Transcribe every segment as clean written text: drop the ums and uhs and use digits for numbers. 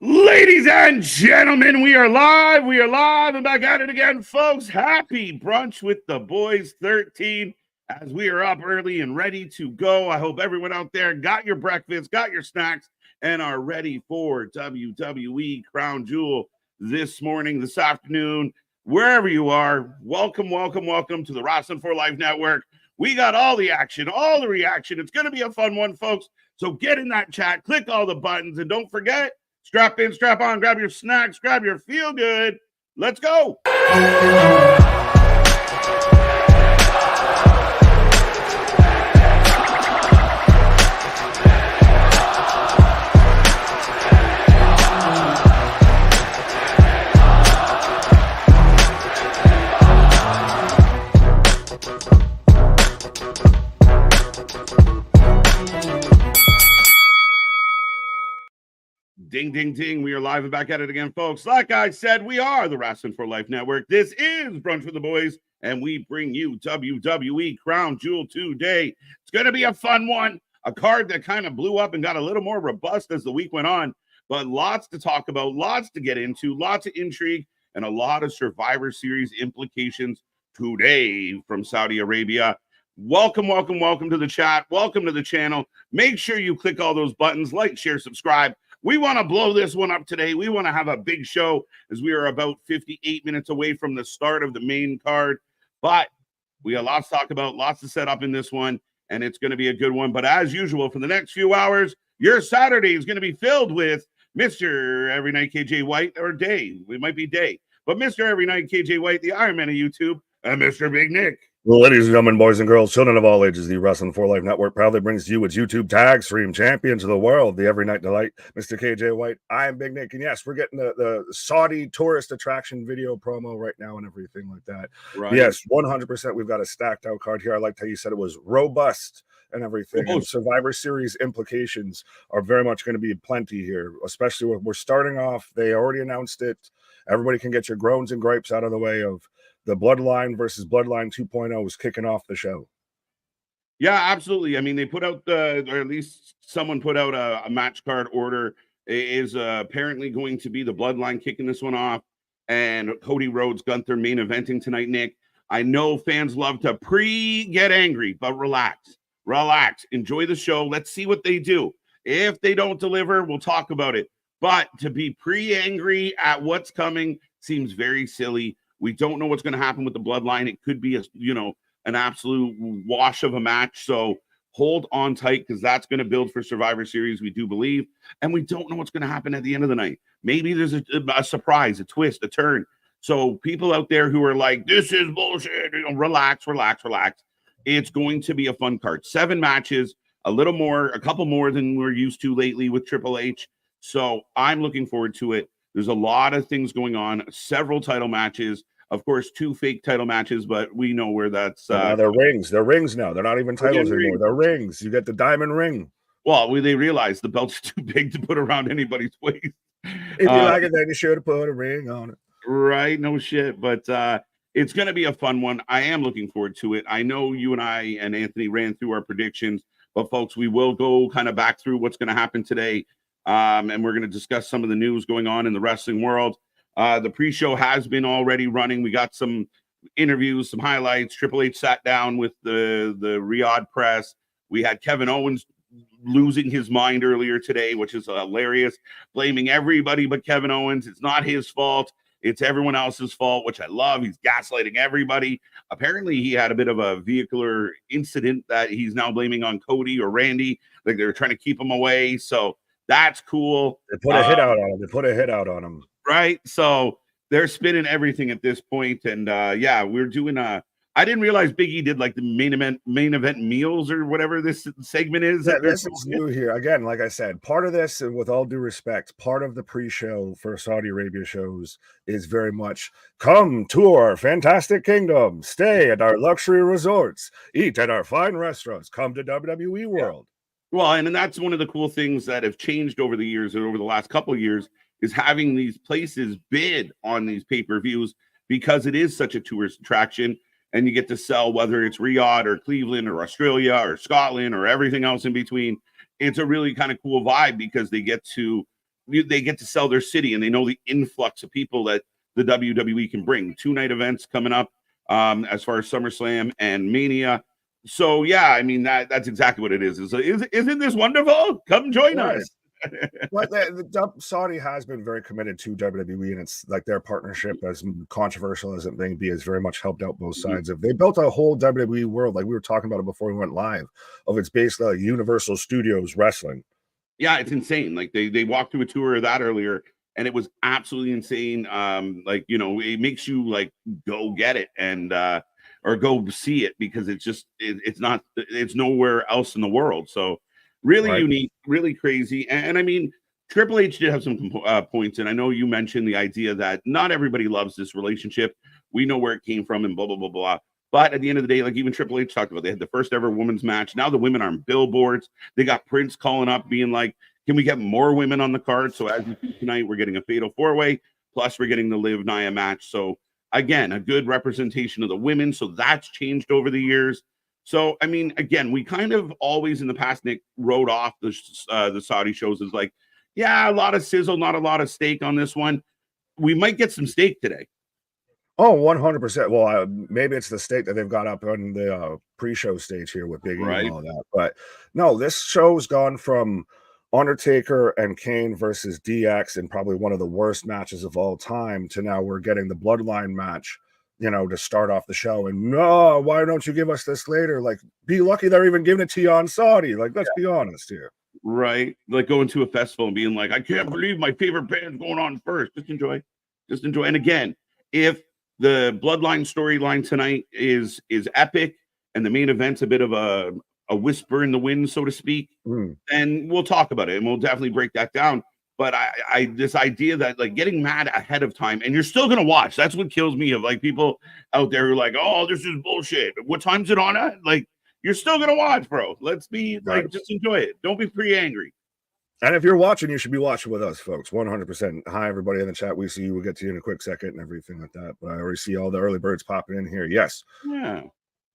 Ladies and gentlemen, we are live. We are live and back at it again, folks. Happy Brunch with the Boys 13 as we are up early and ready to go. I hope everyone out there got your breakfast, got your snacks, and are ready for WWE Crown Jewel this morning, this afternoon, wherever you are. Welcome, welcome, welcome to the Wrestling for Life Network. We got all the action, all the reaction. It's going to be a fun one, folks. So get in that chat, click all the buttons, and don't forget, strap in, strap on, grab your snacks, grab your feel good. Let's go. Ding, ding, ding. We are live and back at it again, folks. Like I said, we are the Wrestling for Life Network. This is Brunch with the Boys, and we bring you WWE Crown Jewel today. It's going to be a fun one, a card that kind of blew up and got a little more robust as the week went on, but lots to talk about, lots to get into, lots of intrigue, and a lot of Survivor Series implications today from Saudi Arabia. Welcome, welcome, welcome to the chat. Welcome to the channel. Make sure you click all those buttons, like, share, subscribe. We want to blow this one up today. We want to have a big show as we are about 58 minutes away from the start of the main card. But we have lots to talk about, lots to set up in this one, and it's going to be a good one. But as usual, for the next few hours, your Saturday is going to be filled with Mr. Every Night KJ White, or Day. It might be Day. But Mr. Every Night KJ White, the Iron Man of YouTube, and Mr. Big Nick. Well, ladies and gentlemen, boys and girls, children of all ages, the Wrestling for Life Network proudly brings to you its YouTube tag stream champions of the world, the Every Night Delight, Mr. KJ White. I am Big Nick, and yes, we're getting the Saudi tourist attraction video promo right now and everything like that. Right. Yes, 100%. We've got a stacked out card here. I liked how you said it was robust and everything. And Survivor Series implications are very much going to be plenty here, especially when we're starting off. They already announced it. Everybody can get your groans and gripes out of the way of the Bloodline versus Bloodline 2.0 is kicking off the show. Yeah, absolutely. I mean, they put out or at least someone put out a match card order. It is apparently going to be the Bloodline kicking this one off, and Cody, Rhodes, Gunther main eventing tonight, Nick. I know fans love to get angry, but relax, enjoy the show. Let's see what they do. If they don't deliver, we'll talk about it. But to be angry at what's coming seems very silly. We don't know what's going to happen with the Bloodline. It could be an absolute wash of a match. So hold on tight, because that's going to build for Survivor Series, we do believe. And we don't know what's going to happen at the end of the night. Maybe there's a surprise, a twist, a turn. So people out there who are like, this is bullshit, relax. It's going to be a fun card. 7 matches, a couple more than we're used to lately with Triple H. So I'm looking forward to it. There's a lot of things going on, several title matches. Of course, 2 fake title matches, but we know where that's... they're rings. They're rings now. They're not even titles anymore. They're rings. You get the diamond ring. Well, they realize the belt's too big to put around anybody's waist. If you like it, then you should put a ring on it. Right, no shit. But it's going to be a fun one. I am looking forward to it. I know you and I and Anthony ran through our predictions, but folks, we will go kind of back through what's going to happen today. And we're going to discuss some of the news going on in the wrestling world. The pre-show has been already running. We got some interviews, some highlights. Triple H sat down with the Riyadh press. We had Kevin Owens losing his mind earlier today, which is hilarious, blaming everybody but Kevin Owens. It's not his fault. It's everyone else's fault, which I love. He's gaslighting everybody. Apparently, he had a bit of a vehicular incident that he's now blaming on Cody or Randy. Like they're trying to keep him away. So that's cool. They put a hit out on him. Right. So they're spinning everything at this point. And we're doing I didn't realize Big E did like the main event meals or whatever this segment is. Yeah, this is new here. Again, like I said, part of this, and with all due respect, part of the pre-show for Saudi Arabia shows is very much come to our fantastic kingdom, stay at our luxury resorts, eat at our fine restaurants, come to WWE World. Yeah. Well, and that's one of the cool things that have changed over the years, or over the last couple of years, is having these places bid on these pay-per-views, because it is such a tourist attraction. And you get to sell, whether it's Riyadh or Cleveland or Australia or Scotland or everything else in between. It's a really kind of cool vibe, because they get to they get to sell their city, and they know the influx of people that the WWE can bring. 2-night events coming up as far as SummerSlam and Mania. So yeah, I mean that's exactly what it is. Isn't this wonderful? Come join us. But the Saudi has been very committed to WWE, and it's like their partnership, as controversial as it may be, has very much helped out both sides. They built a whole WWE world, like we were talking about it before we went live, of it's basically like Universal Studios wrestling. Yeah, it's insane. Like they walked through a tour of that earlier, and it was absolutely insane. Like, you know, it makes you like go get it and or go see it, because it's nowhere else in the world. So really unique, really crazy. And I mean, Triple H did have some points, and I know you mentioned the idea that not everybody loves this relationship. We know where it came from and blah, blah, blah, blah. But at the end of the day, like even Triple H talked about, they had the first ever women's match. Now the women are on billboards. They got Prince calling up being like, can we get more women on the card? So as you see tonight, we're getting a fatal 4-way, plus we're getting the Liv Nia match. So again, a good representation of the women. So that's changed over the years. So, I mean, again, we kind of always in the past, Nick, wrote off the Saudi shows as like, yeah, a lot of sizzle, not a lot of steak on this one. We might get some steak today. Oh, 100%. Well, maybe it's the steak that they've got up on the pre-show stage here with Big E and all that. But no, this show's gone from Undertaker and Kane versus DX in probably one of the worst matches of all time to now we're getting the Bloodline match, you know, to start off the show. And no, why don't you give us this later? Like, be lucky they're even giving it to you on Saudi. Like, let's be honest here. Right. Like going to a festival and being like, I can't believe my favorite band's going on first. Just enjoy. And again, if the Bloodline storyline tonight is epic and the main event's a bit of a whisper in the wind, so to speak, then we'll talk about it and we'll definitely break that down. But I this idea that like getting mad ahead of time and you're still gonna watch, that's what kills me, of like people out there who are like, oh, this is bullshit. What time's it on at? Like, you're still gonna watch, bro. Let's be like, just enjoy it. Don't be pre-angry. And if you're watching, you should be watching with us, folks. 100%. Hi, everybody in the chat. We see you. We'll get to you in a quick second and everything like that. But I already see all the early birds popping in here. Yes. Yeah.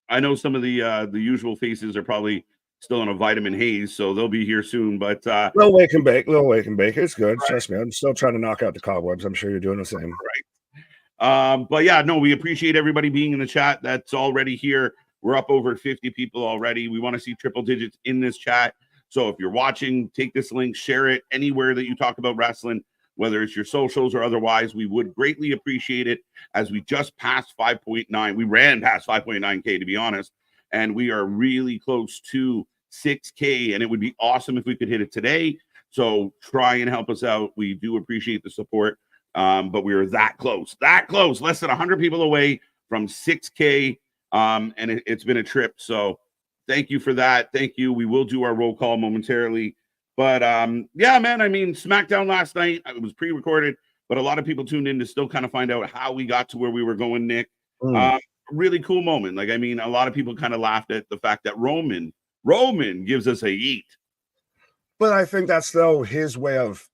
I know some of the usual faces are probably still on a vitamin haze, so they'll be here soon. But little wake and bake. It's good. Right. Trust me. I'm still trying to knock out the cobwebs. I'm sure you're doing the same. Right. But yeah, no, we appreciate everybody being in the chat that's already here. We're up over 50 people already. We want to see triple digits in this chat. So if you're watching, take this link, share it anywhere that you talk about wrestling, whether it's your socials or otherwise. We would greatly appreciate it, as we just passed 5.9. We ran past 5.9K, to be honest, and we are really close to 6K, and it would be awesome if we could hit it today. So try and help us out. We do appreciate the support, but we are that close, less than 100 people away from 6K, and it's been a trip. So thank you for that. Thank you. We will do our roll call momentarily. But yeah, man, I mean, SmackDown last night, it was pre-recorded, but a lot of people tuned in to still kind of find out how we got to where we were going, Nick. Really cool moment. Like, I mean, a lot of people kind of laughed at the fact that Roman gives us a yeet. But I think that's, though, his way of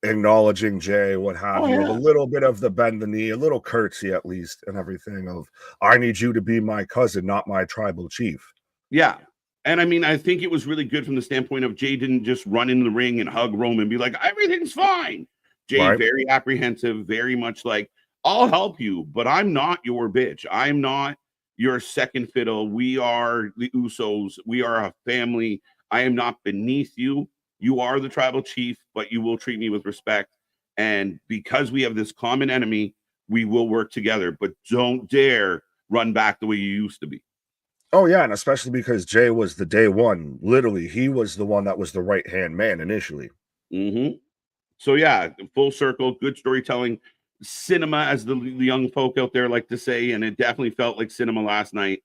acknowledging Jay, what have you, a little bit of the bend the knee, a little curtsy at least, and everything of, I need you to be my cousin, not my tribal chief. Yeah. And I mean, I think it was really good from the standpoint of Jay didn't just run in the ring and hug Roman and be like, everything's fine. Jay, very apprehensive, very much like, I'll help you, but I'm not your bitch. I'm not your second fiddle. We are the Usos. We are a family. I am not beneath you. You are the tribal chief, but you will treat me with respect. And because we have this common enemy, we will work together, but don't dare run back the way you used to be. Oh, yeah, and especially because Jay was the day one. Literally, he was the one that was the right-hand man initially. So, yeah, full circle, good storytelling. Cinema, as the young folk out there like to say, and it definitely felt like cinema last night.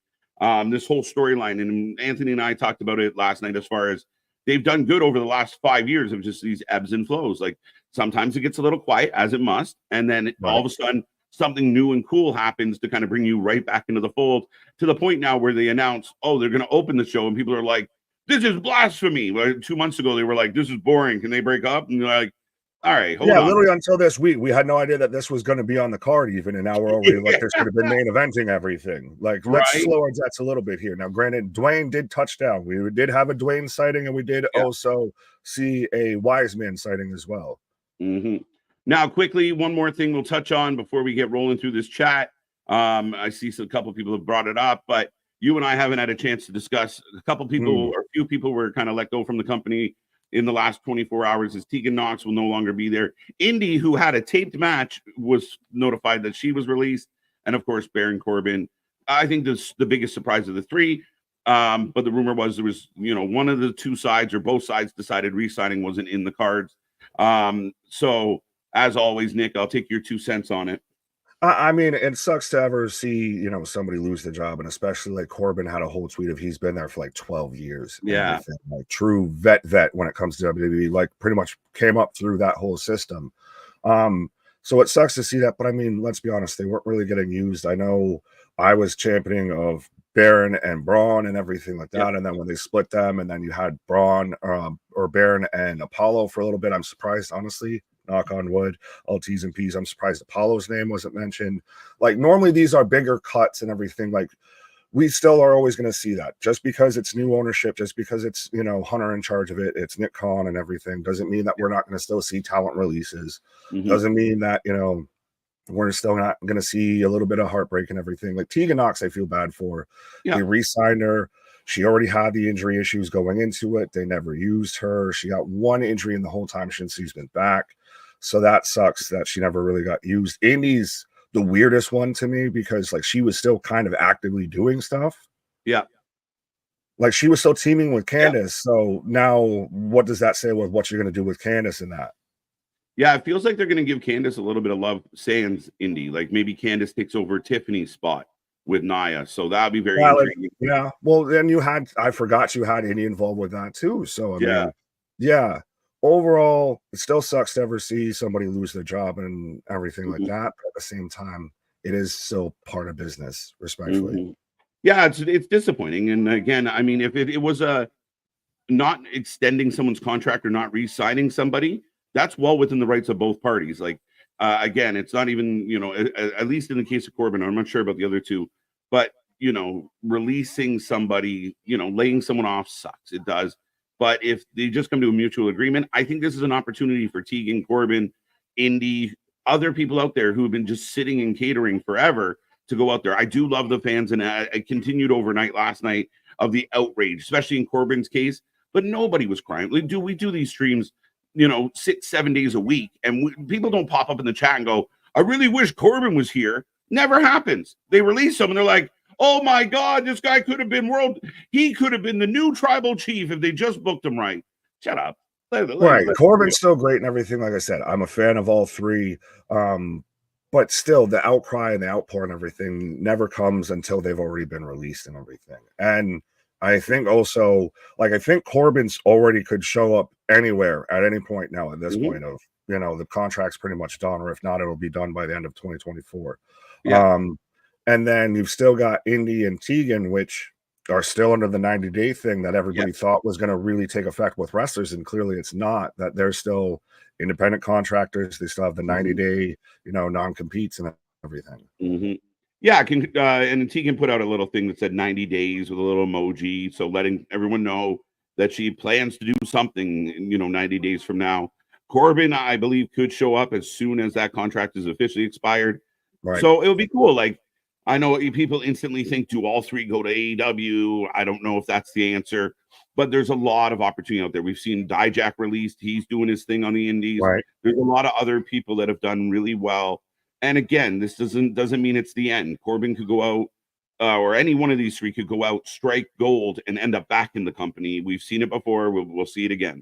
This whole storyline, and Anthony and I talked about it last night as far as they've done good over the last 5 years of just these ebbs and flows. Like, sometimes it gets a little quiet, as it must, and then all of a sudden, something new and cool happens to kind of bring you right back into the fold, to the point now where they announce, oh, they're going to open the show, and people are like, this is blasphemy. Like, 2 months ago, they were like, this is boring. Can they break up? And you're like, all right, hold on. Literally until this week, we had no idea that this was going to be on the card even, and now we're already like, this could have been main eventing everything. Like, let's slow our jets a little bit here. Now, granted, Dwayne did touch down. We did have a Dwayne sighting, and we did also see a Wiseman sighting as well. Mm-hmm. Now, quickly, one more thing we'll touch on before we get rolling through this chat. I see a couple people have brought it up, but you and I haven't had a chance to discuss. A couple people or a few people were kind of let go from the company in the last 24 hours as Tegan Knox will no longer be there. Indy, who had a taped match, was notified that she was released. And of course, Baron Corbin. I think this the biggest surprise of the three. But the rumor was there was, one of the two sides or both sides decided re-signing wasn't in the cards. So as always, Nick, I'll take your 2 cents on it. I mean, it sucks to ever see, somebody lose the job. And especially like Corbin had a whole tweet of he's been there for like 12 years. Yeah. Like true vet when it comes to WWE, like pretty much came up through that whole system. So it sucks to see that. But I mean, let's be honest, they weren't really getting used. I know I was championing of Baron and Braun and everything like that. Yep. And then when they split them and then you had Braun or Baron and Apollo for a little bit, I'm surprised, honestly. Knock on wood, all T's and P's. I'm surprised Apollo's name wasn't mentioned. Like normally these are bigger cuts and everything. Like we still are always going to see that. Just because it's new ownership, just because it's Hunter in charge of it, it's Nick Khan and everything, doesn't mean that we're not going to still see talent releases. Doesn't mean that we're still not going to see a little bit of heartbreak and everything. Like Tegan Knox, I feel bad for. They re-signed her. She already had the injury issues going into it. They never used her. She got one injury in the whole time since she's been back. So that sucks that she never really got used. Indy's the weirdest one to me because like she was still kind of actively doing stuff. Yeah. Like she was still teaming with Candice. Yeah. So now what does that say with what you're going to do with Candice in that? Yeah, it feels like they're going to give Candice a little bit of love sans Indy. Like maybe Candice takes over Tiffany's spot with Nia. So that'd be very intriguing. Yeah. Well, then I forgot you had Indy involved with that too. So I mean, yeah. Overall, it still sucks to ever see somebody lose their job and everything like that. But at the same time, it is still part of business, respectfully. Yeah, it's disappointing. And again, I mean, if it was not extending someone's contract or not re-signing somebody, that's well within the rights of both parties. Like, again, it's not even, at least in the case of Corbin, I'm not sure about the other two, but, releasing somebody, laying someone off sucks. It does. But if they just come to a mutual agreement, I think this is an opportunity for Tegan, Corbin, Indy, other people out there who have been just sitting and catering forever to go out there. I do love the fans, and I continued overnight last night of the outrage, especially in Corbin's case. But nobody was crying. We do these streams, 6-7 days a week, and people don't pop up in the chat and go, "I really wish Corbin was here." Never happens. They release them, and they're like, "Oh my God, this guy could have been he could have been the new tribal chief if they just booked him right." Shut up. Right. Corbin's still great and everything. Like I said, I'm a fan of all three. But still, the outcry and the outpour and everything never comes until they've already been released and everything. And I think also, I think Corbin's already could show up anywhere at any point now at this point of, the contract's pretty much done, or if not, it'll be done by the end of 2024. Yeah. And then you've still got Indy and Tegan, which are still under the 90-day thing that everybody thought was going to really take effect with wrestlers. And clearly it's not, that they're still independent contractors. They still have the 90-day, non-competes and everything. Yeah, and Tegan put out a little thing that said 90 days with a little emoji. So letting everyone know that she plans to do something, 90 days from now. Corbin, I believe, could show up as soon as that contract is officially expired. Right. So it'll be cool. I know people instantly think, do all three go to AEW? I don't know if that's the answer, but there's a lot of opportunity out there. We've seen Dijak released. He's doing his thing on the indies. Right. There's a lot of other people that have done really well. And again, this doesn't mean it's the end. Corbin could go out, or any one of these three could go out, strike gold, and end up back in the company. We've seen it before. We'll see it again.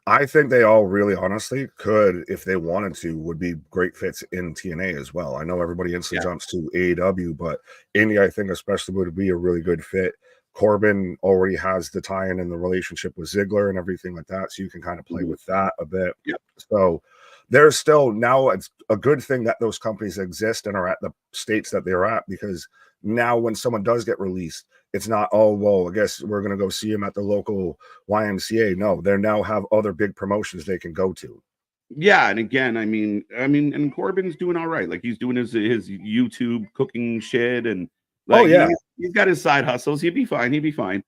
I think they all really honestly could, if they wanted to, would be great fits in TNA as well. I know everybody instantly jumps to AEW, but Indy, I think especially, would be a really good fit. Corbin already has the tie-in and the relationship with Ziggler and everything like that, so you can kind of play with that a bit. Yep. So there's still, now it's a good thing that those companies exist and are at the states that they're at, because now when someone does get released, it's not, oh, well, I guess we're going to go see him at the local YMCA. No, they now have other big promotions they can go to. Yeah, and again, I mean, and Corbin's doing all right. He's doing his YouTube cooking shit, and he's got his side hustles. He'd be fine.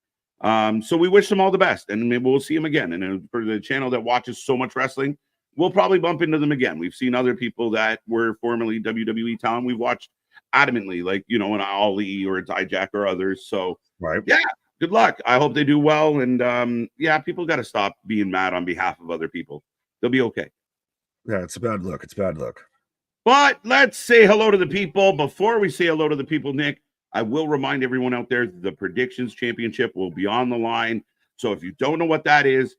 So we wish him all the best, and maybe we'll see him again. And for the channel that watches so much wrestling, we'll probably bump into them again. We've seen other people that were formerly WWE talent. We've watched adamantly, like, you know, an Ali or a Dijak or others. So, Right. yeah, good luck. I hope they do well. And yeah, people got to stop being mad on behalf of other people. They'll be okay. Yeah, it's a bad look. It's a bad look. But let's say hello to the people. Before we say hello to the people, Nick, I will remind everyone out there the Predictions Championship will be on the line. So if you don't know what that is,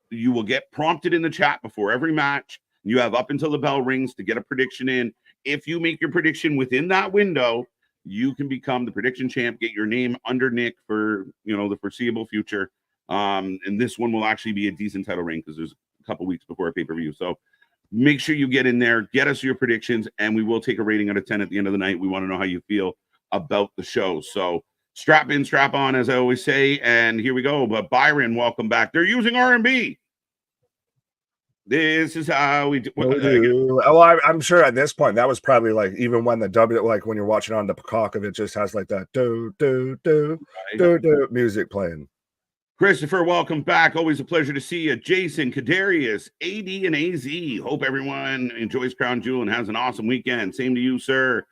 you will get prompted in the chat before every match. You have up until the bell rings to get a prediction in. If you make your prediction within that window, you can become the prediction champ, get your name under Nick for, you know, the foreseeable future. And this one will actually be a decent title reign because there's a couple weeks before a pay-per-view. So make sure you get in there, get us your predictions, and we will take a rating out of 10 at the end of the night. We want to know how you feel about the show. So strap in, strap on, as I always say, and here we go. But Byron, welcome back. They're using R&B. This is how we do. Oh, I'm sure at this point that was probably like even when the like when you're watching on the Peacock, if it just has like that do music playing. Christopher, welcome back. Always a pleasure to see you. Jason, Kadarius, AD, and AZ. Hope everyone enjoys Crown Jewel and has an awesome weekend. Same to you, sir.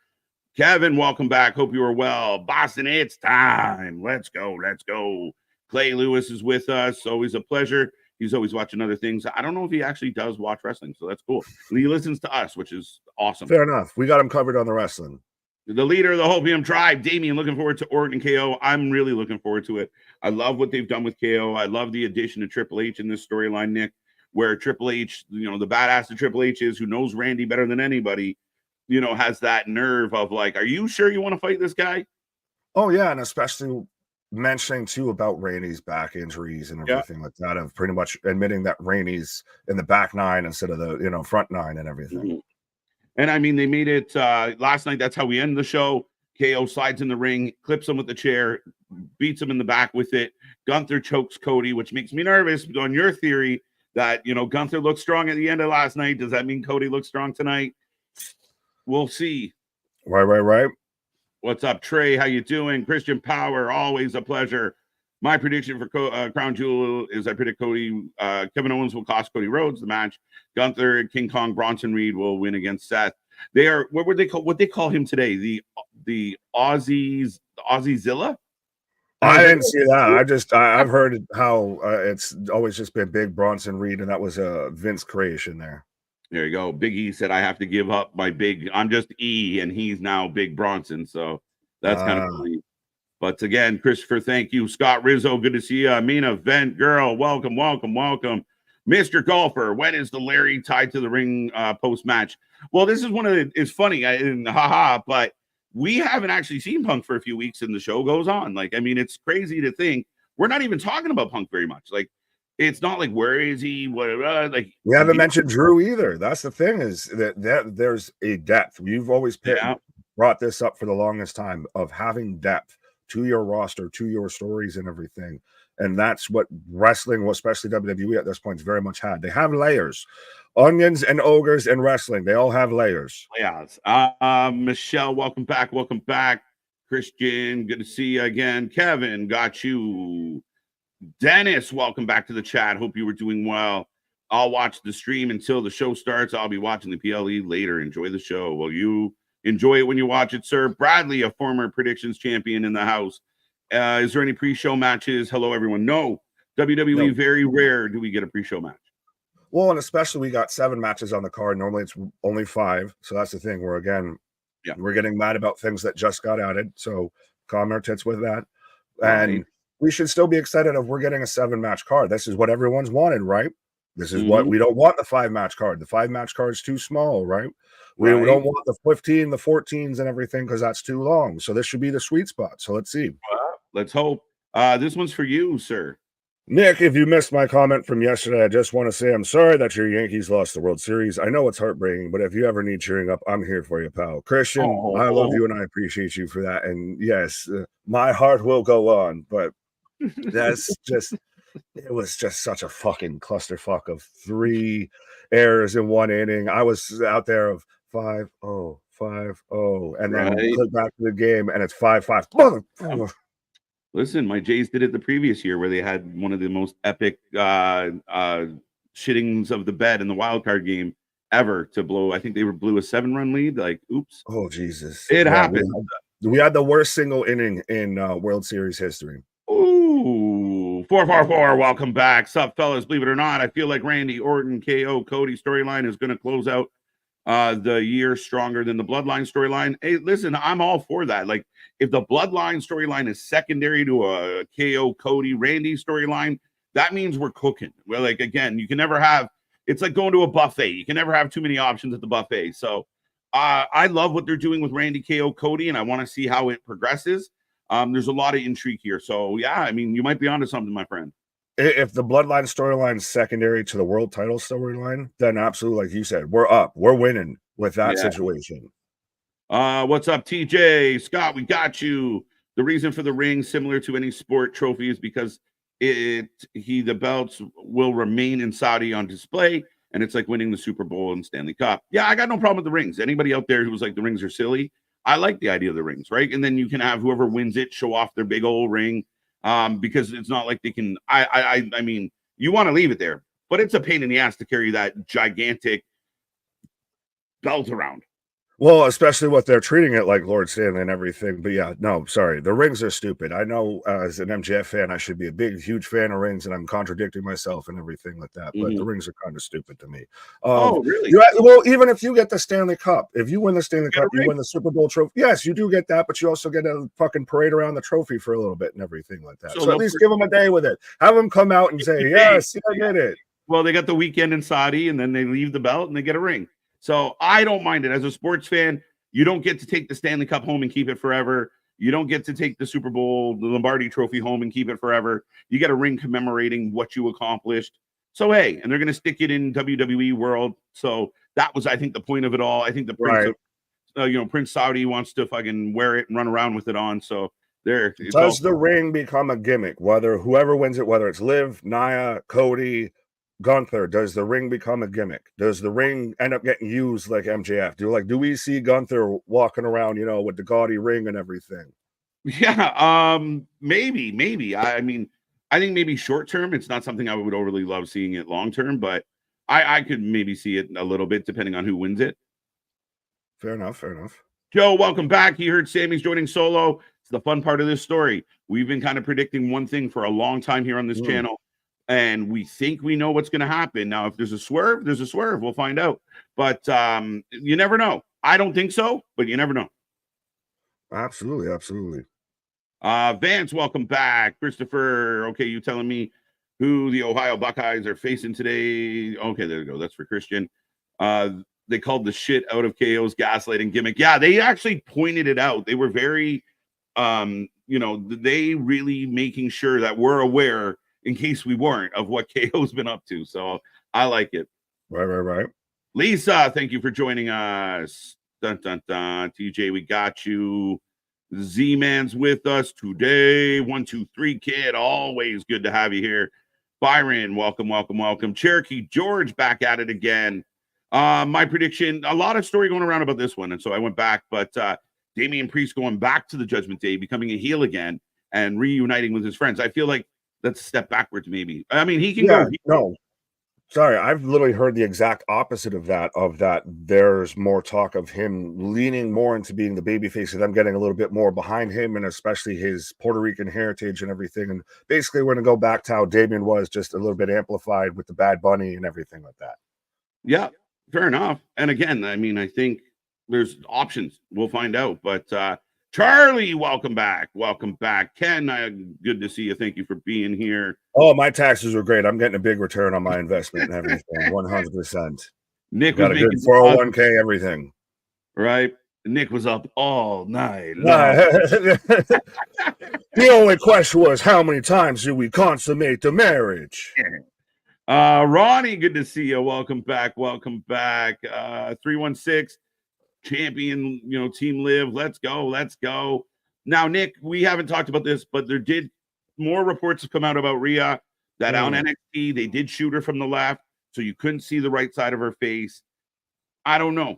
Kevin, welcome back. Hope you are well. Boston, it's time. Let's go. Let's go. Clay Lewis is with us. Always a pleasure. He's always watching other things. I don't know if he actually does watch wrestling, so that's cool. And he listens to us, which is awesome. Fair enough. We got him covered on the wrestling. The leader of the Hopium tribe, Damien, looking forward to Orton and KO. I'm really looking forward to it. I love what they've done with KO. I love the addition of Triple H in this storyline, Nick, where Triple H, you know, the badass that Triple H is, who knows Randy better than anybody, you know, has that nerve of like, are you sure you want to fight this guy? Oh, yeah. And especially mentioning too about Randy's back injuries and everything like that, of pretty much admitting that Randy's in the back nine instead of the, you know, front nine and everything. Mm-hmm. And I mean, they made it last night. That's how we end the show. KO slides in the ring, clips him with the chair, beats him in the back with it. Gunther chokes Cody, which makes me nervous on your theory that, you know, Gunther looked strong at the end of last night. Does that mean Cody looks strong tonight? We'll see. Right. What's up, Trey? How you doing? Christian Power, always a pleasure. My prediction for Crown Jewel is I predict Kevin Owens will cost Cody Rhodes the match. Gunther, King Kong, Bronson Reed will win against Seth. They are what they call him today? The Aussiezilla? I didn't see that. I've heard how it's always just been Big Bronson Reed, and that was a Vince creation there. There you go. Big E said I have to give up my big. I'm just E, and he's now Big Bronson. So that's kind of funny. But again, Christopher, thank you. Scott Rizzo, good to see you. Mina Vent Girl, welcome. Mr. Golfer, when is the Larry tied to the ring post-match? Well, this is one of the, it's funny, but we haven't actually seen Punk for a few weeks and the show goes on. Like, I mean, it's crazy to think we're not even talking about Punk very much. Like, it's not like, where is he? What, like, we haven't mentioned Drew either. That's the thing, is that there's a depth. You've always brought this up for the longest time of having depth to your roster, to your stories and everything. And that's what wrestling, especially WWE at this point, very much had. They have layers. Onions and ogres in wrestling, they all have layers. Yeah. Michelle, welcome back. Christian, good to see you again. Kevin, got you. Dennis, welcome back to the chat. Hope you were doing well. I'll watch the stream until the show starts. I'll be watching the PLE later. Enjoy the show. Well, you enjoy it when you watch it, sir. Bradley, a former predictions champion in the house. Is there any pre-show matches? Hello, everyone. No. WWE, very rare do we get a pre-show match. Well, and especially we got 7 matches on the card. Normally it's only 5. So that's the thing where, again, we're getting mad about things that just got added. So calm our tits with that. And we should still be excited if we're getting a 7-match card. This is what everyone's wanted, right? This is what we don't want, the 5-match card. The 5-match card is too small, right? We don't want the 15, the 14s and everything because that's too long. So this should be the sweet spot. So let's see. Let's hope. This one's for you, sir. Nick, if you missed my comment from yesterday, I just want to say I'm sorry that your Yankees lost the World Series. I know it's heartbreaking, but if you ever need cheering up, I'm here for you, pal. Christian, I love you and I appreciate you for that. And yes, my heart will go on, but that's just, it was just such a fucking clusterfuck of 3 errors in 1 inning. I was out there of 5-0, 5-0, and then click back to the game and it's 5-5. Listen, my Jays did it the previous year where they had one of the most epic shittings of the bed in the wild card game ever to blow. I think they blew a 7-run lead. Like, oops. Oh, Jesus. It happened. We had the worst single inning in World Series history. Ooh, 444. Welcome back. Sup, fellas? Believe it or not, I feel like Randy Orton, KO, Cody storyline is going to close out the year stronger than the Bloodline storyline. Hey, listen, I'm all for that. Like, if the Bloodline storyline is secondary to a KO, Cody, Randy storyline, that means we're cooking. Well, like, again, you can never have, it's like going to a buffet. You can never have too many options at the buffet. So I love what they're doing with Randy, KO, Cody, and I want to see how it progresses. There's a lot of intrigue here. So, yeah, I mean, you might be onto something, my friend. If the Bloodline storyline is secondary to the world title storyline, then absolutely, like you said, we're up. We're winning with that situation. What's up, TJ? Scott, we got you. The reason for the ring, similar to any sport trophy, is because the belts will remain in Saudi on display, and it's like winning the Super Bowl and Stanley Cup. Yeah, I got no problem with the rings. Anybody out there who's like the rings are silly, I like the idea of the rings, right? And then you can have whoever wins it show off their big old ring. Because it's not like they can. I mean, you want to leave it there, but it's a pain in the ass to carry that gigantic belt around. Well, especially what they're treating it like Lord Stanley and everything. But yeah, no, sorry. The rings are stupid. I know as an MJF fan, I should be a big, huge fan of rings, and I'm contradicting myself and everything like that. But the rings are kind of stupid to me. Oh, really? Well, even if you get the Stanley Cup, if you win the Stanley Cup, you win the Super Bowl trophy. Yes, you do get that, but you also get a fucking parade around the trophy for a little bit and everything like that. So at least give them a day with it. Have them come out and say, yes, I did it. Well, they got the weekend in Saudi, and then they leave the belt and they get a ring. So I don't mind it. As a sports fan, you don't get to take the Stanley Cup home and keep it forever. You don't get to take the Super Bowl, the Lombardi Trophy home and keep it forever. You get a ring commemorating what you accomplished. So, hey, and they're going to stick it in WWE world. So that was, I think, the point of it all. I think the Prince of, Prince Saudi wants to fucking wear it and run around with it on. So there. Does the ring become a gimmick? Whoever wins it, whether it's Liv, Nia, Cody, Gunther, does the ring become a gimmick? Does the ring end up getting used like MJF? Do we see Gunther walking around, with the gaudy ring and everything? Yeah, maybe. I mean, I think maybe short term, it's not something I would overly love seeing it long term, but I could maybe see it a little bit depending on who wins it. Fair enough. Joe, welcome back. You heard Sammy's joining solo. It's the fun part of this story. We've been kind of predicting one thing for a long time here on this channel. And we think we know what's going to happen. Now, if there's a swerve, there's a swerve. We'll find out. But you never know. I don't think so, but you never know. Absolutely. Vance, welcome back. Christopher, okay, you telling me who the Ohio Buckeyes are facing today? Okay, there we go. That's for Christian. They called the shit out of KO's gaslighting gimmick. Yeah, they actually pointed it out. They were very, they really making sure that we're aware in case we weren't, of what KO's been up to. So I like it. Right. Lisa, thank you for joining us. Dun, dun, dun. TJ, we got you. Z-Man's with us today. 123 Kid, always good to have you here. Byron, welcome. Cherokee George back at it again. My prediction, a lot of story going around about this one, and so I went back, but Damian Priest going back to the Judgment Day, becoming a heel again, and reuniting with his friends. I feel like that's a step backwards, maybe. I mean, he can go. No, sorry, I've literally heard the exact opposite of that. There's more talk of him leaning more into being the babyface, and them getting a little bit more behind him, and especially his Puerto Rican heritage and everything. And basically, we're going to go back to how Damian was, just a little bit amplified with the Bad Bunny and everything like that. Yeah, fair enough. And again, I mean, I think there's options. We'll find out. But Charlie, welcome back. Ken, good to see you. Thank you for being here. Oh, my taxes were great. I'm getting a big return on my investment and everything. 100%. Nick got a good 401k, everything. Right. Nick was up all night. The only question was, how many times do we consummate the marriage? Ronnie, good to see you. Welcome back. 316 champion, Team Live. Let's go. Now, Nick, we haven't talked about this, but more reports have come out about Rhea that on NXT they did shoot her from the left, so you couldn't see the right side of her face. I don't know.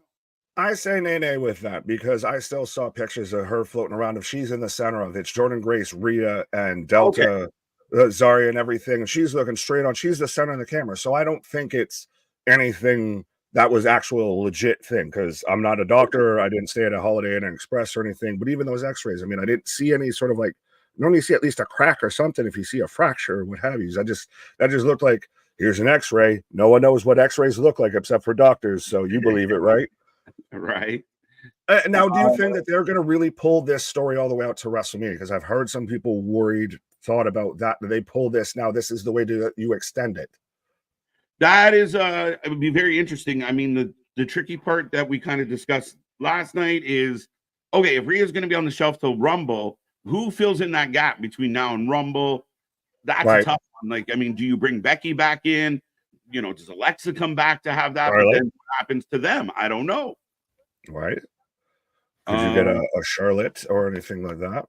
I say nay with that, because I still saw pictures of her floating around. If she's in the center of it, it's Jordan Grace, Rhea, and Delta Zarya and everything, and she's looking straight on. She's the center of the camera, so I don't think it's anything that was actual legit thing, because I'm not a doctor. I didn't stay at a Holiday Inn Express or anything. But even those X-rays, I mean, I didn't see any sort of like. Normally, you see at least a crack or something if you see a fracture or what have you. That just looked like here's an X-ray. No one knows what X-rays look like except for doctors, so you believe it, right? Right. Now, do you think that they're going to really pull this story all the way out to WrestleMania? Because I've heard some people thought about that they pull this. Now, this is the way you extend it. That is, it would be very interesting. I mean, the tricky part that we kind of discussed last night is, okay, if Rhea's going to be on the shelf till Rumble, who fills in that gap between now and Rumble? That's right. A tough one. Like, I mean, do you bring Becky back in? You know, does Alexa come back to have that? But then what happens to them? I don't know. Right. Could you get a Charlotte or anything like that?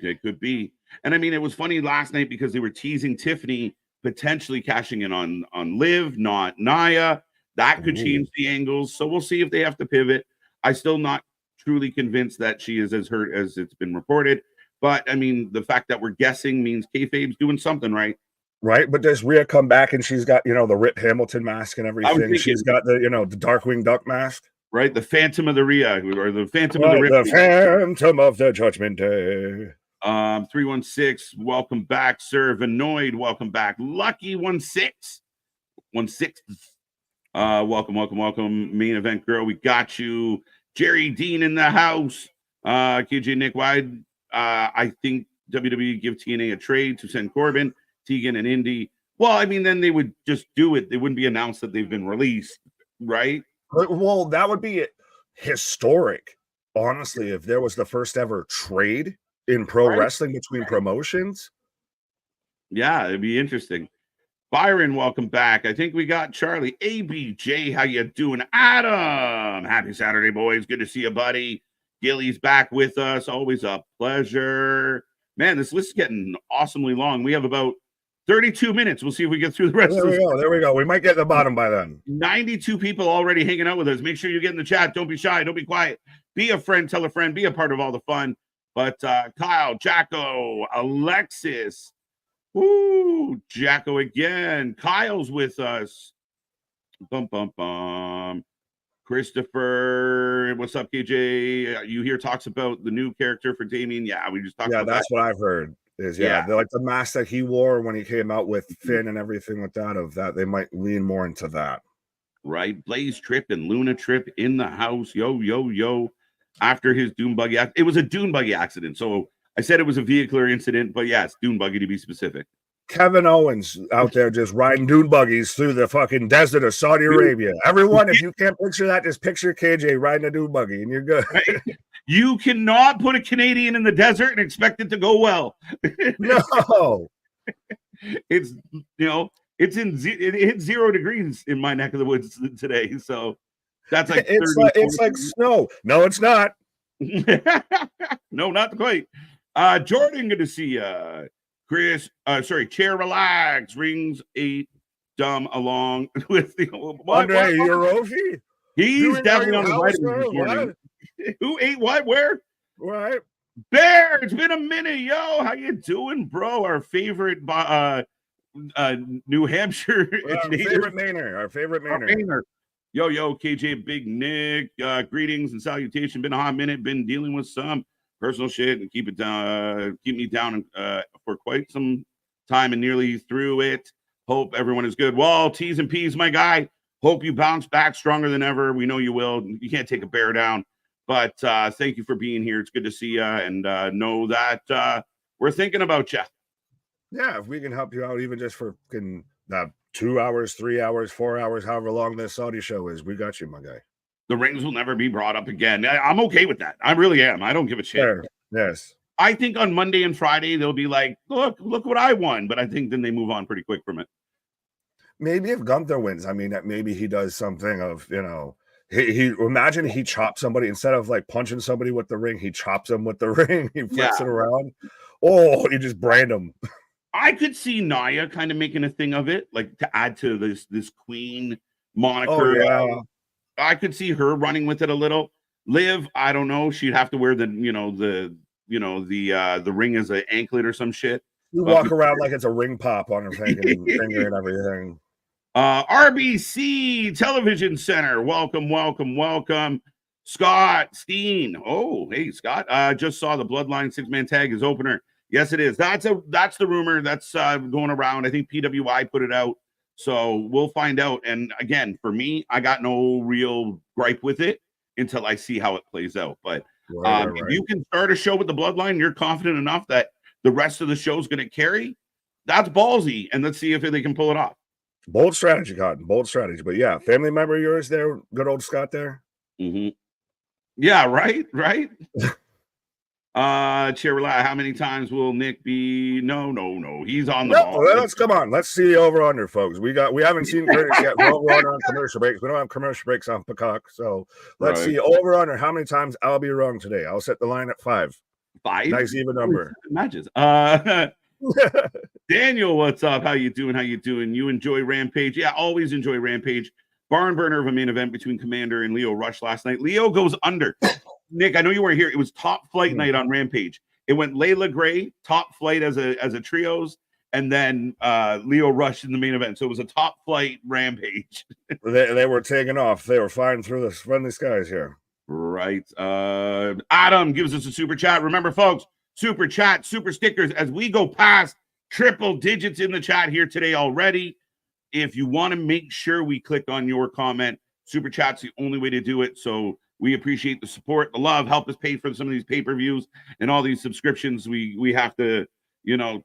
It could be. And I mean, it was funny last night because they were teasing Tiffany potentially cashing in on Liv, not Nia. That could change the angles. So we'll see if they have to pivot. I'm still not truly convinced that she is as hurt as it's been reported. But I mean, the fact that we're guessing means kayfabe's doing something right. Right, but does Rhea come back and she's got, the Rip Hamilton mask and everything? She's got the, the Darkwing Duck mask. Right, the Phantom of the Rhea, or the Phantom of the Ripley. The Phantom of the Judgment Day. 316, welcome back, sir. Vanoid, welcome back. Lucky 16. Welcome. Main event girl, we got you. Jerry Dean in the house. KJ Nick Wide. I think WWE give TNA a trade to send Corbin, Tegan, and Indy. Well, I mean, then they would just do it. It wouldn't be announced that they've been released, right? Well, that would be historic, honestly, if there was the first ever trade in pro wrestling between promotions. Yeah, it'd be interesting. Byron, welcome back. I think we got Charlie. ABJ, how you doing? Adam, happy Saturday, boys. Good to see you, buddy. Gilly's back with us. Always a pleasure. Man, this list is getting awesomely long. We have about 32 minutes. We'll see if we get through the rest of this. There we go. We might get to the bottom by then. 92 people already hanging out with us. Make sure you get in the chat. Don't be shy. Don't be quiet. Be a friend. Tell a friend. Be a part of all the fun. But Kyle, Jacko, Alexis. Woo, Jacko again. Kyle's with us. Bum, bum, bum. Christopher, what's up, KJ? You hear talks about the new character for Damien? Yeah, we just talked about that. Yeah, that's what I've heard. Like the mask that he wore when he came out with Finn and everything like that, of that they might lean more into that. Right. Blaze Trip and Luna Trip in the house. Yo. After his dune buggy, it was a dune buggy accident. So I said it was a vehicular incident, but yeah, it's dune buggy to be specific. Kevin Owens out there just riding dune buggies through the fucking desert of Saudi Arabia. Everyone, if you can't picture that, just picture KJ riding a dune buggy and you're good. Right? You cannot put a Canadian in the desert and expect it to go well. No. It's, it hit 0 degrees in my neck of the woods today. So that's like it's like snow. No, it's not. No, not quite. Jordan, good to see you. Chris, Chair Relax, rings 8, dumb along with the Andre Hiroshi. He's definitely on the vitamins this morning. Who ate what? Where? Right. Bear, it's been a minute, yo. How you doing, bro? Our favorite New Hampshire. Our favorite Mainer. Yo, KJ, Big Nick. Greetings and salutation. Been a hot minute. Been dealing with some personal shit and keep me down for quite some time and nearly through it. Hope everyone is good. Well, T's and P's, my guy. Hope you bounce back stronger than ever. We know you will. You can't take a bear down. But thank you for being here. It's good to see you, and know that we're thinking about you. Yeah, if we can help you out, even just for 2 hours, 3 hours, 4 hours, however long this Saudi show is, we got you, my guy. The rings will never be brought up again. I'm okay with that. I really am. I don't give a shit. Fair. Yes. I think on Monday and Friday, they'll be like, look what I won. But I think then they move on pretty quick from it. Maybe if Gunther wins, I mean, maybe he does something of, he imagine he chops somebody instead of like punching somebody with the ring, he chops them with the ring, he flips it around. Oh, you just brand them. I could see Nia kind of making a thing of it, like to add to this queen moniker. Oh, yeah. I could see her running with it a little. Liv, I don't know. She'd have to wear the ring as an anklet or some shit. You walk around like it's a ring pop on her finger and everything. RBC Television Center. Welcome. Scott Steen. Oh, hey, Scott. Just saw the Bloodline 6-man tag as opener. Yes, it is. That's the rumor that's going around. I think PWI put it out. So we'll find out. And again, for me, I got no real gripe with it until I see how it plays out. But Right. if you can start a show with the Bloodline, you're confident enough that the rest of the show's going to carry, that's ballsy. And let's see if they can pull it off. Bold strategy, Cotton. Bold strategy. But yeah, family member of yours there, good old Scott there. Mm-hmm. Yeah, right. How many times will Nick be? No. He's on the ball. Come on. Let's see the over under, folks. We haven't seen Curtis yet. We're on commercial breaks. We don't have commercial breaks on Peacock. So let's see over under how many times I'll be wrong today. I'll set the line at 5. 5? Nice even number. Matches. Daniel, what's up? How you doing? You enjoy Rampage? Yeah, always enjoy Rampage. Barn burner of a main event between Commander and Lio Rush last night. Lio goes under. Nick, I know you weren't here. It was top flight night on Rampage. It went Layla Gray, top flight as a trios, and then Lio Rush in the main event. So it was a top flight Rampage. They were taking off. They were flying through the friendly skies here. Right. Adam gives us a super chat. Remember, folks, super chat, super stickers as we go past triple digits in the chat here today already. If you want to make sure we click on your comment, super chat's the only way to do it. So we appreciate the support, the love, help us pay for some of these pay-per-views and all these subscriptions we have to,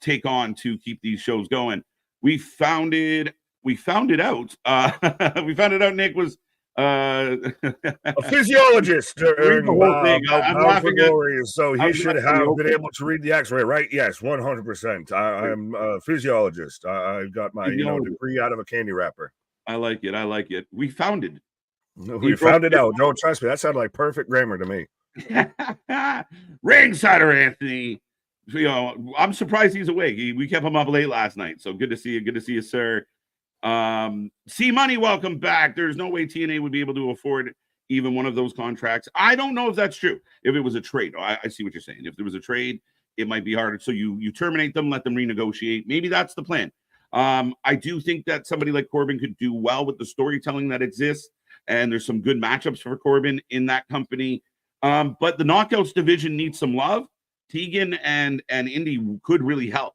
take on to keep these shows going. We found it out. We found it out Nick was a physiologist during the whole thing. I'm laughing at Warriors, so he should have been able to read the X-ray, right? Yes, 100%. I'm a physiologist. I got my degree out of a candy wrapper. I like it. We found it. We found it out. Don't trust me. That sounded like perfect grammar to me. Ringsider Anthony. I'm surprised he's awake. We kept him up late last night. So good to see you. Good to see you, sir. C Money, welcome back. There's no way TNA would be able to afford even one of those contracts. I don't know if that's true. If it was a trade, I see what you're saying. If there was a trade, it might be harder. So you terminate them, let them renegotiate. Maybe that's the plan. I do think that somebody like Corbin could do well with the storytelling that exists, and there's some good matchups for Corbin in that company. But the Knockouts division needs some love. Tegan and Indy could really help.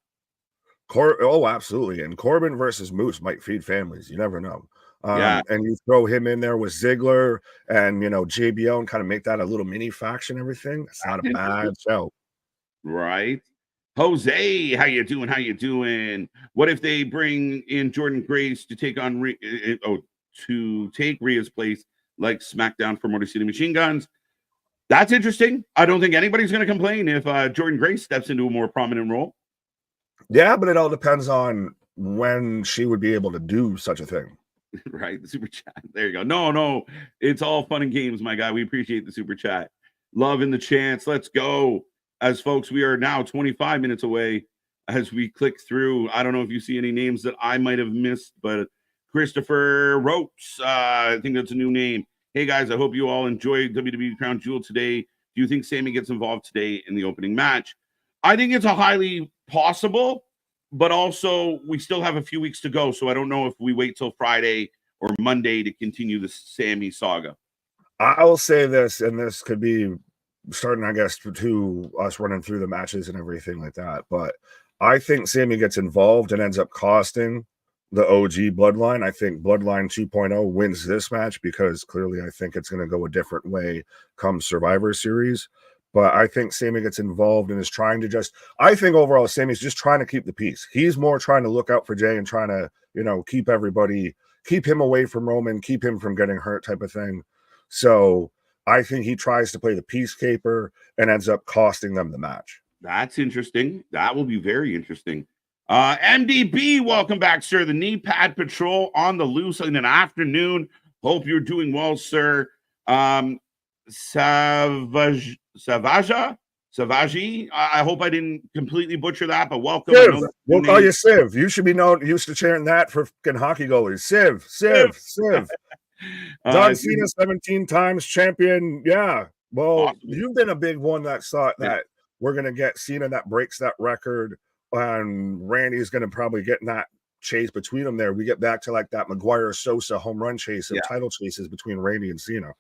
Absolutely. And Corbin versus Moose might feed families. You never know. And you throw him in there with Ziggler and, JBL and kind of make that a little mini faction, everything. It's not a bad show. Right. Jose, how you doing? What if they bring in Jordan Grace to take on Rhea's place like SmackDown for Motor City Machine Guns? That's interesting. I don't think anybody's going to complain if Jordan Grace steps into a more prominent role. Yeah, but it all depends on when she would be able to do such a thing. Right, the super chat. There you go. No, it's all fun and games, my guy. We appreciate the super chat. Love in the chance. Let's go. As folks, we are now 25 minutes away as we click through. I don't know if you see any names that I might have missed, but Christopher Rhodes, I think that's a new name. Hey, guys, I hope you all enjoyed WWE Crown Jewel today. Do you think Sammy gets involved today in the opening match? I think it's a highly possible, but also we still have a few weeks to go. So I don't know if we wait till Friday or Monday to continue the Sammy saga. I will say this, and this could be starting, I guess, to us running through the matches and everything like that. But I think Sammy gets involved and ends up costing the OG Bloodline. I think Bloodline 2.0 wins this match because clearly I think it's going to go a different way come Survivor Series. But I think Sammy gets involved and is trying to I think overall Sammy's just trying to keep the peace. He's more trying to look out for Jay and trying to, keep him away from Roman, keep him from getting hurt type of thing. So I think he tries to play the peacekeeper and ends up costing them the match. That's interesting. That will be very interesting. MDB, welcome back, sir. The knee pad patrol on the loose in an afternoon. Hope you're doing well, sir. Savaji. I hope I didn't completely butcher that, but welcome. Civ. We'll call you Civ. You should be used to cheering that for fucking hockey goalies. Civ. John Cena 17 times champion. Yeah. Well, awesome. You've been a big one that thought that we're going to get Cena that breaks that record and Randy's going to probably get in that chase between them there. We get back to like that Maguire Sosa home run chase of title chases between Randy and Cena.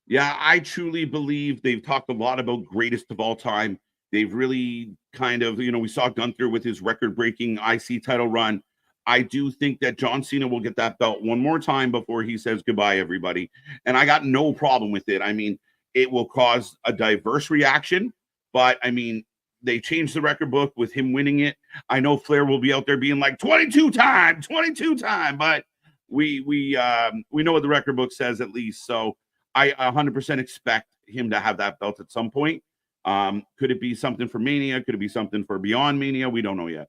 Yeah, I truly believe they've talked a lot about greatest of all time. They've really kind of, we saw Gunther with his record-breaking IC title run. I do think that John Cena will get that belt one more time before he says goodbye, everybody. And I got no problem with it. I mean, it will cause a diverse reaction, but I mean, they changed the record book with him winning it. I know Flair will be out there being like 22 time, but we know what the record book says at least. So I 100% expect him to have that belt at some point. Could it be something for Mania? Could it be something for Beyond Mania? We don't know yet.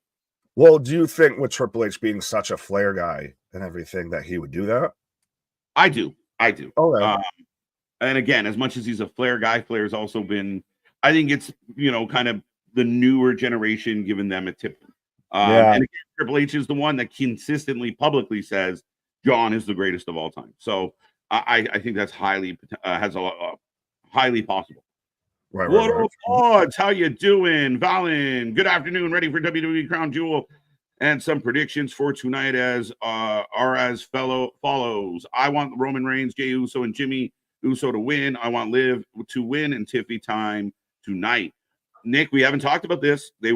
Well, do you think with Triple H being such a Flair guy and everything that he would do that? I do. Okay. And again, as much as he's a Flair guy, Flair's also been, I think it's, kind of the newer generation giving them a tip. And again, Triple H is the one that consistently publicly says John is the greatest of all time. So I think that's highly possible. Right. What up, odds? How you doing, Valen? Good afternoon. Ready for WWE Crown Jewel and some predictions for tonight are as follows. I want Roman Reigns, Jey Uso, and Jimmy Uso to win. I want Liv to win and Tiffy time tonight. Nick, we haven't talked about this. The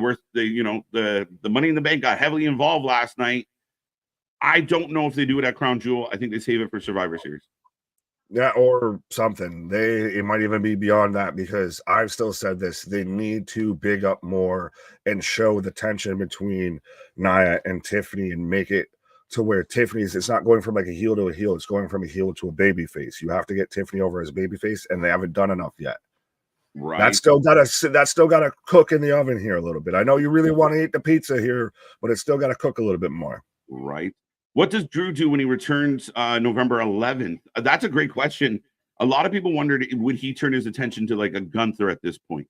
Money in the Bank got heavily involved last night. I don't know if they do it at Crown Jewel. I think they save it for Survivor Series. Yeah, or something. It might even be beyond that, because I've still said this. They need to big up more and show the tension between Nia and Tiffany and make it to where it's not going from like a heel to a heel. It's going from a heel to a baby face. You have to get Tiffany over as a baby face, and they haven't done enough yet. Right. That's still gotta cook in the oven here a little bit. I know you really want to eat the pizza here, but it's still got to cook a little bit more. Right. What does Drew do when he returns November 11th? That's a great question. A lot of people wondered, would he turn his attention to like a Gunther at this point?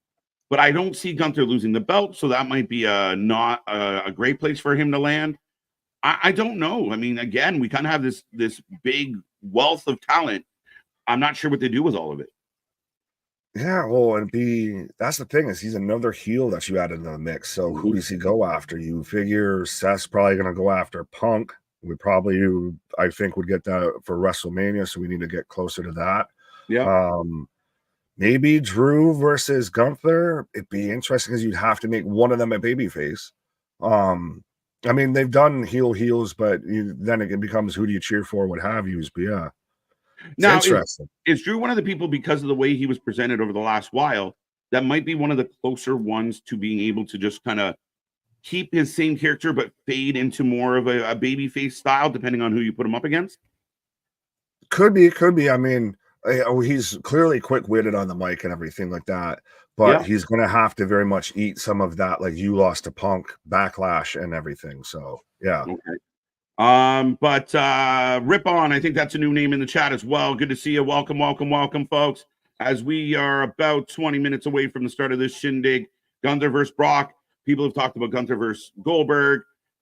But I don't see Gunther losing the belt, so that might be not a great place for him to land. I don't know. I mean, again, we kind of have this big wealth of talent. I'm not sure what they do with all of it. Yeah, well, that's the thing, is he's another heel that you add into the mix. So who does he go after? You figure Seth's probably going to go after Punk. I think, would get that for WrestleMania, so we need to get closer to that. Yeah. Maybe Drew versus Gunther. It'd be interesting because you'd have to make one of them a babyface. I mean, they've done heels, but then it becomes who do you cheer for, what have you. But yeah. Now, interesting. Is Drew one of the people, because of the way he was presented over the last while, that might be one of the closer ones to being able to just kind of keep his same character but fade into more of a babyface style, depending on who you put him up against? Could be. I mean, he's clearly quick-witted on the mic and everything like that, but he's going to have to very much eat some of that, like you lost to Punk backlash and everything. So yeah. Okay. But Rip On, I think that's a new name in the chat as well. Good to see you. Welcome, folks. As we are about 20 minutes away from the start of this shindig, Gunther versus Brock. People have talked about Gunther versus Goldberg.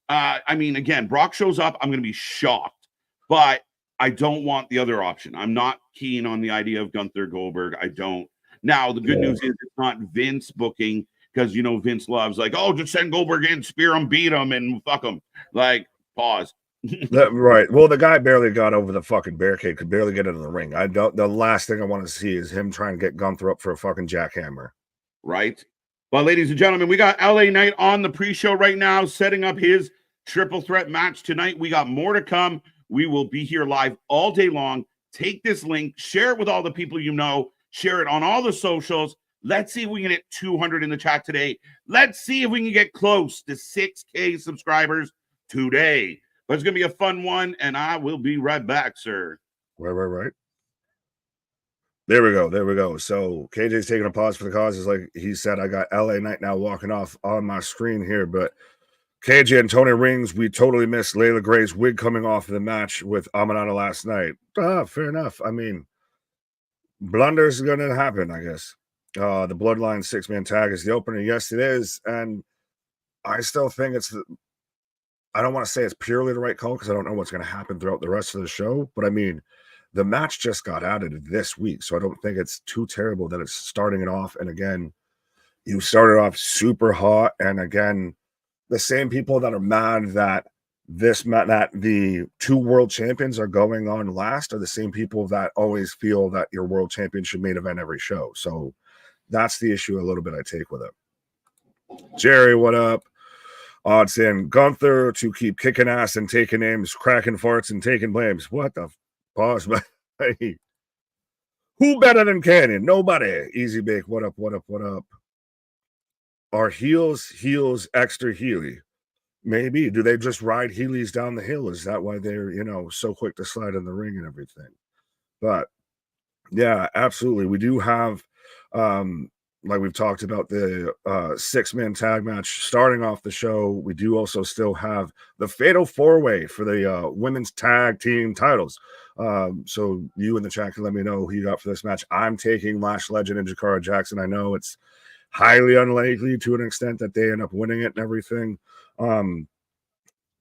I mean, again, Brock shows up, I'm going to be shocked, but I don't want the other option. I'm not keen on the idea of Gunther Goldberg. I don't. Now, the good news is it's not Vince booking, because, Vince loves like, oh, just send Goldberg in, spear him, beat him, and fuck him. Like, pause. Right. Well, the guy barely got over the fucking barricade, could barely get into the ring. The last thing I want to see is him trying to get Gunther up for a fucking jackhammer. Right. Well, ladies and gentlemen, we got LA Knight on the pre-show right now, setting up his triple threat match tonight. We got more to come. We will be here live all day long. Take this link, share it with all the people you know, share it on all the socials. Let's see if we can get 200 in the chat today. Let's see if we can get close to 6K subscribers today. But it's going to be a fun one, and I will be right back, sir. Right. There we go. So KJ's taking a pause for the cause. It's like he said, I got LA Knight now walking off on my screen here, but KJ and Tony Rings, we totally missed Layla Gray's wig coming off of the match with Amanada last night. Fair enough. I mean, blunders are going to happen, I guess. The Bloodline 6-man tag is the opener. Yes, it is. And I still think I don't want to say it's purely the right call, because I don't know what's going to happen throughout the rest of the show. But I mean, the match just got added this week, so I don't think it's too terrible that it's starting it off. And again, you started off super hot, and again, the same people that are mad that that the 2 world champions are going on last are the same people that always feel that your world champion should main event every show. So that's the issue a little bit I take with it. Jerry, what up? Odds in Gunther to keep kicking ass and taking names, cracking farts and taking blames. What the pause? Hey, who better than Canyon? Nobody. Easy Bake, what up? What up? What up? Are heels extra heely? Maybe. Do they just ride Heelys down the hill? Is that why they're, so quick to slide in the ring and everything? But yeah, absolutely. We do have, like we've talked about, the 6-man tag match starting off the show. We do also still have the fatal 4-way for the women's tag team titles. So you in the chat can let me know who you got for this match. I'm taking Lash Legend and Jakara Jackson. I know it's highly unlikely to an extent that they end up winning it and everything.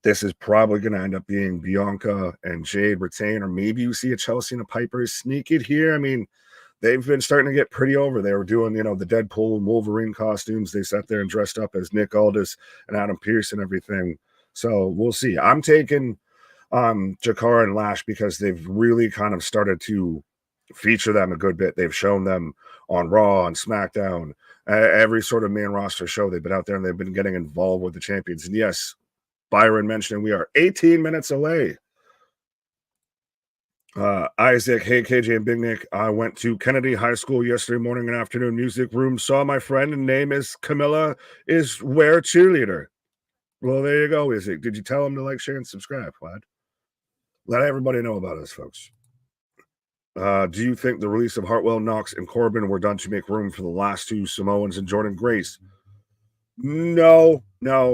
This is probably going to end up being Bianca and Jade retain, or maybe you see a Chelsea and a Piper sneak it here. I mean, they've been starting to get pretty over. They were doing, the Deadpool and Wolverine costumes. They sat there and dressed up as Nick Aldis and Adam Pearce and everything. So we'll see. I'm taking Jakara and Lash because they've really kind of started to feature them a good bit. They've shown them on Raw and SmackDown, every sort of main roster show. They've been out there and they've been getting involved with the champions. And yes, Byron mentioning we are 18 minutes away. Isaac, hey KJ and Big Nick, I went to Kennedy High School yesterday morning and afternoon music room, saw my friend and name is Camilla is where cheerleader. Well, there you go, Isaac. Did you tell him to like, share, and subscribe, lad? Let everybody know about us, folks. Do you think the release of Hartwell, Knox, and Corbin were done to make room for the last 2 Samoans and Jordan Grace? No,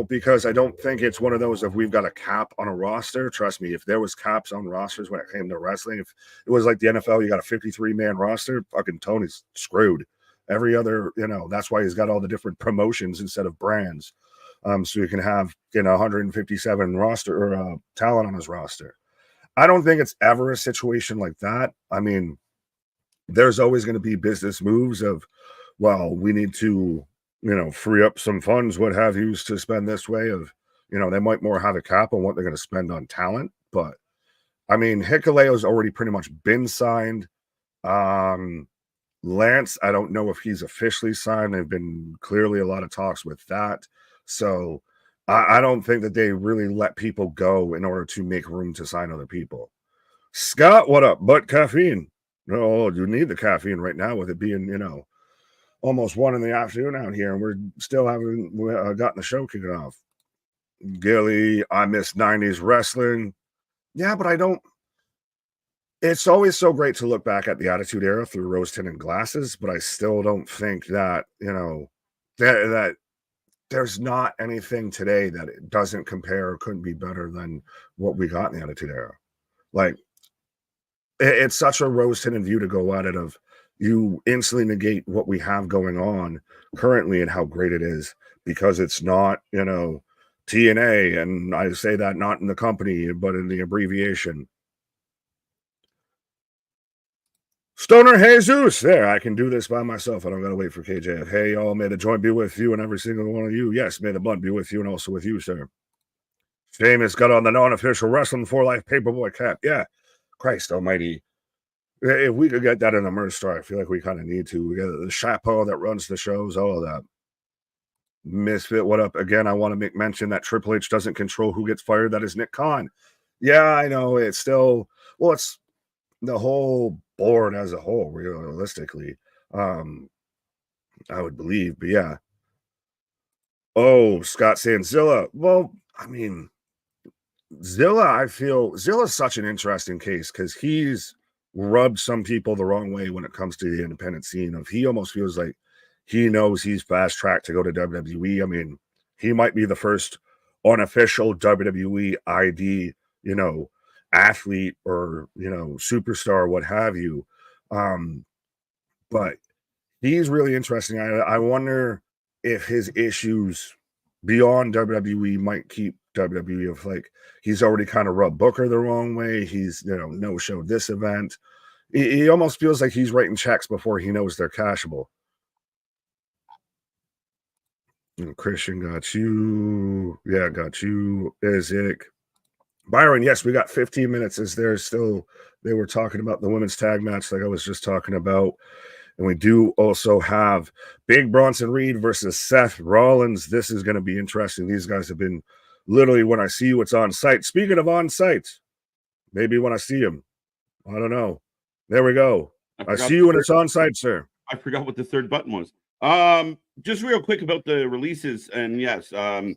because I don't think it's one of those if we've got a cap on a roster. Trust me, if there was caps on rosters when it came to wrestling, if it was like the NFL, you got a 53-man roster, fucking Tony's screwed. Every other, that's why he's got all the different promotions instead of brands. So you can have, 157 roster or talent on his roster. I don't think it's ever a situation like that. I mean, there's always going to be business moves of, well, we need to, free up some funds, what have you, to spend this way of, they might more have a cap on what they're going to spend on talent. But I mean, Hikaleo's already pretty much been signed. Lance, I don't know if he's officially signed. There've been clearly a lot of talks with that. So I don't think that they really let people go in order to make room to sign other people. Scott, what up? But caffeine. No, you need the caffeine right now with it being, almost 1 in the afternoon out here, and we're still haven't gotten the show kicking off. Gilly, I miss 90s wrestling. Yeah, but I don't. It's always so great to look back at the Attitude Era through rose-tinted glasses, but I still don't think that, that there's not anything today that it doesn't compare or couldn't be better than what we got in the Attitude Era. Like, it's such a rose-tinted view to go at it of, you instantly negate what we have going on currently and how great it is, because it's not, TNA. And I say that not in the company, but in the abbreviation. Stoner Jesus. There, I can do this by myself. I don't got to wait for KJ. Hey, y'all, may the joy be with you and every single one of you. Yes, may the blood be with you and also with you, sir. Famous got on the non-official Wrestling for Life paperboy cap. Yeah, Christ almighty. If we could get that in the merch store, I feel like we kind of need to. We got the chapeau that runs the shows, all of that. Misfit, what up? Again, I want to make mention that Triple H doesn't control who gets fired. That is Nick Khan. Yeah, I know. It's still, well, it's the whole board as a whole, realistically. I would believe, but yeah. Oh, Scott saying Zilla. Well, I mean, Zilla, I feel Zilla's such an interesting case because he's rubbed some people the wrong way when it comes to the independent scene. Of he almost feels like he knows he's fast tracked to go to WWE. I mean, he might be the first unofficial WWE ID, athlete or superstar, what have you. But he's really interesting. I wonder if his issues beyond WWE might keep WWE of like he's already kind of rubbed Booker the wrong way. He's no showed this event. He almost feels like he's writing checks before he knows they're cashable. Christian got you. Yeah, got you. Isaac. Byron, yes, we got 15 minutes. Is there still, they were talking about the women's tag match like I was just talking about. And we do also have Big Bronson Reed versus Seth Rollins. This is going to be interesting. These guys have been literally, when I see you, it's on site. Speaking of on site, maybe when I see him, I don't know. There we go. I see you when it's on site, sir. I forgot what the third button was. Just real quick about the releases, and yes, I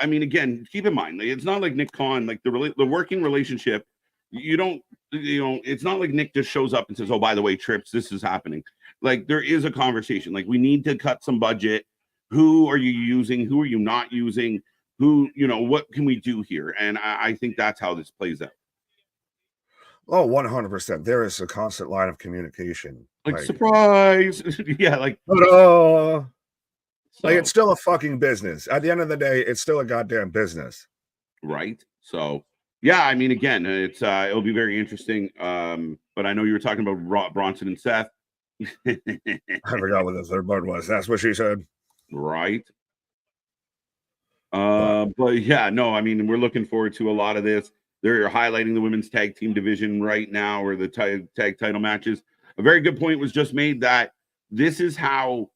mean, again, keep in mind, it's not like Nick Khan, like the working relationship. You don't, it's not like Nick just shows up and says, "Oh, by the way, Trips, this is happening." Like there is a conversation. Like we need to cut some budget. Who are you using? Who are you not using? Who, what can we do here? And I think that's how this plays out. Oh, 100%. There is a constant line of communication. Like surprise. Yeah, like like it's still a fucking business. At the end of the day, it's still a goddamn business. Right. So yeah, I mean, again, it'll be very interesting. But I know you were talking about Bronson and Seth. I forgot what the third part was. That's what she said. Right. But yeah, no, I mean, we're looking forward to a lot of this. They're highlighting the women's tag team division right now, or the tag title matches. A very good point was just made that this is how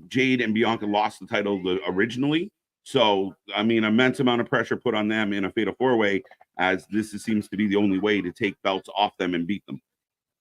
Jade and Bianca lost the title originally. So, I mean, immense amount of pressure put on them in a fatal four-way, as this seems to be the only way to take belts off them and beat them.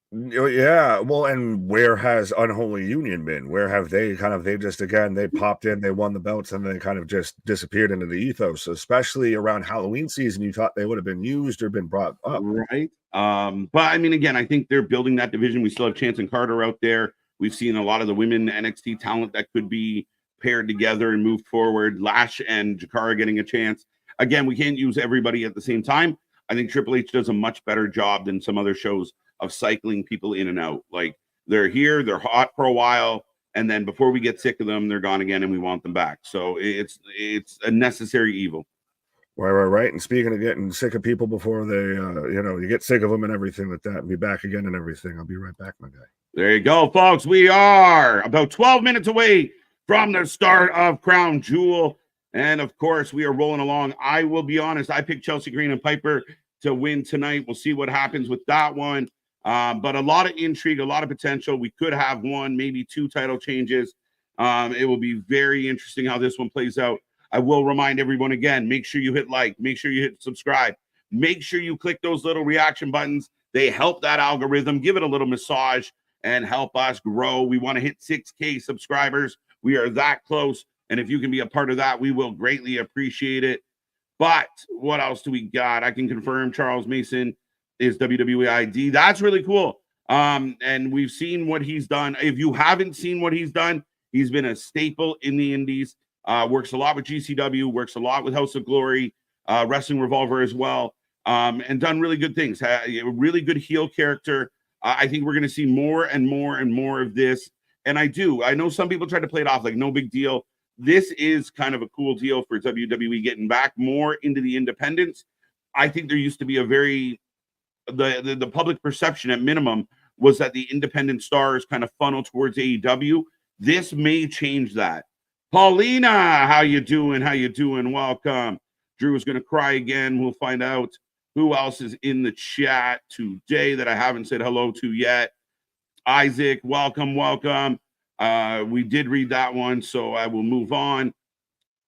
Yeah, well, and where has Unholy Union been? Where have they they popped in, they won the belts, and they kind of just disappeared into the ethos. So especially around Halloween season, you thought they would have been used or been brought up. Right. But I mean, again, I think they're building that division. We still have Chance and Carter out there. We've seen a lot of the women NXT talent that could be paired together and move forward. Lash and Jakara getting a chance. Again, we can't use everybody at the same time. I think Triple H does a much better job than some other shows of cycling people in and out. Like they're here, they're hot for a while, and then before we get sick of them, they're gone again, and we want them back. So it's a necessary evil. Right. And speaking of getting sick of people before they, you get sick of them and everything like that, and be back again and everything. I'll be right back, my guy. There you go, folks. We are about 12 minutes away from the start of Crown Jewel. And of course, we are rolling along. I will be honest, I picked Chelsea Green and Piper to win tonight. We'll see what happens with that one. But a lot of intrigue, a lot of potential. We could have one, maybe two title changes. It will be very interesting how this one plays out. I will remind everyone again, make sure you hit like, make sure you hit subscribe, make sure you click those little reaction buttons. They help that algorithm, give it a little massage and help us grow. We want to hit 6K subscribers. We are that close. And if you can be a part of that, we will greatly appreciate it. But what else do we got? I can confirm Charles Mason is WWE ID. That's really cool. And we've seen what he's done. If you haven't seen what he's done, he's been a staple in the indies. Works a lot with GCW, works a lot with House of Glory, Wrestling Revolver as well, and done really good things. A really good heel character. I think we're going to see more and more and more of this. And I know some people try to play it off like no big deal. This is kind of a cool deal for WWE getting back more into the independents. I think there used to be the public perception at minimum was that the independent stars kind of funnel towards AEW. This may change that. Paulina, how you doing? How you doing? Welcome. Drew is going to cry again. We'll find out who else is in the chat today that I haven't said hello to yet. Isaac, welcome. We did read that one, so I will move on.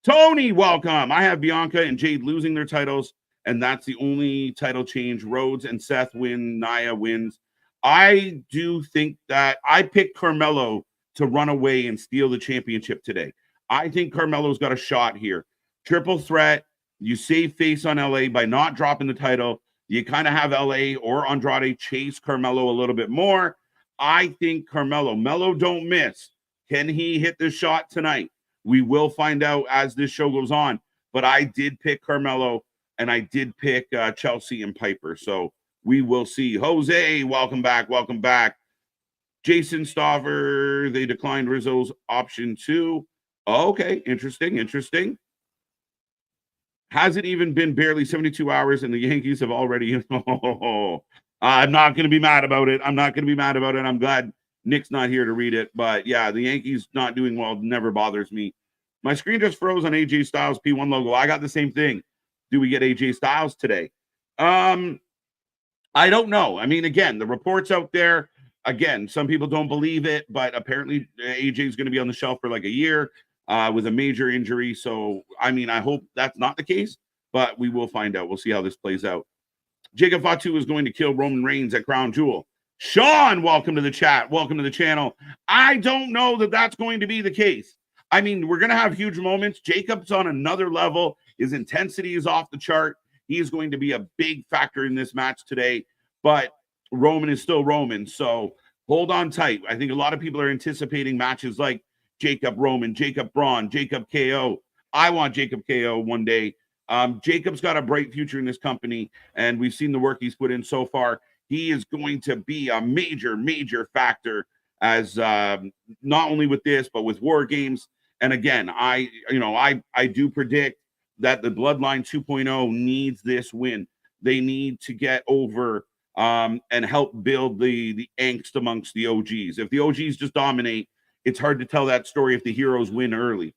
Tony, welcome. I have Bianca and Jade losing their titles, and that's the only title change. Rhodes and Seth win. Nia wins. I do think that I picked Carmelo to run away and steal the championship today. I think Carmelo's got a shot here. Triple threat. You save face on LA by not dropping the title. You kind of have LA or Andrade chase Carmelo a little bit more. I think Carmelo, Melo don't miss. Can he hit this shot tonight? We will find out as this show goes on. But I did pick Carmelo, and I did pick Chelsea and Piper. So we will see. Jose, welcome back. Jason Stoffer, they declined Rizzo's option 2. Okay, interesting. Hasn't even been barely 72 hours, and the Yankees have already. I'm not going to be mad about it. I'm glad Nick's not here to read it, but yeah, the Yankees not doing well never bothers me. My screen just froze on AJ Styles P1 logo. I got the same thing. Do we get AJ Styles today? I don't know. I mean, again, the reports out there, again, some people don't believe it, but apparently AJ is going to be on the shelf for like a year with a major injury. So, I mean, I hope that's not the case, but we will find out. We'll see how this plays out. Jacob Fatu is going to kill Roman Reigns at Crown Jewel. Sean, welcome to the chat. Welcome to the channel. I don't know that that's going to be the case. I mean, we're going to have huge moments. Jacob's on another level. His intensity is off the chart. He is going to be a big factor in this match today, but Roman is still Roman. So hold on tight. I think a lot of people are anticipating matches like Jacob Roman, Jacob Braun, Jacob KO. I want Jacob KO one day. Jacob's got a bright future in this company, and we've seen the work he's put in so far. He is going to be a major, major factor as not only with this, but with War Games. And again, I do predict that the Bloodline 2.0 needs this win. They need to get over and help build the angst amongst the OGs. If the OGs just dominate, it's hard to tell that story if the heroes win early.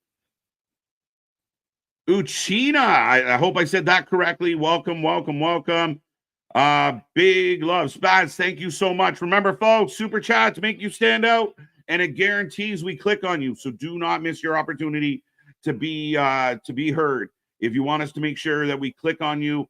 Uchina, I hope I said that correctly. Welcome, welcome, welcome. Big love. Spaz, thank you so much. Remember, folks, super chats make you stand out, and it guarantees we click on you. So do not miss your opportunity to be heard. If you want us to make sure that we click on you,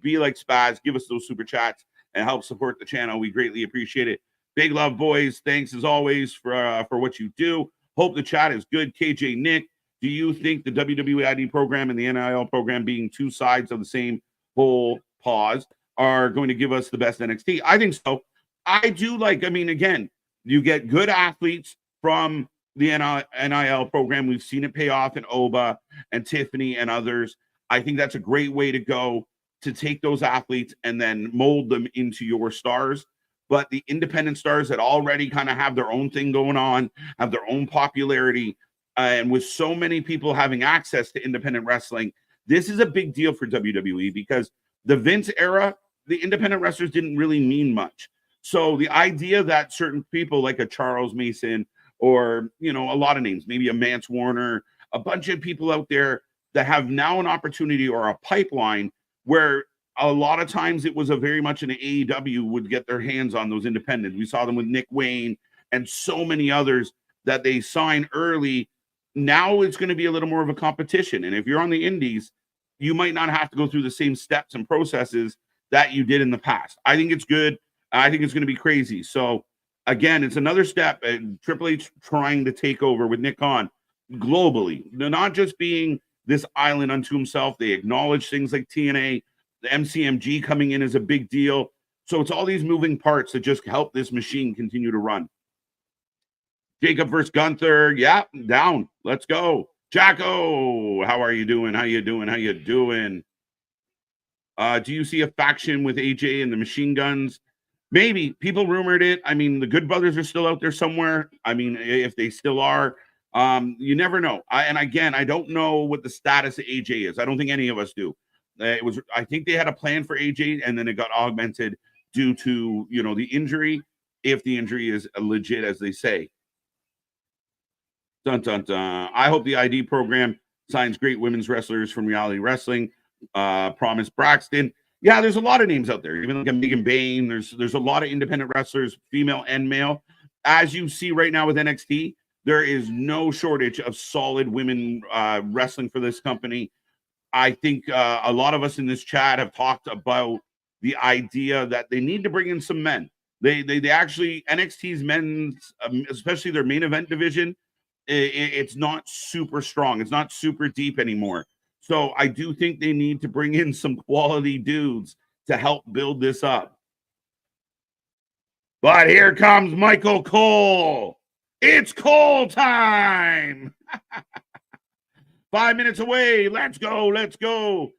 be like Spaz, give us those super chats and help support the channel. We greatly appreciate it. Big love, boys. Thanks as always for what you do. Hope the chat is good. KJ Nick, do you think the WWE ID program and the NIL program, being two sides of the same whole pause, are going to give us the best NXT? I think so. I do like, I mean, again, you get good athletes from the NIL program. We've seen it pay off in Oba and Tiffany and others. I think that's a great way to go, to take those athletes and then mold them into your stars. But the independent stars that already kind of have their own thing going on, have their own popularity, and with so many people having access to independent wrestling, this is a big deal for WWE, because the Vince era, the independent wrestlers didn't really mean much. So the idea that certain people like a Charles Mason, or, you know, a lot of names, maybe a Mance Warner, a bunch of people out there that have now an opportunity or a pipeline where a lot of times it was a very much an AEW would get their hands on those independents. We saw them with Nick Wayne and so many others that they sign early. Now it's going to be a little more of a competition. And if you're on the indies, you might not have to go through the same steps and processes that you did in the past. I think it's good. I think it's going to be crazy. So again, it's another step. Triple H trying to take over with Nick Khan globally. They're not just being this island unto himself. They acknowledge things like TNA, the MCMG coming in is a big deal. So it's all these moving parts that just help this machine continue to run. Jacob versus Gunther. Yeah, down. Let's go. Jacko, how are you doing? How you doing? How you doing? Do you see a faction with AJ and the Machine Guns? Maybe. People rumored it. I mean, the Good Brothers are still out there somewhere. I mean, if they still are, you never know. And again, I don't know what the status of AJ is. I don't think any of us do. I think they had a plan for AJ, and then it got augmented due to, you know, the injury, if the injury is legit, as they say. Dun, dun, dun. I hope the ID program signs great women's wrestlers from Reality Wrestling. Promise Braxton. Yeah, there's a lot of names out there. Even like Megan Bain. There's a lot of independent wrestlers, female and male. As you see right now with NXT, there is no shortage of solid women wrestling for this company. I think a lot of us in this chat have talked about the idea that they need to bring in some men. They actually, NXT's men's, especially their main event division, it's not super strong. It's not super deep anymore. So I do think they need to bring in some quality dudes to help build this up. But here comes Michael Cole. It's Cole time. 5 minutes away. Let's go. Let's go.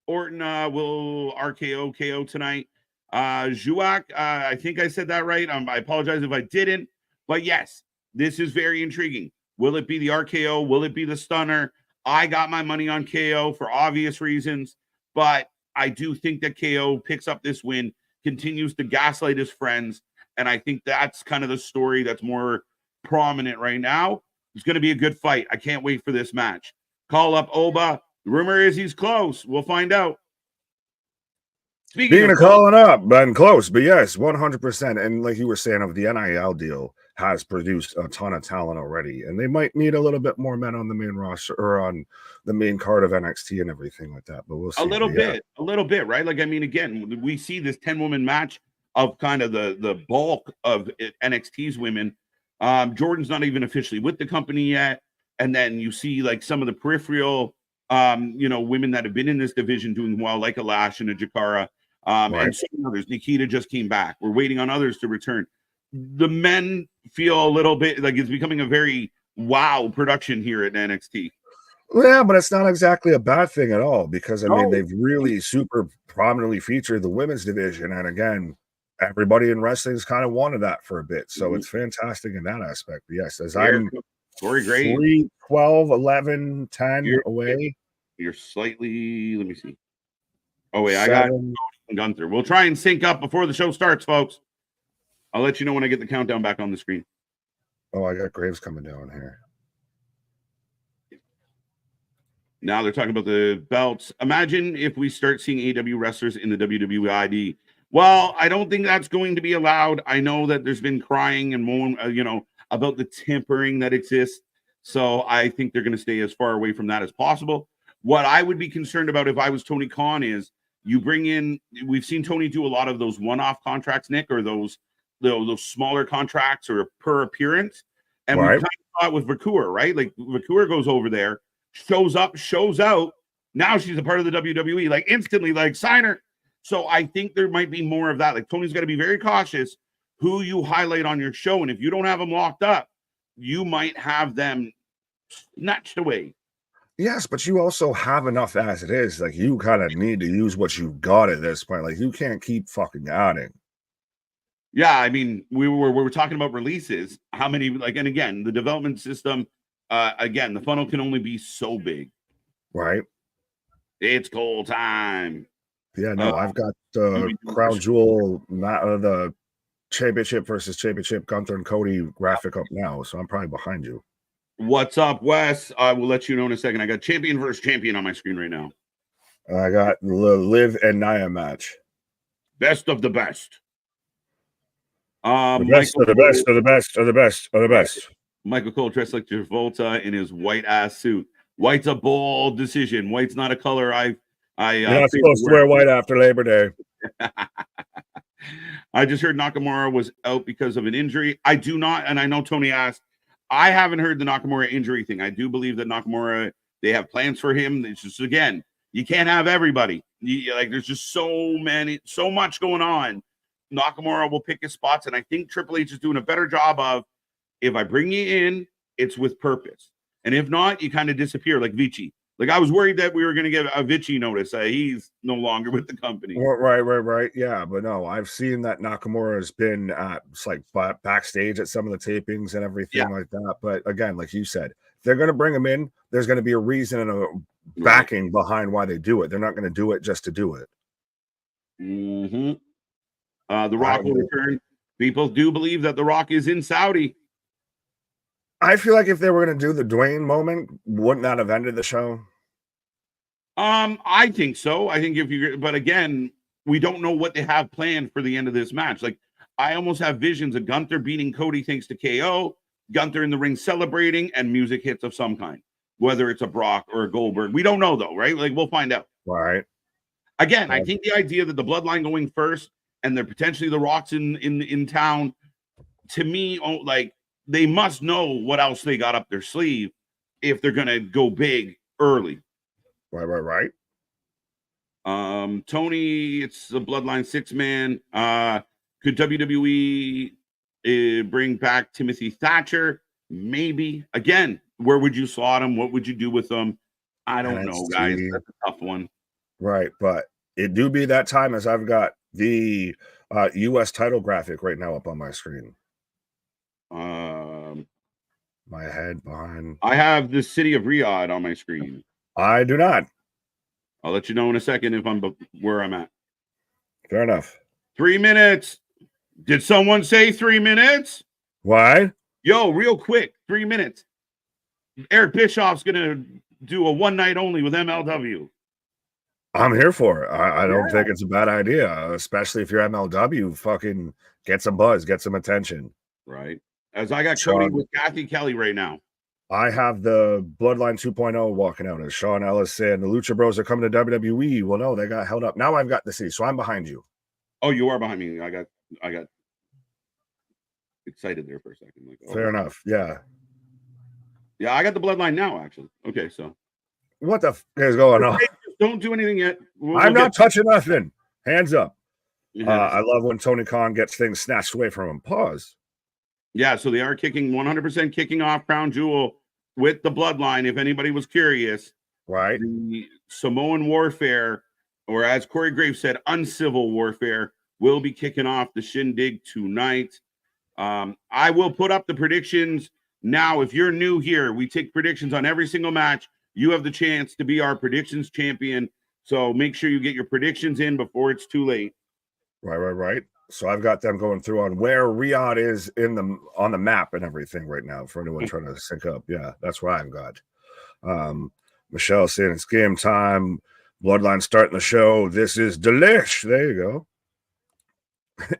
Orton will RKO KO tonight. Jouak, I think I said that right. I apologize if I didn't. But yes, this is very intriguing. Will it be the RKO? Will it be the stunner? I got my money on KO for obvious reasons, but I do think that KO picks up this win, continues to gaslight his friends, And I think that's kind of the story that's more prominent right now. It's going to be a good fight. I can't wait for this match. Call up Oba. The rumor is he's close. We'll find out. Speaking of calling up, been close, but yes, 100%. And like you were saying, of the NIL deal has produced a ton of talent already, and they might need a little bit more men on the main roster or on the main card of NXT and everything like that. But we'll see. A little bit, right? Like, I mean, again, we see this 10-woman match of kind of the bulk of NXT's women. Jordan's not even officially with the company yet, and then you see like some of the peripheral, women that have been in this division doing well, like a Lash and a Jakara. And so others. Nikita just came back. We're waiting on others to return. The men feel a little bit like it's becoming a very wow production here at NXT. Yeah, but it's not exactly a bad thing at all because I mean they've really super prominently featured the women's division, and again, everybody in wrestling's kind of wanted that for a bit, so it's fantastic in that aspect. But yes, as I'm 3, 12, 11, 10 away. You're slightly. Let me see. Oh wait, 7. I got Gunther. We'll try and sync up before the show starts, folks. I'll let you know when I get the countdown back on the screen. Oh, I got Graves coming down here. Now they're talking about the belts. Imagine if we start seeing AEW wrestlers in the WWE. Well, I don't think that's going to be allowed. I know that there's been crying and moan, about the tampering that exists. So I think they're going to stay as far away from that as possible. What I would be concerned about if I was Tony Khan is you bring in, we've seen Tony do a lot of those one-off contracts, Nick, or those smaller contracts or per appearance. And we kind of saw it with Vakura, right? Like Vakura goes over there, shows up, shows out. Now she's a part of the WWE, like instantly, like sign her. So I think there might be more of that. Like Tony's got to be very cautious who you highlight on your show. And if you don't have them locked up, you might have them snatched away. Yes, but you also have enough as it is. Like you kind of need to use what you got at this point. Like you can't keep fucking adding. Yeah, I mean, we were talking about releases. How many? Like, and again, the development system. Again, the funnel can only be so big. Right. It's goal time. Yeah, no, I've got the Crown Jewel, the championship versus championship Gunther and Cody graphic up now, so I'm probably behind you. What's up, Wes? I will let you know in a second. I got champion versus champion on my screen right now. I got the Liv and Nia match. Best of the best. The best of the best of the best of the best of the best. Michael Cole dressed like Travolta in his white ass suit. White's a bold decision. White's not a color You're not supposed to wear white after Labor Day. I just heard Nakamura was out because of an injury. I do not, and I know Tony asked. I haven't heard the Nakamura injury thing. I do believe that Nakamura, they have plans for him. It's just, again, you can't have everybody. There's just so much going on. Nakamura will pick his spots, and I think Triple H is doing a better job of, if I bring you in, it's with purpose. And if not, you kind of disappear like Vici. Like, I was worried that we were going to give a Vici notice. He's no longer with the company. Right. Yeah, but no, I've seen that Nakamura has been backstage at some of the tapings and everything like that. But again, like you said, if they're going to bring him in, there's going to be a reason and a backing behind why they do it. They're not going to do it just to do it. Mm-hmm. The Rock will return. People do believe that The Rock is in Saudi. I feel like if they were going to do the Dwayne moment, wouldn't that have ended the show? I think so. I think but again, we don't know what they have planned for the end of this match. Like, I almost have visions of Gunther beating Cody thanks to KO, Gunther in the ring celebrating, and music hits of some kind, whether it's a Brock or a Goldberg. We don't know though, right? Like, we'll find out. Right. Again, I think the idea that the Bloodline going first and they're potentially the Rocks in town, to me, like, they must know what else they got up their sleeve if they're gonna go big early. Right. Tony, it's the Bloodline 6-man. Could WWE bring back Timothy Thatcher? Maybe. Again, where would you slot him? What would you do with them? I don't know, guys. That's a tough one. Right, but it do be that time, as I've got the U.S. title graphic right now up on my screen. My head behind. I have the city of Riyadh on my screen. I do not. I'll let you know in a second if I'm where I'm at. Fair enough. 3 minutes. Did someone say 3 minutes? Why? Yo, real quick, 3 minutes. Eric Bischoff's gonna do a one night only with MLW. I'm here for it. I don't think it's a bad idea, especially if you're MLW. Fucking get some buzz, get some attention. Right. As I got Cody with Kathy Kelly right now. I have the Bloodline 2.0 walking out, as Sean Ellis said. The Lucha Bros are coming to WWE. Well, no, they got held up. Now I've got the C, so I'm behind you. Oh, you are behind me. I got excited there for a second. Like, fair enough. Yeah. Yeah, I got the Bloodline now, actually. Okay, so what the f is going on? Don't do anything yet. I'm not touching nothing. Hands up. I love when Tony Khan gets things snatched away from him. Pause. Yeah, so they are 100% kicking off Crown Jewel with the Bloodline. If anybody was curious, right? The Samoan warfare, or as Corey Graves said, uncivil warfare, will be kicking off the shindig tonight. I will put up the predictions now. If you're new here, we take predictions on every single match. You have the chance to be our predictions champion. So make sure you get your predictions in before it's too late. Right. So I've got them going through on where Riyadh is on the map and everything right now for anyone trying to sync up. Yeah, that's where I've got. Michelle saying it's game time. Bloodline starting the show. This is delish. There you go.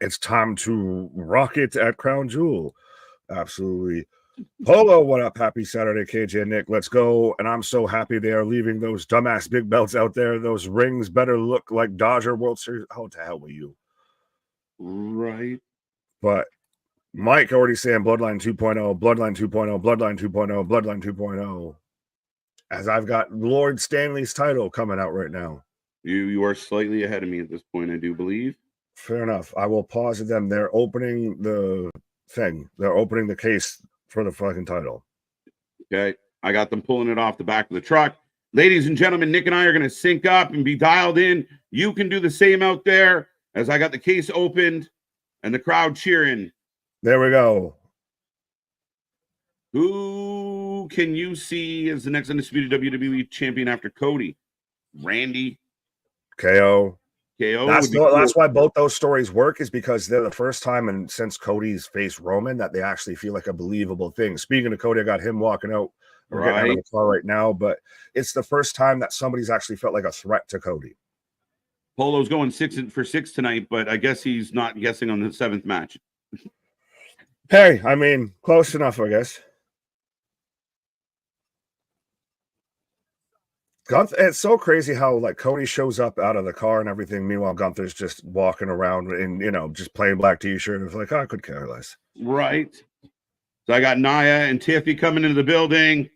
It's time to rock it at Crown Jewel. Absolutely. Polo, what up? Happy Saturday, KJ and Nick. Let's go. And I'm so happy they are leaving those dumbass big belts out there. Those rings better look like Dodger World Series. Oh, to hell with you. Right. But Mike already saying Bloodline 2.0, Bloodline 2.0, Bloodline 2.0, Bloodline 2.0. As I've got Lord Stanley's title coming out right now. You are slightly ahead of me at this point, I do believe. Fair enough. I will pause at them. They're opening the thing. They're opening the case for the fucking title. Okay. I got them pulling it off the back of the truck. Ladies and gentlemen, Nick and I are going to sync up and be dialed in. You can do the same out there as I got the case opened and the crowd cheering. There we go. Who can you see as the next undisputed WWE champion after Cody? Randy? KO. That's why both those stories work, is because they're the first time and since Cody's faced Roman that they actually feel like a believable thing. Speaking of Cody, I got him walking out. We're getting out of the car right now, but it's the first time that somebody's actually felt like a threat to Cody. Polo's going 6 for 6 tonight, but I guess he's not guessing on the 7th match. Hey, I mean, close enough, I guess. Gunther, it's so crazy how like Cody shows up out of the car and everything. Meanwhile, Gunther's just walking around in, just plain black t-shirt. It's like, I could care less. Right. So I got Naya and Tiffy coming into the building.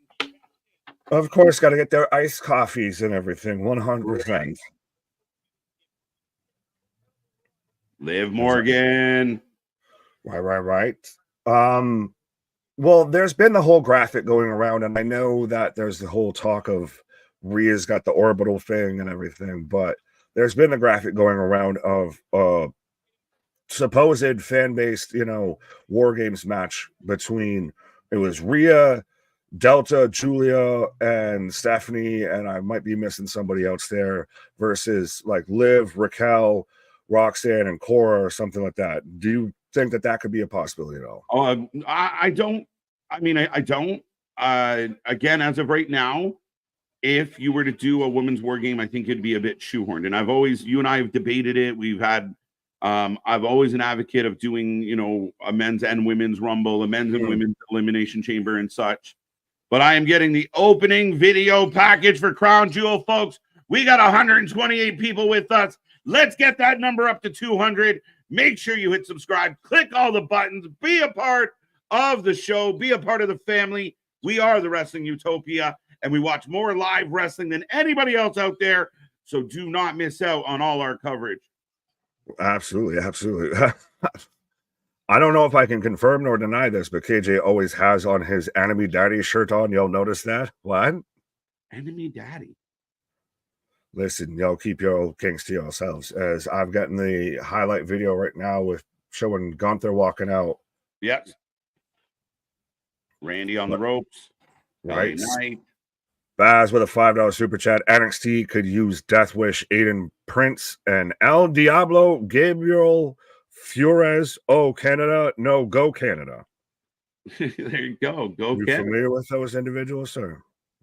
Of course, got to get their iced coffees and everything. 100%. Liv Morgan. Right. Well, there's been the whole graphic going around, and I know that there's the whole talk of Rhea's got the orbital thing and everything, but there's been the graphic going around of supposed fan-based, War Games match between, it was Rhea, Delta, Julia, and Stephanie, and I might be missing somebody else there, versus like Liv, Raquel, Roxanne, and Cora or something like that. Do you think that could be a possibility at all? I don't. I mean, I don't. Again, as of right now, if you were to do a women's war game, I think it'd be a bit shoehorned. And you and I have debated it. We've had, I've always an advocate of doing, a men's and women's rumble, a men's and women's elimination chamber and such. But I am getting the opening video package for Crown Jewel, folks. We got 128 people with us. Let's get that number up to 200. Make sure you hit subscribe, click all the buttons, be a part of the show, be a part of the family. We are the Wrestling Utopia, and we watch more live wrestling than anybody else out there. So do not miss out on all our coverage. Absolutely. I don't know if I can confirm nor deny this, but KJ always has on his Enemy Daddy shirt on. Y'all notice that? What? Enemy Daddy. Listen, y'all keep your old kings to yourselves, as I've gotten the highlight video right now with showing Gunther walking out. Yes. Randy on the ropes. Right. Baz with a $5 super chat. NXT could use Death Wish, Aiden Prince, and El Diablo Gabriel Fures, oh Canada, no, go Canada. There you go. Go You Canada. familiar with those individuals, sir?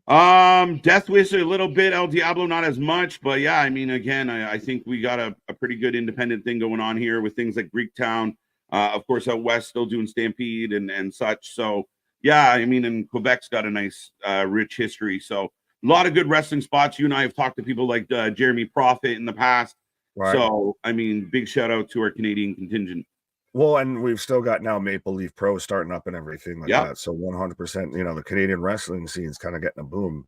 Death Wish a little bit, El Diablo not as much, but yeah, I mean, again, I think we got a pretty good independent thing going on here with things like Greektown, of course, out west still doing Stampede and such. So yeah, I mean, and Quebec's got a nice, rich history. So a lot of good wrestling spots. You and I have talked to people like Jeremy Prophet in the past. Right. So I mean, big shout out to our Canadian contingent. Well, and we've still got now Maple Leaf Pro starting up and everything like Yep. that. So 100%, you know, the Canadian wrestling scene is kind of getting a boom.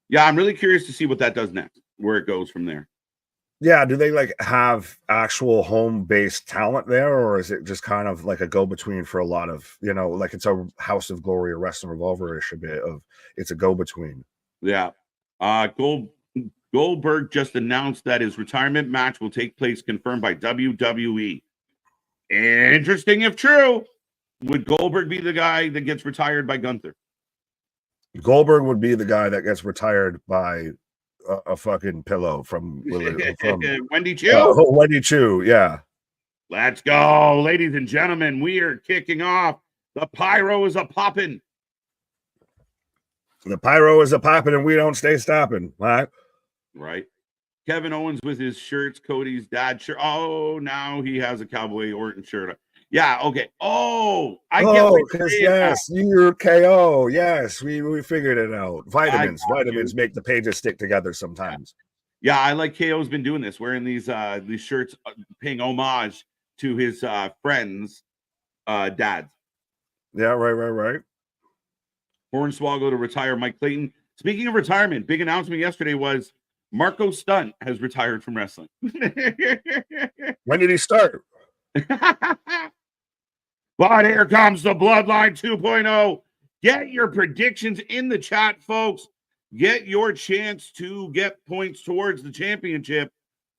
Yeah, I'm really curious to see what that does next, where it goes from there. Yeah, do they like have actual home-based talent there, or is it just kind of like a go-between for a lot of, you know, like it's a House of Glory or Wrestling Revolver-ish a bit of it's a go-between. Yeah. Goldberg just announced that his retirement match will take place, confirmed by WWE. Interesting if true. Would Goldberg be the guy that gets retired by Gunther? Goldberg would be the guy that gets retired by a fucking pillow from Wendy Chu. Wendy Chu, yeah. Let's go, ladies and gentlemen. We are kicking off. The pyro is a popping. The pyro is a popping, and we don't stay stopping. Right. Kevin Owens with his shirts, Cody's dad shirt. Oh, now he has a Cowboy Orton shirt. Yeah, okay. Oh, I get because yes, you're KO. Yes, we figured it out. Vitamins make the pages stick together sometimes. Yeah, I like KO's been doing this, wearing these shirts, paying homage to his friends' dads. Yeah, right. Hornswoggle to retire Mike Clayton. Speaking of retirement, big announcement yesterday was Marco Stunt has retired from wrestling. When did he start? But here comes the Bloodline 2.0. Get your predictions in the chat, folks. Get your chance to get points towards the championship.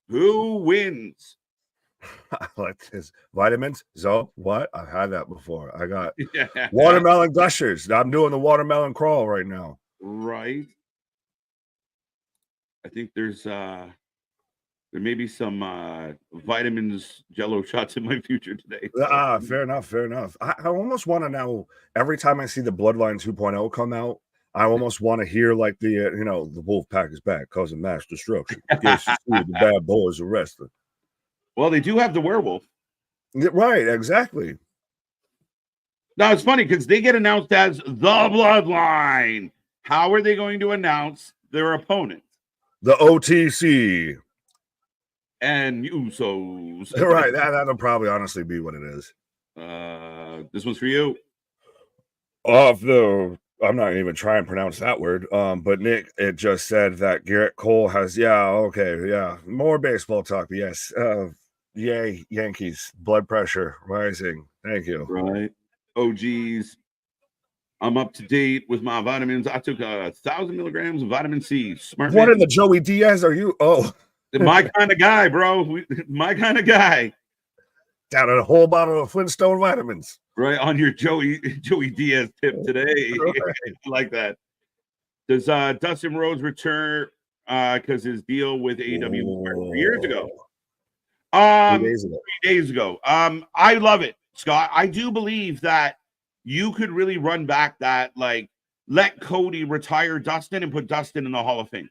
Who wins? I like his vitamins. So what? I've had that before. I got watermelon gushers. I'm doing the watermelon crawl right now. Right. I think there's there may be some vitamins jello shots in my future today. Fair enough. I almost want to know every time I see the Bloodline 2.0 come out, I almost want to hear like the you know, the wolf pack is back, causing mass destruction. Yes, the bad boys arrested. Well, they do have the werewolf. Right, exactly. Now it's funny because they get announced as the Bloodline. How are they going to announce their opponent? The OTC and Usos. Right, that'll probably honestly be what it is. This one's for you. I'm not even trying to pronounce that word. But Nick, it just said that Garrett Cole has more baseball talk. Yes. Yay, Yankees. Blood pressure rising. Thank you. Right. Oh geez. I'm up to date with my vitamins. I took 1,000 milligrams of vitamin C. Smart. What in the Joey Diaz are you? Oh, my kind of guy, bro. My kind of guy. Down a whole bottle of Flintstone vitamins. Right on your Joey Diaz tip today. Right. I like that. Does Dustin Rhodes return because his deal with AEW 3 years ago? 3 days ago. I love it, Scott. I do believe that you could really run back that, like, let Cody retire Dustin and put Dustin in the Hall of Fame.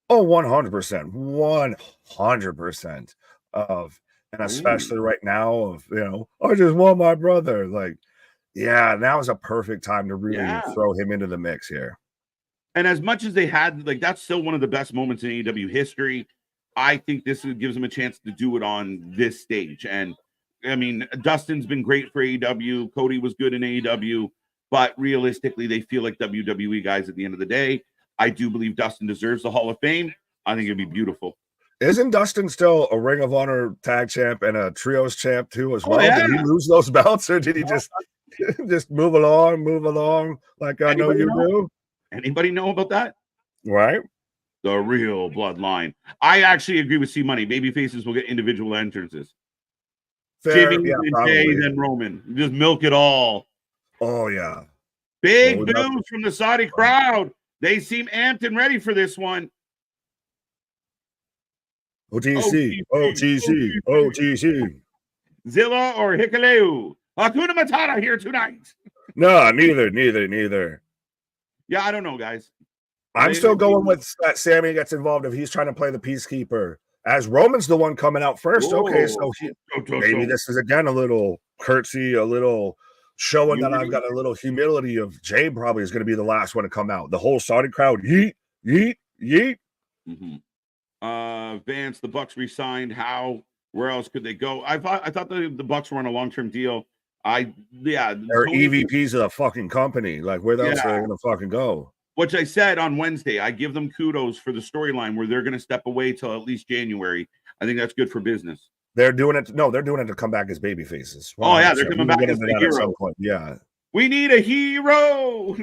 Oh, 100%. 100% of, and especially right now of, you know, I just want my brother. Like, yeah, now is a perfect time to really throw him into the mix here. And as much as they had, like, that's still one of the best moments in AEW history. I think this gives them a chance to do it on this stage. And I mean, Dustin's been great for AEW. Cody was good in AEW, but realistically, they feel like WWE guys at the end of the day. I do believe Dustin deserves the Hall of Fame. I think it'd be beautiful. Isn't Dustin still a Ring of Honor tag champ and a trios champ too as well? Yeah. Did he lose those belts or did he just move along like I know you do? Anybody know about that? Right. The real Bloodline. I actually agree with C Money. Baby faces will get individual entrances. Fair, Jimmy and Jade and Roman. Just milk it all. Oh, yeah. Big boos from the Saudi crowd. They seem amped and ready for this one. OTC. Zilla or Hikaleu? Hakuna Matata here tonight. No, neither. Yeah, I don't know, guys. I'm still going with that Sammy gets involved if he's trying to play the peacekeeper. As Roman's the one coming out first. Okay, so maybe this is again a little curtsy, a little showing that I've got a little humility of Jade probably is going to be the last one to come out. The whole Saudi crowd, yeet, yeet, yeet. Vance, the Bucks re-signed. How? Where else could they go? I thought the Bucks were on a long-term deal. They're EVPs of the fucking company. Like, where else are they going to fucking go? Which I said on Wednesday, I give them kudos for the storyline where they're going to step away till at least January. I think that's good for business. They're doing it. No, they're doing it to come back as baby faces. Well, oh yeah, they're coming back as the hero. At some point. Yeah, we need a hero.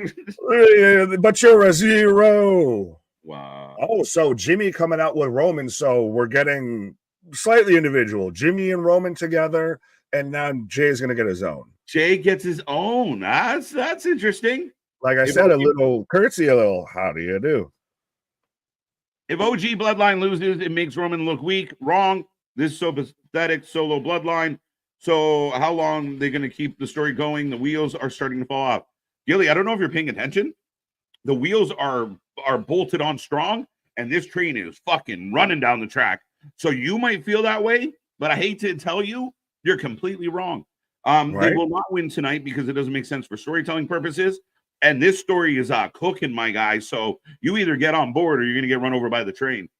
But you're a zero. Wow. Oh, so Jimmy coming out with Roman. So we're getting slightly individual. Jimmy and Roman together, and now Jay's going to get his own. Jay gets his own. That's interesting. Like I said, a little curtsy, a little how do you do? If OG Bloodline loses, it makes Roman look weak. Wrong. This is so pathetic, solo Bloodline. So how long are they going to keep the story going? The wheels are starting to fall off. Gilly, I don't know if you're paying attention. The wheels are bolted on strong, and this train is fucking running down the track. So you might feel that way, but I hate to tell you, you're completely wrong. They will not win tonight because it doesn't make sense for storytelling purposes. And this story is cooking, my guy. So you either get on board or you're going to get run over by the train.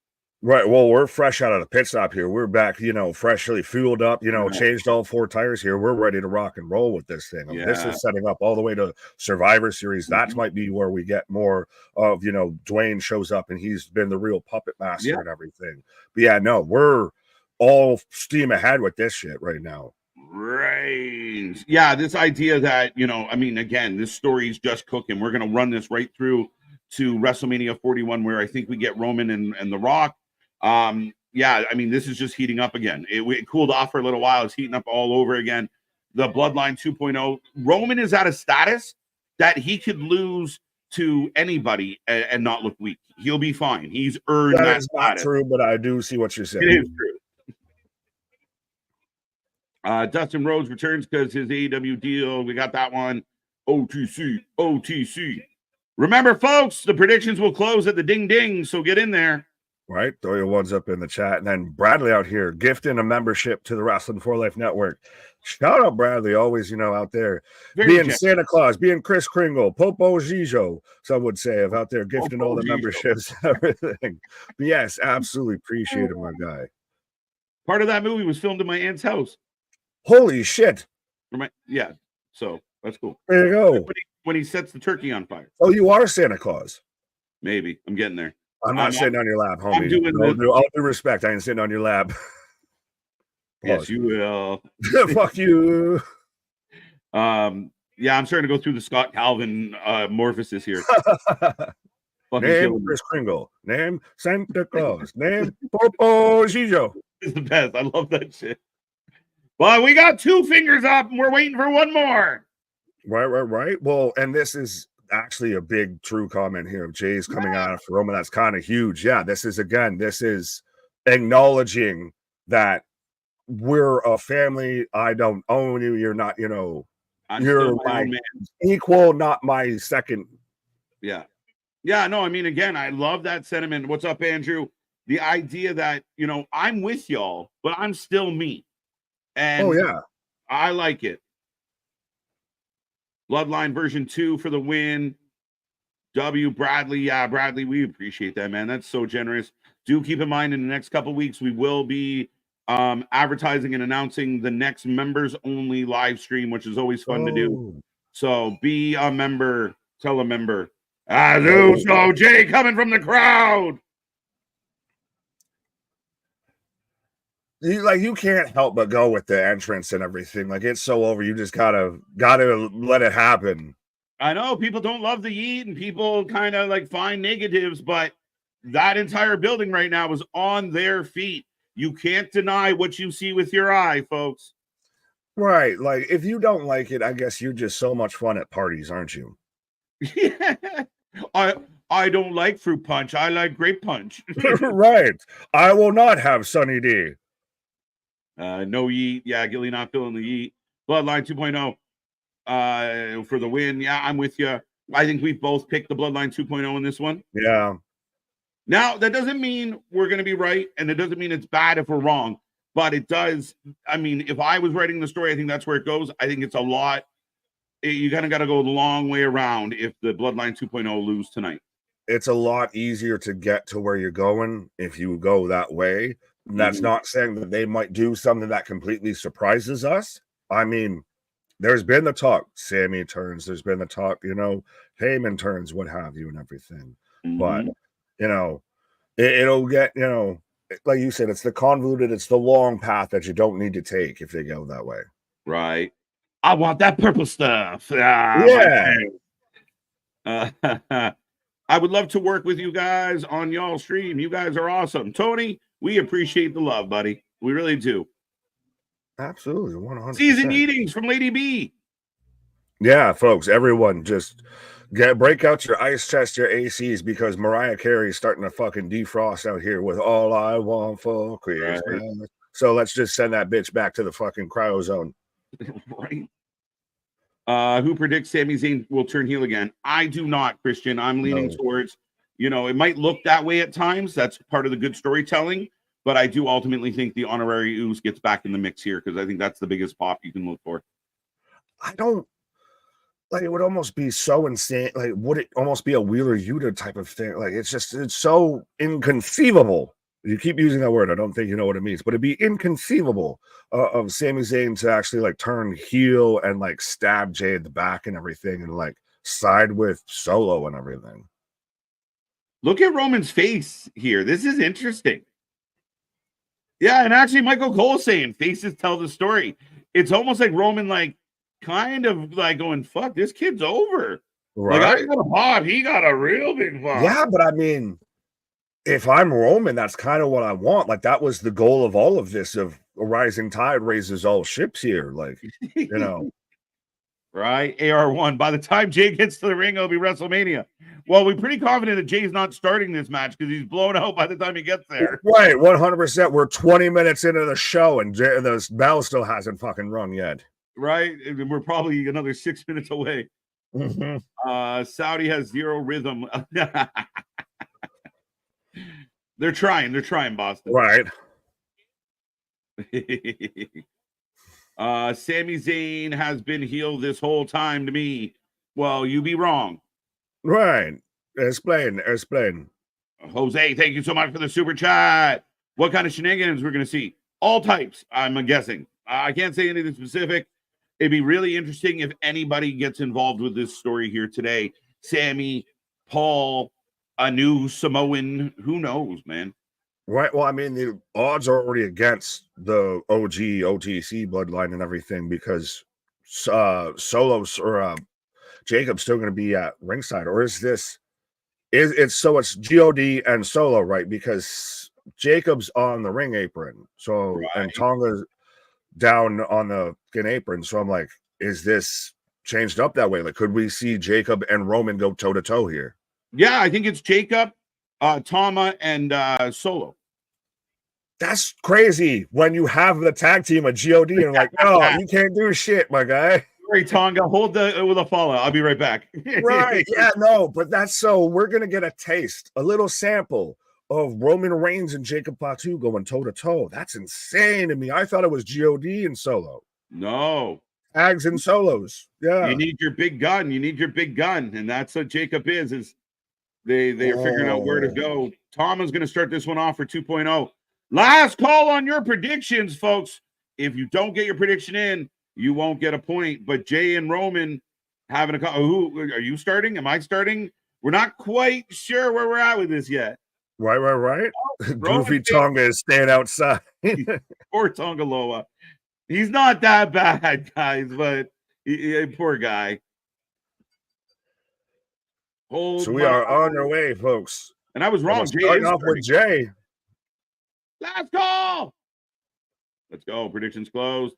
Right. Well, we're fresh out of the pit stop here. We're back, freshly fueled up, changed all 4 tires here. We're ready to rock and roll with this thing. Yeah. This is setting up all the way to Survivor Series. That might be where we get more of, Dwayne shows up and he's been the real puppet master and everything. But yeah, no, we're all steam ahead with this shit right now. Right. Yeah, this idea that, again, this story is just cooking. We're going to run this right through to WrestleMania 41, where I think we get Roman and The Rock. This is just heating up again. It cooled off for a little while. It's heating up all over again. The Bloodline 2.0. Roman is at a status that he could lose to anybody and not look weak. He'll be fine. He's earned that. That is not true, but I do see what you're saying. It is true. Dustin Rhodes returns because his AEW deal. We got that one. OTC. Remember, folks, the predictions will close at the ding ding, so get in there. Right, throw your ones up in the chat. And then Bradley out here gifting a membership to the Wrestling for Life Network. Shout out Bradley, always, out there being Santa Claus, being Chris Kringle, Popo Gijo, some would say, of out there gifting all the memberships and everything. But yes, absolutely appreciate it, my guy. Part of that movie was filmed in my aunt's house. Holy shit. Yeah, so that's cool. There you go. When he sets the turkey on fire. Oh, you are Santa Claus. Maybe. I'm getting there. I'm not sitting on your lap, homie. All due respect, I ain't sitting on your lap. Yes, you will. Fuck you. I'm starting to go through the Scott Calvin morphosis here. Name Chris Kringle. Name Santa Claus. Name Popo Gijo. It's the best. I love that shit. Well, we got 2 fingers up and we're waiting for one more. Right. Well, and this is actually a big true comment here of Jay's coming out for Roman. That's kind of huge. Yeah, this is acknowledging that we're a family. I don't own you. You're not, you're my equal, not my second. Yeah. Yeah, no, again, I love that sentiment. What's up, Andrew? The idea that, I'm with y'all, but I'm still me. And I like it. Bloodline version 2 for the win. Bradley. Yeah, Bradley, we appreciate that, man. That's so generous. Do keep in mind in the next couple of weeks, we will be advertising and announcing the next members only live stream, which is always fun to do. So be a member. Tell a member. So Jay coming from the crowd. You can't help but go with the entrance and everything. Like, it's so over. You just gotta let it happen. I know people don't love the Yeet and people kind of find negatives, but that entire building right now is on their feet. You can't deny what you see with your eye, folks. Right. Like, if you don't like it, I guess you're just so much fun at parties, aren't you? Yeah. I don't like fruit punch. I like grape punch. Right. I will not have Sunny D. No yeet. Yeah, Gilly not feeling the yeet. Bloodline 2.0 for the win. Yeah, I'm with you. I think we both picked the Bloodline 2.0 in this one. Yeah. Now, that doesn't mean we're going to be right, and it doesn't mean it's bad if we're wrong, but it does. I mean, if I was writing the story, I think that's where it goes. I think it's a lot. You kind of got to go the long way around if the Bloodline 2.0 lose tonight. It's a lot easier to get to where you're going if you go that way. And that's not saying that they might do something that completely surprises us. I mean, there's been the talk, Sammy turns, there's been the talk, Heyman turns, what have you, and everything. But, it'll get, like you said, it's the convoluted, it's the long path that you don't need to take if they go that way. Right. I want that purple stuff. Yeah. I would love to work with you guys on y'all stream. You guys are awesome. Tony, we appreciate the love, buddy. We really do. Absolutely. 100%. Season eatings from Lady B. Yeah, folks, everyone just break out your ice chest, your ACs, because Mariah Carey's starting to fucking defrost out here with All I Want for Christmas. Right. So let's just send that bitch back to the fucking cryo zone. Right. Who predicts Sami Zayn will turn heel again? I do not, Christian. I'm leaning towards, it might look that way at times. That's part of the good storytelling. But I do ultimately think the honorary Uso gets back in the mix here because I think that's the biggest pop you can look for. I don't, it would almost be so insane. Would it almost be a Wheeler Yuta type of thing? It's so inconceivable. You keep using that word. I don't think you know what it means, but it'd be inconceivable of Sami Zayn to actually turn heel and stab Jade in the back and everything and side with Solo and everything. Look at Roman's face here. This is interesting. Yeah, and actually Michael Cole saying faces tell the story. It's almost like Roman kind of going, fuck, this kid's over. Right. I got a pop. He got a real big pop. Yeah, but I mean, if I'm Roman, that's kind of what I want. That was the goal of all of this, of a rising tide raises all ships here. Right? AR1. By the time Jay gets to the ring, it'll be WrestleMania. Well, we're pretty confident that Jay's not starting this match because he's blown out by the time he gets there. Right, 100%. We're 20 minutes into the show and the bell still hasn't fucking rung yet. Right? And we're probably another 6 minutes away. Saudi has zero rhythm. They're trying, Boston. Right. Sami Zayn has been healed this whole time to me. Well, you be wrong. Right. Explain. Jose, thank you so much for the super chat. What kind of shenanigans we're going to see? All types, I'm guessing. I can't say anything specific. It'd be really interesting if anybody gets involved with this story here today. Sammy, Paul, a new Samoan, who knows, man? Right. Well, I mean, the odds are already against the OG OTC bloodline and everything because Solo's or Jacob's still going to be at ringside, or is this? It's God and Solo, right? Because Jacob's on the ring apron, so right. And Tonga's down on the skin apron. So I'm like, is this changed up that way? Could we see Jacob and Roman go toe to toe here? Yeah, I think it's Jacob, Tama, and Solo. That's crazy when you have the tag team of God and no, you can't do shit, my guy. Sorry, Tonga, hold with a follow. I'll be right back. Right. Yeah, no, but we're going to get a taste, a little sample of Roman Reigns and Jacob Fatu going toe to toe. That's insane to me. I thought it was God and Solo. No. Tags and solos. Yeah. You need your big gun. And that's what Jacob is they are figuring out where to go. Tama's going to start this one off for 2.0. Last call on your predictions, folks. If you don't get your prediction in, you won't get a point. But Jay and Roman having a call. Who are you starting? Am I starting? We're not quite sure where we're at with this yet. Right. Goofy Tonga is staying outside. Poor Tonga Loa. He's not that bad, guys, but poor guy. So we are on our way, folks. And I was wrong. Jay starting off with Jay. Last call. Let's go. Predictions closed.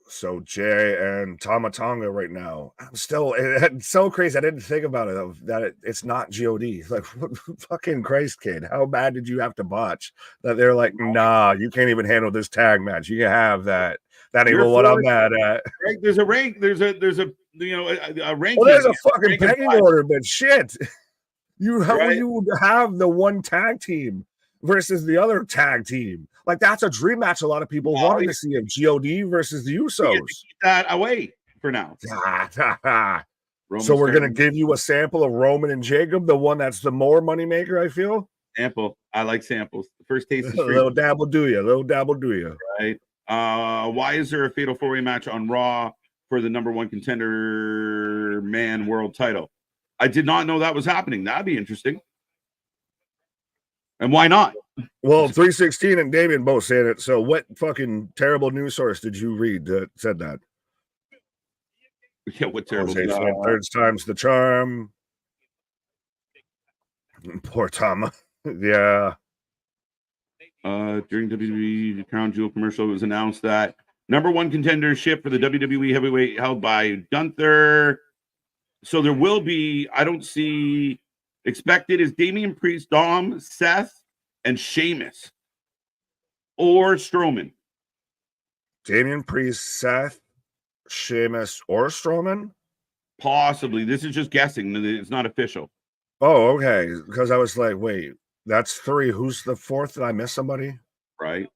So Jay and Tonga right now. I'm still it's so crazy. I didn't think about it that it's not God. Like fucking Christ, kid. How bad did you have to botch that they're like, nah, you can't even handle this tag match. You can have that. That ain't what I'm mad at. Right? There's a rank. There's a a ranking. Well, there's a fucking pecking order, but shit. How will you have the one tag team versus the other tag team? Like, that's a dream match a lot of people wanted to see of God versus the Usos. Keep that away for now. So we're going to give you a sample of Roman and Jacob, the one that's the more moneymaker, I feel. Sample. I like samples. The first taste is free. Little dabble do you. Right. Why is there a fatal four-way match on Raw for the number one contender man world title? I did not know that was happening. That'd be interesting. And why not? Well, 316 and Damien both said it. So what fucking terrible news source did you read that said that? Yeah, what terrible? Third time's the charm. Poor Tama. Yeah. During WWE Crown Jewel commercial, it was announced that number one contendership for the WWE heavyweight held by Gunther. So there will be, I don't see, expected is Damian Priest, Dom, Seth, and Sheamus. Or Strowman. Damian Priest, Seth, Sheamus, or Strowman? Possibly. This is just guessing. It's not official. Oh, okay. Because I was like, wait, that's three. Who's the fourth? Did I miss somebody? Right.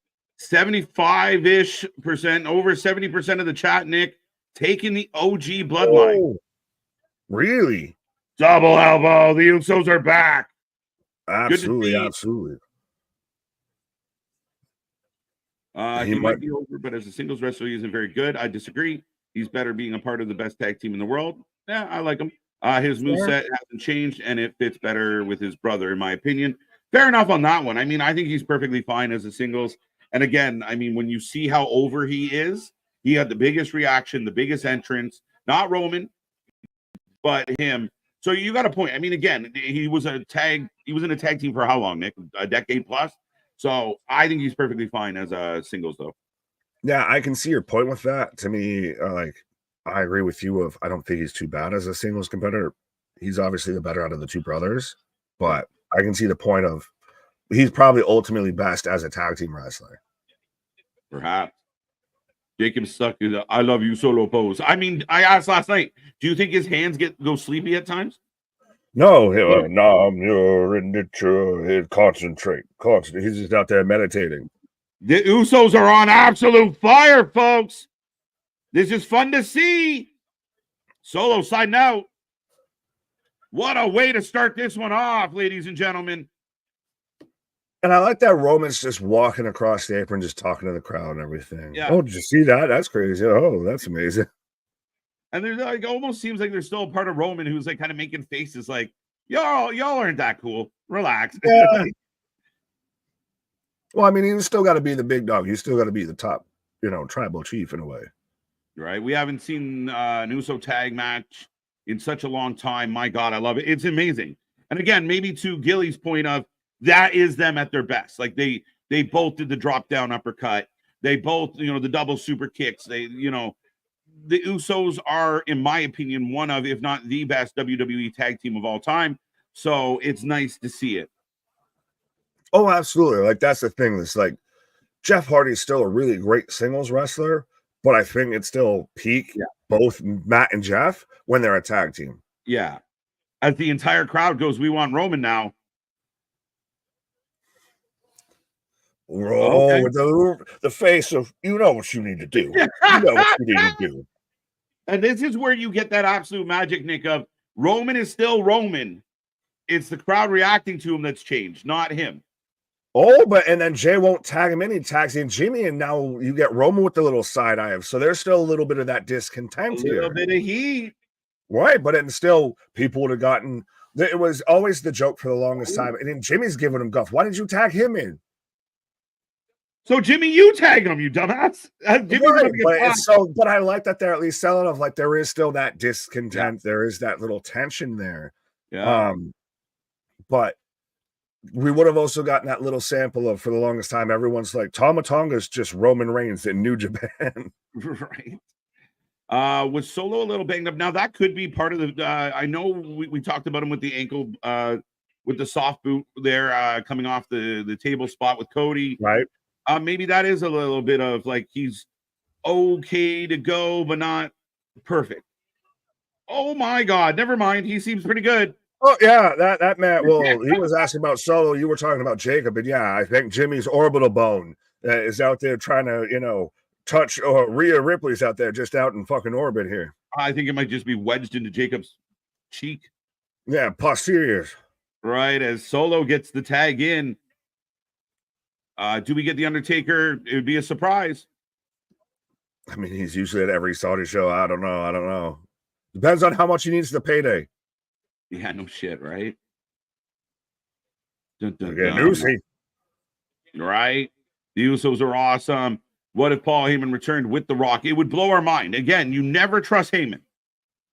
75-ish percent, over 70% of the chat, Nick, taking the OG bloodline. Oh, really? Double elbow. The Usos are back. Absolutely. He might be over, but as a singles wrestler, he isn't very good. I disagree. He's better being a part of the best tag team in the world. Yeah, I like him. His moveset hasn't changed, and it fits better with his brother, in my opinion. Fair enough on that one. I mean, I think he's perfectly fine as a singles. And again, I mean, when you see how over he is, he had the biggest reaction, the biggest entrance, not Roman, but him. So you got a point. I mean, again, he was in a tag team for how long, Nick? A decade plus. So I think he's perfectly fine as a singles, though. Yeah, I can see your point with that. To me, I agree with you. I don't think he's too bad as a singles competitor. He's obviously the better out of the two brothers, but I can see the point of he's probably ultimately best as a tag team wrestler. Perhaps. Jacob stuck in the I love you solo pose. I mean, I asked last night, do you think his hands go sleepy at times? No, you're in your head, concentrate. He's just out there meditating. The Usos are on absolute fire, folks. This is fun to see. Solo signing out. What a way to start this one off, ladies and gentlemen. And I like that Roman's just walking across the apron, just talking to the crowd and everything. Yeah. Oh, did you see that? That's crazy. Oh, that's amazing. And there's like almost seems like there's still a part of Roman who's like kind of making faces like, y'all aren't that cool. Relax. Yeah. Well, I mean, he's still got to be the big dog. He's still got to be the top, tribal chief in a way. Right. We haven't seen an Uso tag match in such a long time. My God, I love it. It's amazing. And again, maybe to Gilly's point of that is them at their best. Like they both did the drop down uppercut. They both, the double super kicks. The Usos are, in my opinion, one of, if not the best WWE tag team of all time. So it's nice to see it. Oh, absolutely. Like, that's the thing. It's like Jeff Hardy's still a really great singles wrestler, but I think it's still peak both Matt and Jeff when they're a tag team. Yeah. As the entire crowd goes, we want Roman now. Oh, with the face of, you know what you need to do. You know what you need to do. And this is where you get that absolute magic, Nick, of Roman is still Roman. It's the crowd reacting to him that's changed, not him. Oh, and then Jay won't tag him in. He tags in Jimmy, and now you get Roman with the little side eye. So there's still a little bit of that discontent here. A little bit of heat. Right, but then still people would have gotten, it was always the joke for the longest time. And then Jimmy's giving him guff. Why did you tag him in? So Jimmy, you tag him, you dumbass. But I like that they're at least selling of like there is still that discontent. Yeah. There is that little tension there. Yeah. But we would have also gotten that little sample of, for the longest time, everyone's like, Tonga's just Roman Reigns in New Japan. Right. Was Solo a little banged up? Now that could be part of the. I know we talked about him with the ankle, with the soft boot there, coming off the table spot with Cody. Right. Maybe that is a little bit of like he's okay to go, but not perfect. Oh my God! Never mind. He seems pretty good. Oh yeah, that man. Well, he was asking about Solo. You were talking about Jacob, and yeah, I think Jimmy's orbital bone is out there trying to, touch. Or Rhea Ripley's out there just out in fucking orbit here. I think it might just be wedged into Jacob's cheek. Yeah, posterior. Right, as Solo gets the tag in. Do we get the Undertaker? It would be a surprise. I mean, he's usually at every Saudi show. I don't know. Depends on how much he needs the payday. Yeah, no shit, right? Dun, dun, Again, dun. Right? The Usos are awesome. What if Paul Heyman returned with The Rock? It would blow our mind. Again, you never trust Heyman.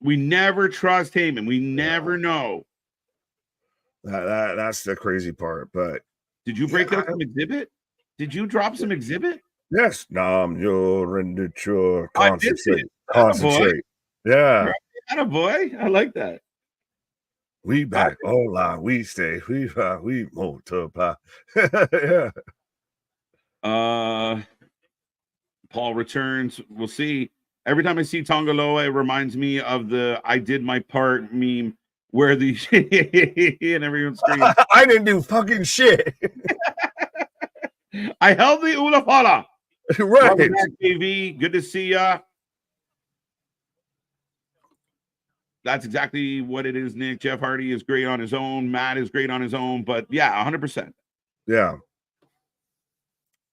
We never trust Heyman. We never know. That's the crazy part. But did you break out some exhibit? Did you drop some exhibit? Yes. Concentrate. Yeah. Attaboy. I like that. We back. Hola, we stay. We multiply. Yeah. Paul returns. We'll see. Every time I see Tonga Loa, it reminds me of the "I did my part" meme where the and everyone screams. I didn't do fucking shit. I held the Ulafala. Right. TV. Good to see ya. That's exactly what it is, Nick. Jeff Hardy is great on his own. Matt is great on his own. But yeah, 100%. Yeah.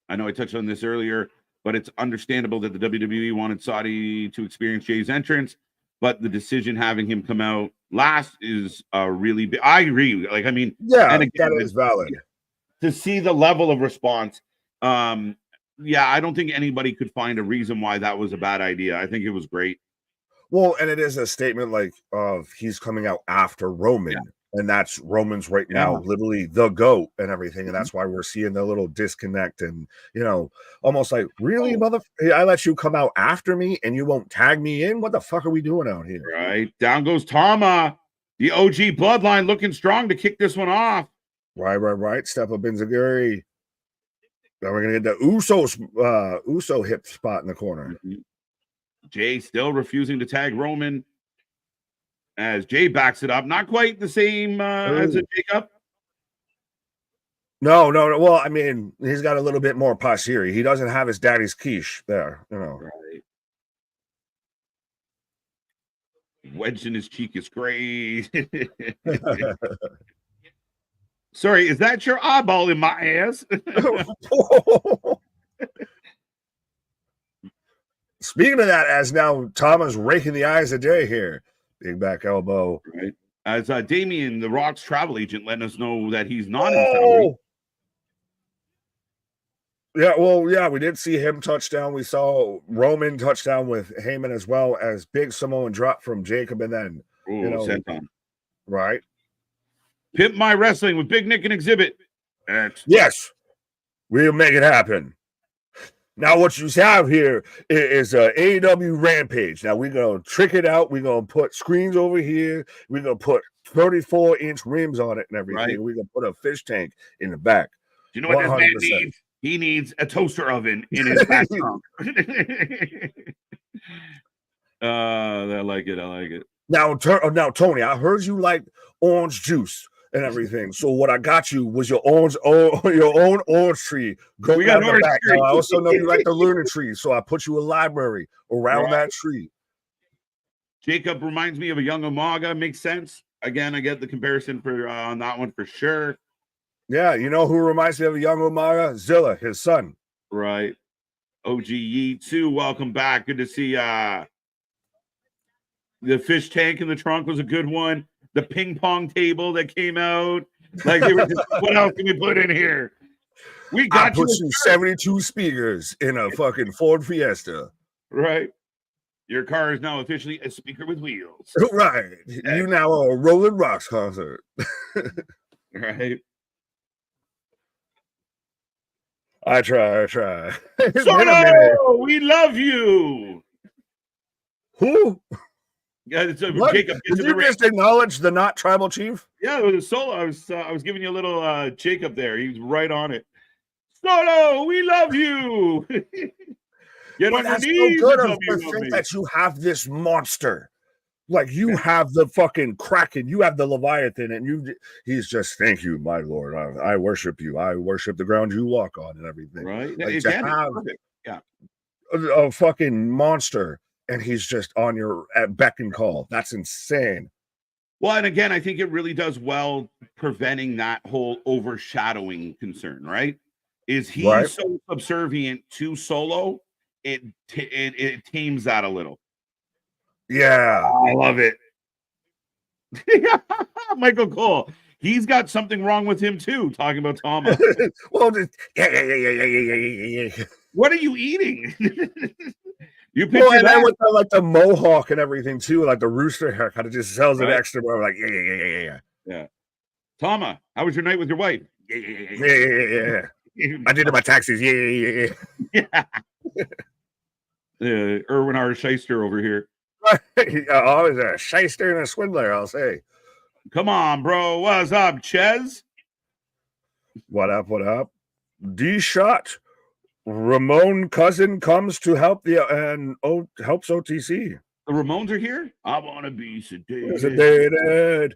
I know I touched on this earlier, but it's understandable that the WWE wanted Saudi to experience Jay's entrance, but the decision having him come out last is really big. I agree. Like, I mean, yeah, and again, that is valid. To see the level of response, yeah, I don't think anybody could find a reason why that was a bad idea. I think it was great. Well, and it is a statement like of he's coming out after Roman. Yeah. And that's Roman's right now, literally the GOAT and everything. And that's why we're seeing the little disconnect and, almost like, really, I let you come out after me and you won't tag me in? What the fuck are we doing out here? Right. Down goes Tama, the OG bloodline looking strong to kick this one off. Right. Step up Enziguri. Then we're going to get the Uso hip spot in the corner. Mm-hmm. Jay still refusing to tag Roman. As Jay backs it up, not quite the same as a Jacob. No. Well, I mean, he's got a little bit more posterior. He doesn't have his daddy's quiche there, Right. Wedge in his cheek is great. Sorry, is that your eyeball in my ass? Speaking of that, as now Tama's raking the eyes of Jay here. Big back elbow. Right. As Damien, the Rock's travel agent, letting us know that he's not in Saudi. Yeah, well, yeah, we did see him touchdown. We saw Roman touchdown with Heyman as well as big Samoan drop from Jacob. And then, right. Pimp My Wrestling with Big Nick and Exhibit. Yes, we'll make it happen. Now, what you have here is a AEW Rampage. Now, we're going to trick it out. We're going to put screens over here. We're going to put 34-inch rims on it and everything. Right. We're going to put a fish tank in the back. Do you know what 100%. This man needs? He needs a toaster oven in his back trunk. I like it. Now, Tony, I heard you like orange juice and everything. So what I got you was your own orange tree. We got orange tree. Now, I also know you like the lunar tree, so I put you a library around that tree. Jacob reminds me of a young Umaga. Makes sense. Again, I get the comparison for on that one for sure. Yeah, you know who reminds me of a young Umaga? Zilla, his son. Right. OG Yee too. Welcome back. Good to see the fish tank in the trunk was a good one. The ping pong table that came out. Like they were just, what else can we put in here? We got put you 72 speakers in a fucking Ford Fiesta. Right. Your car is now officially a speaker with wheels. Right. You now are a Rolling Rocks concert. Right. I try. It's been a minute. Solo, we love you. Who? Yeah, it's What? Jacob. Did you just acknowledge the not tribal chief? Yeah, it was Solo. I was giving you a little Jacob there. He was right on it. Solo, we love you. Get on your That's so knees good and of tell me the you love thing me. that you have this monster. Like you have the fucking Kraken, you have the Leviathan, and he's just, thank you, my lord. I worship you. I worship the ground you walk on and everything. Right? Like Again, to it's have perfect. Yeah. a fucking monster and he's just on your beck and call. That's insane. Well, and again, I think it really does well preventing that whole overshadowing concern, right? Is he Right. so subservient to Solo? It tames that a little. Yeah. I love it. Michael Cole. He's got something wrong with him too, talking about Tama. Well, yeah. What are you eating? You picture Well, and that then with the mohawk and everything too, like the rooster haircut, it just sells it extra more. Like yeah. Tama, how was your night with your wife? Yeah. I did my taxes. Yeah. Erwin R. Shyster over here. Always a shyster and a swindler, I'll say. Come on, bro. What's up, Ches? What up? D-Shot. Ramon cousin comes to help helps OTC. The Ramones are here. I want to be sedated.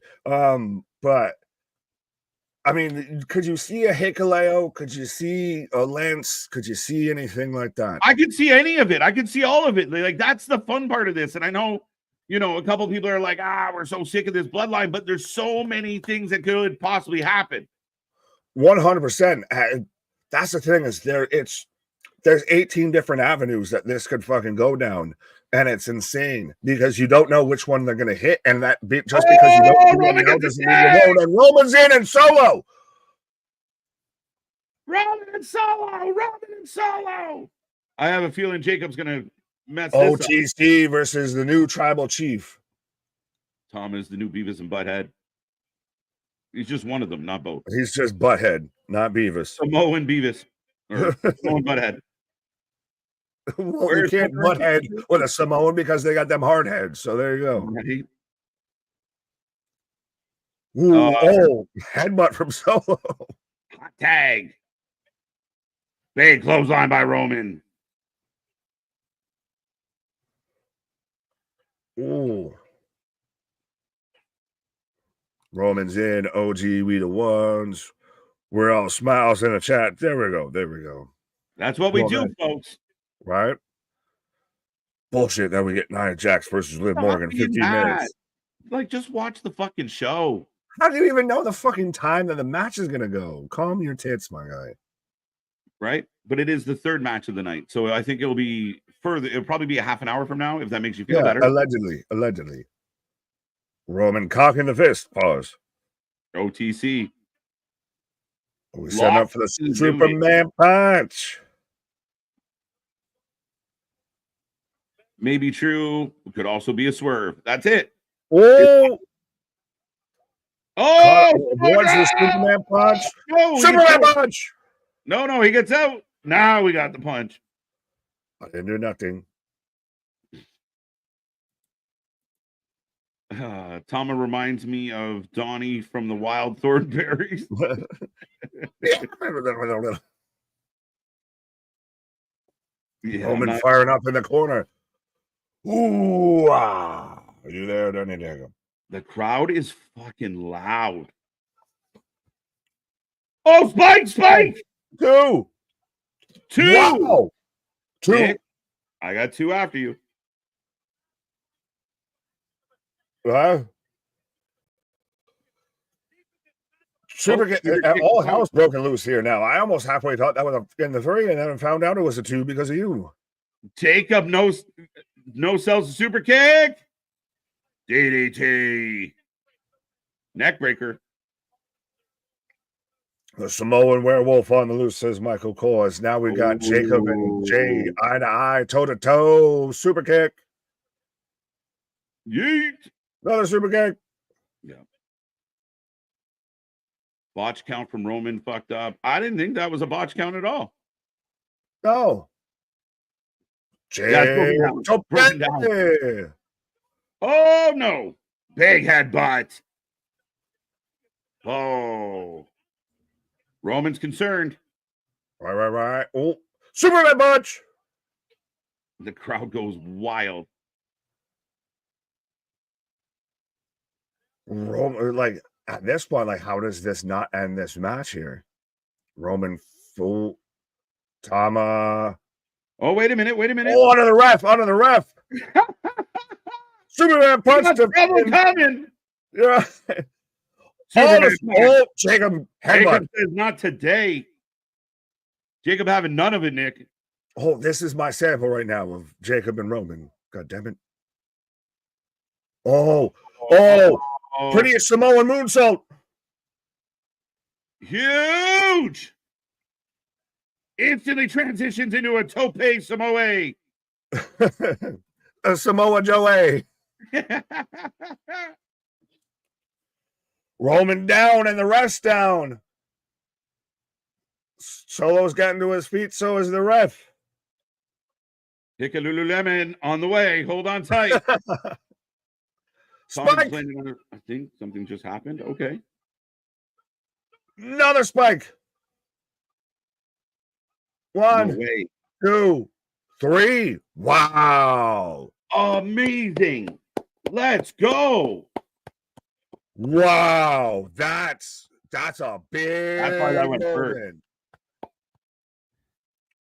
But I mean, could you see a Hikaleo? Could you see a Lance? Could you see anything like that? I could see any of it. I could see all of it. Like that's the fun part of this. And I know, a couple people are like, we're so sick of this bloodline, but there's so many things that could possibly happen. 100%. That's the thing is there's 18 different avenues that this could fucking go down, and it's insane because you don't know which one they're going to hit, and just because you don't know doesn't mean you won't. And Roman's in and Solo. Roman and Solo. I have a feeling Jacob's going to mess this up. OTC versus the new tribal chief. Tom is the new Beavis and Butthead. He's just one of them, not both. He's just Butthead, not Beavis. Samoan Beavis. Or Samoan Butthead. Well, you can't Butthead with a Samoan because they got them hard heads. So there you go. Right. Ooh, headbutt from Solo. Hot tag. Big clothesline by Roman. Ooh. Roman's in. OG, we the ones. We're all smiles in the chat. There we go. That's what we do, folks. Right? Bullshit that we get Nia Jax versus Liv Morgan 15 minutes. Like, just watch the fucking show. How do you even know the fucking time that the match is going to go? Calm your tits, my guy. Right? But it is the third match of the night. So I think it'll be further. It'll probably be a half an hour from now, if that makes you feel better. Allegedly. Roman cocking the fist. Pause. OTC. We set up for the Superman punch. Maybe true. It could also be a swerve. That's it. Oh! What's the Superman punch? No, Superman punch! No, he gets out. Now we got the punch. I didn't do nothing. Tama reminds me of Donnie from the Wild Thornberries. Roman firing up in the corner. Ooh, are you there, Danny Diego? The crowd is fucking loud. Oh, Spike! Two. Wow. Two. Nick, I got two after you. All hell's broken loose here now. I almost halfway thought that was in the three, and then found out it was a two because of you. Jacob no sells a super kick. DDT. Neckbreaker. The Samoan werewolf on the loose, says Michael Kors. Now we got Jacob and Jade eye to eye, toe to toe, super kick. Yeet. Another super kick. Yeah. Botch count from Roman fucked up. I didn't think that was a botch count at all. No. Yeah, it's broken down. Oh, no. Big headbutt. Oh. Roman's concerned. Right. Oh, Superman punch. The crowd goes wild. Roman, like, at this point, like, how does this not end this match here? Roman full Tama. Oh, wait a minute. Oh, onto the ref. Superman punch to coming. Yeah. Jacob says not today. Jacob having none of it, Nick. Oh, this is my sample right now of Jacob and Roman. God damn it. Oh. Prettiest Samoan moonsault. Huge. Instantly transitions into a tope Samoa. A Samoa Joe. Roman down and the rest down. Solo's gotten to his feet, so is the ref. Pick a Lululemon on the way. Hold on tight. Spike. I think something just happened. Okay. Another spike. 1, 2, 3. Wow. Amazing. Let's go. Wow. That's a big. That's why that went first. And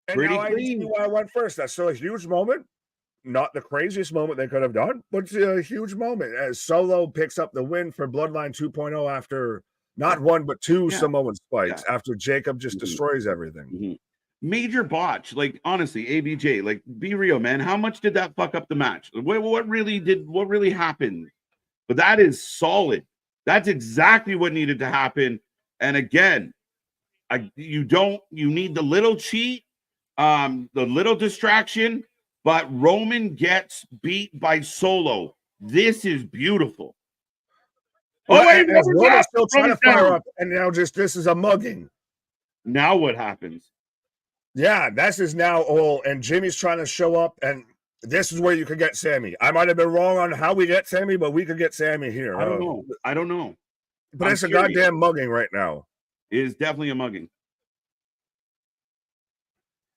pretty now clean. I see why I went first. That's still a huge moment. Not the craziest moment they could have done, but it's a huge moment as Solo picks up the win for Bloodline 2.0 after not one, but two Samoan spikes after Jacob just destroys everything. Major botch. Like, honestly, ABJ, like, be real, man. How much did that fuck up the match? What really happened? But that is solid. That's exactly what needed to happen. And again, you need the little cheat, the little distraction, but Roman gets beat by Solo. This is beautiful. Oh, wait, Roman's still trying to fire up, and now this is a mugging. Now what happens? Yeah, this is now all, and Jimmy's trying to show up, and this is where you could get Sammy. I might have been wrong on how we get Sammy, but we could get Sammy here. I don't know. But it's a goddamn mugging right now. It is definitely a mugging.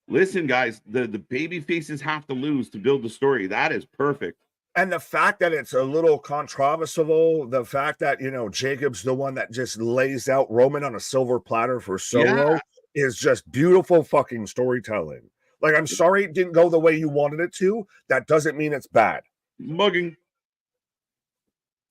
Listen, guys, the baby faces have to lose to build the story. That is perfect. And the fact that it's a little controversial, the fact that, Jacob's the one that just lays out Roman on a silver platter for Solo is just beautiful fucking storytelling. Like, I'm sorry it didn't go the way you wanted it to. That doesn't mean it's bad. Mugging.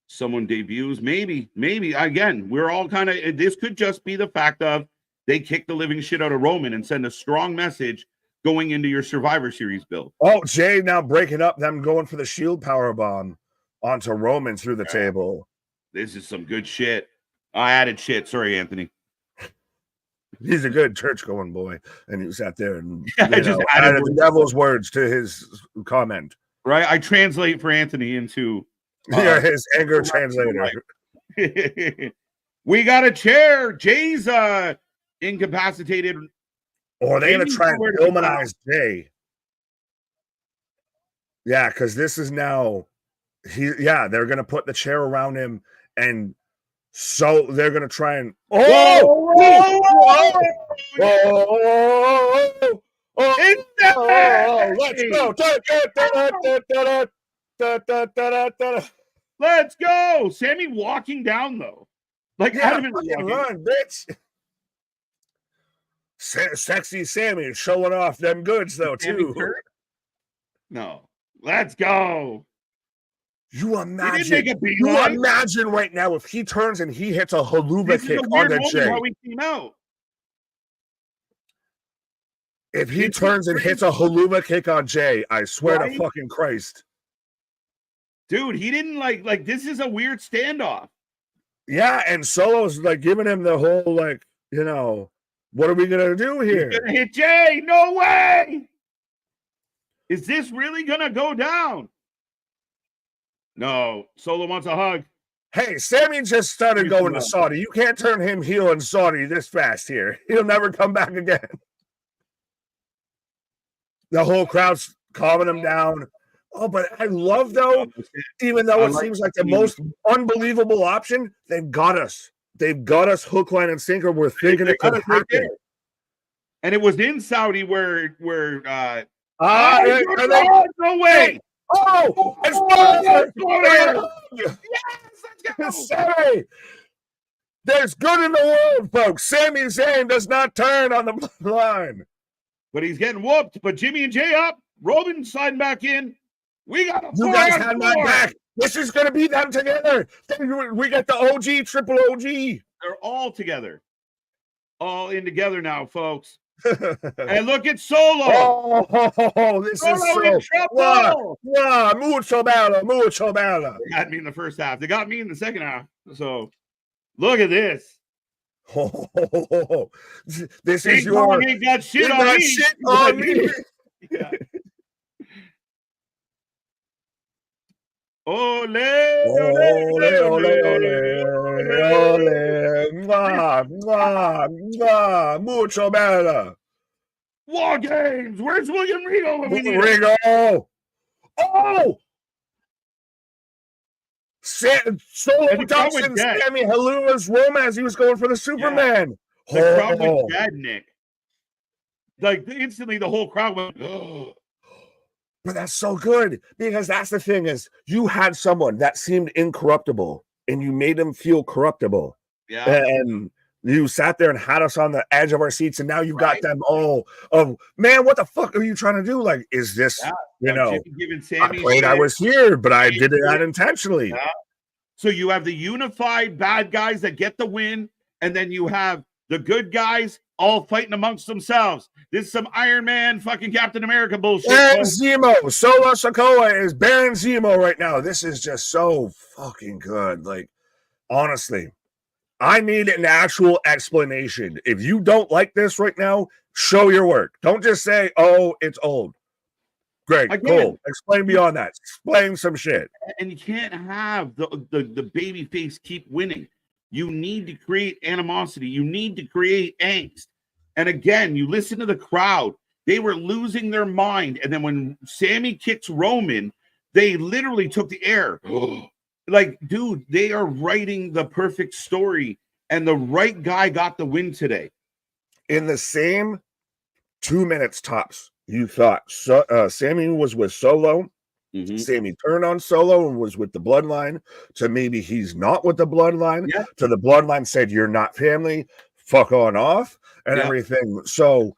Someone debuts. Maybe. Again, we're all kind of, this could just be the fact of they kick the living shit out of Roman and send a strong message going into your Survivor Series build. Oh, Jade now breaking up them going for the Shield powerbomb onto Roman through the table. This is some good shit. I added shit. Sorry, Anthony. He's a good church-going boy, and he sat there and added the devil's words to his comment. Right, I translate for Anthony into his anger translator. We got a chair. Jay's incapacitated. Or are they going to try and humanize Jay? Yeah, because this is now they're going to put the chair around him, and so they're going to try and let's go. Let's go. Sammy walking down though. Like run, bitch. Sexy Sammy showing off them goods though too. No, let's go. You imagine right now if he turns and he hits a haluva kick on the Jay. How we came out. If he turns and hits a haluva kick on Jay, I swear to fucking Christ. Dude, he didn't like this is a weird standoff. Yeah, and Solo's like giving him the whole what are we gonna do here? He's gonna hit Jay. No way. Is this really gonna go down? No, Solo wants a hug. Hey, Sammy just started going to Saudi. You can't turn him heel in Saudi this fast here. He'll never come back again. The whole crowd's calming them down. Oh, but I love, though, even though it seems like the most unbelievable option, they've got us. They've got us hook, line, and sinker. We're thinking it could happen. And it was in Saudi where no way. Oh, yes, let's go. Say, there's good in the world, folks. Sami Zayn does not turn on the line. But he's getting whooped. But Jimmy and Jay up. Roman sliding back in. We got a You guys had my back. This is going to be them together. We got the OG, triple OG. They're all together. All in together now, folks. And look at Solo. Oh, this Solo is so trouble. Mucho better, mucho better. They got me in the first half. They got me in the second half. So look at this. This is your ain't got shit on me. Yeah. Ole, ole, ole, ole, mucho better. War Games. Where's William Regal? Regal. Oh! Solo Dawson, Sammy Halua's romance. He was going for the Superman. Yeah. The crowd went dead, Nick. Like, instantly, the whole crowd went, oh. But that's so good, because that's the thing is, you had someone that seemed incorruptible, and you made him feel corruptible. Yeah. And you sat there and had us on the edge of our seats, and now you've got them all of, man, what the fuck are you trying to do? Like, is this, I was here, but I did it unintentionally. Yeah. So you have the unified bad guys that get the win, and then you have the good guys all fighting amongst themselves. This is some Iron Man fucking Captain America bullshit. Baron Zemo. Solo Sikoa is Baron Zemo right now. This is just so fucking good. Like, honestly, I need an actual explanation. If you don't like this right now, show your work. Don't just say, oh, it's old. Greg, cool. Explain beyond that. Explain some shit. And you can't have the baby face keep winning. You need to create animosity. You need to create angst. And again, you listen to the crowd. They were losing their mind. And then when Sammy kicks Roman, they literally took the air. Like, dude, they are writing the perfect story. And the right guy got the win today. In the same 2 minutes tops, you thought Sammy was with Solo. Mm-hmm. Sammy turned on Solo and was with the bloodline, to maybe he's not with the bloodline, to the bloodline said, you're not family, fuck on off, and everything. So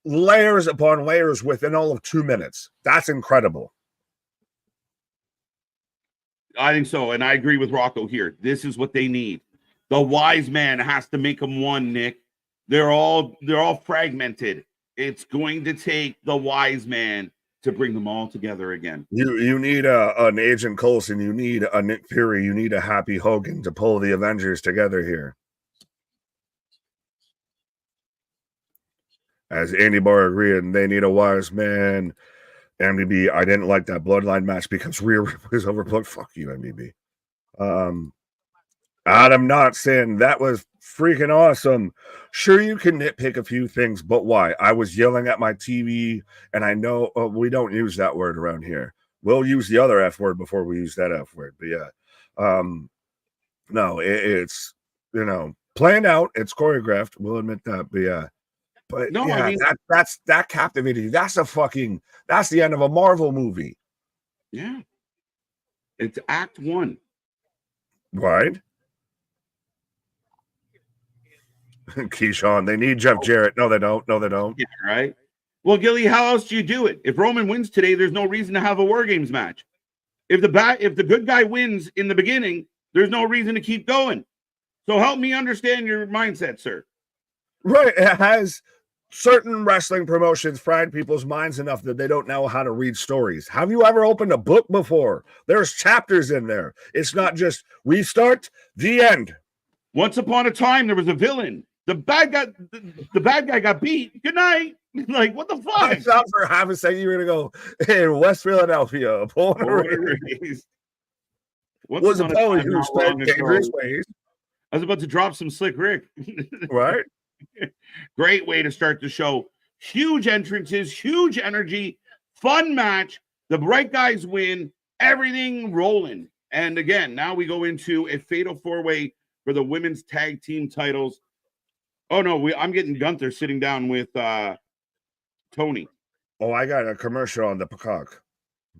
layers upon layers within all of 2 minutes. That's incredible. I think so, and I agree with Rocco here. This is what they need. The wise man has to make them one, Nick. They're all fragmented. It's going to take the wise man to bring them all together again. You need an Agent Coulson. You need a Nick Fury. You need a Happy Hogan to pull the Avengers together here. As Andy Barr agreed, and they need a wise man. MBB, I didn't like that bloodline match because Rhea Ripley was overbooked. Fuck you, MBB. Adam Knott saying that was freaking awesome. Sure, you can nitpick a few things, but why? I was yelling at my TV, and I know we don't use that word around here. We'll use the other F word before we use that F word. But yeah, no, it's planned out. It's choreographed. We'll admit that. But yeah, but no, yeah, I mean, that captivated you. That's the end of a Marvel movie. Yeah, it's Act 1, right? Keyshawn, they need Jeff Jarrett. No, they don't. No, they don't. Yeah, right. Well, Gilly, how else do you do it? If Roman wins today, there's no reason to have a War Games match. If the good guy wins in the beginning, there's no reason to keep going. So help me understand your mindset, sir. Right. It has certain wrestling promotions fried people's minds enough that they don't know how to read stories. Have you ever opened a book before? There's chapters in there. It's not just restart, the end. Once upon a time, there was a villain. The bad guy got beat. Good night. Like, what the fuck? I thought for half a second you were going to go in West Philadelphia. Was a Pony who spent dangerous ways. I was about to drop some Slick Rick. Right. Great way to start the show. huge entrances, huge energy, fun match. The right guys win, everything rolling. And again, now we go into a fatal four-way for the women's tag team titles. Oh no, I'm getting Gunther sitting down with Tony. Oh, I got a commercial on the Peacock.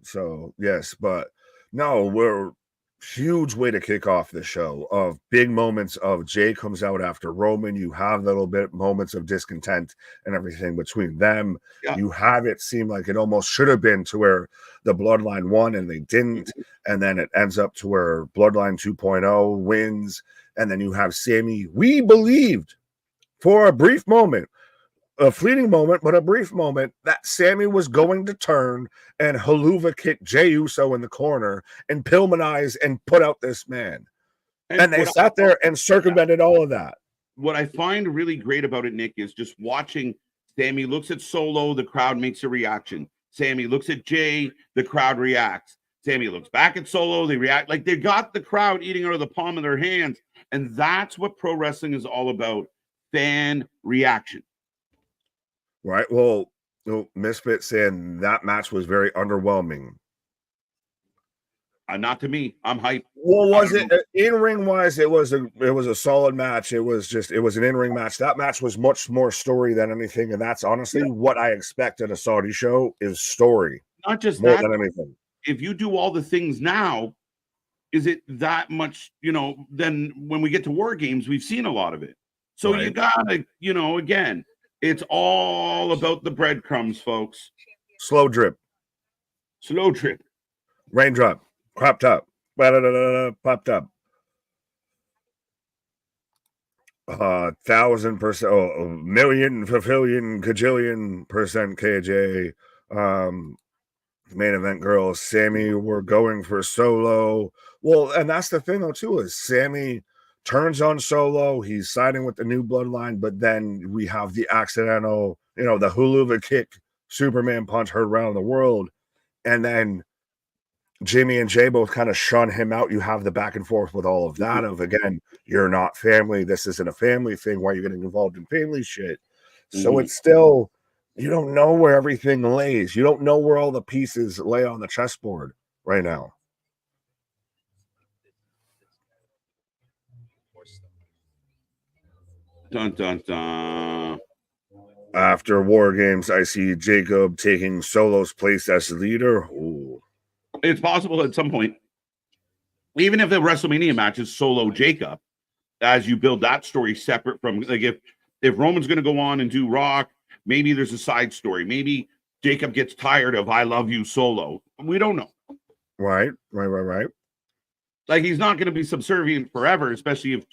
So yes, but no, we're huge way to kick off the show of big moments of Jay comes out after Roman. You have little bit moments of discontent and everything between them. Yeah. You have it seem like it almost should have been to where the Bloodline won and they didn't. And then it ends up to where Bloodline 2.0 wins. And then you have Sammy. We believed for a brief moment, a fleeting moment, but a brief moment, that Sammy was going to turn and haluva kick Jey Uso in the corner and Pillmanize and put out this man. And they sat there and circumvented all of that. What I find really great about it, Nick, is just watching Sammy looks at Solo, the crowd makes a reaction. Sammy looks at Jay, the crowd reacts. Sammy looks back at Solo, they react. Like they got the crowd eating out of the palm of their hands. And that's what pro wrestling is all about, fan reaction. Right. Well, Misfit saying that match was very underwhelming. Not to me. I'm hyped. Well, was it in ring wise? It was a solid match. It was an in ring match. That match was much more story than anything, and that's honestly what I expect at a Saudi show is story. Not just more that, than anything. If you do all the things now, is it that much? Then when we get to War Games, we've seen a lot of it. So you gotta, again. It's all about the breadcrumbs, folks. Slow drip. Slow drip. Raindrop. Cropped up. Popped up. 1,000%. A million, fulfillion, cajillion percent KJ. Main event girls. Sammy, we're going for Solo. Well, and that's the thing, though, too, is Sammy turns on Solo, he's siding with the new bloodline, but then we have the accidental, the huluva kick, Superman punch heard around the world, and then Jimmy and Jay both kind of shun him out. You have the back and forth with all of that of, again, you're not family, this isn't a family thing, why are you getting involved in family shit? So it's still, you don't know where everything lays. You don't know where all the pieces lay on the chessboard right now. Dun, dun, dun. After War Games, I see Jacob taking Solo's place as leader. Ooh. It's possible at some point, even if the WrestleMania match is Solo Jacob, as you build that story separate from, like, if Roman's going to go on and do Rock, maybe there's a side story. Maybe Jacob gets tired of I love you Solo. We don't know. Right. Like, he's not going to be subservient forever, especially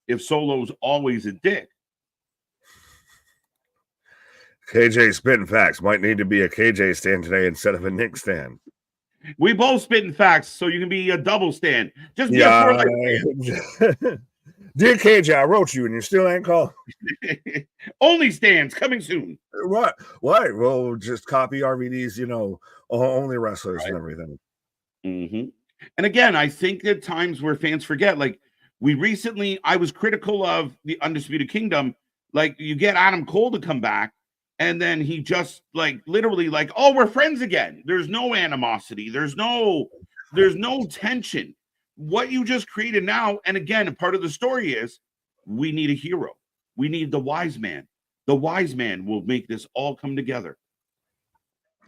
if Solo's always a dick. KJ spitting facts. Might need to be a KJ stand today instead of a Nick stand. We both spitting facts, so you can be a double stand. Just be a Dear KJ, I wrote you and you still ain't called. Only stands coming soon. What? Well, just copy RVD's, only wrestlers and everything. Mm-hmm. And again, I think at times where fans forget, like, I was critical of the Undisputed Kingdom. Like, you get Adam Cole to come back, and then he just, like, literally, like, oh, we're friends again. There's no animosity. There's no tension. What you just created now, and again, a part of the story is we need a hero. We need the wise man. The wise man will make this all come together.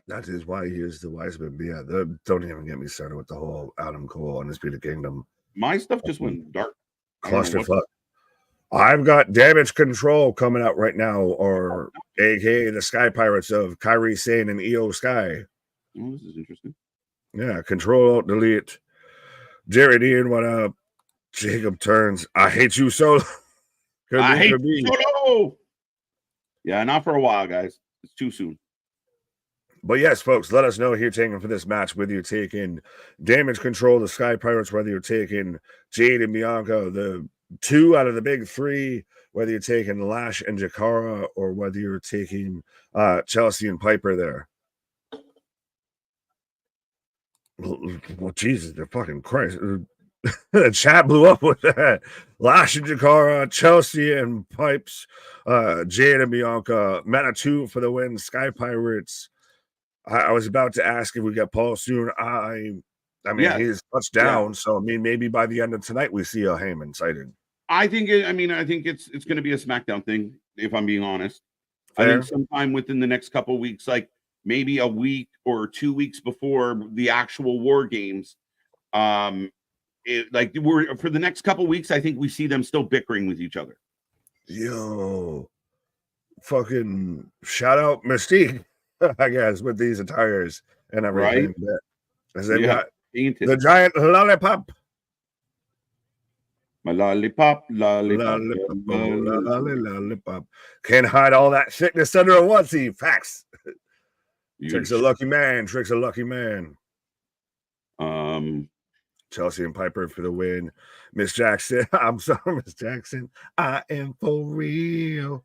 That is why he is the wise man. But yeah, don't even get me started with the whole Adam Cole Undisputed Kingdom. My stuff just went dark. Clusterfuck. I've got Damage Control coming out right now, or aka the Sky Pirates of Kairi, Sane, and Io Sky. Oh, this is interesting. Yeah, Control, Alt, Delete. Jared Ian, what up? Jacob turns. I hate you, Solo. I hate you, Solo. Yeah, not for a while, guys. It's too soon. But yes, folks, let us know who you're taking for this match, whether you're taking Damage Control, the Sky Pirates, whether you're taking Jade and Bianca, the two out of the big three, whether you're taking Lash and Jakara, or whether you're taking Chelsea and Piper there. Well, Jesus, they're fucking Christ. The chat blew up with that. Lash and Jakara, Chelsea and Pipes, Jade and Bianca, Meta 2 for the win, Sky Pirates. I was about to ask if we get Paul soon. I mean, Yeah, he's touched down, so I mean, maybe by the end of tonight we see a Heyman sighted. I think it's going to be a SmackDown thing, if I'm being honest. Fair? I think sometime within the next couple weeks, like maybe a week or 2 weeks before the actual War Games, we're for the next couple weeks, I think we see them still bickering with each other. Yo, fucking shout out Mystique, I guess, with these attires and everything. Right? As they've got painted. the giant lollipop. My lollipop. Lollipop. Can't hide all that sickness under a onesie. Facts. Tricks a lucky man. Chelsea and Piper for the win. Miss Jackson. I'm sorry, Miss Jackson. I am for real.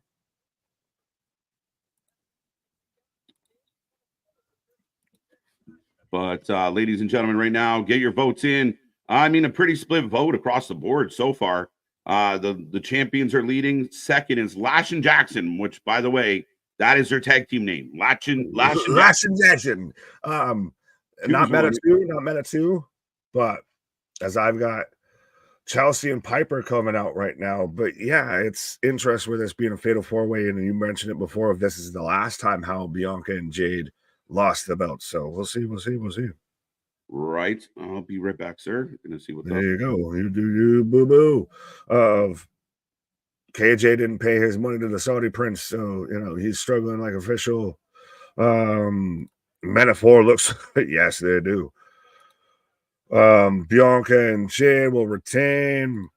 But ladies and gentlemen, right now, get your votes in. I mean, a pretty split vote across the board so far. The champions are leading. Second is Lash and Jackson, which, by the way, that is their tag team name. Lash and Jackson. Not Meta 2, but as I've got Chelsea and Piper coming out right now. But yeah, it's interesting with this being a fatal 4-way, and you mentioned it before. If this is the last time how Bianca and Jade lost the belt, so we'll see. Right, I'll be right back, sir. Gonna see what's there up. You go. You do boo boo. Of KJ didn't pay his money to the Saudi prince, so he's struggling like official. Metaphor looks yes, they do. Bianca and Jade will retain.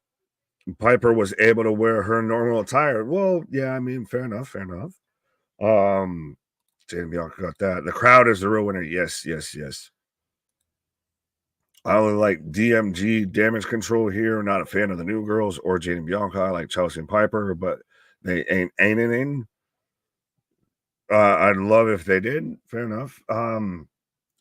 Piper was able to wear her normal attire. Well, yeah, I mean, fair enough. Jade and Bianca got that. The crowd is the real winner. Yes. I only like DMG Damage Control here. Not a fan of the New Girls or Jade and Bianca. I like Chelsea and Piper, but they ain't in. I'd love if they did. Fair enough.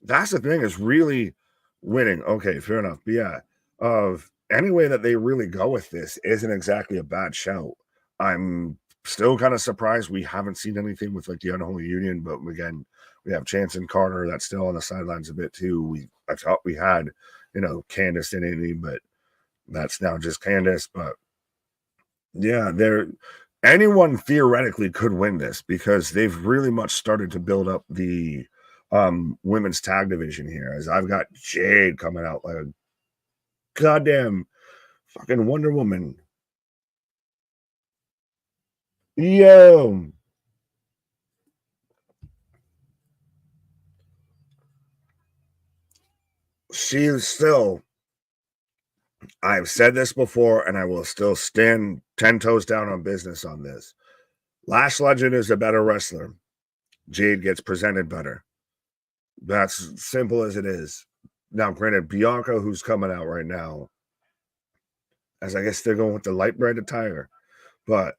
That's the thing, is really winning. Okay, fair enough. But yeah, of any way that they really go with this isn't exactly a bad shout. I'm still kind of surprised we haven't seen anything with like the Unholy Union, but again, we have Chance and Carter that's still on the sidelines a bit too. I thought we had, Candace in it, but that's now just Candace. But yeah, anyone theoretically could win this because they've really much started to build up the women's tag division here. As I've got Jade coming out like a goddamn fucking Wonder Woman. Yo. She is still, I've said this before, and I will still stand 10 toes down on business on this. Lash Legend is a better wrestler. Jade gets presented better. That's simple as it is. Now, granted, Bianca, who's coming out right now, as I guess they're going with the light red attire, but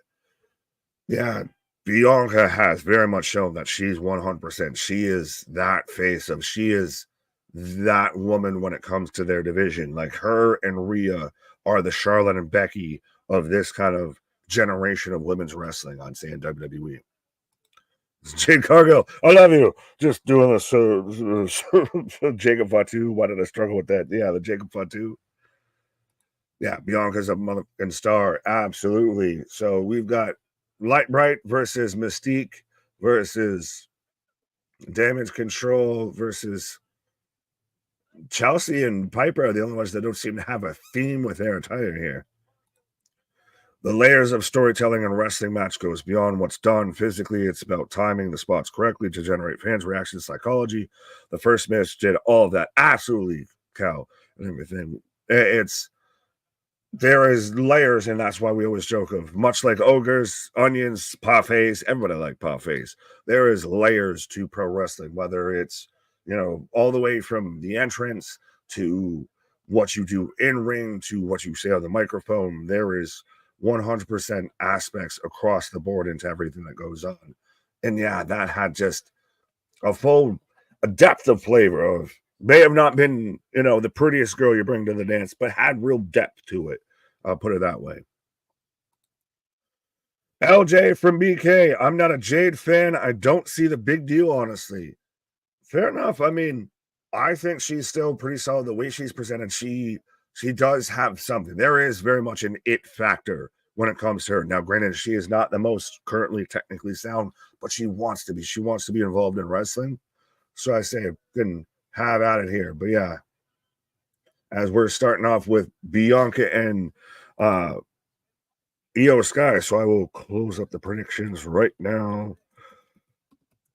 yeah, Bianca has very much shown that she's 100%. She is that face of, she is that woman when it comes to their division. Like her and Rhea are the Charlotte and Becky of this kind of generation of women's wrestling on, say, in WWE. Jade Cargill, I love you. Just doing this Jacob Fatu. Why did I struggle with that? Yeah, the Jacob Fatu. Yeah, Bianca's a motherfucking star. Absolutely. So we've got Light Bright versus Mystique versus Damage Control versus Chelsea and Piper are the only ones that don't seem to have a theme with their attire here. The layers of storytelling and wrestling match goes beyond what's done physically. It's about timing the spots correctly to generate fans' reactions, psychology. The first match did all of that. Absolutely, Cal, and everything. There is layers, and that's why we always joke of, much like ogres, onions, parfaits, everybody like parfaits. There is layers to pro wrestling, whether it's, all the way from the entrance to what you do in ring to what you say on the microphone. There is 100% aspects across the board into everything that goes on. And yeah, that had just a depth of flavor of may have not been, the prettiest girl you bring to the dance, but had real depth to it. I'll put it that way. LJ from BK, I'm not a Jade fan. I don't see the big deal, honestly. Fair enough. I mean, I think she's still pretty solid. The way she's presented, she does have something. There is very much an it factor when it comes to her. Now, granted, she is not the most currently technically sound, but she wants to be. She wants to be involved in wrestling. So I say, couldn't have at it here. But yeah, as we're starting off with Bianca and Io Sky. So I will close up the predictions right now.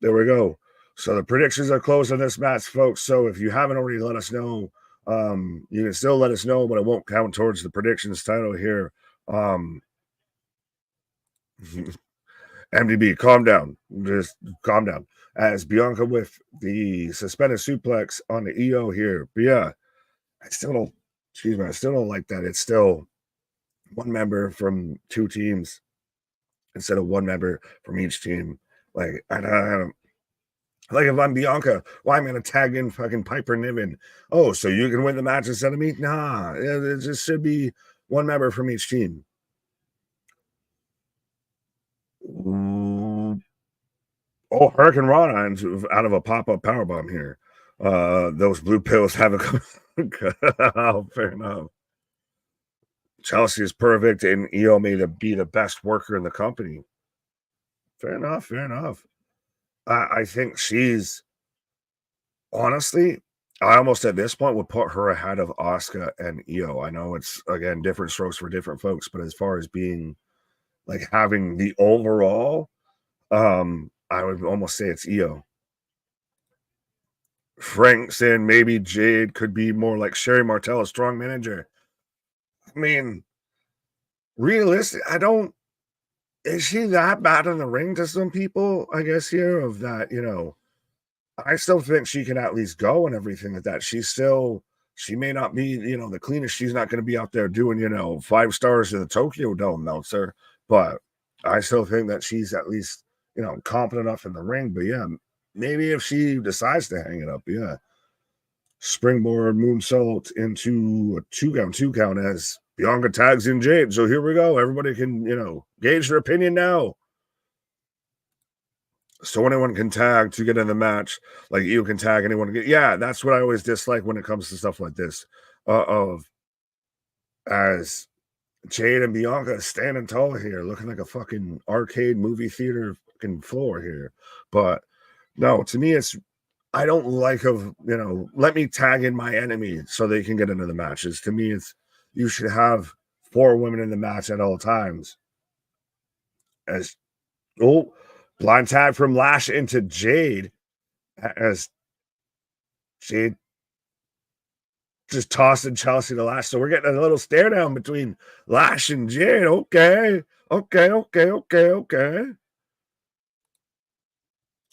There we go. So the predictions are closed on this match, folks. So if you haven't already let us know, you can still let us know, but it won't count towards the predictions title here. MDB, calm down. Just calm down. As Bianca with the suspended suplex on the EO here. But yeah, I still don't like that. It's still one member from two teams instead of one member from each team. Like, I don't like if I'm Bianca, why am I going to tag in fucking Piper Niven? Oh, so you can win the match instead of me? Nah, it just should be one member from each team. Ooh. Oh, Hurricane Rana out of a pop-up powerbomb here. Those blue pills haven't come. Oh, fair enough. Chelsea is perfect, and Io may be the best worker in the company. Fair enough. I think she's honestly, I almost at this point would put her ahead of Asuka and Io. I know it's again different strokes for different folks, but as far as being like having the overall, I would almost say it's Io. Frank saying maybe Jade could be more like Sherry Martel, a strong manager. I mean, realistic, is she that bad in the ring to some people, I guess, here of that, I still think she can at least go and everything like that. She may not be, the cleanest. She's not going to be out there doing, 5 stars in the Tokyo Dome, Meltzer. But I still think that she's at least, competent enough in the ring. But yeah, maybe if she decides to hang it up, yeah. Springboard moonsault into a 2 count as Bianca tags in Jade. So here we go. Everybody can, gauge their opinion now. So anyone can tag to get in the match. Like you can tag anyone. Yeah, that's what I always dislike when it comes to stuff like this. As Jade and Bianca standing tall here, looking like a fucking arcade movie theater fucking floor here. But no, to me, I don't like let me tag in my enemy so they can get into the matches. To me, you should have 4 women in the match at all times. Blind tag from Lash into Jade as Jade just tossing Chelsea to Lash. So we're getting a little stare down between Lash and Jade. Okay.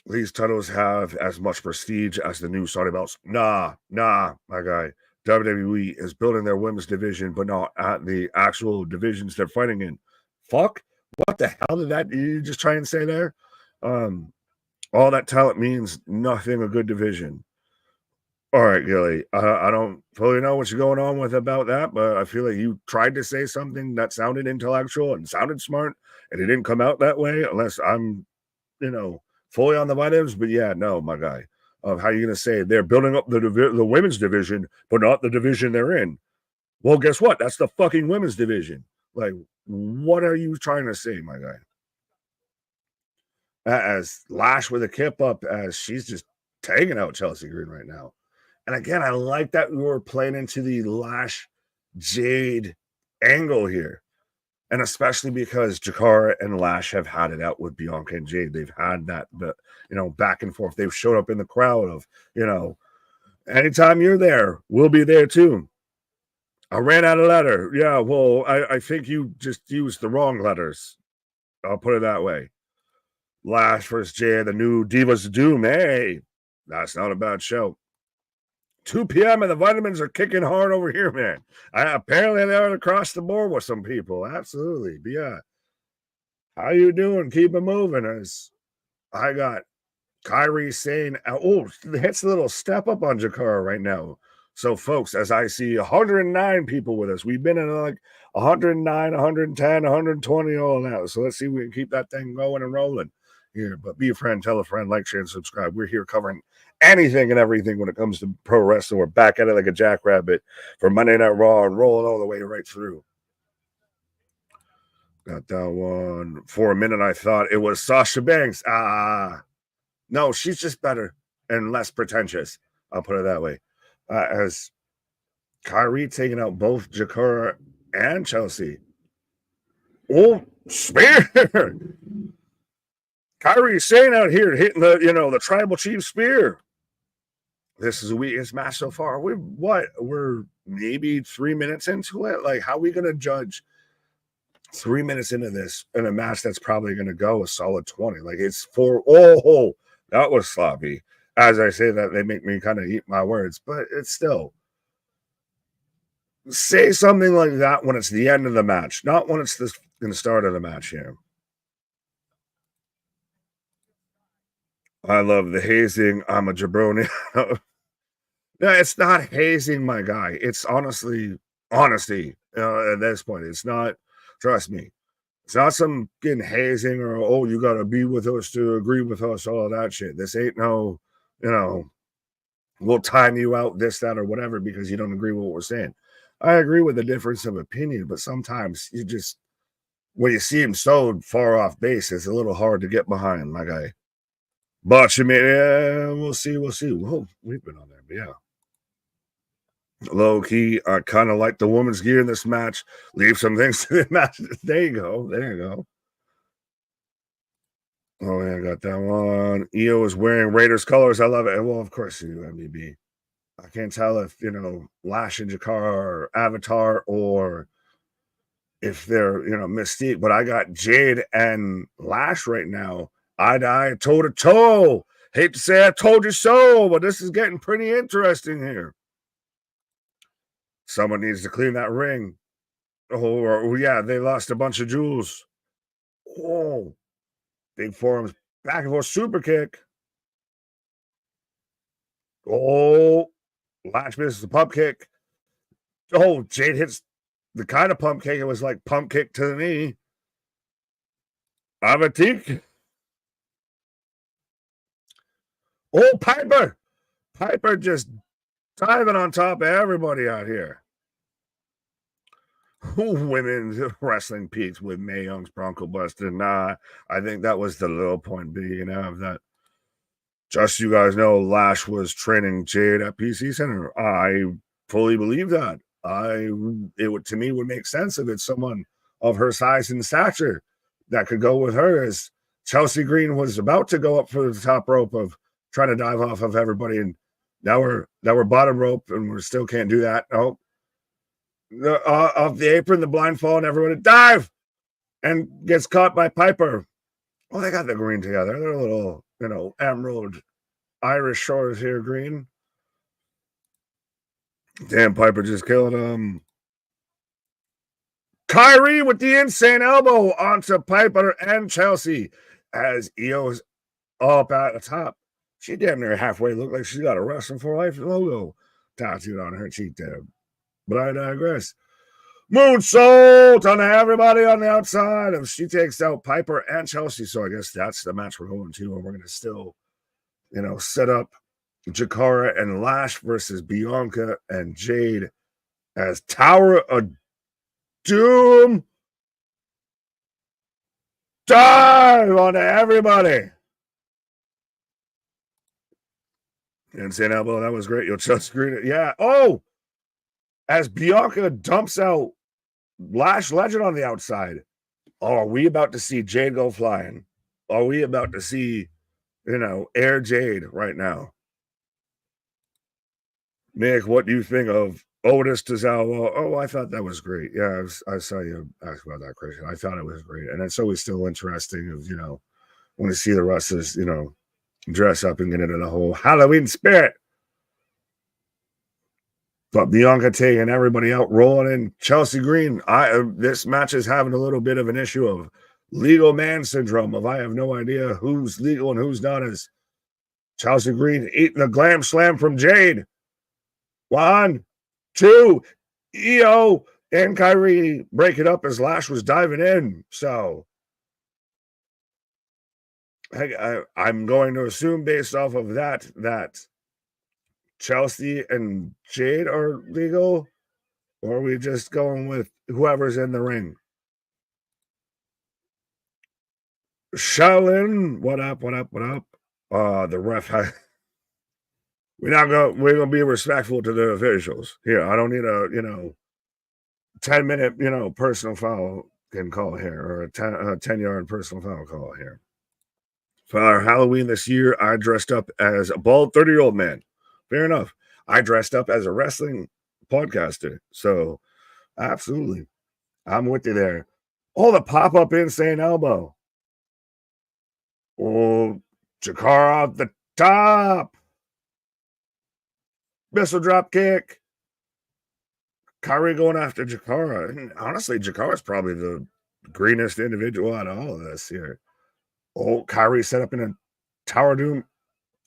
These titles have as much prestige as the new Saudi belts. Nah, my guy. WWE is building their women's division, but not at the actual divisions they're fighting in. Fuck. What the hell did you just try and say there? All that talent means nothing a good division. All right, Gilly. I don't fully know what you're going on with about that, but I feel like you tried to say something that sounded intellectual and sounded smart, and it didn't come out that way unless I'm, fully on the vitamins. But yeah, no, my guy. How are you going to say they're building up the women's division, but not the division they're in? Well, guess what? That's the fucking women's division. Like, what are you trying to say, my guy? As Lash with a kip up, as she's just tagging out Chelsea Green right now. And again, I like that we were playing into the Lash Jade angle here. And especially because Jakara and Lash have had it out with Bianca and Jade. They've had that, back and forth. They've showed up in the crowd of, anytime you're there, we'll be there too. I ran out of letter. Yeah, well, I think you just used the wrong letters. I'll put it that way. Lash versus Jade, the new Divas Doom. Hey, that's not a bad show. 2 p.m. and the vitamins are kicking hard over here, man. Apparently they are across the board with some people. Absolutely. But yeah. How you doing? Keep it moving. As I got Kairi, Sane. Oh, hits a little step up on Jakara right now. So, folks, as I see 109 people with us, we've been in like 109, 110, 120 all now. So let's see if we can keep that thing going and rolling here. But be a friend, tell a friend, like, share, and subscribe. We're here covering anything and everything when it comes to pro wrestling. We're back at it like a jackrabbit for Monday Night Raw and rolling all the way right through. Got that one. For a minute, I thought it was Sasha Banks. No, she's just better and less pretentious. I'll put it that way. As Kairi taking out both Jakara and Chelsea. Oh, spear! Kairi Sane out here hitting the tribal chief spear. This is the weakest match so far. We're maybe 3 minutes into it. Like, how are we gonna judge 3 minutes into this in a match that's probably gonna go a solid 20? Like, it's that was sloppy. As I say that, they make me kind of eat my words, but it's still. Say something like that when it's the end of the match, not when it's in the start of the match here. I love the hazing. I'm a jabroni. No, it's not hazing, my guy. It's honesty. At this point, it's not. Trust me. It's not some getting hazing or, oh, you got to be with us to agree with us, all of that shit. This ain't no, we'll time you out, this, that, or whatever, because you don't agree with what we're saying. I agree with the difference of opinion, but sometimes when you see him so far off base, it's a little hard to get behind, my guy. But you mean, yeah, we'll see. Whoa, we've been on there, but yeah. Low key, I kind of like the woman's gear in this match. Leave some things to the match. There you go. Oh, yeah, I got that one. Io is wearing Raiders colors. I love it. Well, of course you do, MBB. I can't tell if, Lash and Jakara are Avatar or if they're, Mystique. But I got Jade and Lash right now. Eye to eye, toe to toe. Hate to say I told you so, but this is getting pretty interesting here. Someone needs to clean that ring. Oh, yeah, they lost a bunch of jewels. Oh, big forearms, back and forth super kick. Oh, Lash misses the pump kick. Oh, Jade hits the kind of pump kick. It was like pump kick to the knee. Avatik. Oh, Piper. Piper just diving on top of everybody out here. Women's wrestling peaks with Mae Young's Bronco Buster. Nah, I think that was the little point B, of that. Just so you guys know, Lash was training Jade at PC Center. I fully believe that. To me would make sense if it's someone of her size and stature that could go with her, as Chelsea Green was about to go up for the top rope of trying to dive off of everybody, and now we're bottom rope and we still can't do that. Oh, off the apron, the blindfold, and everyone dive and gets caught by Piper. Oh, they got the green together. They're a little, emerald Irish shores here, green. Damn, Piper just killed him. Kairi with the insane elbow onto Piper and Chelsea as Io's up at the top. She damn near halfway looked like she got a Wrestling for Life logo tattooed on her cheek there. But I digress. Moonsault on everybody on the outside. And she takes out Piper and Chelsea. So I guess that's the match we're going to. And we're going to still, set up Jakara and Lash versus Bianca and Jade as Tower of Doom. Dive on everybody. Insane elbow. That was great. You'll just screen it. Yeah. Oh, as Bianca dumps out Lash Legend on the outside. Oh, are we about to see Jade go flying? Are we about to see, Air Jade right now? Nick, what do you think of Otis to Zalvo? Oh, I thought that was great. Yeah, I saw you ask about that, Christian. I thought it was great. And it's always still interesting of, when you see the wrestlers, dress up and get into the whole Halloween spirit. But Bianca taking everybody out, rolling in. Chelsea Green, this match is having a little bit of an issue of legal man syndrome of I have no idea who's legal and who's not, as Chelsea Green eating the glam slam from Jade. 1, 2, EO and Kairi break it up as Lash was diving in. So I'm going to assume based off of that Chelsea and Jade are legal, or are we just going with whoever's in the ring? Shaolin, what up? The ref, we're gonna be respectful to the officials here. I don't need a 10-minute personal foul can call here, or a 10-yard personal foul call here. For our Halloween this year, I dressed up as a bald 30-year-old man. Fair enough. I dressed up as a wrestling podcaster. So absolutely, I'm with you there. Oh, the pop-up insane elbow. Oh, Jakara off the top. Missile drop kick. Kairi going after Jakara. And honestly, Jakara's probably the greenest individual out of all of this here. Oh, Kairi set up in a tower doom.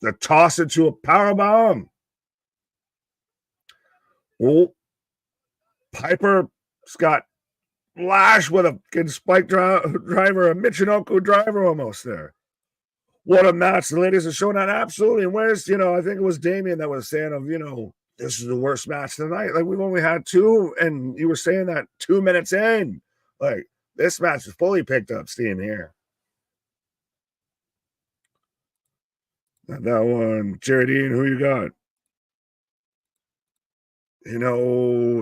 The toss it to a power bomb. Oh, Piper's got Lash with a spike driver, a Michinoku driver almost there. What a match the ladies are showing on. Absolutely. And where's, I think it was Damien that was saying of, this is the worst match tonight. Like, we've only had 2, and you were saying that 2 minutes in. Like, this match has fully picked up steam here. That one, Jaredine, who you got?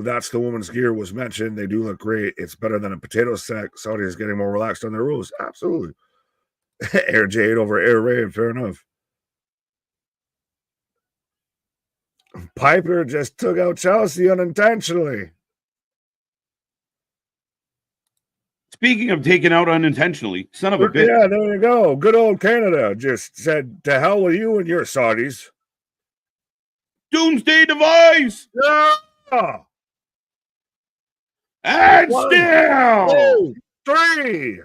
That's the woman's gear was mentioned. They do look great. It's better than a potato sack. Saudi is getting more relaxed on their rules. Absolutely. Air Jade over Air Ray, fair enough. Piper just took out Chelsea unintentionally. Speaking of taking out unintentionally, son of a bitch. Yeah, there you go. Good old Canada just said, to hell with you and your Saudis. Doomsday device. Yeah. And 1, still 2, 3.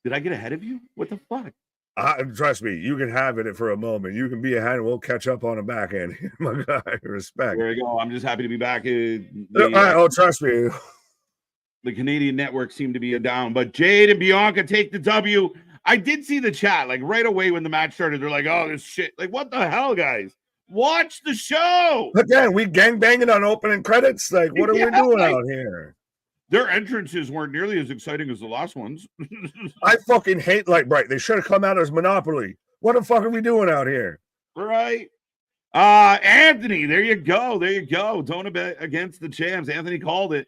Did I get ahead of you? What the fuck? Trust me, you can have it for a moment. You can be ahead, and we'll catch up on the back end. My guy, respect. There you go. I'm just happy to be back. Trust me. The Canadian network seemed to be down, but Jade and Bianca take the W. I did see the chat, like right away when the match started. They're like, "Oh, this shit! Like, what the hell, guys? Watch the show." Again, we gangbanging on opening credits. Like, what are we doing out here? Their entrances weren't nearly as exciting as the last ones. I fucking hate Bright. They should have come out as Monopoly. What the fuck are we doing out here? Right. Anthony, there you go. Don't bet against the champs. Anthony called it.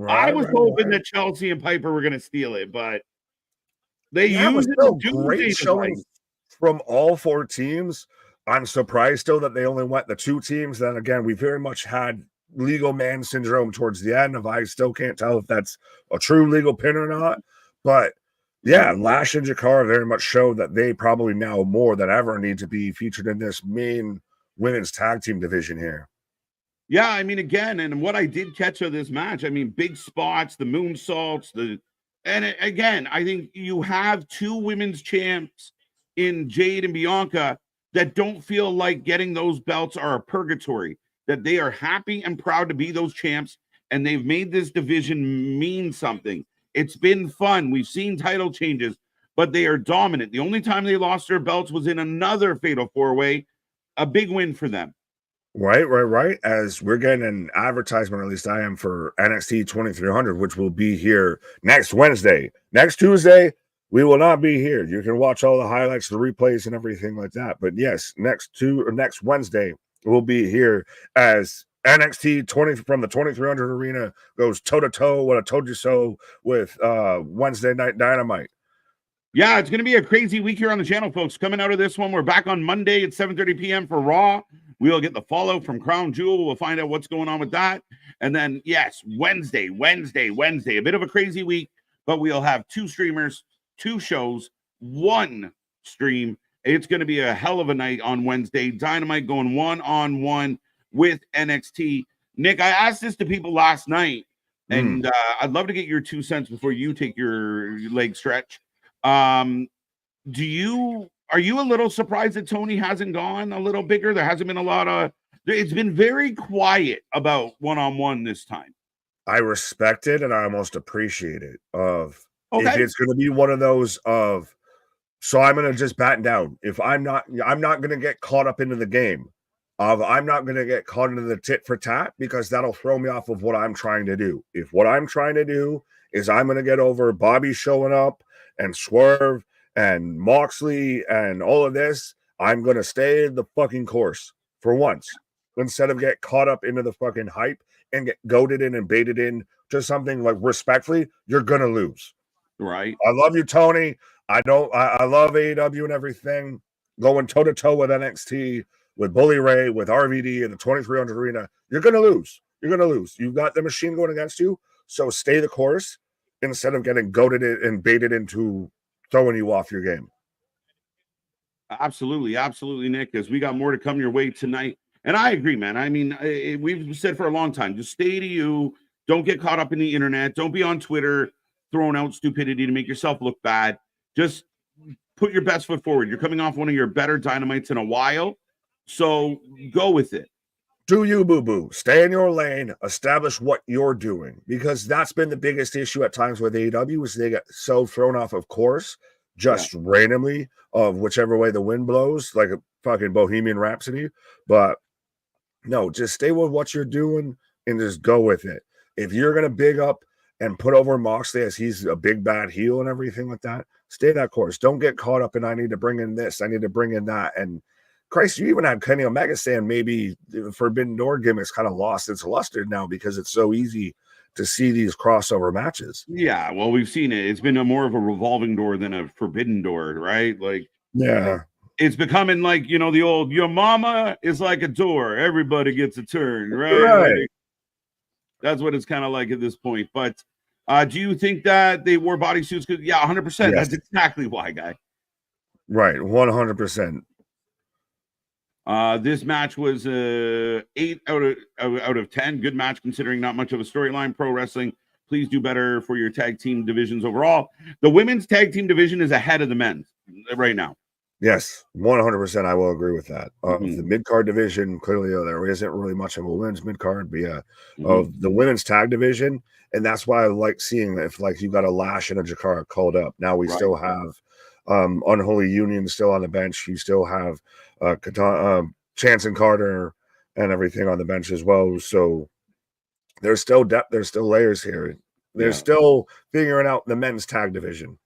I was hoping that Chelsea and Piper were going to steal it, but they used it. Great showing from all 4 teams. I'm surprised still that they only went the 2 teams. Then again, we very much had legal man syndrome towards the end. I still can't tell if that's a true legal pin or not. But yeah, Lash and Jakara very much show that they probably now more than ever need to be featured in this main women's tag team division here. Yeah, I mean, again, and what I did catch of this match, I mean, big spots, the moonsaults, and again, I think you have 2 women's champs in Jade and Bianca that don't feel like getting those belts are a purgatory, that they are happy and proud to be those champs, and they've made this division mean something. It's been fun. We've seen title changes, but they are dominant. The only time they lost their belts was in another Fatal 4-Way, a big win for them. Right. As we're getting an advertisement, or at least I am, for NXT 2300, which will be here next Wednesday. Next Tuesday, we will not be here. You can watch all the highlights, the replays, and everything like that. But yes, next Wednesday, we'll be here as NXT 20 from the 2300 arena goes toe-to-toe, what I told you so, with Wednesday Night Dynamite. Yeah, it's going to be a crazy week here on the channel, folks. Coming out of this one, we're back on Monday at 7:30 p.m. for Raw. We'll get the follow from Crown Jewel. We'll find out what's going on with that. And then, yes, Wednesday. A bit of a crazy week, but we'll have 2 streamers, 2 shows, 1 stream. It's going to be a hell of a night on Wednesday. Dynamite going 1-on-1 with NXT. Nick, I asked this to people last night, and I'd love to get your 2 cents before you take your leg stretch. Are you a little surprised that Tony hasn't gone a little bigger? There hasn't been a lot of. It's been very quiet about one-on-one this time. I respect it and I almost appreciate it. If Okay. it's going to be one of those of, so I'm going to just batten down. If I'm not going to get caught up into the game of, I'm not going to get caught into the tit for tat because that'll throw me off of what I'm trying to do. If what I'm trying to do is I'm going to get over Bobby showing up and Swerve and Moxley and all of this, I'm going to stay the fucking course for once instead of get caught up into the fucking hype and get goaded in and baited in to something like respectfully, you're going to lose. Right. I love you, Tony. I love AEW and everything. Going toe to toe with NXT, with Bully Ray, with RVD in the 2300 arena. You're going to lose. You're going to lose. You've got the machine going against you. So stay the course instead of getting goaded and baited into throwing you off your game. Absolutely. Absolutely, Nick, as we got more to come your way tonight. And I agree, man. I mean, we've said for a long time, just stay to you. Don't get caught up in the internet. Don't be on Twitter throwing out stupidity to make yourself look bad. Just put your best foot forward. You're coming off one of your better dynamites in a while. So go with it. Do you, boo-boo. Stay in your lane. Establish what you're doing. Because that's been the biggest issue at times with AEW is they get so thrown off of course just randomly of whichever way the wind blows, like a fucking Bohemian Rhapsody. But no, just stay with what you're doing and just go with it. If you're going to big up and put over Moxley as he's a big bad heel and everything like that, stay that course. Don't get caught up in I need to bring in this, I need to bring in that. And Christ, you even had Kenny Omega saying maybe the Forbidden Door gimmick's kind of lost its luster now because it's so easy to see these crossover matches. Yeah, well, we've seen it. It's been more of a revolving door than a forbidden door, right? Like, yeah. It's becoming like, the old, your mama is like a door. Everybody gets a turn, right? Right. Like, that's what it's kind of like at this point. But do you think that they wore bodysuits? Yeah, 100%. Yes. That's exactly why, guy. Right, 100%. This match was 8 out of 10. Good match considering not much of a storyline. Pro wrestling, please do better for your tag team divisions overall. The women's tag team division is ahead of the men's right now. Yes, 100%. I will agree with that. The mid-card division, clearly there isn't really much of a women's mid-card, but yeah, of the women's tag division, and that's why I like seeing if like you got a Lash and a Jakara called up. Now we still have Unholy Union still on the bench. You still have Chance and Carter and everything on the bench as well. So there's still depth. There's still layers here. They're still figuring out the men's tag division.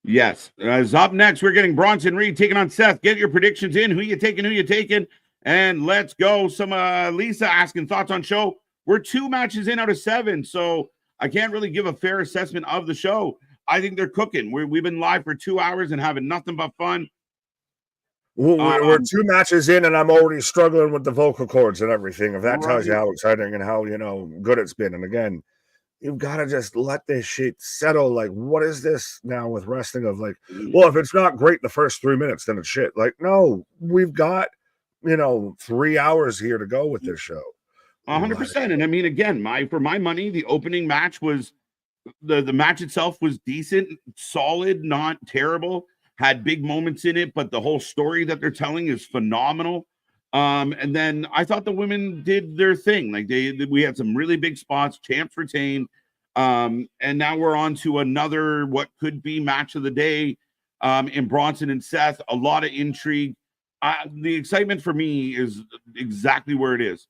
Yes. As up next, we're getting Bronson Reed taking on Seth. Get your predictions in. Who you taking? And let's go. Some Lisa asking thoughts on show. We're 2 matches in out of 7, so I can't really give a fair assessment of the show. I think they're cooking. We've been live for 2 hours and having nothing but fun. We're 2 matches in, and I'm already struggling with the vocal cords and everything. If that tells you how exciting and how good it's been. And again, you've got to just let this shit settle. Like, what is this now with wrestling? Of like, well, if it's not great the first 3 minutes, then it's shit. Like, no, we've got 3 hours here to go with this show. 100%. And I mean, again, for my money, the opening match was the match itself was decent, solid, not terrible. Had big moments in it, but the whole story that they're telling is phenomenal. And then I thought the women did their thing. Like we had some really big spots, champs retained. And now we're on to another, what could be match of the day in Bronson and Seth. A lot of intrigue. The excitement for me is exactly where it is.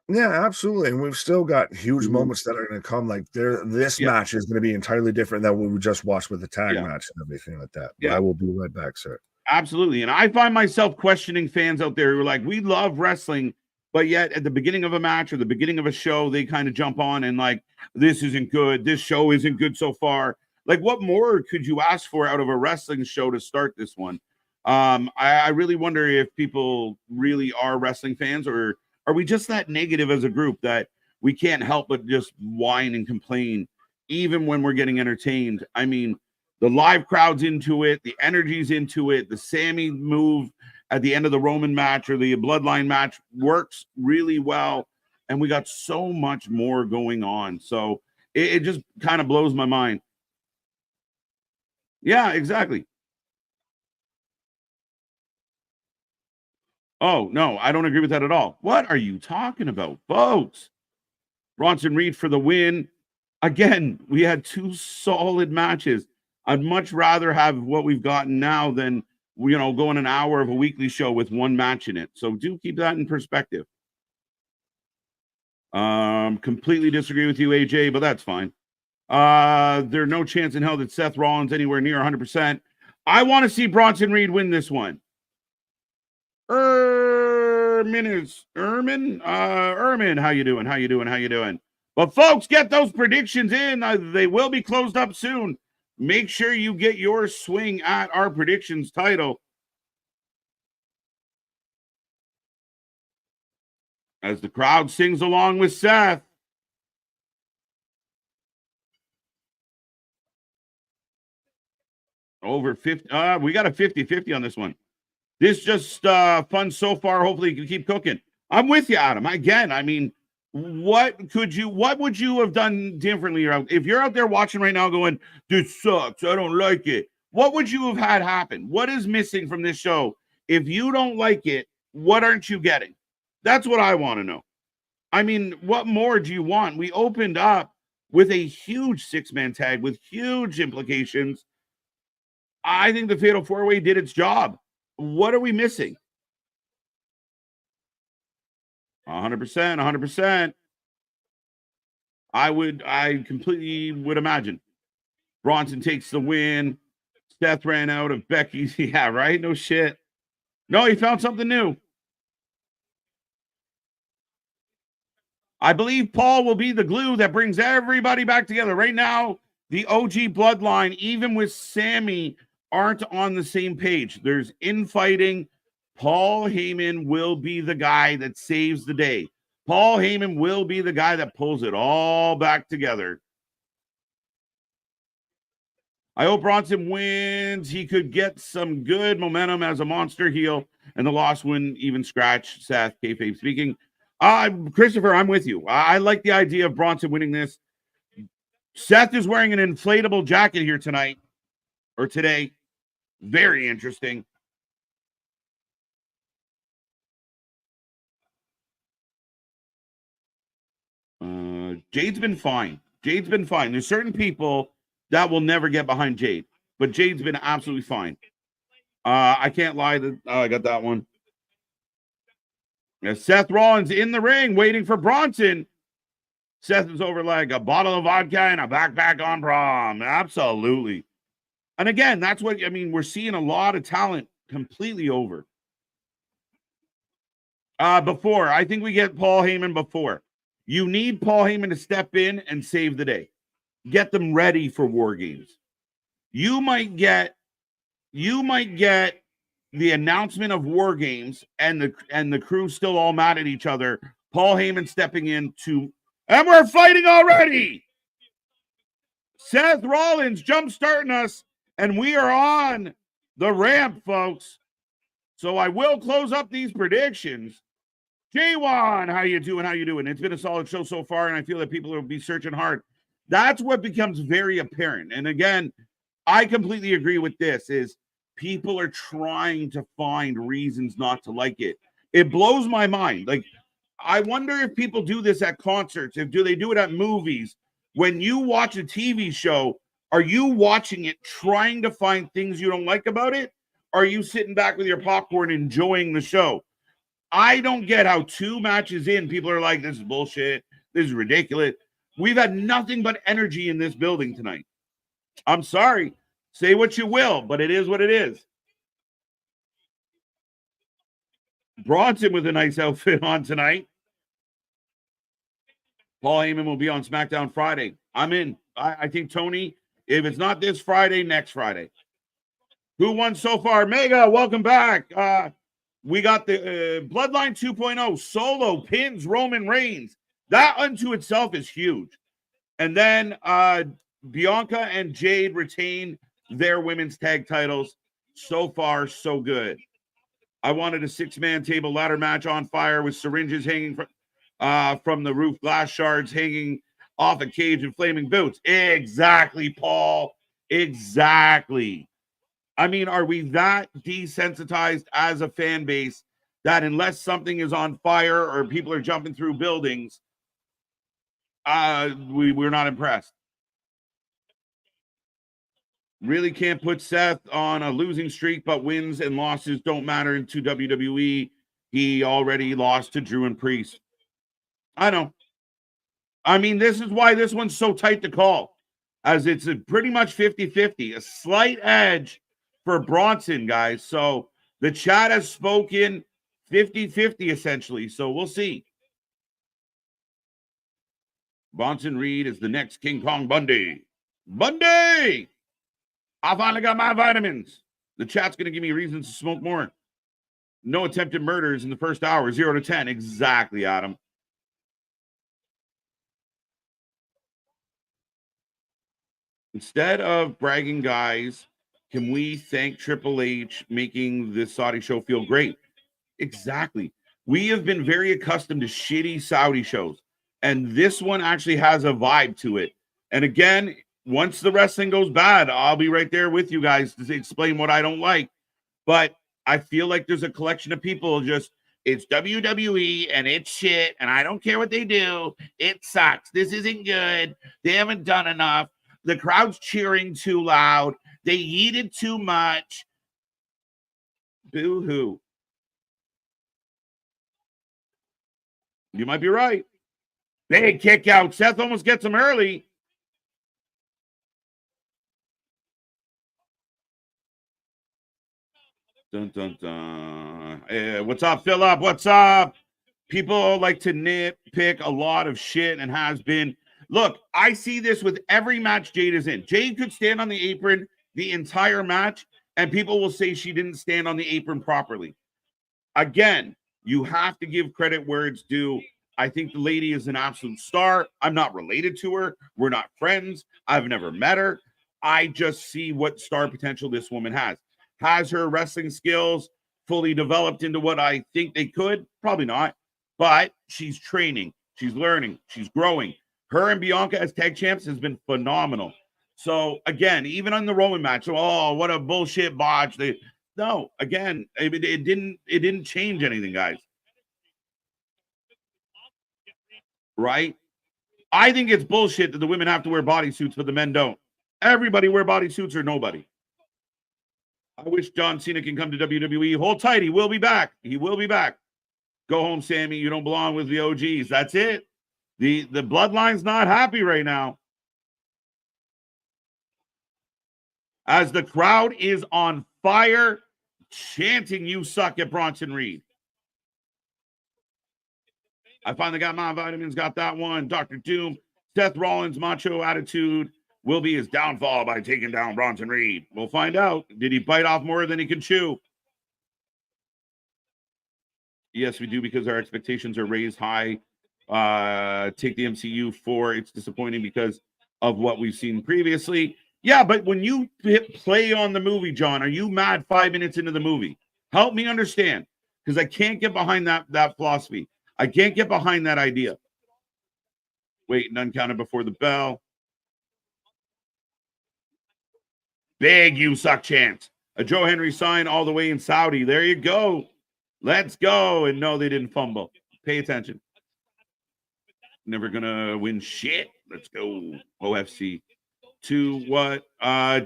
Yeah, absolutely. And we've still got huge moments that are going to come. Like this match is going to be entirely different than what we just watched with the tag match and everything like that. But I will be right back, sir. Absolutely. And I find myself questioning fans out there who are like, we love wrestling, but yet at the beginning of a match or the beginning of a show, they kind of jump on and like, this isn't good. This show isn't good so far. Like, what more could you ask for out of a wrestling show to start this one? I really wonder if people really are wrestling fans, or are we just that negative as a group that we can't help but just whine and complain even when we're getting entertained? I mean, the live crowd's into it, the energy's into it, the Sammy move at the end of the Roman match or the Bloodline match works really well, and we got so much more going on. So it just kind of blows my mind. Yeah, exactly. Oh, no, I don't agree with that at all. What are you talking about, folks? Bronson Reed for the win. Again, we had 2 solid matches. I'd much rather have what we've gotten now than, going an hour of a weekly show with 1 match in it. So do keep that in perspective. Completely disagree with you, AJ, but that's fine. There's no chance in hell that Seth Rollins anywhere near 100%. I want to see Bronson Reed win this one. Ermin, how you doing? But folks, get those predictions in. They will be closed up soon. Make sure you get your swing at our predictions title. As the crowd sings along with Seth. Over 50. We got a 50-50 on this one. This just fun so far. Hopefully you can keep cooking. I'm with you, Adam. Again, I mean, what would you have done differently? If you're out there watching right now going, this sucks, I don't like it. What would you have had happen? What is missing from this show? If you don't like it, what aren't you getting? That's what I want to know. I mean, what more do you want? We opened up with a huge 6-man tag with huge implications. I think the Fatal 4-Way did its job. What are we missing? 100%. I completely would imagine. Bronson takes the win. Seth ran out of Becky's. Yeah, right? No shit. No, he found something new. I believe Paul will be the glue that brings everybody back together. Right now, the OG bloodline, even with Sammy, aren't on the same page. There's infighting. Paul Heyman will be the guy that saves the day. Paul Heyman will be the guy that pulls it all back together. I hope Bronson wins. He could get some good momentum as a monster heel, and the loss wouldn't even scratch Seth, kayfabe speaking. Christopher, I'm with you. I like the idea of Bronson winning this. Seth is wearing an inflatable jacket here tonight, or today. Very interesting. Jade's been fine. There's certain people that will never get behind Jade, but Jade's been absolutely fine. I can't lie. I got that one. Yeah, Seth Rollins in the ring waiting for Bronson. Seth is over like a bottle of vodka and a backpack on prom. Absolutely. And again, that's what, I mean, we're seeing a lot of talent completely over. Before, I think we get Paul Heyman before. You need Paul Heyman to step in and save the day. Get them ready for War Games. You might get the announcement of War Games and the crew still all mad at each other. Paul Heyman stepping in and we're fighting already. Seth Rollins jump-starting us, and we are on the ramp, folks. So I will close up these predictions. J1, how you doing? It's been a solid show so far, and I feel that people will be searching hard. That's what becomes very apparent. And again, I completely agree with this, is people are trying to find reasons not to like it. It blows my mind. Like, I wonder if people do this at concerts. Do they do it at movies? When you watch a TV show, are you watching it trying to find things you don't like about it? Or are you sitting back with your popcorn enjoying the show? I don't get how 2 matches in, people are like, this is bullshit. This is ridiculous. We've had nothing but energy in this building tonight. I'm sorry. Say what you will, but it is what it is. Bronson with a nice outfit on tonight. Paul Heyman will be on SmackDown Friday. I'm in. I think, Tony, if it's not this Friday, next Friday. Who won so far? Mega, welcome back. We got the Bloodline 2.0 solo pins Roman Reigns. That unto itself is huge. And then Bianca and Jade retain their women's tag titles. So far, so good. I wanted a 6-man table ladder match on fire with syringes hanging from the roof, glass shards hanging off a cage and flaming boots. Exactly, Paul. Exactly. I mean, are we that desensitized as a fan base that unless something is on fire or people are jumping through buildings, we're not impressed. Really can't put Seth on a losing streak, but wins and losses don't matter into WWE. He already lost to Drew and Priest. I know. I mean, this is why this one's so tight to call, as it's a pretty much 50-50, a slight edge for Bronson, guys. So the chat has spoken 50-50 essentially. So we'll see. Bronson Reed is the next King Kong Bundy. Bundy! I finally got my vitamins. The chat's going to give me reasons to smoke more. No attempted murders in the first hour, 0 to 10. Exactly, Adam. Instead of bragging, guys, can we thank Triple H making this Saudi show feel great? Exactly. We have been very accustomed to shitty Saudi shows, and this one actually has a vibe to it. And again, once the wrestling goes bad, I'll be right there with you guys to explain what I don't like. But I feel like there's a collection of people just, it's WWE and it's shit, and I don't care what they do. It sucks. This isn't good. They haven't done enough. The crowd's cheering too loud. They yeeted too much. Boo-hoo. You might be right. Big kick out. Seth almost gets him early. Dun, dun, dun. Hey, what's up, Philip? What's up? People like to nitpick a lot of shit and has been. Look, I see this with every match Jade is in. Jade could stand on the apron the entire match, and people will say she didn't stand on the apron properly. Again, you have to give credit where it's due. I think the lady is an absolute star. I'm not related to her. We're not friends. I've never met her. I just see what star potential this woman has. Has her wrestling skills fully developed into what I think they could? Probably not. But she's training. She's learning. She's growing. Her and Bianca as tag champs has been phenomenal. So, again, even on the Roman match, oh, what a bullshit botch. No, again, it didn't change anything, guys. Right? I think it's bullshit that the women have to wear bodysuits, but the men don't. Everybody wear bodysuits or nobody. I wish John Cena can come to WWE. Hold tight. He will be back. He will be back. Go home, Sammy. You don't belong with the OGs. That's it. The bloodline's not happy right now. As the crowd is on fire, chanting, "You suck" at Bronson Reed. I finally got my vitamins, got that one. Dr. Doom, Seth Rollins' macho attitude will be his downfall by taking down Bronson Reed. We'll find out. Did he bite off more than he can chew? Yes, we do, because our expectations are raised high. Take the MCU for it's disappointing because of what we've seen previously. Yeah, but when you hit play on the movie, John, are you mad 5 minutes into the movie? Help me understand, because I can't get behind that philosophy. I can't get behind that idea. Wait, none counted before the bell. Big "you suck" chance. A Joe Henry sign all the way in Saudi. There you go. Let's go. And no, they didn't fumble. Pay attention. Never gonna win shit. Let's go. OFC. To what?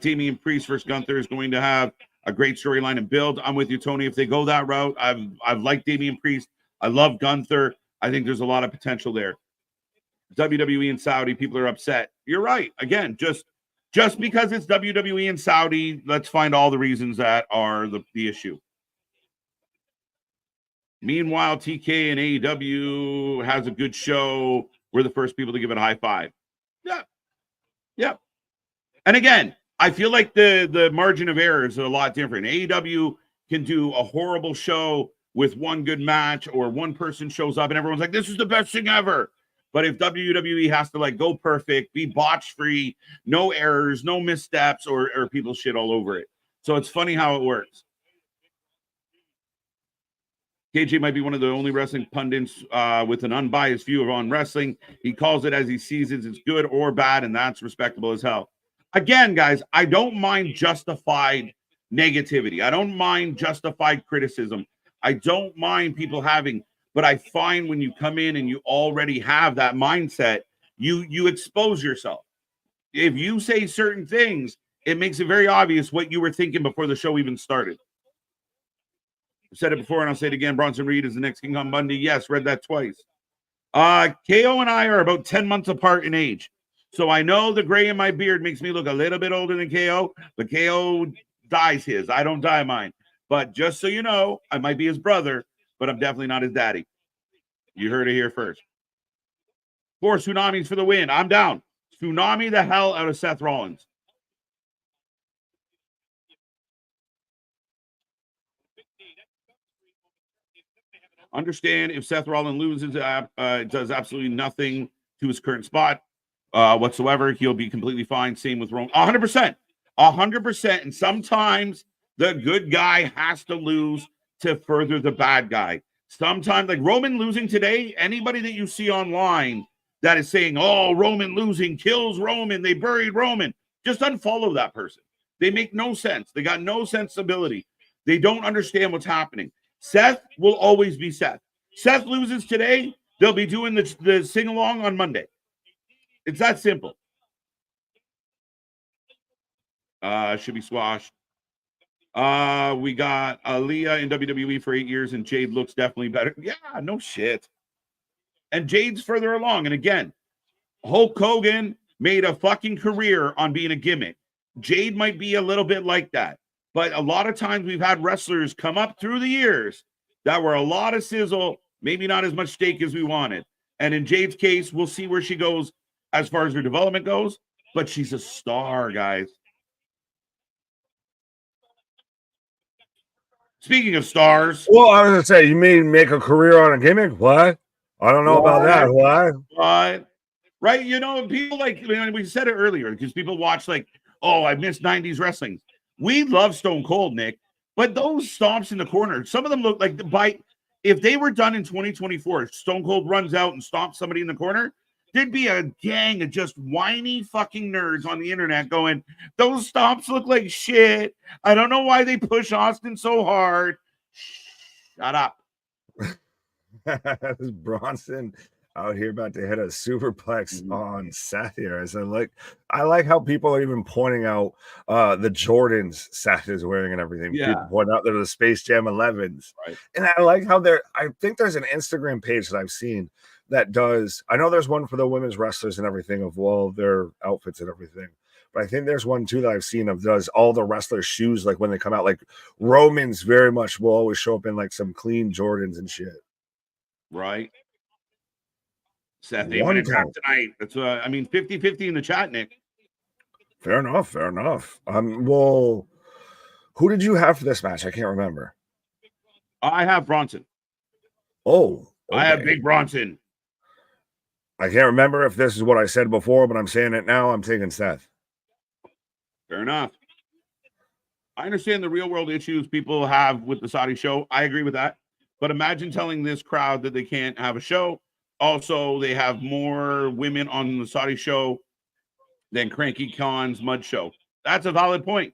Damian Priest versus Gunther is going to have a great storyline and build. I'm with you, Tony. If they go that route, I've liked Damian Priest. I love Gunther. I think there's a lot of potential there. WWE and Saudi, people are upset. You're right. Again, just because it's WWE and Saudi, let's find all the reasons that are the issue. Meanwhile, TK and AEW has a good show. We're the first people to give it a high five. Yeah. Yeah. And again, I feel like the margin of error is a lot different. AEW can do a horrible show with one good match, or one person shows up and everyone's like, this is the best thing ever. But if WWE has to like go perfect, be botch free, no errors, no missteps, or people shit all over it. So it's funny how it works. KJ might be one of the only wrestling pundits with an unbiased view on wrestling. He calls it as he sees it. It's good or bad, and that's respectable as hell. Again, guys, I don't mind justified negativity. I don't mind justified criticism. I don't mind people having, but I find when you come in and you already have that mindset, you expose yourself. If you say certain things, it makes it very obvious what you were thinking before the show even started. I've said it before and I'll say it again. Bronson Reed is the next King Kong Bundy. Yes, read that twice. KO and I are about 10 months apart in age. So I know the gray in my beard makes me look a little bit older than KO, but KO dyes his. I don't dye mine. But just so you know, I might be his brother, but I'm definitely not his daddy. You heard it here first. 4 tsunamis for the win. I'm down. Tsunami the hell out of Seth Rollins. Understand if Seth Rollins loses, does absolutely nothing to his current spot whatsoever. He'll be completely fine. Same with Roman. 100%. 100%. And sometimes the good guy has to lose to further the bad guy. Sometimes, like Roman losing today, anybody that you see online that is saying, oh, Roman losing kills Roman, they buried Roman, just unfollow that person. They make no sense. They got no sensibility. They don't understand what's happening. Seth will always be Seth. Seth loses today, they'll be doing the sing-along on Monday. It's that simple. Should be squashed. We got Aaliyah in WWE for 8 years, and Jade looks definitely better. Yeah, no shit. And Jade's further along. And again, Hulk Hogan made a fucking career on being a gimmick. Jade might be a little bit like that. But a lot of times we've had wrestlers come up through the years that were a lot of sizzle, maybe not as much steak as we wanted. And in Jade's case, we'll see where she goes as far as her development goes. But she's a star, guys. Speaking of stars. Well, I was going to say, you mean make a career on a gimmick? What? I don't know about that. What? Right? You know, people like, we said it earlier because people watch like, oh, I missed 90s wrestling. We love Stone Cold, Nick, but those stomps in the corner, some of them look like if they were done in 2024, Stone Cold runs out and stomps somebody in the corner, there'd be a gang of just whiny fucking nerds on the internet going, those stomps look like shit. I don't know why they push Austin so hard. Shut up. Bronson out here about to hit a superplex on Seth here. I like how people are even pointing out the Jordans Seth is wearing and everything. Yeah. People point out they're the Space Jam 11s. Right. And I like how I think there's an Instagram page that I've seen that does, I know there's one for the women's wrestlers and everything of their outfits and everything. But I think there's one too that I've seen of does all the wrestlers' shoes like when they come out. Like Roman's very much will always show up in like some clean Jordans and shit. Right. Seth, they win it tonight. That's 50-50 in the chat, Nick. Fair enough. Well, who did you have for this match? I can't remember. I have Bronson. Oh, okay. I have Big Bronson. I can't remember if this is what I said before, but I'm saying it now. I'm taking Seth. Fair enough. I understand the real world issues people have with the Saudi show. I agree with that. But imagine telling this crowd that they can't have a show. Also, they have more women on the Saudi show than Cranky Khan's Mud show. That's a valid point,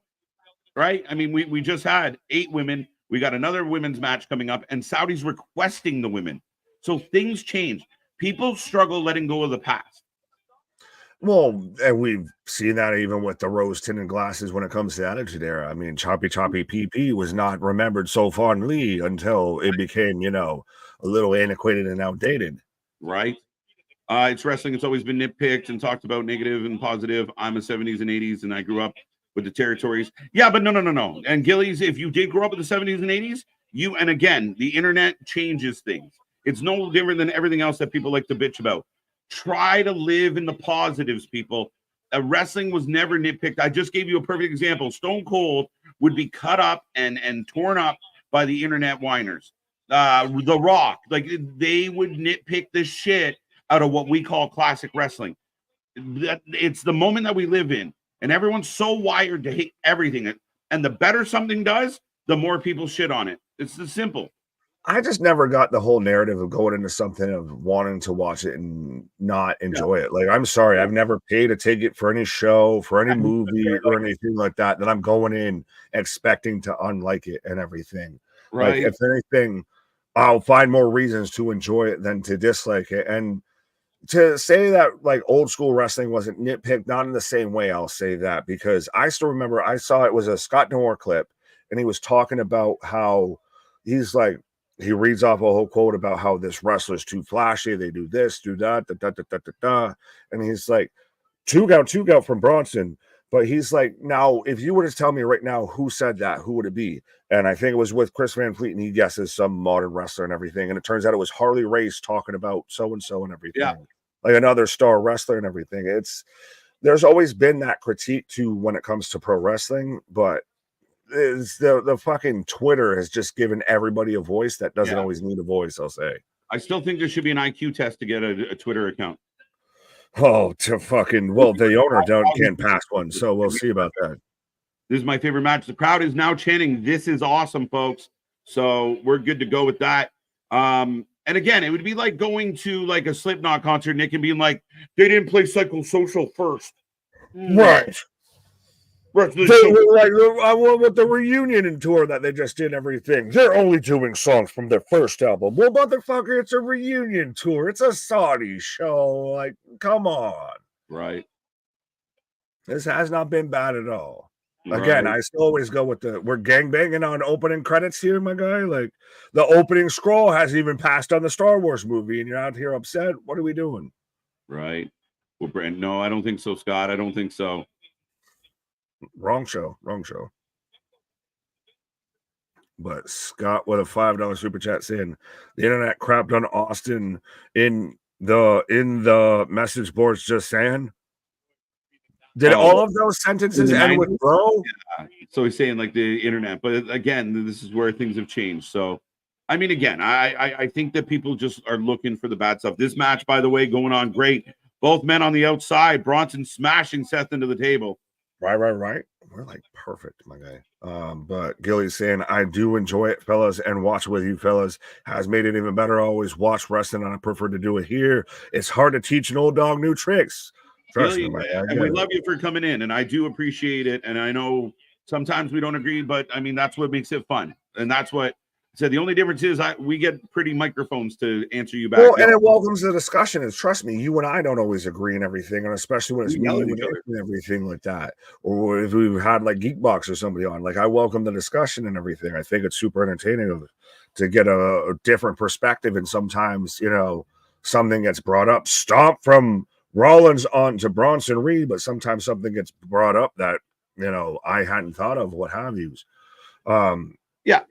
right? I mean, we just had 8 women. We got another women's match coming up, and Saudi's requesting the women. So things change. People struggle letting go of the past. Well, and we've seen that even with the rose-tinted glasses when it comes to Attitude Era. I mean, Choppy PP was not remembered so fondly until it became, a little antiquated and outdated. Right. It's wrestling. It's always been nitpicked and talked about negative and positive. I'm a 70s and 80s, and I grew up with the territories. Yeah, but no. And Gillies, if you did grow up with the 70s and 80s, and again, the internet changes things. It's no different than everything else that people like to bitch about. Try to live in the positives, people. Wrestling was never nitpicked. I just gave you a perfect example. Stone Cold would be cut up and torn up by the internet whiners. The Rock, like they would nitpick the shit out of what we call classic wrestling. It's the moment that we live in, and everyone's so wired to hate everything. And the better something does, the more people shit on it. It's as simple. I just never got the whole narrative of going into something of wanting to watch it and not enjoy it. Like, I'm sorry, I've never paid a ticket for any show, for any movie or anything like that I'm going in expecting to unlike it and everything. Like, Right. if anything, I'll find more reasons to enjoy it than to dislike it. And to say that like old school wrestling wasn't nitpicked, not in the same way, I'll say that, because I still remember I saw it was a Scott Noir clip, and he was talking about how he's like, he reads off a whole quote about how this wrestler's too flashy, they do this, do that, da, da, da, da, da, da. And he's like, two out from Bronson. But he's like, now, if you were to tell me right now who said that, who would it be? And I think it was with Chris Van Fleet, and he guesses some modern wrestler and everything. And it turns out it was Harley Race talking about so and so and everything, Yeah. like another star wrestler and everything. There's always been that critique to when it comes to pro wrestling, but it's the fucking Twitter has just given everybody a voice that doesn't always need a voice, I'll say. I still think there should be an IQ test to get a Twitter account. Oh, to fucking, well, the owner can't pass one, so we'll see about that. This is my favorite match. The crowd is now chanting, "This is awesome, folks." So we're good to go with that. And again, it would be like going to like a Slipknot concert, Nick, and being like, they didn't play Psychosocial first. Right. With the reunion tour that they just did everything, they're only doing songs from their first album. Well, motherfucker, it's a reunion tour. It's a Saudi show. Like, come on. Right. This has not been bad at all. Again, I still always go with we're gangbanging on opening credits here, my guy. Like, the opening scroll hasn't even passed on the Star Wars movie, and you're out here upset. What are we doing? Right. Well, Brand, no, I don't think so, Scott. I don't think so. Wrong show. But Scott with a $5 super chat saying the internet crapped on Austin in the message boards, just saying. Did all of those sentences end with bro? Yeah. So he's saying like the internet, but again, this is where things have changed. So I mean, again, I think that people just are looking for the bad stuff. This match, by the way, going on great. Both men on the outside, Bronson smashing Seth into the table. Right. We're like perfect, my guy. But Gilly's saying, I do enjoy it, fellas, and watch with you, fellas. Has made it even better. Always watch wrestling, and I prefer to do it here. It's hard to teach an old dog new tricks. Trust Gilly, me, my guy. and we love you for coming in, and I do appreciate it. And I know sometimes we don't agree, but I mean, that's what makes it fun. And that's what I said. The only difference is we get pretty microphones to answer you back. Well, and it welcomes the discussion. And trust me, you and I don't always agree in everything, and especially when it's me and everything like that. Or if we've had like Geekbox or somebody on, like I welcome the discussion and everything. I think it's super entertaining to get a different perspective. And sometimes, you know, something gets brought up. Stomp from Rollins on to Bronson Reed, but sometimes something gets brought up that, you know, I hadn't thought of, what have yous. Yeah.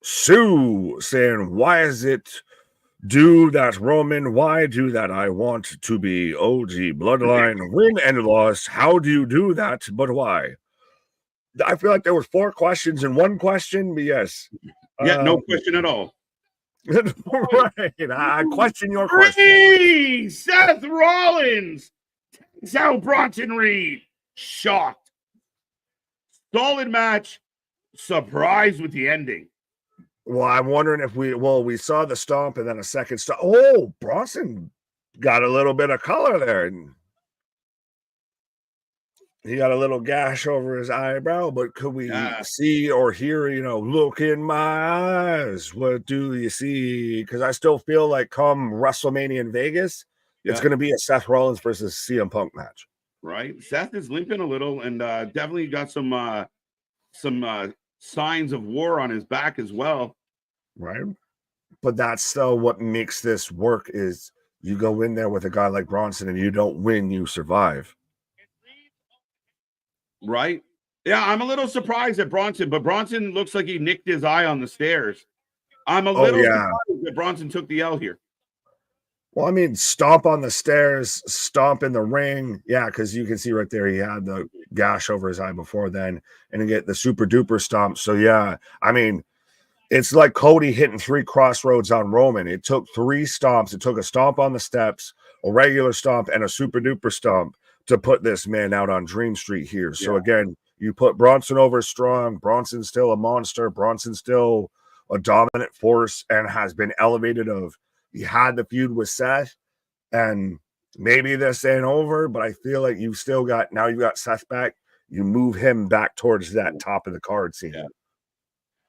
Sue saying, why is it do that, Roman? Why do that? I want to be OG bloodline, win and loss. How do you do that? But why? I feel like there was 4 questions in one question, but yes. Yeah, no question at all. Right. I question your question. Seth Rollins takes out Bronson Reed. Shocked. Solid match. Surprised with the ending. Well, I'm wondering if we saw the stomp and then a second stomp. Oh, Bronson got a little bit of color there. And he got a little gash over his eyebrow, but could we see or hear, you know, look in my eyes? What do you see? Because I still feel like come WrestleMania in Vegas, it's going to be a Seth Rollins versus CM Punk match. Right. Seth is limping a little and definitely got some signs of war on his back as well. Right. But that's still what makes this work is you go in there with a guy like Bronson and you don't win, you survive. Right. Yeah, I'm a little surprised at Bronson, but Bronson looks like he nicked his eye on the stairs. I'm a little surprised that Bronson took the L here. Well, I mean, stomp on the stairs, stomp in the ring. Yeah, because you can see right there he had the gash over his eye before then, and you get the super duper stomp. So, yeah, I mean, it's like Cody hitting 3 crossroads on Roman. It took 3 stomps. It took a stomp on the steps, a regular stomp, and a super duper stomp to put this man out on Dream Street here. Yeah. So, again, you put Bronson over strong. Bronson's still a monster. Bronson's still a dominant force and has been elevated of he had the feud with Seth, and maybe this ain't over, but I feel like you've still got, now you got Seth back. You move him back towards that top of the card scene. Yeah.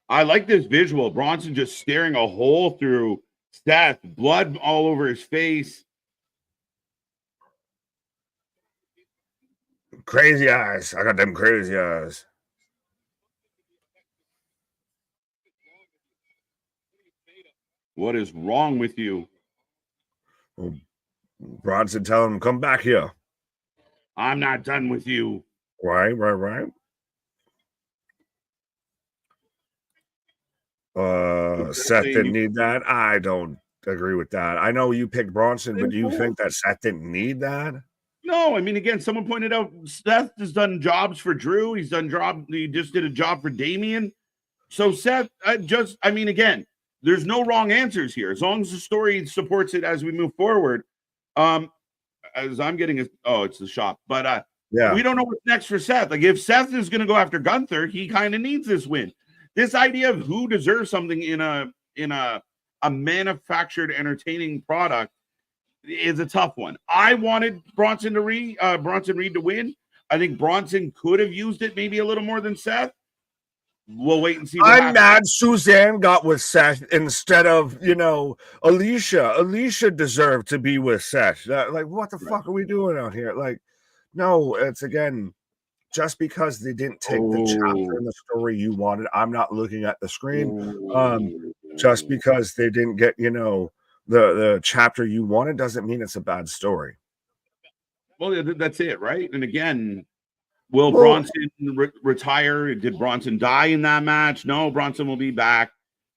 I like this visual. Bronson just staring a hole through Seth, blood all over his face. Crazy eyes. I got them crazy eyes. What is wrong with you? Bronson telling him, come back here. I'm not done with you. Right. Seth didn't need that. I don't agree with that. I know you picked Bronson, but do you think that Seth didn't need that? No, I mean, again, someone pointed out Seth has done jobs for Drew. He just did a job for Damian. So Seth, again, there's no wrong answers here. As long as the story supports it as we move forward. As I'm getting it's the shop. But yeah, we don't know what's next for Seth. Like, if Seth is going to go after Gunther, he kind of needs this win. This idea of who deserves something in a manufactured entertaining product is a tough one. I wanted Bronson Reed to win. I think Bronson could have used it maybe a little more than Seth. We'll wait and see. I'm mad Suzanne got with Seth instead of, Alicia. Alicia deserved to be with Seth. Like, what the fuck are we doing out here? Like, no, it's again, just because they didn't take the chapter in the story you wanted. I'm not looking at the screen. Just because they didn't get, the chapter you wanted doesn't mean it's a bad story. Well, that's it, right? And again, will Bronson retire? Did Bronson die in that match? No, Bronson will be back.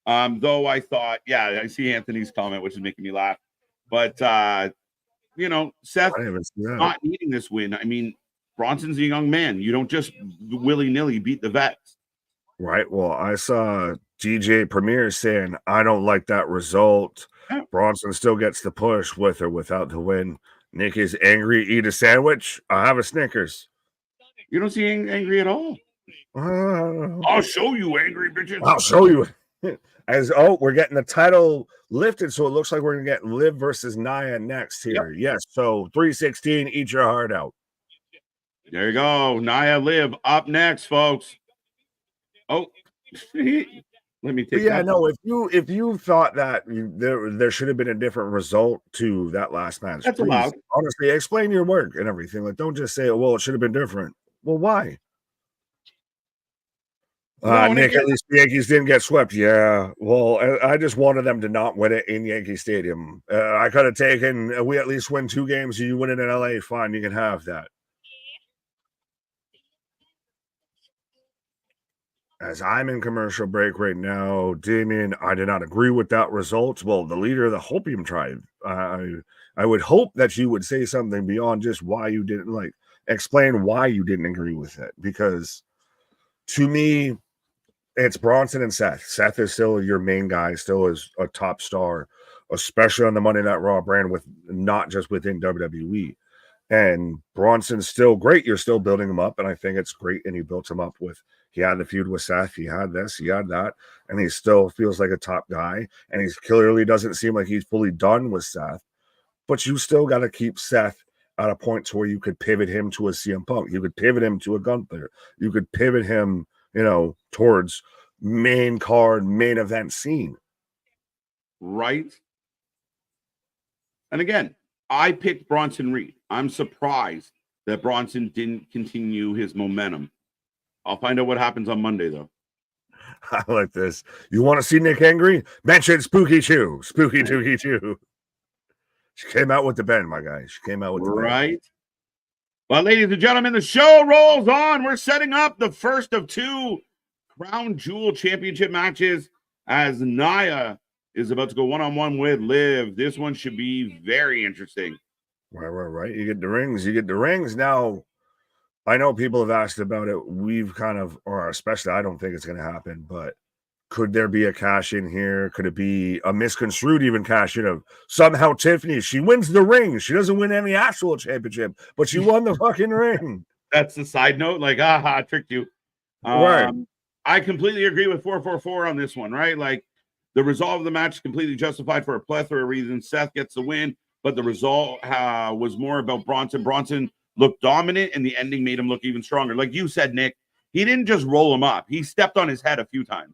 Though I thought, I see Anthony's comment, which is making me laugh. But Seth not needing this win. I mean, Bronson's a young man. You don't just willy-nilly beat the vets. Right. Well, I saw DJ Premier saying, I don't like that result. Yeah. Bronson still gets the push with or without the win. Nick is angry. Eat a sandwich. I have a Snickers. You don't see angry at all. I'll show you angry bitches. I'll show you. We're getting the title lifted, so it looks like we're gonna get Liv versus Nia next here. Yep. Yes. So 316. Eat your heart out. There you go. Nia Liv up next, folks. Oh. Let me take that. No, if you thought that there should have been a different result to that last match, that's allowed. Honestly, explain your work and everything. Like, don't just say, it should have been different. Well, why? Nick, at least the Yankees didn't get swept. Yeah. Well, I just wanted them to not win it in Yankee Stadium. I could have taken, we at least win 2 games. You win it in LA, fine, you can have that. As I'm in commercial break right now, Damien, I did not agree with that result. Well, the leader of the Hopium tribe, I would hope that you would say something beyond just why you didn't, explain why you didn't agree with it. Because to me, it's Bronson and Seth. Seth is still your main guy, still is a top star, especially on the Monday Night Raw brand, with not just within WWE. And Bronson's still great. You're still building him up, and I think it's great. And you built him up with, he had the feud with Seth, he had this, he had that, and he still feels like a top guy. And he clearly doesn't seem like he's fully done with Seth. But you still got to keep Seth at a point to where you could pivot him to a CM Punk. You could pivot him to a Gunther. You could pivot him, towards main card, main event scene. Right. And again, I picked Bronson Reed. I'm surprised that Bronson didn't continue his momentum. I'll find out what happens on Monday, though. I like this. You want to see Nick angry? Mention Spooky Chew. Spooky Dookie Chew. She came out with the bend, my guy. She came out with the bend. Right. Well, ladies and gentlemen, the show rolls on. We're setting up the first of 2 Crown Jewel Championship matches as Nia is about to go one-on-one with Liv. This one should be very interesting. Right. You get the rings. Now, I know people have asked about it. We've or especially, I don't think it's going to happen, but could there be a cash in here? Could it be a misconstrued even cash in of somehow Tiffany? She wins the ring. She doesn't win any actual championship, but she won the fucking ring. That's the side note. Like, tricked you. Right. I completely agree with 444 on this one, right? Like, the result of the match is completely justified for a plethora of reasons. Seth gets the win, but the result was more about Bronson. Bronson looked dominant, and the ending made him look even stronger. Like you said, Nick, he didn't just roll him up. He stepped on his head a few times.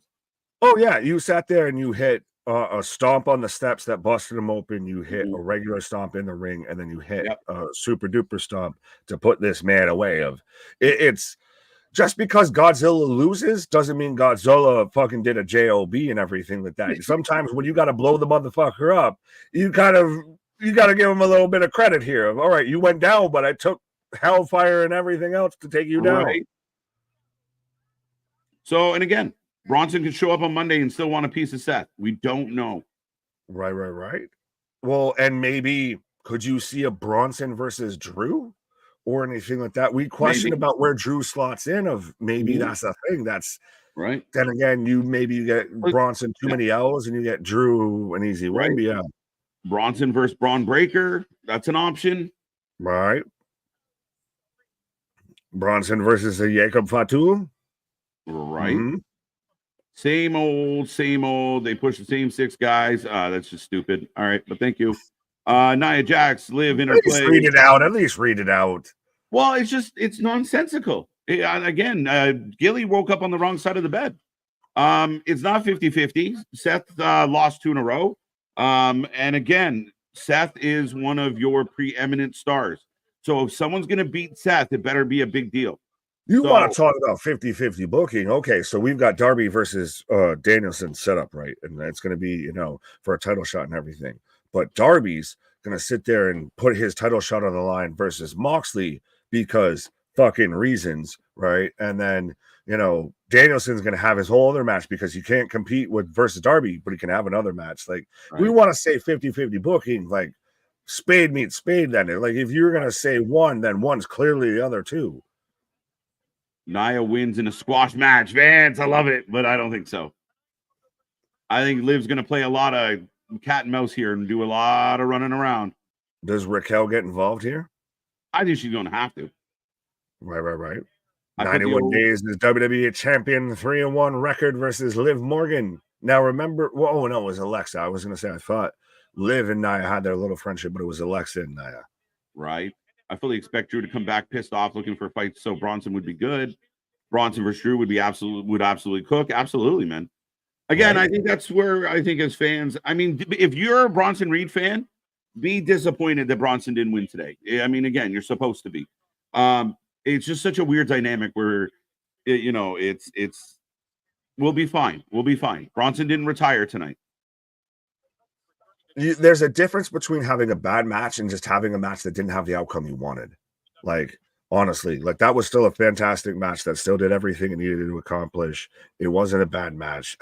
Oh yeah, you sat there and you hit a stomp on the steps that busted him open. You hit Mhm. a regular stomp in the ring, and then you hit Yep. a super duper stomp to put this man away. It's just because Godzilla loses doesn't mean Godzilla fucking did a job and everything like that. Sometimes when you got to blow the motherfucker up, you got to give him a little bit of credit here. All right, you went down, but I took hellfire and everything else to take you down. Right. So, and again, Bronson could show up on Monday and still want a piece of Seth. We don't know. Right. Well, and maybe could you see a Bronson versus Drew or anything like that? We questioned Maybe. about where Drew slots in. Of maybe Mhm. that's a thing. That's Right. then again, you get But- Bronson too yeah. many L's and you get Drew an easy win. Right. But yeah, Bronson versus Braun Breaker. That's an option. right. Bronson versus a Jacob Fatu. Right. Mhm. Same old. They push the same 6 guys. That's just stupid. All right, but thank you. Nia Jax, Liv, At least Interplay. read it out. At least read it out. Well, it's nonsensical. Again, Gilly woke up on the wrong side of the bed. It's not 50-50. Seth lost 2 in a row. And again, Seth is one of your preeminent stars. So if someone's gonna beat Seth, it better be a big deal. You So- want to talk about 50-50 booking. Okay, so we've got Darby versus Danielson set up, right? And it's going to be, for a title shot and everything. But Darby's going to sit there and put his title shot on the line versus Moxley because fucking reasons, right? And then, Danielson's going to have his whole other match because he can't compete with versus Darby, but he can have another match. Like, we want to say 50-50 booking, like spade meets spade then. Like, if you're going to say one, then one's clearly the other two. Nia wins in a squash match. Vance, I love it, but I don't think so. I think Liv's going to play a lot of cat and mouse here and do a lot of running around. Does Raquel get involved here? I think she's going to have to. Right. I put the 91 old- days as WWE champion, 3-1 record versus Liv Morgan. Now remember, no, it was Alexa. I was going to say, I thought Liv and Nia had their little friendship, but it was Alexa and Nia. Right. I fully expect Drew to come back pissed off looking for a fight, so Bronson would be good. Bronson versus Drew would absolutely cook. Absolutely, man. Again, Right. I think that's where I think as fans, I mean, if you're a Bronson Reed fan, be disappointed that Bronson didn't win today. I mean, again, you're supposed to be. It's just such a weird dynamic where, it's we'll be fine. We'll be fine. Bronson didn't retire tonight. There's a difference between having a bad match and just having a match that didn't have the outcome you wanted. Like, honestly, like that was still a fantastic match that still did everything it needed to accomplish. It wasn't a bad match.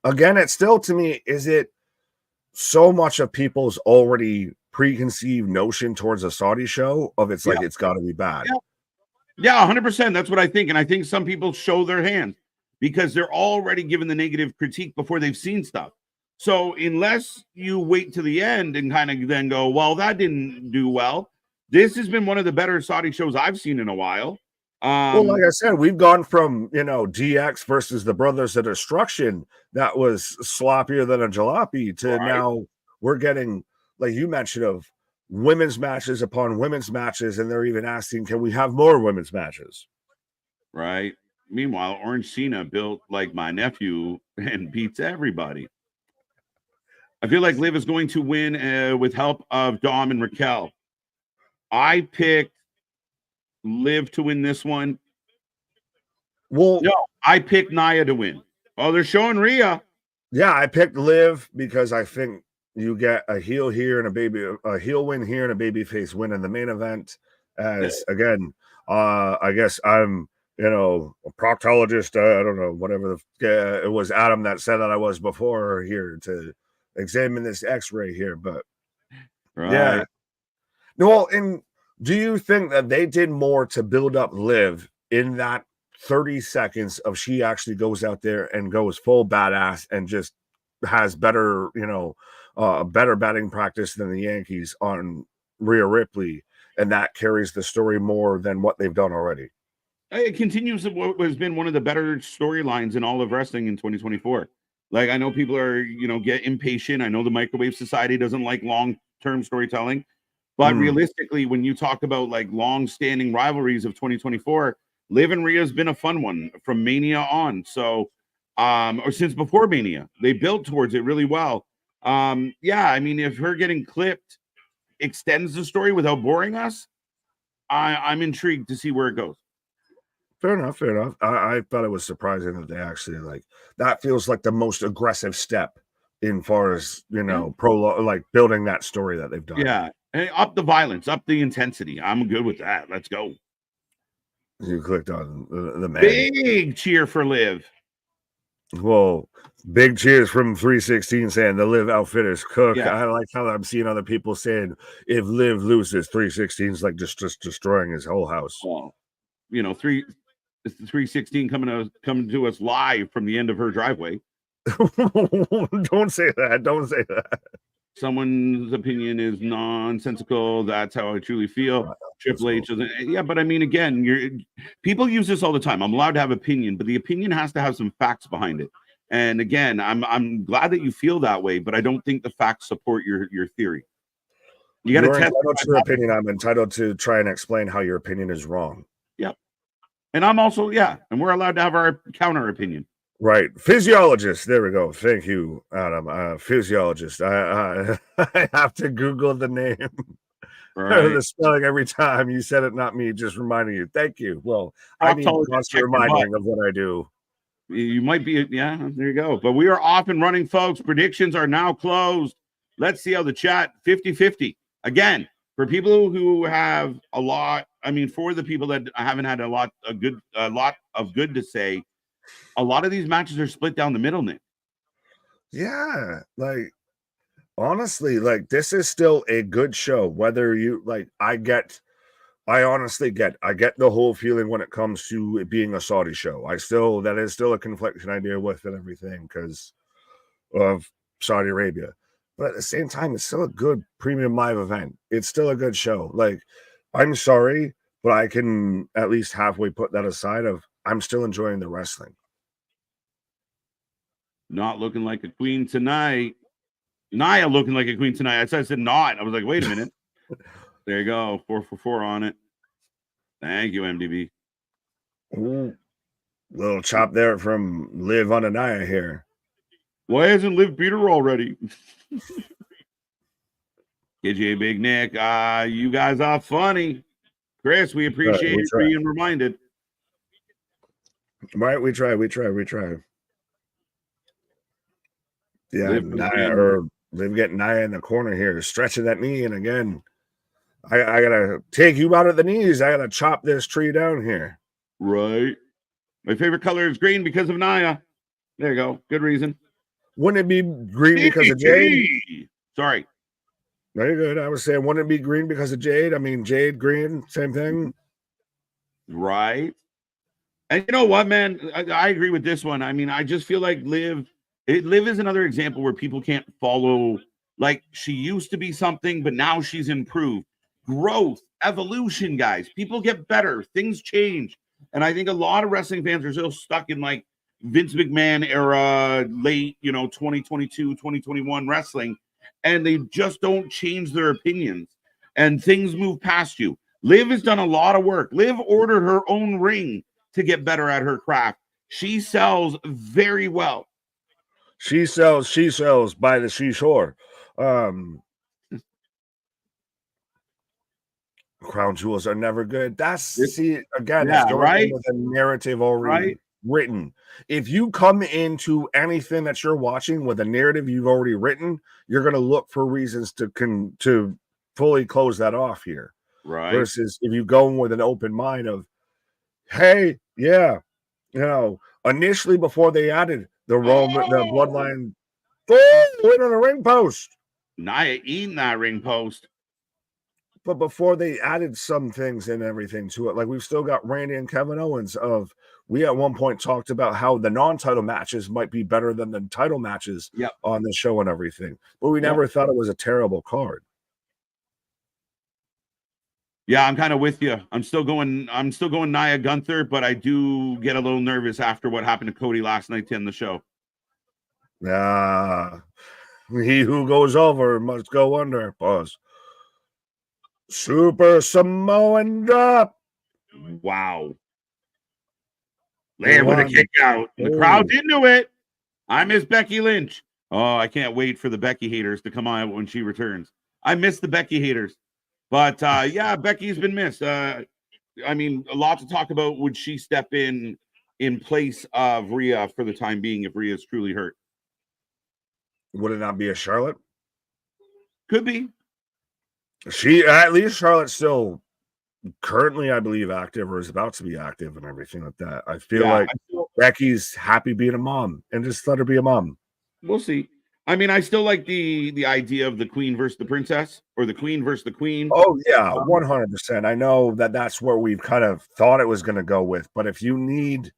Again, it's still, to me, is it so much of people's already preconceived notion towards a Saudi show of it's like it's got to be bad. Yeah, 100%. That's what I think. And I think some people show their hand because they're already given the negative critique before they've seen stuff. So unless you wait to the end and kind of then go, well, that didn't do well. This has been one of the better Saudi shows I've seen in a while. Well, like I said, we've gone from, DX versus the Brothers of Destruction that was sloppier than a jalopy to now we're getting, like you mentioned, of women's matches upon women's matches. And they're even asking, can we have more women's matches? Right. Meanwhile, Orange Cena built like my nephew and beats everybody. I feel like Liv is going to win with help of Dom and Raquel. I picked Liv to win this one. Well, no, I picked Nia to win. Oh, they're showing Rhea. Yeah, I picked Liv because I think you get a heel here and a heel win here and a babyface win in the main event. As again, I guess I'm a proctologist. I don't know, whatever it was Adam that said that I was before here to examine this X-ray here, but yeah. No, and do you think that they did more to build up Liv in that 30 seconds of she actually goes out there and goes full badass and just has better, better batting practice than the Yankees on Rhea Ripley, and that carries the story more than what they've done already? It continues what has been one of the better storylines in all of wrestling in 2024. Like, I know people are, get impatient. I know the Microwave Society doesn't like long-term storytelling, but realistically, when you talk about like long-standing rivalries of 2024, Liv and Rhea has been a fun one from Mania on. So or since before Mania. They built towards it really well. Yeah, I mean, if her getting clipped extends the story without boring us, I'm intrigued to see where it goes. Fair enough, fair enough. I thought it was surprising that they actually like that feels like the most aggressive step in far as prologue, like building that story that they've done. Yeah, and up the violence, up the intensity. I'm good with that. Let's go. You clicked on the man. Big cheer for Liv. Well, big cheers from 316 saying the Liv outfit is cook. Yeah. I like how I'm seeing other people saying if Liv loses, 316's like just destroying his whole house. Well, 316 coming to us live from the end of her driveway. Don't say that. Don't say that. Someone's opinion is nonsensical. That's how I truly feel. Triple H doesn't. Yeah, but I mean, again, people use this all the time. I'm allowed to have opinion, but the opinion has to have some facts behind it. And again, I'm glad that you feel that way, but I don't think the facts support your theory. You got to test your opinion. I'm entitled to try and explain how your opinion is wrong. Yep. And I'm also, and we're allowed to have our counter opinion. Right. Physiologist. There we go. Thank you, Adam. Physiologist. I have to Google the name. Right. The spelling every time you said it, not me, just reminding you. Thank you. Well, I need constant reminding of what I do. You might be, there you go. But we are off and running, folks. Predictions are now closed. Let's see how the chat 50-50. Again, for people who have a lot, for the people that haven't had a lot of good to say, a lot of these matches are split down the middle, Nick. Yeah, like honestly, like this is still a good show. Whether you like, I get the whole feeling when it comes to it being a Saudi show. That is still a confliction I deal with and everything because of Saudi Arabia. But at the same time, it's still a good premium live event. It's still a good show. Like, I'm sorry, but I can at least halfway put that aside of I'm still enjoying the wrestling. Not looking like a queen tonight. Nia looking like a queen tonight. I said not. I was like, wait a minute. There you go. 4 for 4 on it. Thank you, MDB. Ooh, little chop there from Liv on Nia here. Why hasn't Liv beat her already? KJ Big Nick, you guys are funny. Chris, we appreciate it being reminded. Right, we try. Yeah, Liv getting Nia in the corner here, stretching that knee, and again, I gotta take you out of the knees. I gotta chop this tree down here. Right. My favorite color is green because of Nia. There you go. Good reason. Wouldn't it be green because of Jade? Sorry. Very good. I was saying, wouldn't it be green because of Jade? I mean, Jade, green, same thing. Right. And you know what, man? I agree with this one. I mean, I just feel like Liv is another example where people can't follow. Like, she used to be something, but now she's improved. Growth, evolution, guys. People get better. Things change. And I think a lot of wrestling fans are still stuck in, like, Vince McMahon era, late, 2022, 2021 wrestling. And they just don't change their opinions. And things move past you. Liv has done a lot of work. Liv ordered her own ring to get better at her craft. She sells very well. She sells by the seashore. Crown jewels are never good. That's going with a narrative already written. If you come into anything that you're watching with a narrative you've already written, you're going to look for reasons to fully close that off here. Right. Versus if you go in with an open mind of, hey, initially before they added the bloodline, win on a ring post. Nia eating that ring post. But before they added some things and everything to it, like we've still got Randy and Kevin Owens we at one point talked about how the non-title matches might be better than the title matches on the show and everything. But we never thought it was a terrible card. Yeah, I'm kind of with you. I'm still going Nia Gunther, but I do get a little nervous after what happened to Cody last night to end the show. He who goes over must go under. Pause. Super Samoan drop. Wow. Liv with a kick out. The crowd's into it. I miss Becky Lynch. Oh, I can't wait for the Becky haters to come on when she returns. I miss the Becky haters. But yeah, Becky's been missed. I mean, a lot to talk about. Would she step in place of Rhea for the time being if Rhea is truly hurt? Would it not be a Charlotte? Could be. At least Charlotte's still currently, I believe, active or is about to be active and everything like that. I feel Becky's happy being a mom and just let her be a mom. We'll see. I mean, I still like the idea of the queen versus the princess, or the queen versus the queen. Oh yeah, 100%. I know that's where we've kind of thought it was going to go with, but if the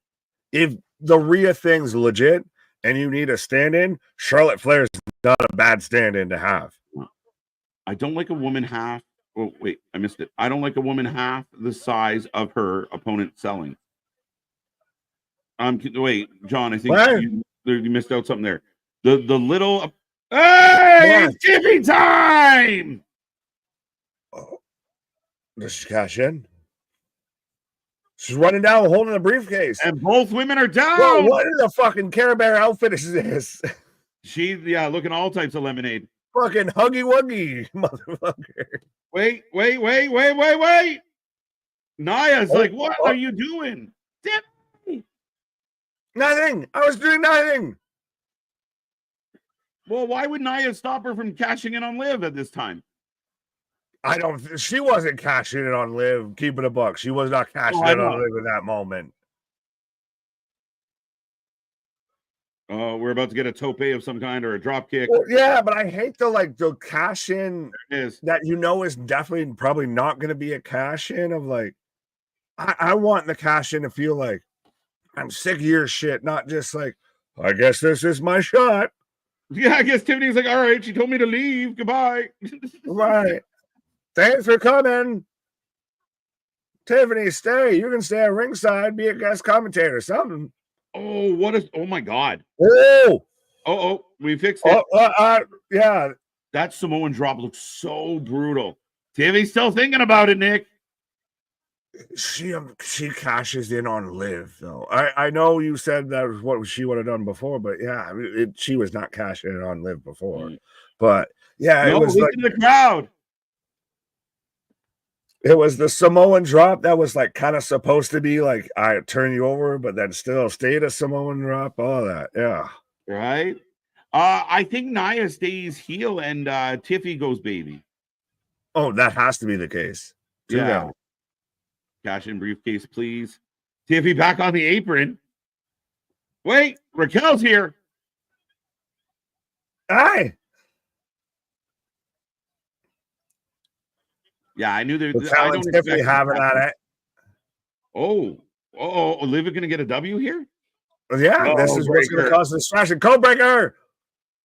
Rhea thing's legit and you need a stand-in, Charlotte Flair's not a bad stand-in to have. I don't like a woman half. Oh wait, I missed it. I don't like a woman half the size of her opponent selling. Wait, John, I think you missed out something there. The little hey, it's Tiffy time. Oh, does she cash in? She's running down holding a briefcase. And both women are down. Whoa, what in the fucking Care Bear outfit is this? She looking all types of lemonade. Fucking huggy wuggy, motherfucker. Wait. Naya's what are you doing? Tiffy. Nothing. I was doing nothing. Well, why would Nia stop her from cashing in on Liv at this time? She wasn't cashing in on Liv, keeping a buck. She was not cashing in on Liv in that moment. Oh, we're about to get a tope of some kind or a drop kick. Well, yeah, but I hate the cash in that is definitely probably not going to be a cash in of I want the cash in to feel like I'm sick of your shit, not just like, I guess this is my shot. Yeah, I guess Tiffany's like, all right, she told me to leave. Goodbye. Right. Thanks for coming. Tiffany, stay. You can stay at ringside, be a guest commentator, something. Oh my God. Oh, we fixed it. Yeah. That Samoan drop looks so brutal. Tiffany's still thinking about it, Nick. She cashes in on Liv, though. I know you said that was what she would have done before, but yeah, she was not cashing in on Liv before. But yeah, it was like the crowd. It was the Samoan drop that was kind of supposed to be like I turn you over, but then still stayed a Samoan drop. All that, yeah, right. I think Nia stays heel and Tiffy goes baby. Oh, that has to be the case. Yeah. Cash in briefcase, please. Tiffy back on the apron. Wait, Raquel's here. Hi. Yeah, I knew there. I don't Tiffy having at it. Oh, Olivia gonna get a W here? Yeah, this is what's gonna cause the distraction. Code breaker.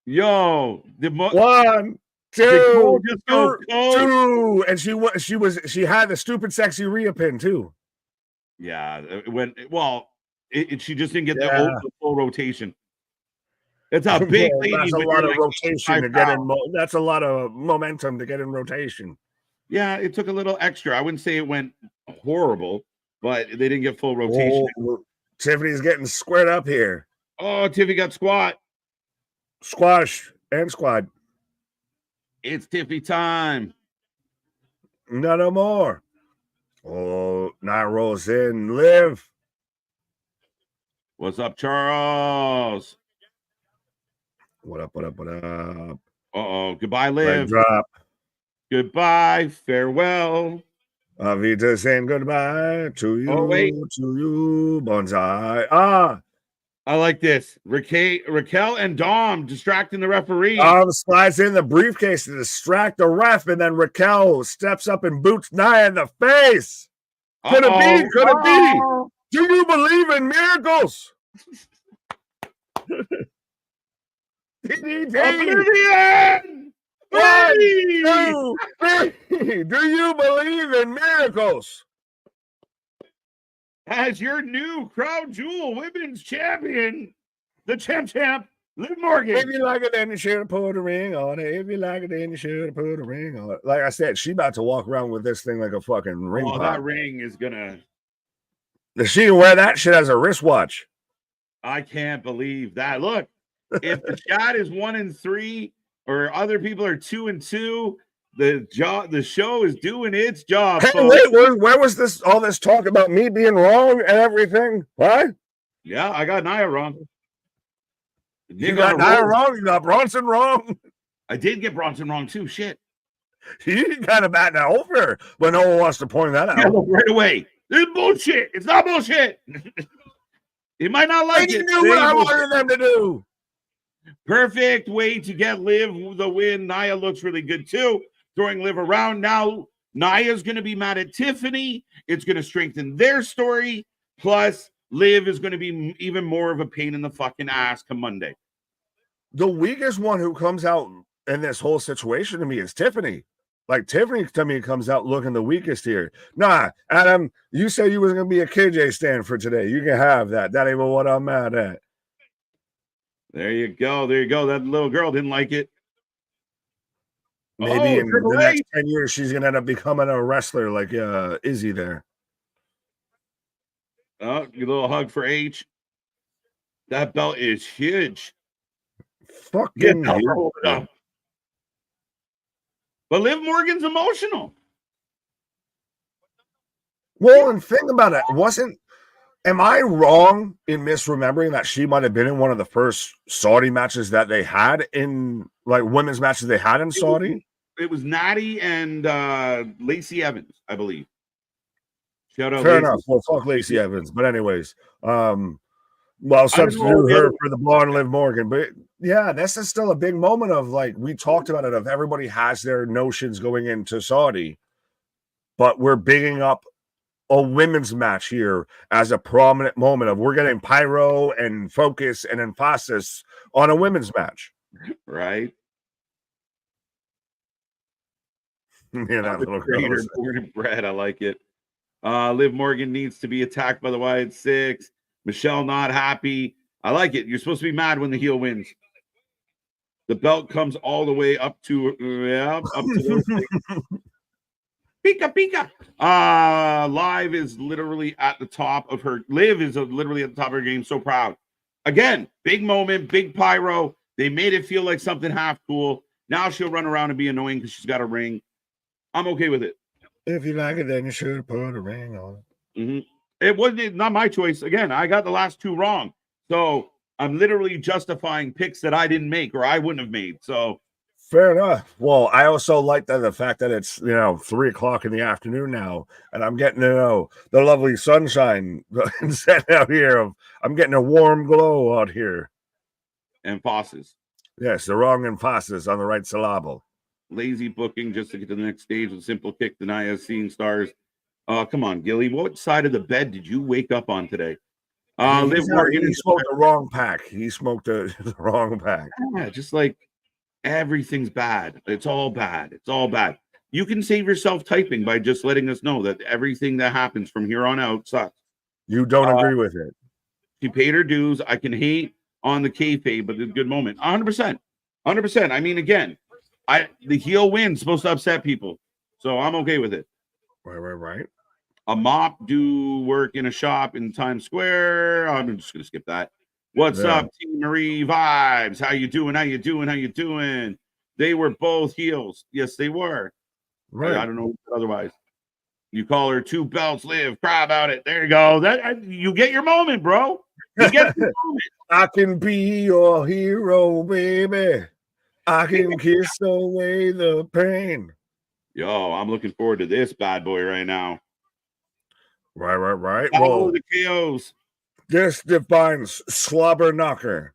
Yo, one, two, two, and she had the stupid sexy Rhea pin too. Yeah, she just didn't get the full rotation. It's a big lady. That's a lot of rotation to get in. That's a lot of momentum to get in rotation. Yeah, it took a little extra. I wouldn't say it went horrible, but they didn't get full rotation. Tiffany's getting squared up here. Oh, Tiffy got squash and squad. It's Tiffy time. No more. Oh, Nia rolls in. Liv. What's up, Charles? What up? Goodbye, Liv. Drop. Goodbye. Farewell. Avita saying goodbye to you. Oh, wait. To you. Bonsai. I like this. Raquel and Dom distracting the referee. Dom slides in the briefcase to distract the ref, and then Raquel steps up and boots Nia in the face. Could it be? Do you believe in miracles? Oblivion! 1, 2, 3. Do you believe in miracles? As your new Crown Jewel Women's Champion, the champ, Liv Morgan. If you like it, then you should have put a ring on it. If you like it, then you should have put a ring on it. Like I said, she about to walk around with this thing like a fucking ring pop. That ring is gonna. She can wear that shit as a wristwatch. I can't believe that. Look, if the chat is 1-3 or other people are 2-2, the show is doing its job. Hey, folks. wait, where was this? All this talk about me being wrong and everything? What? Yeah, I got Nia wrong. You got Nia wrong. You got Bronson wrong. I did get Bronson wrong too. Shit. You kind of batting over, but no one wants to point that out. Yeah, look, right away. This is bullshit. It's not bullshit. You might not like it. Knew what I wanted them to do. Perfect way to get Liv the win. Nia looks really good too. Throwing Liv around. Now Nia's going to be mad at Tiffany. It's going to strengthen their story. Plus, Liv is going to be even more of a pain in the fucking ass come Monday. The weakest one who comes out in this whole situation to me is Tiffany. Like, Tiffany to me comes out looking the weakest here. Nah, Adam, you said you was going to be a KJ stand for today. You can have that. That ain't what I'm mad at. There you go. There you go. That little girl didn't like it. Maybe in the next 10 years, she's going to end up becoming a wrestler like Izzy there. Oh, your little hug for H. That belt is huge. Fucking up. But Liv Morgan's emotional. Well, and think about it. Am I wrong in misremembering that she might have been in one of the first Saudi matches that they had in, like, women's matches they had in Saudi? It was Natty and Lacey Evans, I believe. Shout out Fair Lacey. enough. Well, fuck Lacey Evans. But anyways, substitute her for the blonde Liv Morgan. But yeah, this is still a big moment of, like, we talked about it, of everybody has their notions going into Saudi, but we're bigging up a women's match here as a prominent moment of we're getting pyro and focus and emphasis on a women's match. Right. Yeah, that little creator bread. I like it. Liv Morgan needs to be attacked by the Wyatt Six. Michelle not happy. I like it. You're supposed to be mad when the heel wins. The belt comes all the way up to up to those Pika Pika. Liv is literally at the top of her. Liv is literally at the top of her game. So proud. Again, big moment, big pyro. They made it feel like something half cool. Now she'll run around and be annoying because she's got a ring. I'm okay with it. If you like it, then you should put a ring on it. Mm-hmm. It wasn't not my choice. Again, I got the last two wrong. So I'm literally justifying picks that I didn't make or I wouldn't have made. So fair enough. Well, I also like the fact that it's 3:00 in the afternoon now, and I'm getting the lovely sunshine set out here. I'm getting a warm glow out here. Emphasis. Yes, the wrong emphasis on the right syllable. Lazy booking just to get to the next stage with simple kick. Deny us seeing stars. Come on, Gilly. What side of the bed did you wake up on today? Liv Morgan. He smoked the wrong pack. He smoked the wrong pack. Yeah, just like everything's bad. It's all bad. It's all bad. You can save yourself typing by just letting us know that everything that happens from here on out sucks. You don't agree with it. She paid her dues. I can hate on the kayfabe, but it's a good moment. 100%. 100%. I mean, again, the heel win's supposed to upset people. So I'm okay with it. Right. A mop do work in a shop in Times Square. I'm just going to skip that. What's up, Team Marie Vibes? How you doing? How you doing? They were both heels. Yes, they were. Right. I don't know otherwise. You call her two belts, Liv. Cry about it. There you go. You get your moment, bro. You get your moment. I can be your hero, baby. I can kiss away the pain. Yo, I'm looking forward to this bad boy right now. Right. Well, the KOs. This defines slobber knocker.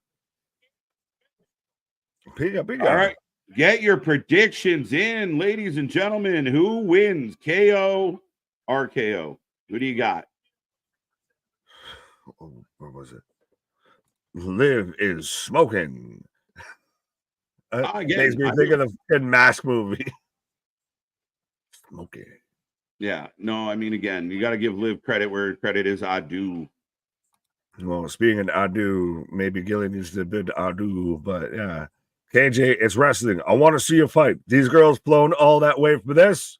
Pika. All right. Get your predictions in, ladies and gentlemen. Who wins? KO, RKO? Who do you got? What was it? Liv is smoking. Makes me think of the Mask movie. Smoking. Yeah. No, I mean, again, you got to give Liv credit where credit is due. Well, speaking of ado, maybe Gilly needs to bid ado, but yeah. KJ, it's wrestling. I want to see a fight. These girls flown all that way for this.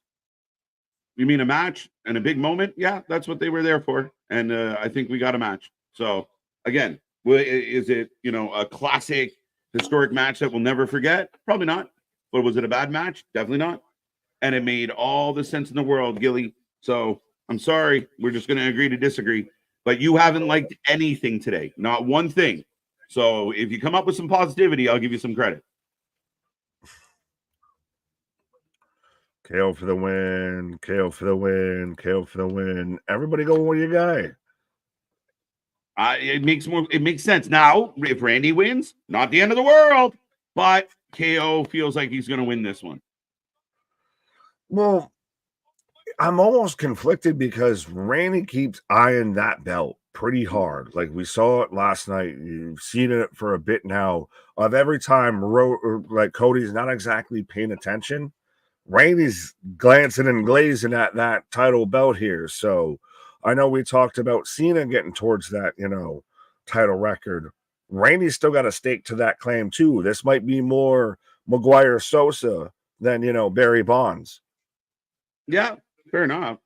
You mean a match and a big moment? Yeah, that's what they were there for. And I think we got a match. So again, is it, a classic historic match that we'll never forget? Probably not. But was it a bad match? Definitely not. And it made all the sense in the world, Gilly. So I'm sorry. We're just going to agree to disagree. But you haven't liked anything today, not one thing. So if you come up with some positivity, I'll give you some credit. KO for the win. KO for the win. KO for the win. Everybody go with your guy. It makes sense. Now, if Randy wins, not the end of the world. But KO feels like he's going to win this one. Well, I'm almost conflicted because Randy keeps eyeing that belt pretty hard. Like we saw it last night. You've seen it for a bit now. Of every time like Cody's not exactly paying attention, Randy's glancing and glazing at that title belt here. So I know we talked about Cena getting towards that, title record. Randy's still got a stake to that claim too. This might be more Maguire Sosa than, Barry Bonds. Yeah, fair enough.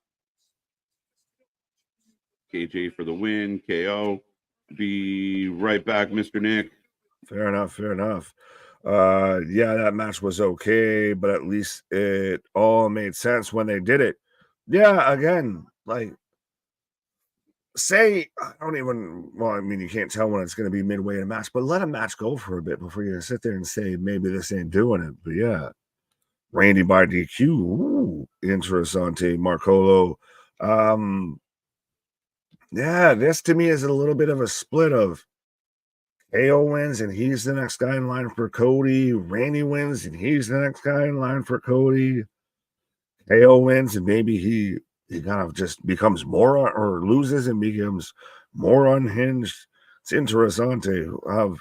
KJ for the win. KO. Be right back, Mr. Nick. Fair enough. Fair enough. Yeah, that match was okay, but at least it all made sense when they did it. Yeah, again, like I don't even, well, I mean, you can't tell when it's going to be midway in a match, but let a match go for a bit before you sit there and say, maybe this ain't doing it. But yeah, Randy by DQ. Ooh, interessante. Marcolo. Yeah, this to me is a little bit of a split of KO wins and he's the next guy in line for Cody. Randy wins and he's the next guy in line for Cody. KO wins and maybe he kind of just becomes more or loses and becomes more unhinged. It's interessante of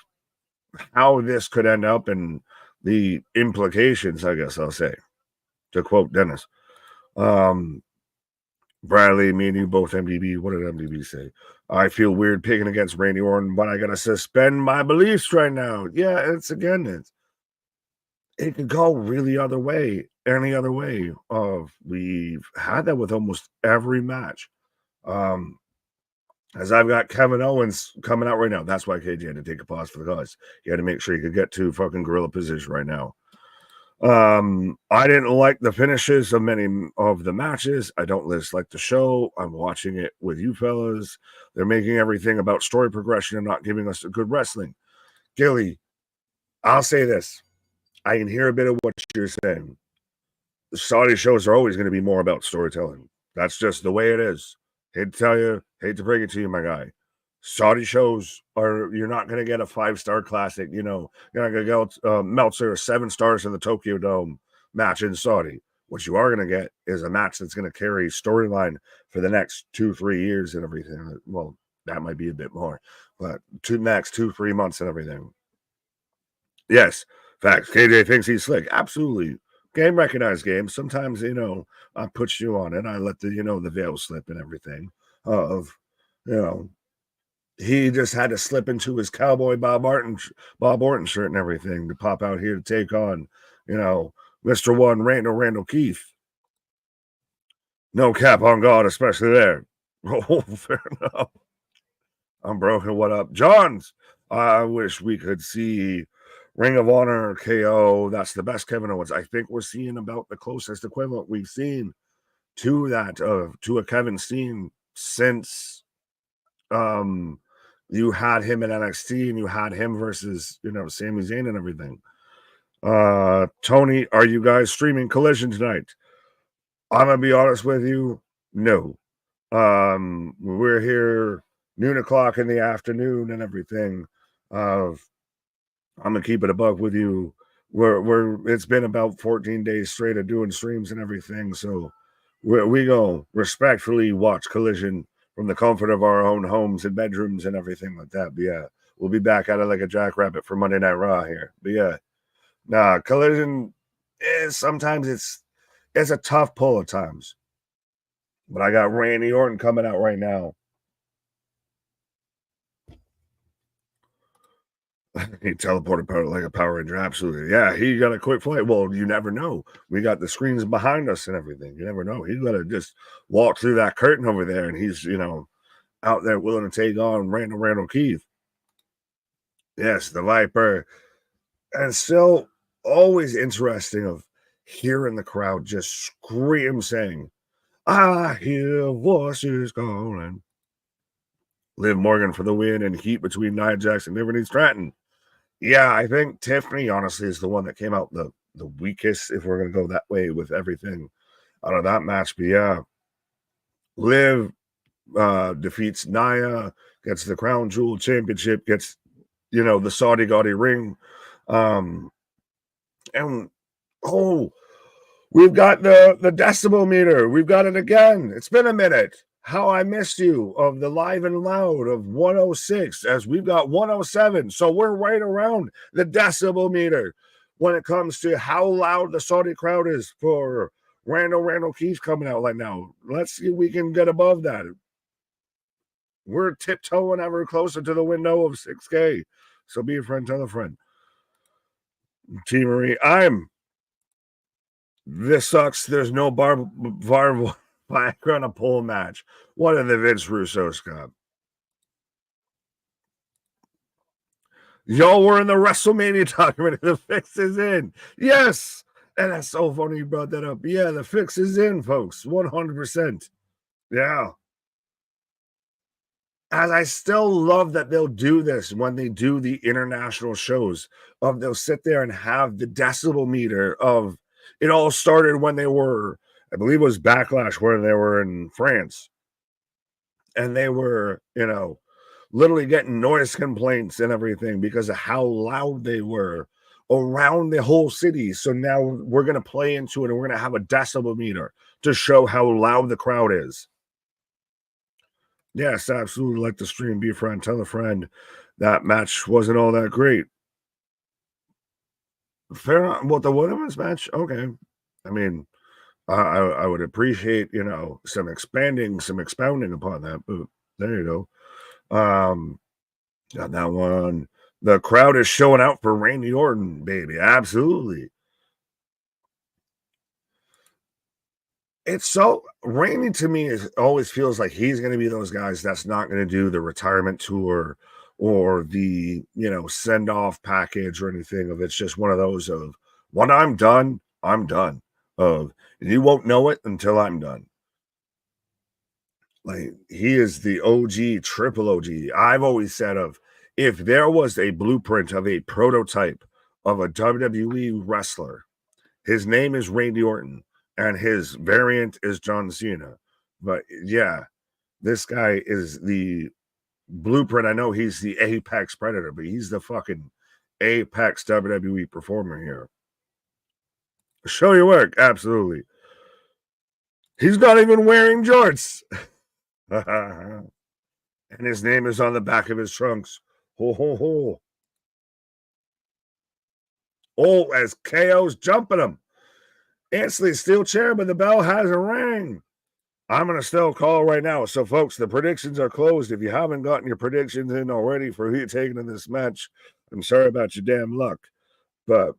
how this could end up and the implications, I guess I'll say, to quote Dennis. Bradley, me and you both MDB. What did MDB say? I feel weird picking against Randy Orton, but I gotta suspend my beliefs right now. Yeah, it could go really any other way. We've had that with almost every match. As I've got Kevin Owens coming out right now. That's why KJ had to take a pause for the cause. He had to make sure he could get to fucking gorilla position right now. I didn't like the finishes of many of the matches. I don't just like the show. I'm watching it with you fellas. They're making everything about story progression and not giving us a good wrestling. Gilly, I'll say this. I can hear a bit of what you're saying. The Saudi shows are always going to be more about storytelling. That's just the way it is. Hate to tell you, hate to break it to you, my guy. Saudi shows you're not going to get a 5-star classic. You're not going to get Meltzer 7 stars in the Tokyo Dome match in Saudi. What you are going to get is a match that's going to carry storyline for the next 2-3 years and everything. Well, that might be a bit more, but next 2-3 months and everything. Yes, facts. KJ thinks he's slick. Absolutely. Game recognized game. Sometimes, I put you on it. I let the veil slip and everything he just had to slip into his cowboy Bob Orton shirt and everything to pop out here to take on, Mr. One, Randall Keith. No cap on God, especially there. Oh, fair enough. I'm broken. What up? Johns. I wish we could see Ring of Honor KO. That's the best Kevin Owens. I think we're seeing about the closest equivalent we've seen to that, to a Kevin Steen since you had him in NXT and you had him versus, Sami Zayn and everything. Tony, are you guys streaming Collision tonight? I'm going to be honest with you. No. We're here noon o'clock in the afternoon and everything. I'm going to keep it a buck with you. It's been about 14 days straight of doing streams and everything. So we go respectfully watch Collision from the comfort of our own homes and bedrooms and everything like that. But yeah, we'll be back at it like a jackrabbit for Monday Night Raw here. But yeah, Collision is sometimes it's a tough pull at times. But I got Randy Orton coming out right now. He teleported power like a Power Ranger. Absolutely. Yeah, he got a quick flight. Well, you never know. We got the screens behind us and everything. You never know. He's got to just walk through that curtain over there, and he's, out there willing to take on Randall Keith. Yes, the Viper. And still always interesting of hearing the crowd just scream saying, I hear voices calling. Liv Morgan for the win and heat between Nia Jax and Niven Stratton. Yeah, I think Tiffany, honestly, is the one that came out the weakest, if we're going to go that way with everything out of that match. But yeah, Liv defeats Nia, gets the Crown Jewel Championship, gets, the Saudi Gaudy ring. And, we've got the decibel meter. We've got it again. It's been a minute. How I Missed You of the Live and Loud of 106, as we've got 107. So we're right around the decibel meter when it comes to how loud the Saudi crowd is for Randall Keith coming out right now. Let's see if we can get above that. We're tiptoeing ever closer to the window of 6K. So be a friend, tell a friend. T. Marie, this sucks. There's no background a pole match. What are the Vince Russos got? Y'all were in the WrestleMania document. The fix is in. Yes. And that's so funny you brought that up. Yeah, the fix is in, folks. 100%. Yeah. And I still love that they'll do this when they do the international shows. They'll sit there and have the decibel meter of it all started when they were, I believe it was Backlash where they were in France. And they were, literally getting noise complaints and everything because of how loud they were around the whole city. So now we're going to play into it and we're going to have a decibel meter to show how loud the crowd is. Yes, absolutely. Like the stream, be a friend, tell a friend. That match wasn't all that great. Fair enough. Well, the women's match, okay. I mean, I would appreciate, some expounding upon that, but there you go. Got that one. The crowd is showing out for Randy Orton, baby. Absolutely. It's so Randy to me always feels like he's going to be those guys that's not going to do the retirement tour or the send off package or anything. Of it's just one of those of when I'm done, I'm done. Of you won't know it until I'm done. Like he is the OG, triple OG. I've always said of if there was a blueprint of a prototype of a WWE wrestler, his name is Randy Orton. And his variant is John Cena. But yeah, this guy is the blueprint. I know he's the apex predator, but he's the fucking apex WWE performer here. Show your work. Absolutely. He's not even wearing jorts. And his name is on the back of his trunks. Ho, ho, ho. Oh, as KO's jumping him. Instantly steel chair, but the bell hasn't rang. I'm going to still call right now. So, folks, the predictions are closed. If you haven't gotten your predictions in already for who you're taking in this match, I'm sorry about your damn luck. But,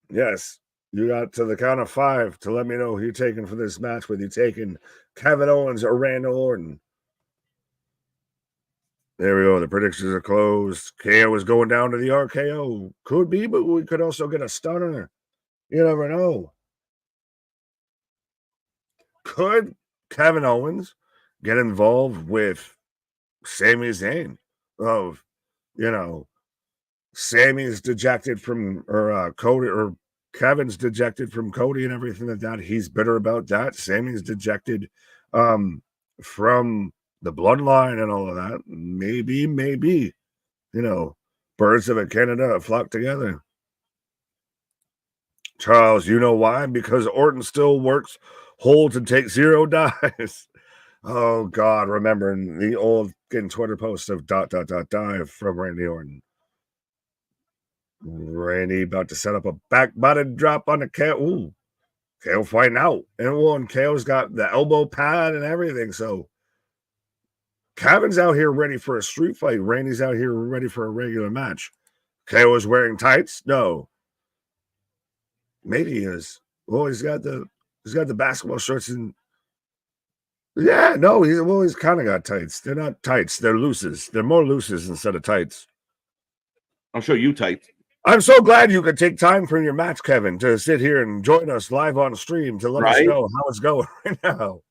yes, you got to the count of 5 to let me know who you're taking for this match, whether you're taking Kevin Owens or Randall Orton. There we go. The predictions are closed. KO is going down to the RKO. Could be, but we could also get a stunner. You never know. Could Kevin Owens get involved with Sami Zayn? Of, Sammy's dejected from, or Cody, or Kevin's dejected from Cody and everything like that. He's bitter about that. Sammy's dejected from the bloodline and all of that. Maybe, birds of a Canada flock together. Charles, you know why? Because Orton still works, holds, and takes 0 dives. Oh, God, remembering the old Twitter post of ... dive from Randy Orton. Randy about to set up a back body drop on the KO. Ooh, KO fighting out. And KO's got the elbow pad and everything. So Kevin's out here ready for a street fight. Randy's out here ready for a regular match. KO is wearing tights? No. Maybe he is. Well, he's got the basketball shorts and yeah, no, he's kind of got tights. They're not tights, they're looses. They're more looses instead of tights. I'll show you tights. I'm so glad you could take time from your match, Kevin, to sit here and join us live on stream to let us know how it's going right now.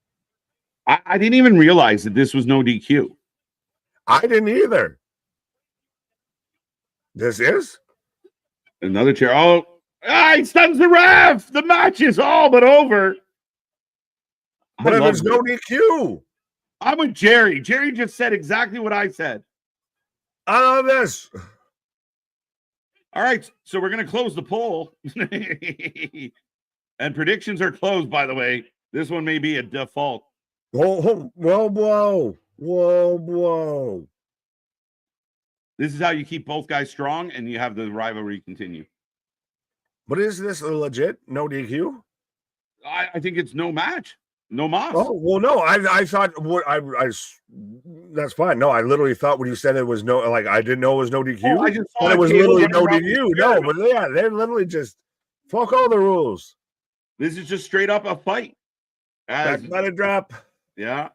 I didn't even realize that this was no DQ. I didn't either. This is another chair. Oh, he stuns the ref. The match is all but over. But if there's no DQ. I'm with Jerry. Jerry just said exactly what I said. I love this. All right, so we're going to close the poll. And predictions are closed, by the way. This one may be a default. Whoa. This is how you keep both guys strong and you have the rivalry continue. But is this a legit no DQ? I think it's no match. No mas. Oh, well, no, I thought that's fine. No, I literally thought when you said it was no, like I didn't know it was no DQ. Oh, I just thought it was literally no DQ. No, but yeah, they're literally just fuck all the rules. This is just straight up a fight. Back by the drop. Yeah.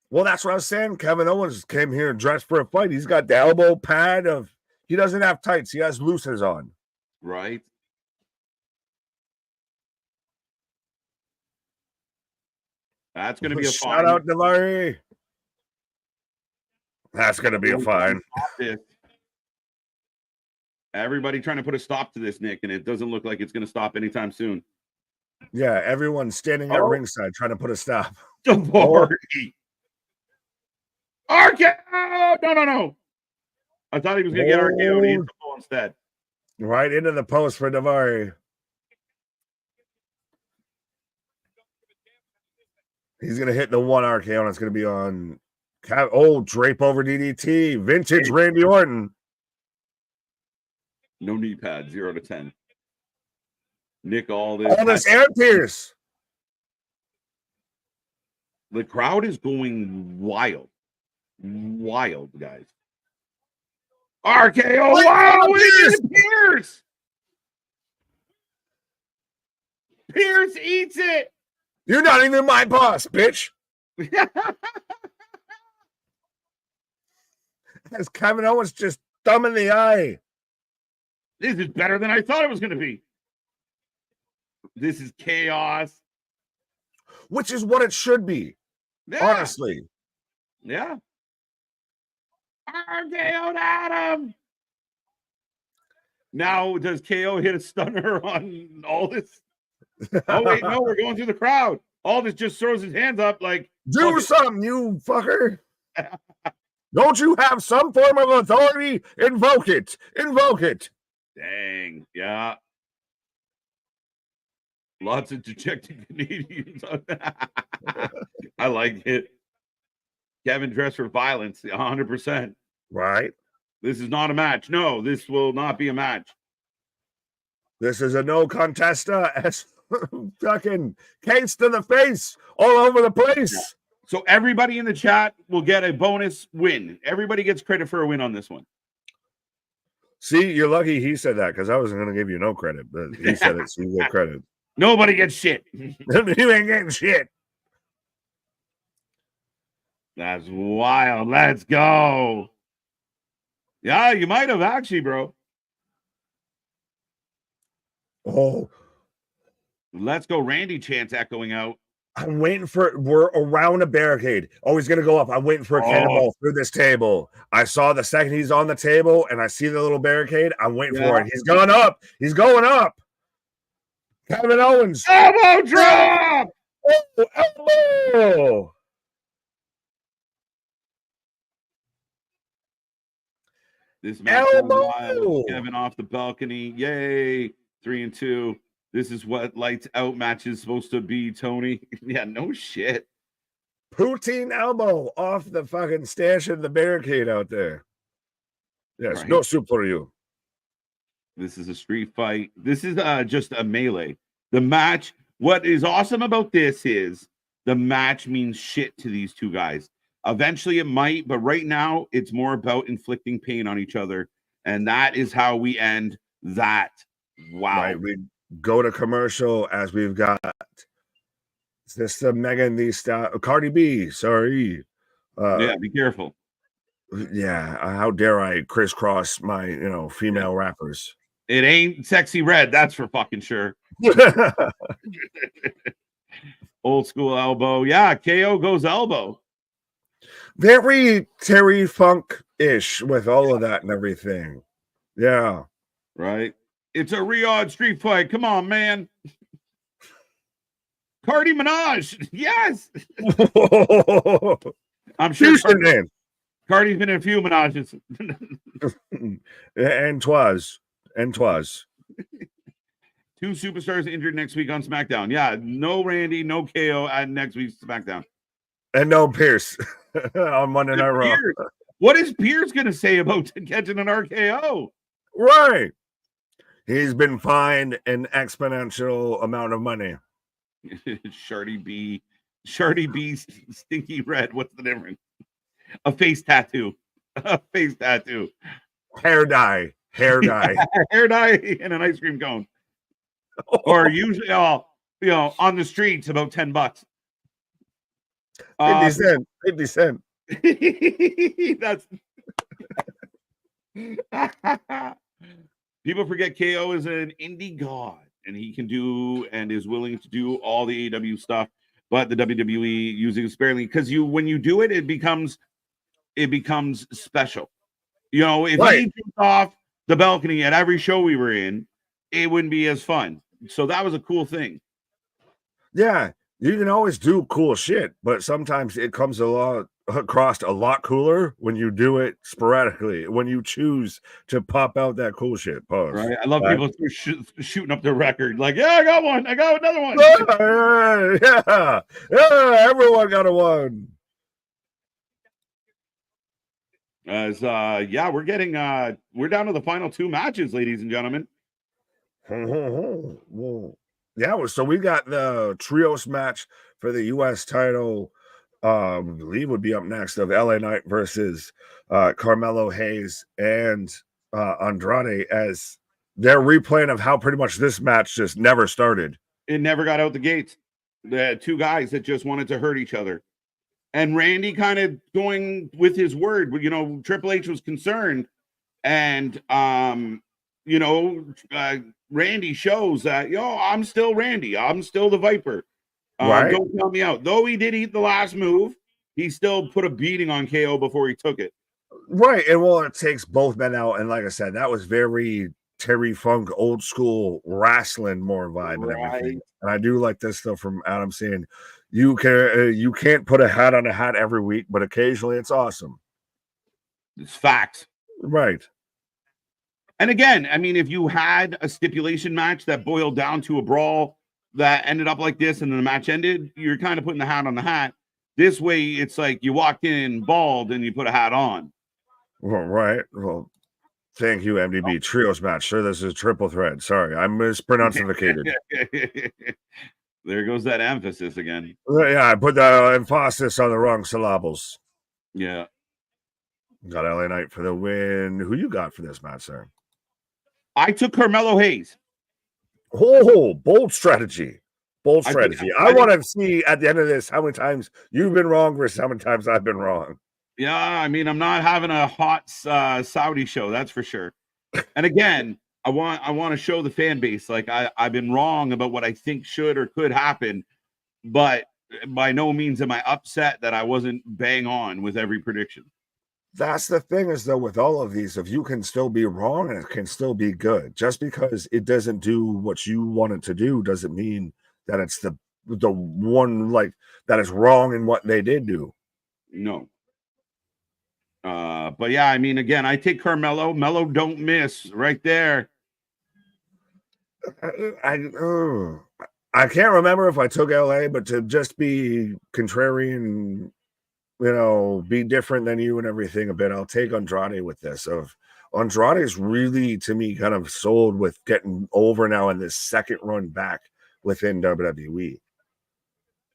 Well, that's what I was saying. Kevin Owens came here dressed for a fight. He's got the elbow pad of. He doesn't have tights. He has looses on. Right. That's going to be a shout out Navari. That's going to be a fine. Everybody trying to put a stop to this, Nick, and it doesn't look like it's going to stop anytime soon. Yeah, everyone's standing at ringside trying to put a stop. RKO! No. I thought he was going to get RKO. He hit the ball instead. Right into the post for Navari. He's going to hit the one RKO, and it's going to be on drape over DDT. Vintage Randy Orton. No knee pad, 0 to 10. Nick, all this air pierce. The crowd is going wild. Wild, guys. RKO! Wow! Pierce! Pierce eats it! You're not even my boss, bitch. As Kevin Owens just thumb in the eye. This is better than I thought it was going to be. This is chaos. Which is what it should be. Yeah. Honestly. Yeah. RKO'd Adam. Now, does KO hit a stunner on all this? Oh, wait, no, we're going through the crowd. All this just throws his hands up like, do something, you fucker. Don't you have some form of authority? Invoke it. Invoke it. Dang, yeah. Lots of dejected Canadians. I like it. Kevin dressed for violence, 100%. Right. This is not a match. No, this will not be a match. This is a no contest. Fucking case to the face all over the place. Yeah. So everybody in the chat will get a bonus win. Everybody gets credit for a win on this one. See, you're lucky he said that because I wasn't going to give you no credit, but he said it, so you get credit. Nobody gets shit. You ain't getting shit. That's wild. Let's go. Yeah, you might have actually, bro. Oh. Let's go. Randy chants echoing out. I'm waiting for we're around a barricade. Oh, he's gonna go up. I'm waiting for a cannonball through this table. I saw the second he's on the table and I see the little barricade. I'm waiting for it. He's gone up. He's going up. Kevin Owens. Elbow drop. Oh, elbow. This match wild. Kevin off the balcony. Yay. 3-2. This is what lights out match is supposed to be, Tony. Yeah, no shit. Poutine elbow off the fucking stash of the barricade out there. Yes, right. No soup for you. This is a street fight. This is just a melee. The match, what is awesome about this is the match means shit to these two guys. Eventually it might, but right now it's more about inflicting pain on each other And that is how we end that. Wow. Right. We go to commercial as we've got Sister Megan Thee Stallion, Cardi B. Sorry. Yeah, be careful. Yeah. How dare I crisscross my, female rappers? It ain't Sexy Red. That's for fucking sure. Old school elbow. Yeah. KO goes elbow. Very Terry Funk-ish with all of that and everything. Yeah. Right. It's a Riyadh street fight. Come on, man. Cardi Minaj. Yes. I'm sure Cardi's been in a few Minages. and twas. Two superstars injured next week on SmackDown. Yeah, no Randy, no KO at next week's SmackDown. And no Pierce on Monday Night Raw. What is Pierce going to say about catching an RKO? Right. He's been fined an exponential amount of money. Shardy B, Stinky Red. What's the difference? A face tattoo. Hair dye. Hair dye and an ice cream cone. Or usually, on the streets, about $10. 50 cent. That's people forget KO is an indie god, and he can do and is willing to do all the AEW stuff, but the WWE using it sparingly because when you do it, it becomes special. If he jumped off the balcony at every show we were in, it wouldn't be as fun. So that was a cool thing. Yeah, you can always do cool shit, but sometimes it comes across a lot cooler when you do it sporadically, when you choose to pop out that cool shit. Pause. Right. I love people shooting up their record. Like, yeah, I got one. I got another one. Yeah, everyone got a one. We're getting we're down to the final two matches, ladies and gentlemen. Yeah, so we got the trios match for the U.S. title. I believe would be up next of LA Knight versus Carmelo Hayes and Andrade, as they're replaying of how pretty much this match just never started. It never got out the gates. The two guys that just wanted to hurt each other. And Randy kind of going with his word. Triple H was concerned. And, Randy shows that, I'm still Randy. I'm still the Viper. Right. Don't count me out. Though he did eat the last move, he still put a beating on KO before he took it. Right. And it takes both men out. And like I said, that was very Terry Funk, old school wrestling more vibe and everything. And I do like this stuff from Adam saying, you can't put a hat on a hat every week, but occasionally it's awesome. It's facts. Right. And again, I mean, if you had a stipulation match that boiled down to a brawl that ended up like this and then the match ended, you're kind of putting the hat on the hat. This way, it's like you walked in bald and you put a hat on. Well, right. Well, thank you, MDB. Trios match. Sure, this is triple threat. Sorry, I mispronunciated. There goes that emphasis again. Yeah, I put the emphasis on the wrong syllables. Yeah. Got LA Knight for the win. Who you got for this match, sir? I took Carmelo Hayes. Oh, bold strategy. Bold strategy. I want to see at the end of this how many times you've been wrong versus how many times I've been wrong. Yeah, I mean, I'm not having a hot Saudi show, that's for sure. And again, I want to show the fan base like I've been wrong about what I think should or could happen, but by no means am I upset that I wasn't bang on with every prediction. That's the thing is, though, with all of these, if you can still be wrong and it can still be good, just because it doesn't do what you want it to do doesn't mean that it's the one like that is wrong in what they did do. No. But yeah, I mean, again, I take Carmelo. Mello don't miss right there. I can't remember if I took LA, but to just be contrarian, be different than you and everything a bit, I'll take Andrade with this. Andrade is really, to me, kind of sold with getting over now in this second run back within WWE.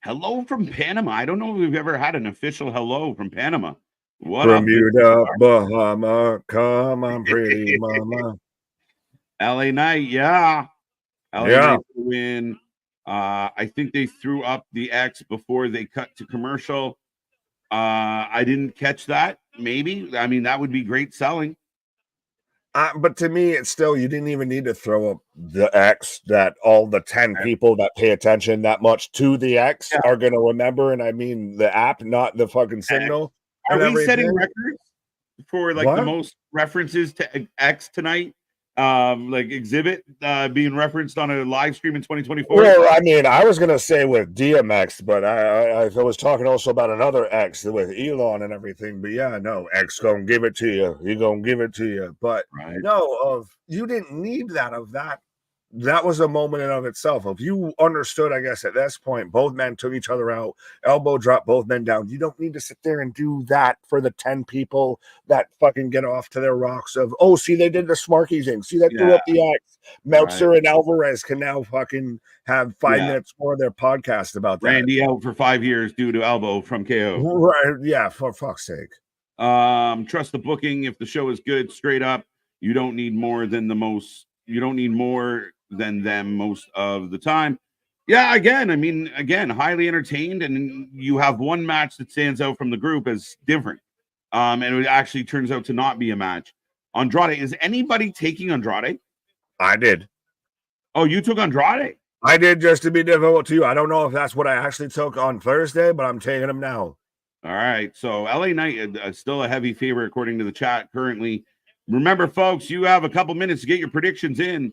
Hello from Panama. I don't know if we've ever had an official hello from Panama. What up, Bermuda, Bahama, come on, pretty mama. LA Knight, yeah. LA Knight to win. I think they threw up the X before they cut to commercial. I didn't catch that. Maybe. I mean, that would be great selling. But to me, it's still, you didn't even need to throw up the X that all the 10 people that pay attention that much to the X are going to remember. And I mean, the app, not the fucking signal. Are we setting records for like the most references to X tonight? Like Exhibit being referenced on a live stream in 2024. Well, I mean, I was gonna say with DMX, but I was talking also about another X with Elon and everything. But yeah, no, X gonna give it to you. He gonna give it to you. But no, you didn't need that of that. That was a moment in of itself. If you understood, I guess at this point, both men took each other out, elbow drop both men down. You don't need to sit there and do that for the 10 people that fucking get off to their rocks of, oh, see, they did the Smarky thing. See, that threw up the X. Meltzer and Alvarez can now fucking have 5 minutes more of their podcast about that. Randy out for 5 years due to elbow from KO. Right. Yeah, for fuck's sake. Trust the booking. If the show is good, straight up, you don't need more than them most of the time. Yeah, again, highly entertained, and you have one match that stands out from the group as different. And it actually turns out to not be a match. Andrade, is anybody taking Andrade? I did. Oh, you took Andrade? I did, just to be difficult to you. I don't know if that's what I actually took on Thursday, but I'm taking him now. All right. So LA Knight still a heavy favorite according to the chat currently. Remember, folks, you have a couple minutes to get your predictions in.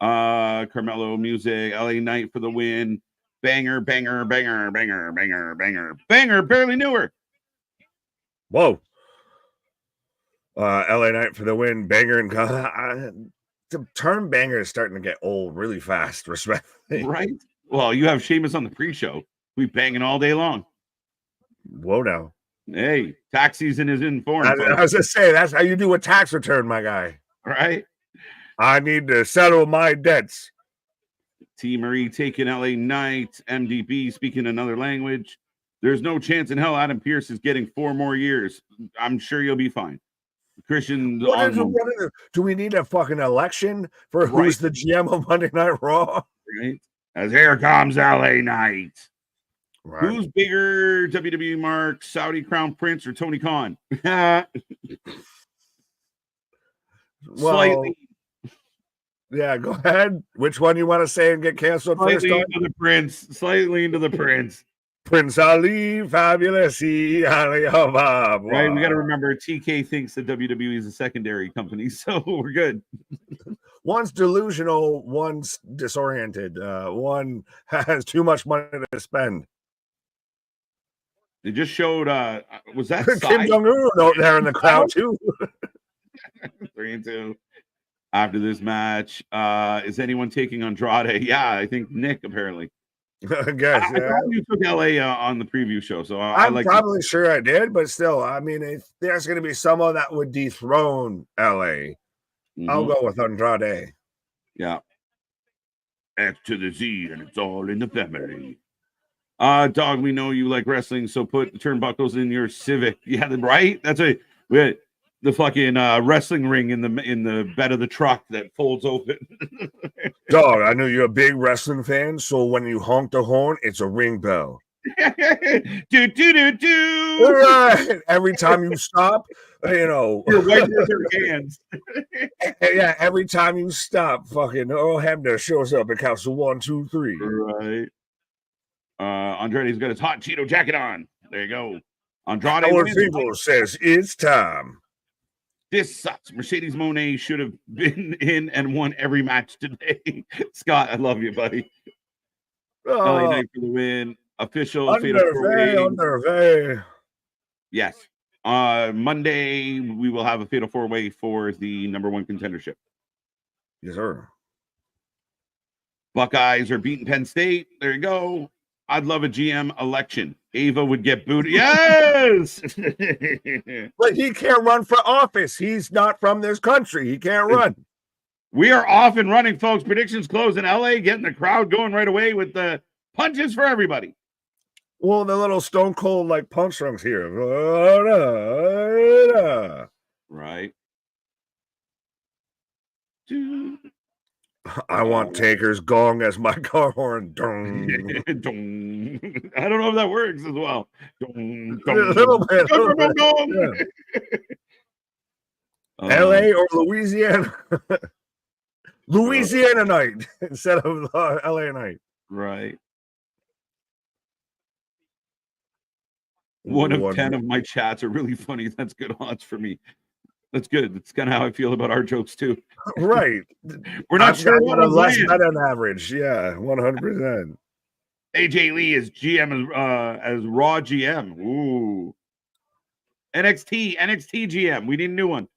Carmelo music, LA Knight for the win. Banger, banger, banger, banger, banger, banger, banger, barely knew her. Whoa. LA Knight for the win, banger, and the term banger is starting to get old really fast, respectfully. Right? Well, you have Sheamus on the pre-show. We banging all day long. Whoa now. Hey, tax season is in form. I was just saying, that's how you do a tax return, my guy. Right? I need to settle my debts. T. Marie taking LA Knight. MDB speaking another language. There's no chance in hell Adam Pearce is getting 4 more years. I'm sure you'll be fine. Christian. Do we need a fucking election for who's the GM of Monday Night Raw? Right. As here comes LA Knight. Right. Who's bigger, WWE Mark, Saudi Crown Prince, or Tony Khan? Slightly. Yeah, go ahead. Which one you want to say and get canceled first? Slightly into the Prince. Prince Ali, fabulous. Ali Habab. Right, we got to remember TK thinks that WWE is a secondary company, so we're good. One's delusional, one's disoriented. One has too much money to spend. They just showed. Was that Kim Jong-un out there in the crowd too? 3-2. After this match, is anyone taking Andrade? Yeah, I think Nick apparently. I guess. I thought you took LA on the preview show, so I'm probably sure I did, but still, I mean, if there's going to be someone that would dethrone LA, I'll go with Andrade. Yeah. X to the Z, and it's all in the family. Dog, we know you like wrestling, so put the turnbuckles in your Civic. Yeah, right. That's we had the fucking wrestling ring in the bed of the truck that folds open. Dog, I know you're a big wrestling fan, so when you honk the horn, it's a ring bell. Do. Right. Every time you stop, you're wiping with your hands. Yeah, every time you stop, fucking Earl Hebner shows up and counts to 1, 2, 3. Right. Andrade's got his hot Cheeto jacket on. There you go. Andrade. Our people says it's time. This sucks. Mercedes Moné should have been in and won every match today. Scott, I love you, buddy. LA Knight for the win. Official. Underway. Yes. Monday, we will have a fatal 4-way for the number 1 contendership. Yes, sir. Buckeyes are beating Penn State. There you go. I'd love a GM election. Ava would get booted. Yes! But he can't run for office. He's not from this country. He can't run. We are off and running, folks. Predictions close in LA. Getting the crowd going right away with the punches for everybody. Well, the little Stone Cold like punch drums here. Right. I want Taker's gong as my car horn. Dong. Dong. I don't know if that works as well. Dong, A little bit. dong, dong, dong. Yeah. LA or Louisiana? Louisiana night instead of LA night. Right. 1 of 10 of my chats are really funny. That's good odds for me. That's good. That's kind of how I feel about our jokes too. Right. We're not sure what a less than average. Yeah, 100%. AJ Lee is GM as Raw GM. Ooh. NXT GM. We need a new one.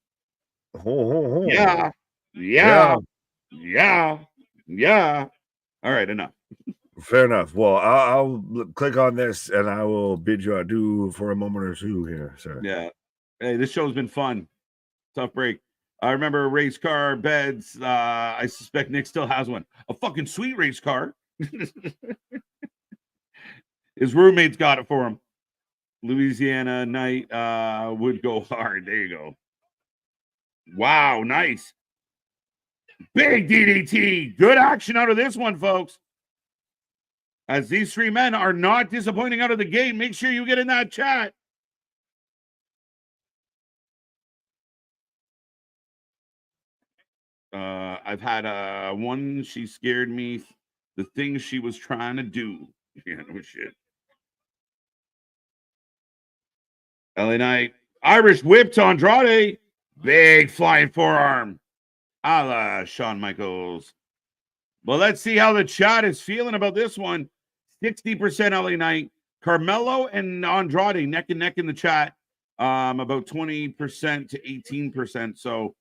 Yeah. All right, enough. Fair enough. Well, I'll click on this and I will bid you adieu for a moment or two here, sir. Yeah. Hey, this show's been fun. Tough break. I remember race car beds. I suspect Nick still has one. A fucking sweet race car. His roommates got it for him. Louisiana night would go hard. There you go. Wow, nice. Big DDT. Good action out of this one, folks. As these three men are not disappointing out of the gate, make sure you get in that chat. I've had one, she scared me. The things she was trying to do. Yeah, no shit. LA Knight. Irish whip to Andrade. Big flying forearm. A la Shawn Michaels. Well, let's see how the chat is feeling about this one. 60% LA Knight. Carmelo and Andrade neck and neck in the chat. About 20% to 18%. So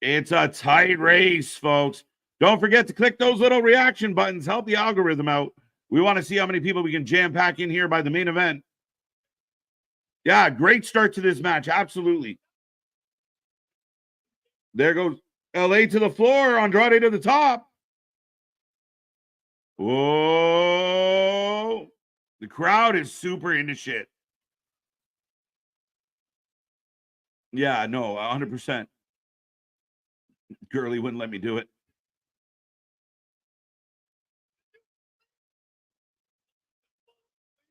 it's a tight race, folks. Don't forget to click those little reaction buttons. Help the algorithm out. We want to see how many people we can jam pack in here by the main event. Yeah, great start to this match. Absolutely. There goes LA to the floor. Andrade to the top. Whoa. The crowd is super into shit. Yeah, no, 100%. Girly wouldn't let me do it.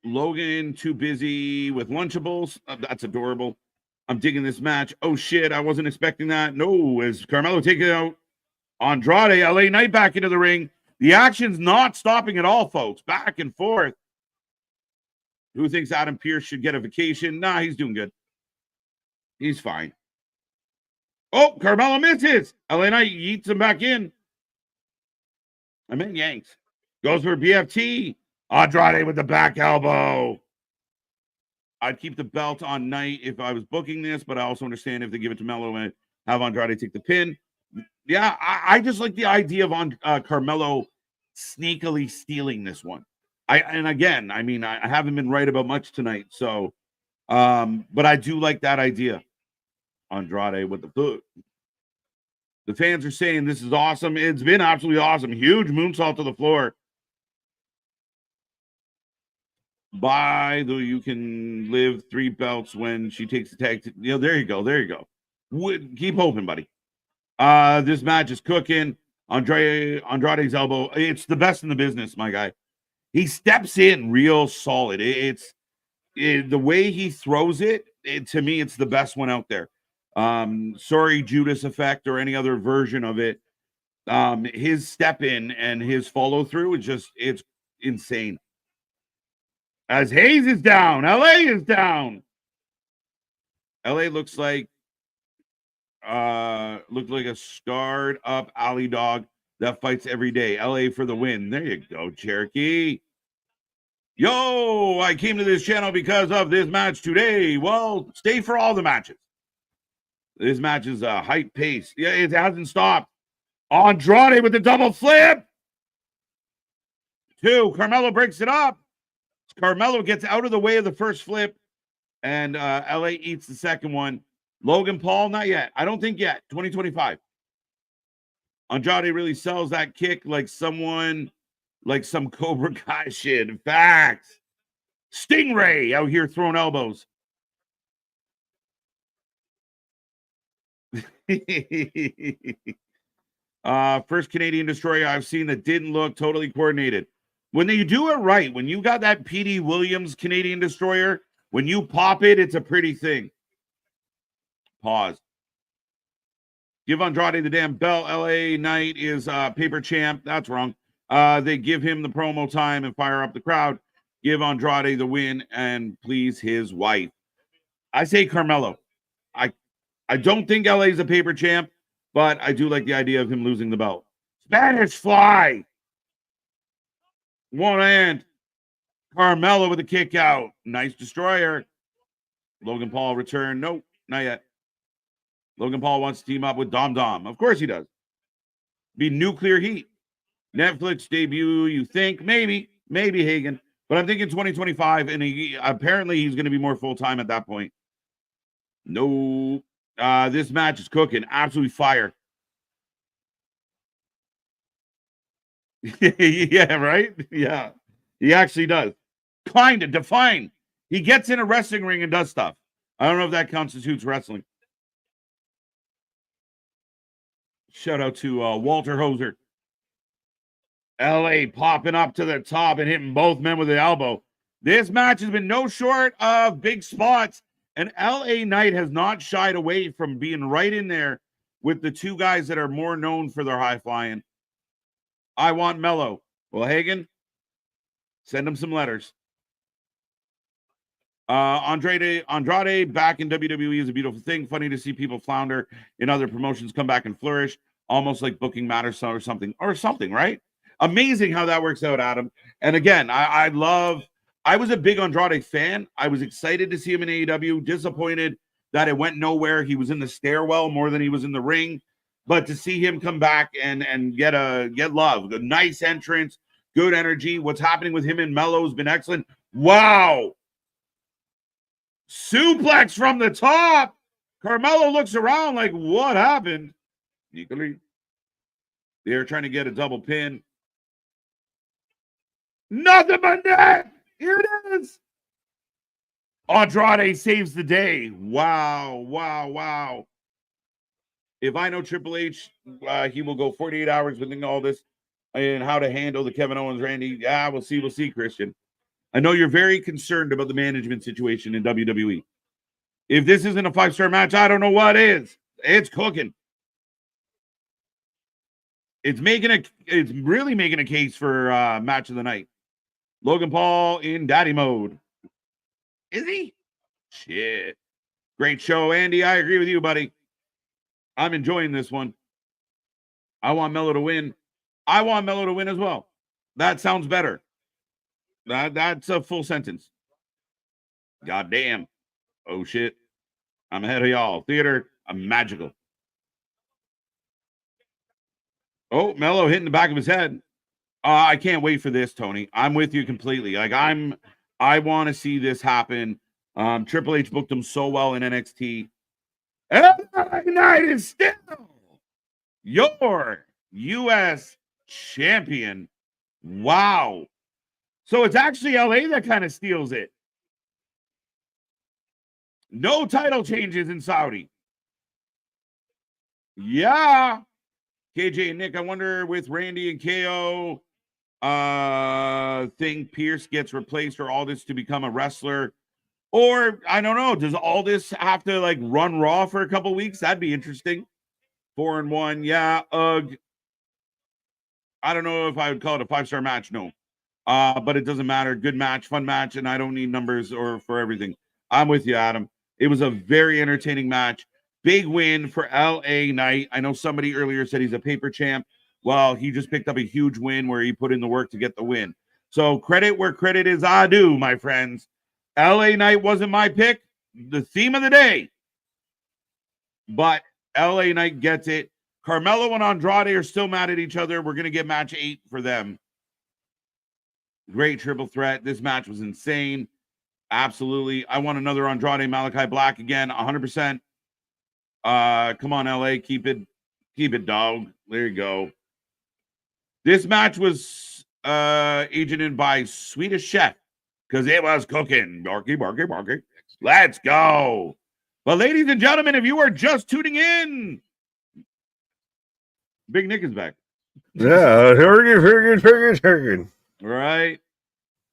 Logan too busy with Lunchables. That's adorable. I'm digging this match. Oh shit, I wasn't expecting that. No, as Carmelo taking out Andrade, LA Knight back into the ring. The action's not stopping at all, folks. Back and forth. Who thinks Adam Pearce should get a vacation? Nah, he's doing good. He's fine. Oh, Carmelo misses. LA Knight yeets him back in. I meant yanks. Goes for BFT. Andrade with the back elbow. I'd keep the belt on Knight if I was booking this, but I also understand if they give it to Melo and have Andrade take the pin. Yeah, I just like the idea of Carmelo sneakily stealing this one. And again, I mean, I haven't been right about much tonight, so but I do like that idea. Andrade with the boot. The fans are saying this is awesome. It's been absolutely awesome. Huge moonsault to the floor. You can live 3 belts when she takes the tag. There you go. There you go. Keep hoping, buddy. This match is cooking. Andrade's elbow. It's the best in the business, my guy. He steps in real solid. The way he throws it, to me, it's the best one out there. Sorry, Judas effect or any other version of it. His step in and his follow through it's insane. As Hayes is down, LA is down. LA looks like a scarred up alley dog that fights every day. LA for the win. There you go, Cherokee. Yo, I came to this channel because of this match today. Well, stay for all the matches. This match is a hype pace. Yeah, it hasn't stopped. Andrade with the double flip. 2. Carmelo breaks it up. Carmelo gets out of the way of the first flip, and LA eats the second one. Logan Paul, not yet. I don't think yet. 2025. Andrade really sells that kick like some Cobra Kai shit. Facts. Stingray out here throwing elbows. First Canadian destroyer I've seen that didn't look totally coordinated. When you do it right, when you got that P.D. Williams Canadian destroyer, when you pop it, it's a pretty thing. Pause. Give Andrade the damn belt. LA Knight is paper champ. That's wrong. They give him the promo time and fire up the crowd. Give Andrade the win and please his wife. I say Carmelo. I don't think LA is a paper champ, but I do like the idea of him losing the belt. Spanish Fly. One hand. Carmelo with a kick out. Nice destroyer. Logan Paul return. Nope, not yet. Logan Paul wants to team up with Dom Dom. Of course he does. Be nuclear heat. Netflix debut, you think? Maybe Hagen. But I'm thinking 2025, and apparently he's going to be more full-time at that point. No. This match is cooking. Absolutely fire. Yeah, right? Yeah. He actually does. Kind of. Define. He gets in a wrestling ring and does stuff. I don't know if that constitutes wrestling. Shout out to Walter Hoser. LA popping up to the top and hitting both men with the elbow. This match has been no short of big spots, and LA Knight has not shied away from being right in there with the two guys that are more known for their high flying. I want Mello. Well, Hagen, send him some letters. Andrade back in WWE is a beautiful thing. Funny to see people flounder in other promotions, come back and flourish, almost like booking matters or something, right? Amazing how that works out, Adam. And again, I was a big Andrade fan. I was excited to see him in AEW, disappointed that it went nowhere. He was in the stairwell more than he was in the ring. But to see him come back and get love, a nice entrance, good energy. What's happening with him and Mello has been excellent. Wow. Suplex from the top. Carmelo looks around like, what happened? They're trying to get a double pin. Nothing but net. Here it is. Andrade saves the day. Wow. If I know Triple H, he will go 48 hours within all this and how to handle the Kevin Owens, Randy. Yeah, we'll see, Christian. I know you're very concerned about the management situation in WWE. If this isn't a 5-star match, I don't know what is. It's cooking. It's really making a case for match of the night. Logan Paul in daddy mode. Is he? Shit. Great show, Andy. I agree with you, buddy. I'm enjoying this one. I want Mello to win. I want Mello to win as well. That sounds better. That's a full sentence. God damn. Oh, shit. I'm ahead of y'all. Theater, I'm magical. Oh, Mello hitting the back of his head. I can't wait for this, Tony. I'm with you completely. I want to see this happen. Triple H booked him so well in NXT. LA Knight is still your U.S. champion. Wow. So it's actually LA that kind of steals it. No title changes in Saudi. Yeah. KJ and Nick, I wonder with Randy and KO, think Pierce gets replaced or Aldis to become a wrestler. Or, I don't know, does Aldis have to run Raw for a couple weeks? That'd be interesting. 4-1. Yeah. I don't know if I would call it a 5-star match. No. But it doesn't matter. Good match, fun match, and I don't need numbers or for everything. I'm with you, Adam. It was a very entertaining match. Big win for LA Knight. I know somebody earlier said he's a paper champ. Well, he just picked up a huge win where he put in the work to get the win. So credit where credit is due, my friends. LA Knight wasn't my pick. The theme of the day. But LA Knight gets it. Carmelo and Andrade are still mad at each other. We're going to get match 8 for them. Great triple threat. This match was insane. Absolutely. I want another Andrade Malachi Black again. 100%. Come on, LA. Keep it, dog. There you go. This match was agented by Swedish Chef because it was cooking. Barky, barky, barky. Let's go. Well, ladies and gentlemen, if you are just tuning in, Big Nick is back. Yeah, hurricane. Right.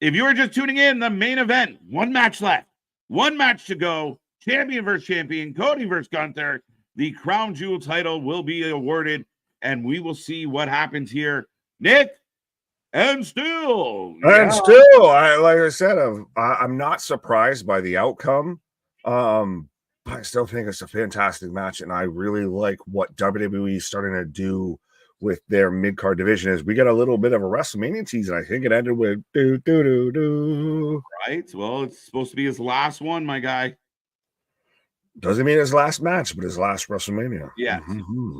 If you are just tuning in, the main event, one match left, one match to go. Champion versus champion, Cody versus Gunther. The Crown Jewel title will be awarded, and we will see what happens here. Nick, and still, like I said, I'm not surprised by the outcome. But I still think it's a fantastic match, and I really like what WWE is starting to do with their mid-card division. Is we got a little bit of a WrestleMania tease, and I think it ended with do do do do. Right. Well, it's supposed to be his last one, my guy. Doesn't mean his last match, but his last WrestleMania. Yeah. Mm-hmm.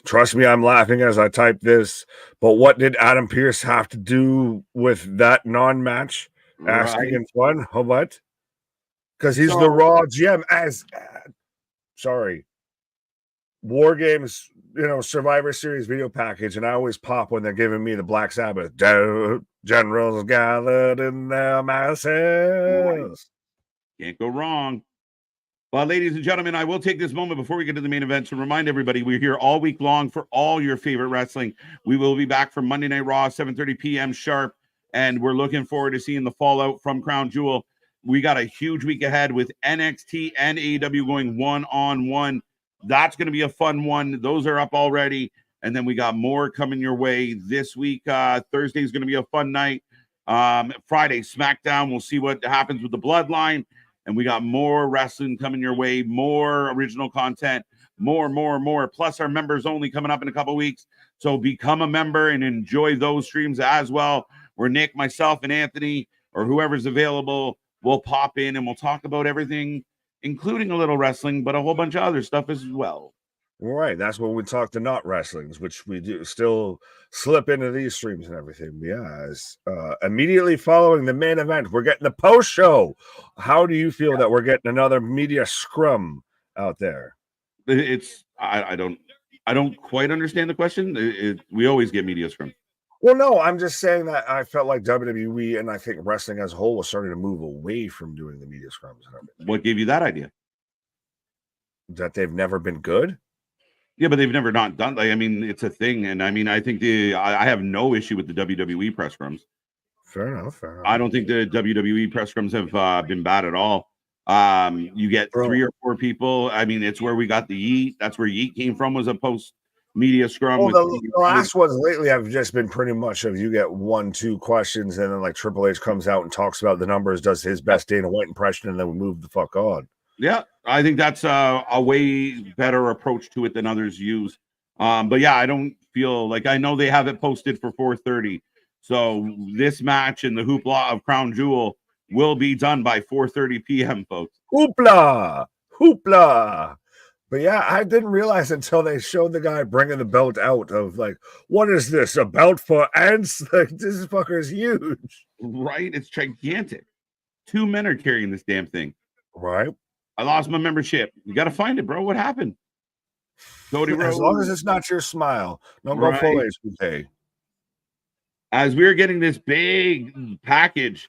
Trust me, I'm laughing as I type this. But what did Adam Pearce have to do with that non-match? Right. Asking in fun, what? Because he's the Raw GM. War Games, Survivor Series video package, and I always pop when they're giving me the Black Sabbath. Generals gathered in their masses. Can't go wrong. Well, ladies and gentlemen, I will take this moment before we get to the main event to remind everybody we're here all week long for all your favorite wrestling. We will be back for Monday Night Raw, 7:30 p.m. sharp, and we're looking forward to seeing the fallout from Crown Jewel. We got a huge week ahead with NXT and AEW going one-on-one. That's going to be a fun one. Those are up already. And then we got more coming your way this week. Thursday is going to be a fun night. Friday, SmackDown. We'll see what happens with the Bloodline. And we got more wrestling coming your way, more original content, more. Plus our members only coming up in a couple weeks. So become a member and enjoy those streams as well, where Nick, myself, and Anthony, or whoever's available, will pop in and we'll talk about everything, including a little wrestling, but a whole bunch of other stuff as well. Right. That's when we talk to not wrestlings, which we do still slip into these streams and everything. Yes. Immediately following the main event, we're getting the post show. How do you feel that we're getting another media scrum out there? It's I don't quite understand the question. We always get media scrum. Well, no, I'm just saying that I felt like WWE and I think wrestling as a whole was starting to move away from doing the media scrums. What gave you that idea? That they've never been good? Yeah, but they've never not done. Like, I mean, it's a thing, and I mean, I think I have no issue with the WWE press scrums. Fair enough. I don't think the WWE press scrums have been bad at all. You get 3 or 4 people. I mean, it's where we got the Yeet. That's where Yeet came from, was a post media scrum. Well, the last ones lately have just been pretty much of you get 1-2 questions, and then like Triple H comes out and talks about the numbers, does his best Dana White impression, and then we move the fuck on. Yeah, I think that's a way better approach to it than others use. But yeah, I don't feel like, I know they have it posted for 4:30. So this match and the hoopla of Crown Jewel will be done by 4:30 p.m., folks. Hoopla. But yeah, I didn't realize until they showed the guy bringing the belt out of like, what is this, a belt for ants? Like, this fucker is huge. Right? It's gigantic. 2 men are carrying this damn thing. Right. I lost my membership. You got to find it, bro. What happened? Cody Rhodes. As long as it's not your smile. Don't go full HBK. As we were getting this big package,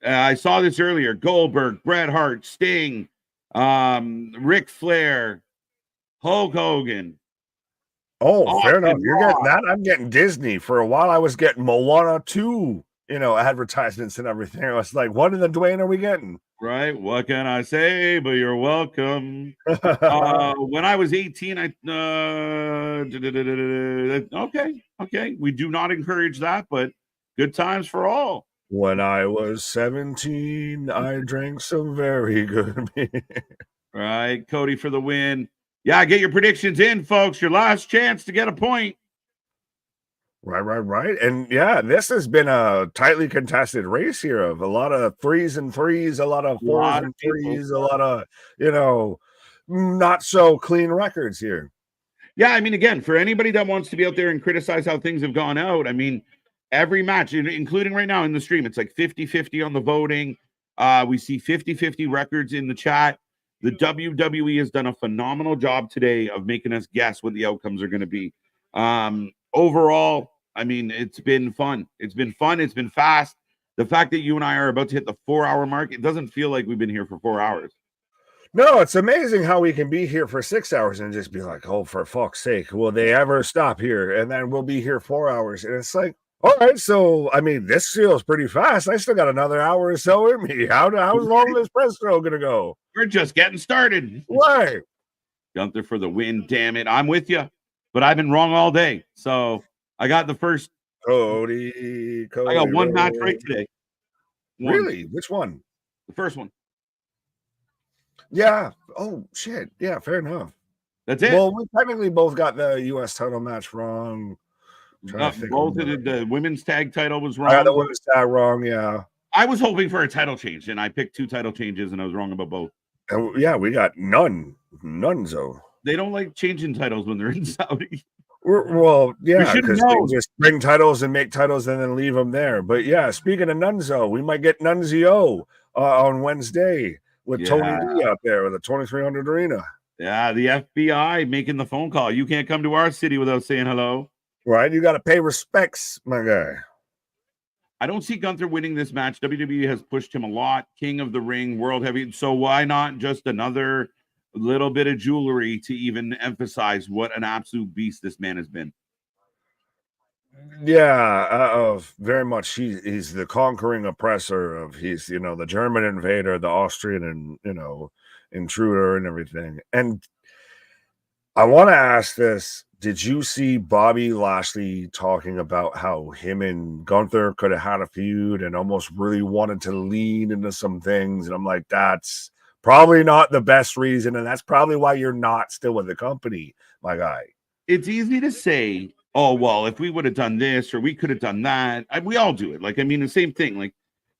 I saw this earlier. Goldberg, Bret Hart, Sting, Ric Flair, Hulk Hogan. Oh, fair enough. You're getting that. I'm getting Disney. For a while, I was getting Moana 2, advertisements and everything. I was like, what in the Dwayne are we getting? Right. What can I say? But you're welcome. When I was 18, okay. We do not encourage that, but good times for all. When I was 17, I drank some very good beer. Right. Cody for the win. Yeah, get your predictions in, folks. Your last chance to get a point. Right. And yeah, this has been a tightly contested race here of a lot of 3s and 3s, a lot of 4s and 3s, a lot of, not so clean records here. Yeah, I mean, again, for anybody that wants to be out there and criticize how things have gone out, I mean, every match, including right now in the stream, it's like 50-50 on the voting. We see 50-50 records in the chat. The WWE has done a phenomenal job today of making us guess what the outcomes are going to be. Overall, I mean, it's been fun. It's been fun. It's been fast. the fact that you and I are about to hit the 4-hour mark, it doesn't feel like we've been here for 4 hours. No, it's amazing how we can be here for 6 hours and just be like, oh, for fuck's sake, will they ever stop here? And then we'll be here 4 hours. And it's like, all right, so, I mean, this feels pretty fast. I still got another hour or so in me. How long is this press show going to go? We're just getting started. Right. Gunther for the win, damn it. I'm with you, but I've been wrong all day. So I got the first. Cody. I got one match right today. Really? Which one? The first one. Yeah. Oh, shit. Yeah, fair enough. That's it. Well, we technically both got the U.S. title match wrong. Both of the women's tag title was wrong. I got the women's tag wrong, yeah. I was hoping for a title change, and I picked 2 title changes, and I was wrong about both. And yeah, we got none. None-zo. They don't like changing titles when they're in Saudi. Well, yeah, because they just bring titles and make titles and then leave them there. But yeah, speaking of Nunzo, we might get Nunzio on Wednesday with Tony D out there with the 2300 Arena. Yeah, the FBI making the phone call. You can't come to our city without saying hello. Right, you got to pay respects, my guy. I don't see Gunther winning this match. WWE has pushed him a lot. King of the Ring, World Heavy. So why not just another little bit of jewelry to even emphasize what an absolute beast this man has been? Yeah, very much. He's the conquering oppressor he's the German invader, the Austrian and intruder and everything. And I want to ask this. Did you see Bobby Lashley talking about how him and Gunther could have had a feud and almost really wanted to lean into some things? And I'm like, that's probably not the best reason. And that's probably why you're not still with the company, my guy. It's easy to say, oh, well, if we would have done this or we could have done that. We all do it. Like, I mean, the same thing. Like,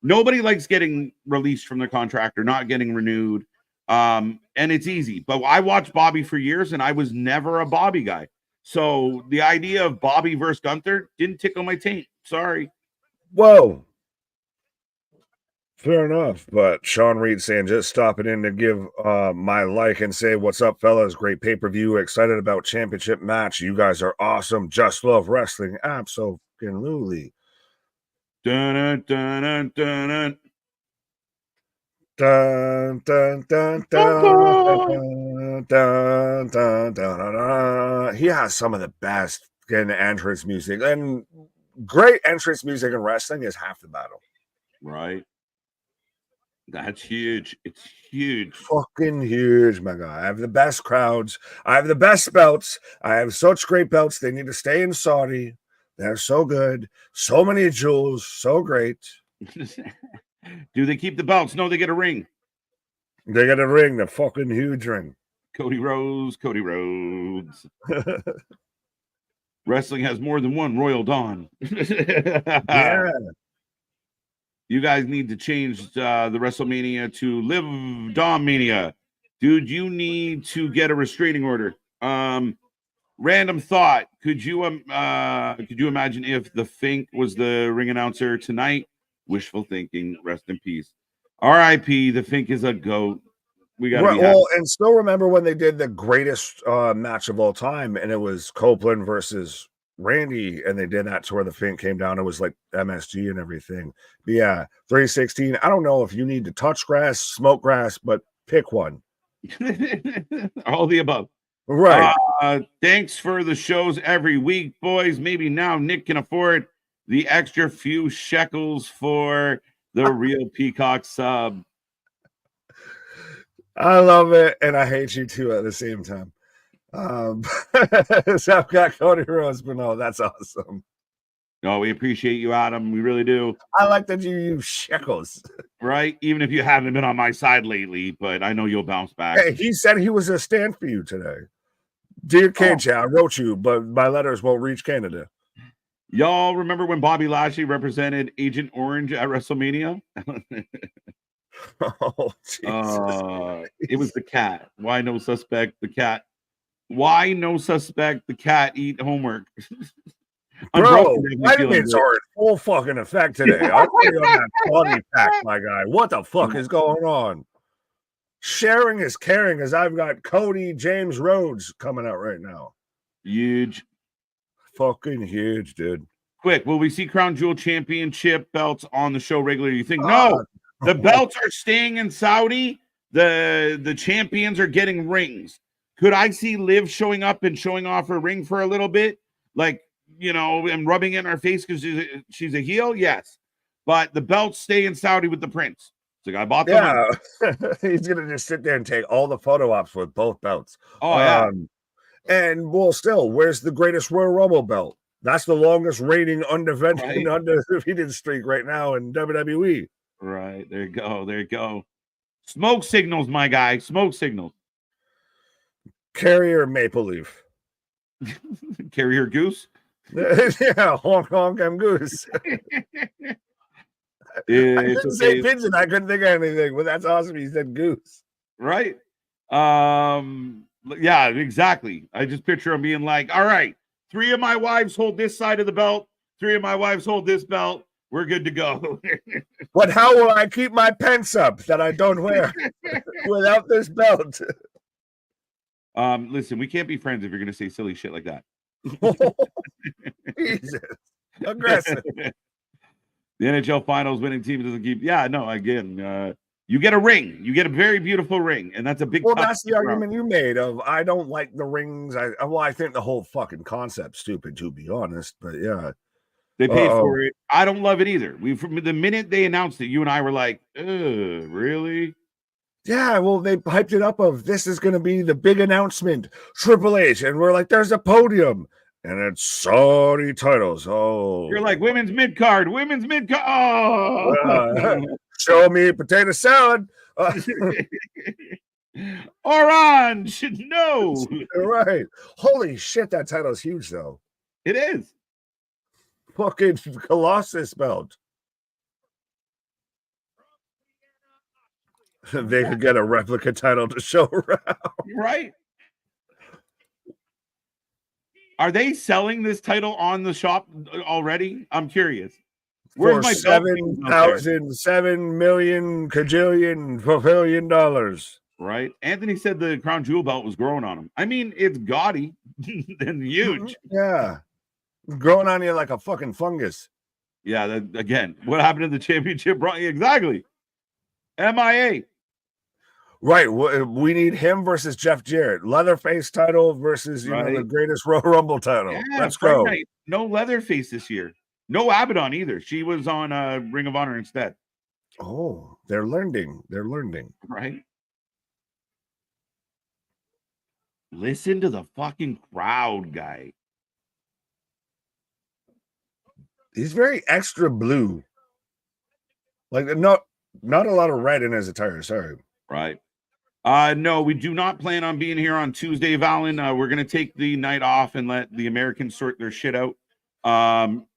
nobody likes getting released from their contract or not getting renewed. And it's easy. But I watched Bobby for years and I was never a Bobby guy. So the idea of Bobby versus Gunther didn't tickle my taint. Sorry. Whoa. Fair enough. But Sean Reed saying, just stopping in to give my like and say, what's up, fellas? Great pay-per-view. Excited about championship match. You guys are awesome. Just love wrestling. Absolutely. Dun, dun, dun, dun, dun. Dun, dun, dun, dun, dun, dun, dun, dun. He has some of the best entrance music, and great entrance music in wrestling is half the battle. Right. That's huge. It's huge. Fucking huge, my guy. I have the best crowds. I have the best belts. I have such great belts. They need to stay in Saudi. They're so good. So many jewels. So great. Do they keep the belts? No, they get a ring. They get a ring, the fucking huge ring. Cody Rhodes. Wrestling has more than one Royal Dawn. Yeah. You guys need to change the WrestleMania to Live Dawn Mania. Dude, you need to get a restraining order. Random thought. Could you imagine if the Fink was the ring announcer tonight? Wishful thinking. Rest in peace. R.I.P. The Fink is a goat. We got and still remember when they did the greatest match of all time, and it was Copeland versus Randy, and they did that to where the Fink came down. It was like MSG and everything. But yeah, 316. I don't know if you need to touch grass, smoke grass, but pick one. All the above. Right. Thanks for the shows every week, boys. Maybe now Nick can afford the extra few shekels for the real Peacock sub. I love it, and I hate you too at the same time. So I've got Cody Rhodes, but no, that's awesome. No, we appreciate you, Adam. We really do. I like that you use shekels. Right? Even if you haven't been on my side lately, but I know you'll bounce back. Hey, he said he was a stand for you today. Dear KJ, I wrote you, but my letters won't reach Canada. Y'all remember when Bobby Lashley represented Agent Orange at WrestleMania? Oh, Jesus. It was the cat. Why no suspect? The cat. Why no suspect? The cat eat homework. Bro, vitamins are in full fucking effect today. I'll put you on that body pack, my guy. What the fuck is going on? Sharing is caring, as I've got Cody James Rhodes coming out right now. Huge. Fucking huge, dude. Quick, will we see Crown Jewel Championship belts on the show regularly? You think no? The belts are staying in Saudi. The champions are getting rings. Could I see Liv showing up and showing off her ring for a little bit, like, you know, and rubbing it in her face because she's a heel? Yes, but the belts stay in Saudi with the prince. It's like, I bought them. Yeah, he's gonna just sit there and take all the photo ops with both belts. Oh yeah. And well, still, where's the greatest Royal Rumble belt? That's the longest reigning undefeated streak right now in WWE. Right, there you go. There you go. Smoke signals, my guy. Smoke signals. Carrier Maple Leaf. Carrier Goose. Yeah, honk honk, I'm Goose. I didn't say pigeon. I couldn't think of anything, but that's awesome. He said Goose. Right. Yeah, exactly. I just picture him being like, all right, 3 of my wives hold this side of the belt, 3 of my wives hold this belt. We're good to go. But how will I keep my pants up that I don't wear without this belt? Listen, we can't be friends if you're gonna say silly shit like that. Jesus. Aggressive. The NHL Finals winning team doesn't keep. Yeah, no, again, you get a ring. You get a very beautiful ring, and that's a big. Well, that's the argument you made of I don't like the rings. I think the whole fucking concept's stupid, to be honest. But yeah, they paid for it. I don't love it either. From the minute they announced it, you and I were like, really? Yeah, well, they hyped it up of this is going to be the big announcement, Triple H, and we're like, there's a podium, and it's Saudi titles. Oh, you're like women's mid card. Oh, show me potato salad. Orange, no. Right. Holy shit, that title's huge, though. It is. Fucking Colossus belt. They could get a replica title to show around. Right. Are they selling this title on the shop already? I'm curious. Where's my $7 million $1 Right. Anthony said the Crown Jewel belt was growing on him. I mean, it's gaudy and huge. Yeah. Growing on you like a fucking fungus. Yeah. Again, what happened to the championship? Exactly. MIA. Right. We need him versus Jeff Jarrett. Leatherface title versus, you know, the greatest Royal Rumble title. Yeah, let's go. Right. No Leatherface this year. No Abaddon either. She was on Ring of Honor instead. Oh, they're learning. They're learning. Right. Listen to the fucking crowd, guy. He's very extra blue. Like not a lot of red in his attire. Sorry. Right. No, we do not plan on being here on Tuesday, Valen. We're going to take the night off and let the Americans sort their shit out.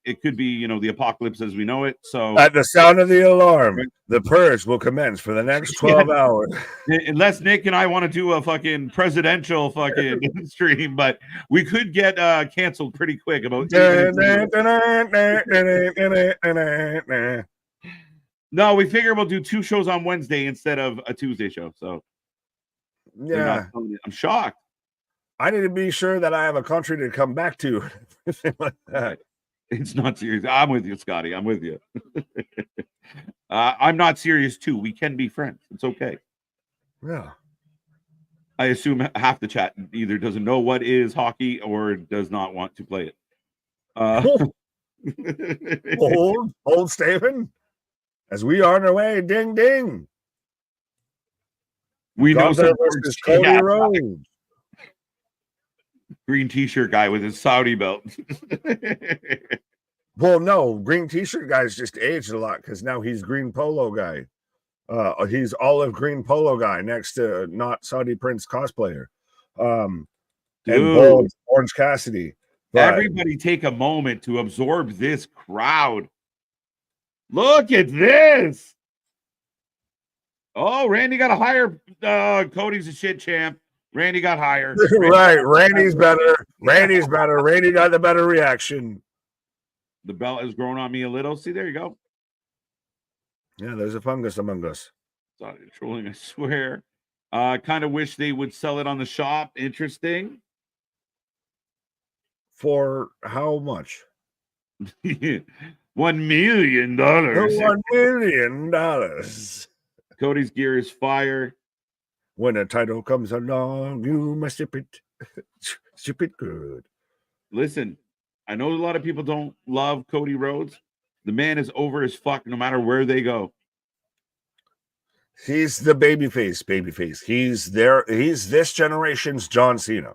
It could be, you know, the apocalypse as we know it. So at the sound of the alarm, the purge will commence for the next 12 hours. Unless Nick and I want to do a fucking presidential fucking stream, but we could get canceled pretty quick about No, we figure we'll do 2 shows on Wednesday instead of a Tuesday show. So yeah, I'm shocked. I need to be sure that I have a country to come back to. Like that. It's not serious. I'm with you, Scotty. I'm with you. I'm not serious too. We can be friends. It's okay. Yeah. I assume half the chat either doesn't know what is hockey or does not want to play it. Old statement. As we are on our way, ding ding. We Gunther know versus Cody Rhodes. Green t-shirt guy with his Saudi belt. Well, no, green t-shirt guy's just aged a lot because now he's green polo guy. He's olive green polo guy next to not Saudi Prince cosplayer. And bald Orange Cassidy. But everybody take a moment to absorb this crowd. Look at this. Oh, Randy got a higher. Cody's a shit champ. Randy got higher. Right. Randy's better. Randy got the better reaction. The belt has grown on me a little. See, there you go. Yeah, there's a fungus among us. Sorry, trolling, I swear. Kind of wish they would sell it on the shop. Interesting. For how much? $1 million. $1 million. Cody's gear is fire. When a title comes along, you must ship it. Ship it good. Listen, I know a lot of people don't love Cody Rhodes. The man is over as fuck no matter where they go. He's the babyface. He's there. He's this generation's John Cena.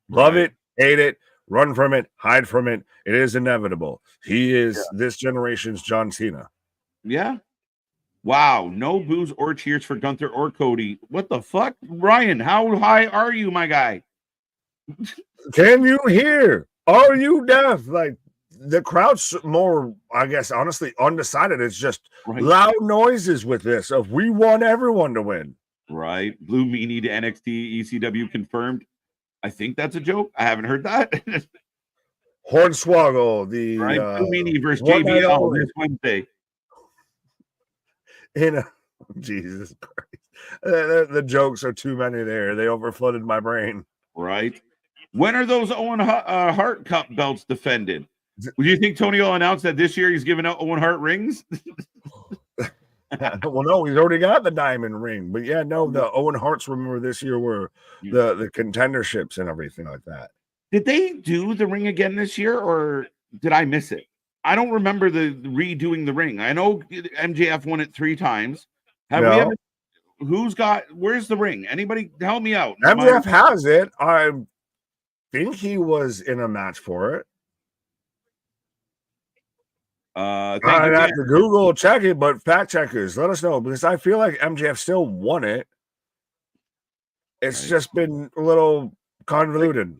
Love it, hate it, run from it, hide from it. It is inevitable. He is this generation's John Cena. Yeah. Wow. No boos or cheers for Gunther or Cody. What the fuck? Ryan, how high are you, my guy? Can you hear? Are you deaf? Like, the crowd's more, I guess, honestly, undecided. It's just loud noises with this of we want everyone to win. Right. Blue Meanie to NXT ECW confirmed. I think that's a joke. I haven't heard that. Hornswoggle, the Blue Meanie versus JBL this Wednesday. Jesus Christ. The jokes are too many there. They overflooded my brain. Right. When are those Owen Hart Cup belts defended? Would you think Tony will announce that this year he's giving out Owen Hart rings? Well, no, he's already got the diamond ring. But yeah, no, the Owen Harts, remember, this year were the contenderships and everything like that. Did they do the ring again this year, or did I miss it? I don't remember the redoing the ring. I know MJF won it 3 times. Where's the ring? Anybody help me out? MJF has it. I think he was in a match for it. I'd have to Google check it, but fact checkers, let us know, because I feel like MJF still won it. It's just been a little convoluted.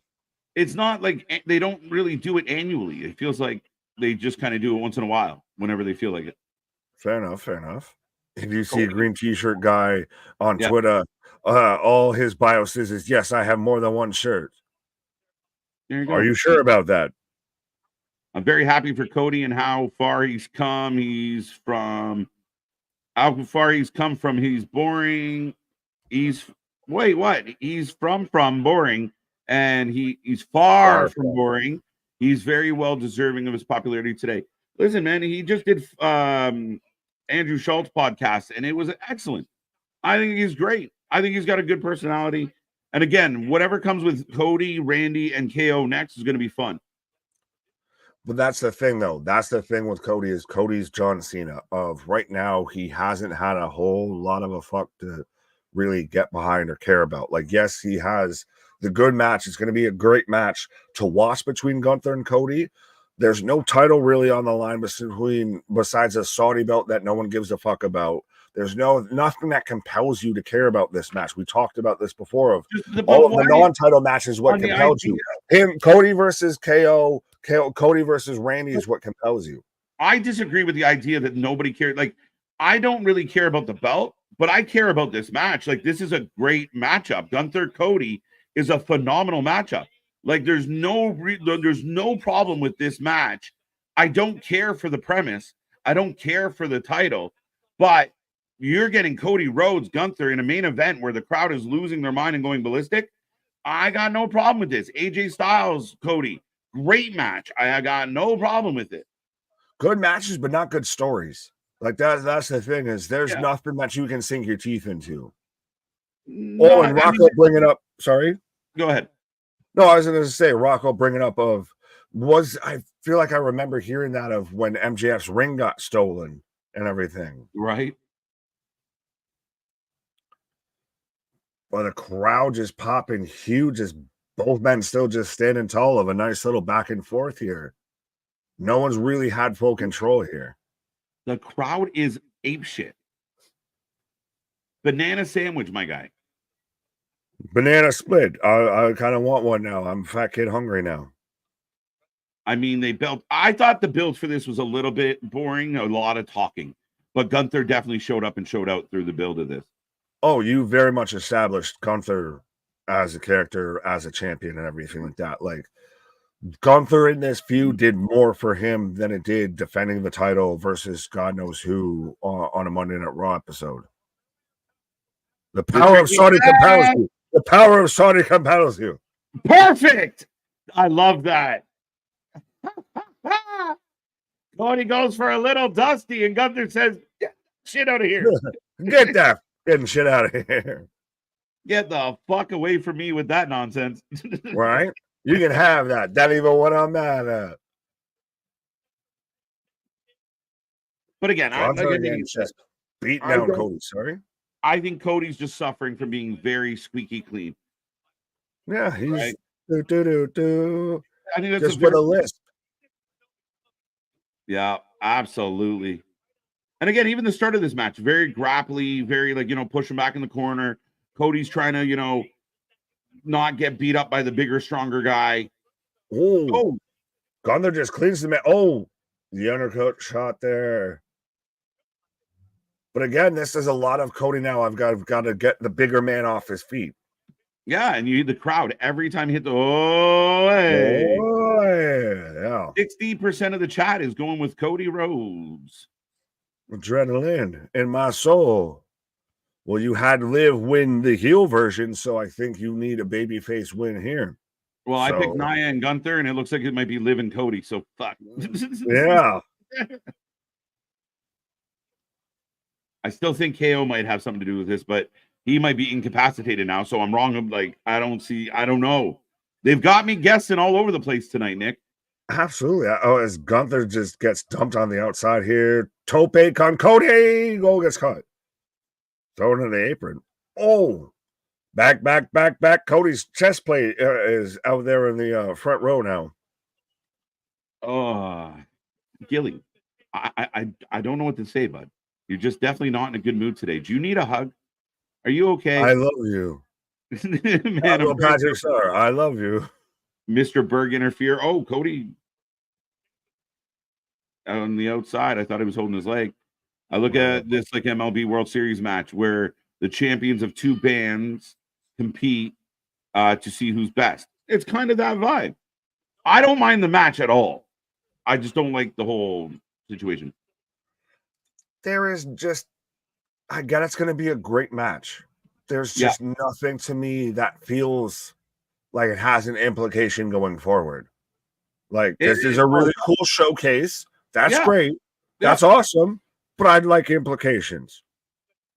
It's not like they don't really do it annually. It feels like they just kind of do it once in a while, whenever they feel like it. Fair enough. If you see a green t-shirt guy on Twitter, all his bio says is, yes, I have more than one shirt. Are you sure about that? I'm very happy for Cody and how far he's come. He's from He's boring. He's from boring, and he's far from boring. He's very well deserving of his popularity today. Listen, man, he just did Andrew Schultz podcast, and it was excellent. I think he's great. I think he's got a good personality. And again, whatever comes with Cody, Randy, and KO next is going to be fun. But that's the thing, though. That's the thing with Cody is Cody's John Cena. Of right now, he hasn't had a whole lot of a fuck to really get behind or care about. Like, yes, he has the good match. It's going to be a great match to watch between Gunther and Cody. There's no title really on the line besides a Saudi belt that no one gives a fuck about. There's nothing that compels you to care about this match. We talked about this before. All of the non-title matches, what compels you. Cody versus KO. Cody versus Randy is what compels you. I disagree with the idea that nobody cared. Like, I don't really care about the belt, but I care about this match. Like, this is a great matchup. Gunther Cody is a phenomenal matchup. Like, there's no problem with this match. I don't care for the premise. I don't care for the title, but you're getting Cody Rhodes, Gunther in a main event where the crowd is losing their mind and going ballistic. I got no problem with this. AJ Styles, Cody. Great match. I got no problem with it. Good matches, but not good stories. Like that's the thing is there's nothing that you can sink your teeth into. And Rocco bringing up. Sorry, go ahead. No, I was going to say Rocco bringing up I feel like I remember hearing that of when MJF's ring got stolen and everything. Right. But the crowd just popping huge as both men still just standing tall of a nice little back and forth here. No one's really had full control here. The crowd is apeshit. Banana sandwich, my guy. Banana split. I kind of want one now. I'm fat kid hungry now. I mean, I thought the build for this was a little bit boring, a lot of talking. But Gunther definitely showed up and showed out through the build of this. Oh, you very much established Gunther as a character, as a champion, and everything like that. Like, Gunther in this feud did more for him than it did defending the title versus God knows who on a Monday Night Raw episode. The power of Saudi compels you. The power of Saudi compels you. Perfect. I love that. Cody goes for a little dusty, and Gunther says, "Get shit out of here. Get that getting shit out of here. Get the fuck away from me with that nonsense." Right? You can have that. That even what I'm mad at. But again, just beating down Cody. Sorry. I think Cody's just suffering from being very squeaky clean. Yeah, he's right? I think that's just with a list. Yeah, absolutely. And again, even the start of this match, very grapply, very pushing back in the corner. Cody's trying to, not get beat up by the bigger, stronger guy. Oh, Gunther just cleans the man. Oh, the undercut shot there. But again, this is a lot of Cody now. I've got to get the bigger man off his feet. Yeah, and you need the crowd every time you hit the yeah. 60% of the chat is going with Cody Rhodes. Adrenaline in my soul. Well, you had Liv win the heel version, so I think you need a babyface win here. Well, I picked Nia and Gunther, and it looks like it might be Liv and Cody, so fuck. Yeah. I still think KO might have something to do with this, but he might be incapacitated now, so I'm wrong. I don't know. They've got me guessing all over the place tonight, Nick. Absolutely. Oh, as Gunther just gets dumped on the outside here. Tope con Cody. Goal gets caught. Thrown in the apron. Oh, back. Cody's chest plate is out there in the front row now. Gilly, I don't know what to say, bud. You're just definitely not in a good mood today. Do you need a hug? Are you okay? I love you. Man, Patrick, sir, I love you. Mr. Berg interfere. Oh, Cody on the outside. I thought he was holding his leg. I look at this like MLB World Series match where the champions of two bands compete to see who's best. It's kind of that vibe. I don't mind the match at all. I just don't like the whole situation. There is just, I get it's going to be a great match. There's just nothing to me that feels like it has an implication going forward. Like, this is a really cool showcase. That's great. That's awesome. But I'd like implications.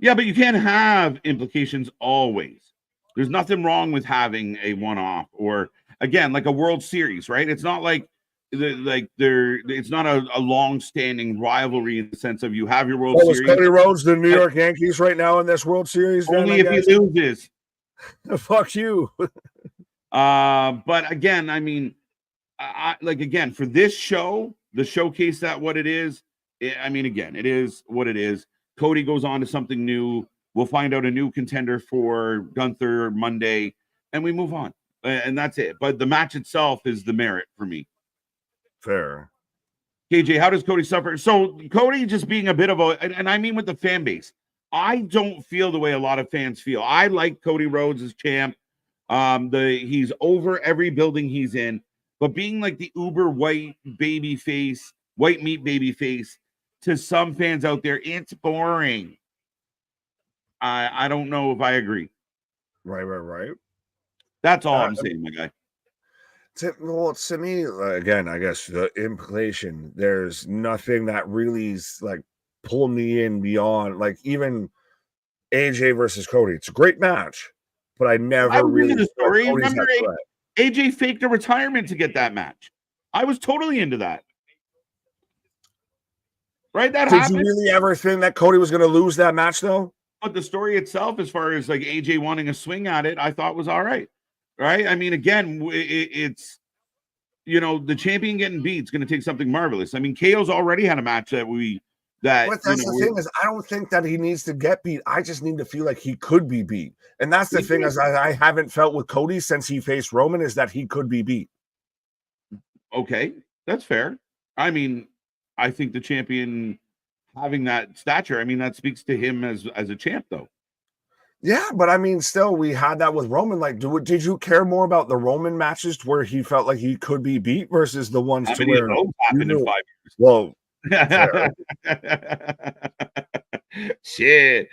Yeah, but you can't have implications always. There's nothing wrong with having a one-off or, again, like a World Series, right? It's not like it's not a long-standing rivalry in the sense of you have your World Series. Cody Rhodes, the New York Yankees, right now in this World Series. Only if he loses. Fuck you. But again, I mean, again, for this show, the showcase that what it is, I mean, again, it is what it is. Cody goes on to something new. We'll find out a new contender for Gunther Monday, and we move on. And that's it. But the match itself is the merit for me. Fair. KJ, how does Cody suffer? So Cody just being a bit of and I mean with the fan base, I don't feel the way a lot of fans feel. I like Cody Rhodes as champ. He's over every building he's in, but being like the uber white baby face, white meat baby face to some fans out there, it's boring. I don't know if I agree. Right. That's all I'm saying, my guy. To me, again, I guess the implication, there's nothing that really's like pulled me in beyond, like even AJ versus Cody. It's a great match, but I never really the story. Remember, AJ faked a retirement to get that match. I was totally into that. Right? That happened. Did you really ever think that Cody was going to lose that match, though? But the story itself, as far as like AJ wanting a swing at it, I thought was all right. Right? I mean, again, it's, the champion getting beat is going to take something marvelous. I mean, KO's already had a match that But that's the thing is, I don't think that he needs to get beat. I just need to feel like he could be beat. And that's the thing is I haven't felt with Cody since he faced Roman is that he could be beat. Okay, that's fair. I mean, I think the champion having that stature, I mean, that speaks to him as a champ, though. Yeah, but I mean, still, we had that with Roman. Like, did you care more about the Roman matches where he felt like he could be beat versus the ones to where happened in 5 years? Well, shit.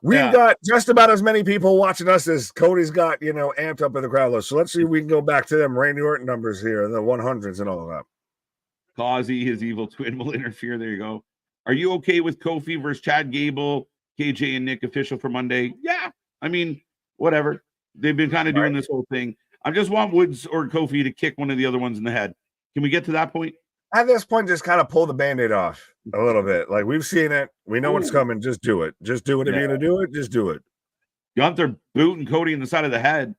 We've got just about as many people watching us as Cody's got, amped up in the crowd list. So let's see if we can go back to them Randy Orton numbers here, the 100s and all of that. Causey, his evil twin, will interfere. There you go. Are you okay with Kofi versus Chad Gable, KJ and Nick official for Monday? Yeah. I mean, whatever. They've been kind of doing this whole thing. I just want Woods or Kofi to kick one of the other ones in the head. Can we get to that point? At this point, just kind of pull the Band-Aid off a little bit. Like, we've seen it. We know what's coming. Just do it. Just do it. If you're going to do it, just do it. Gunther booting Cody in the side of the head.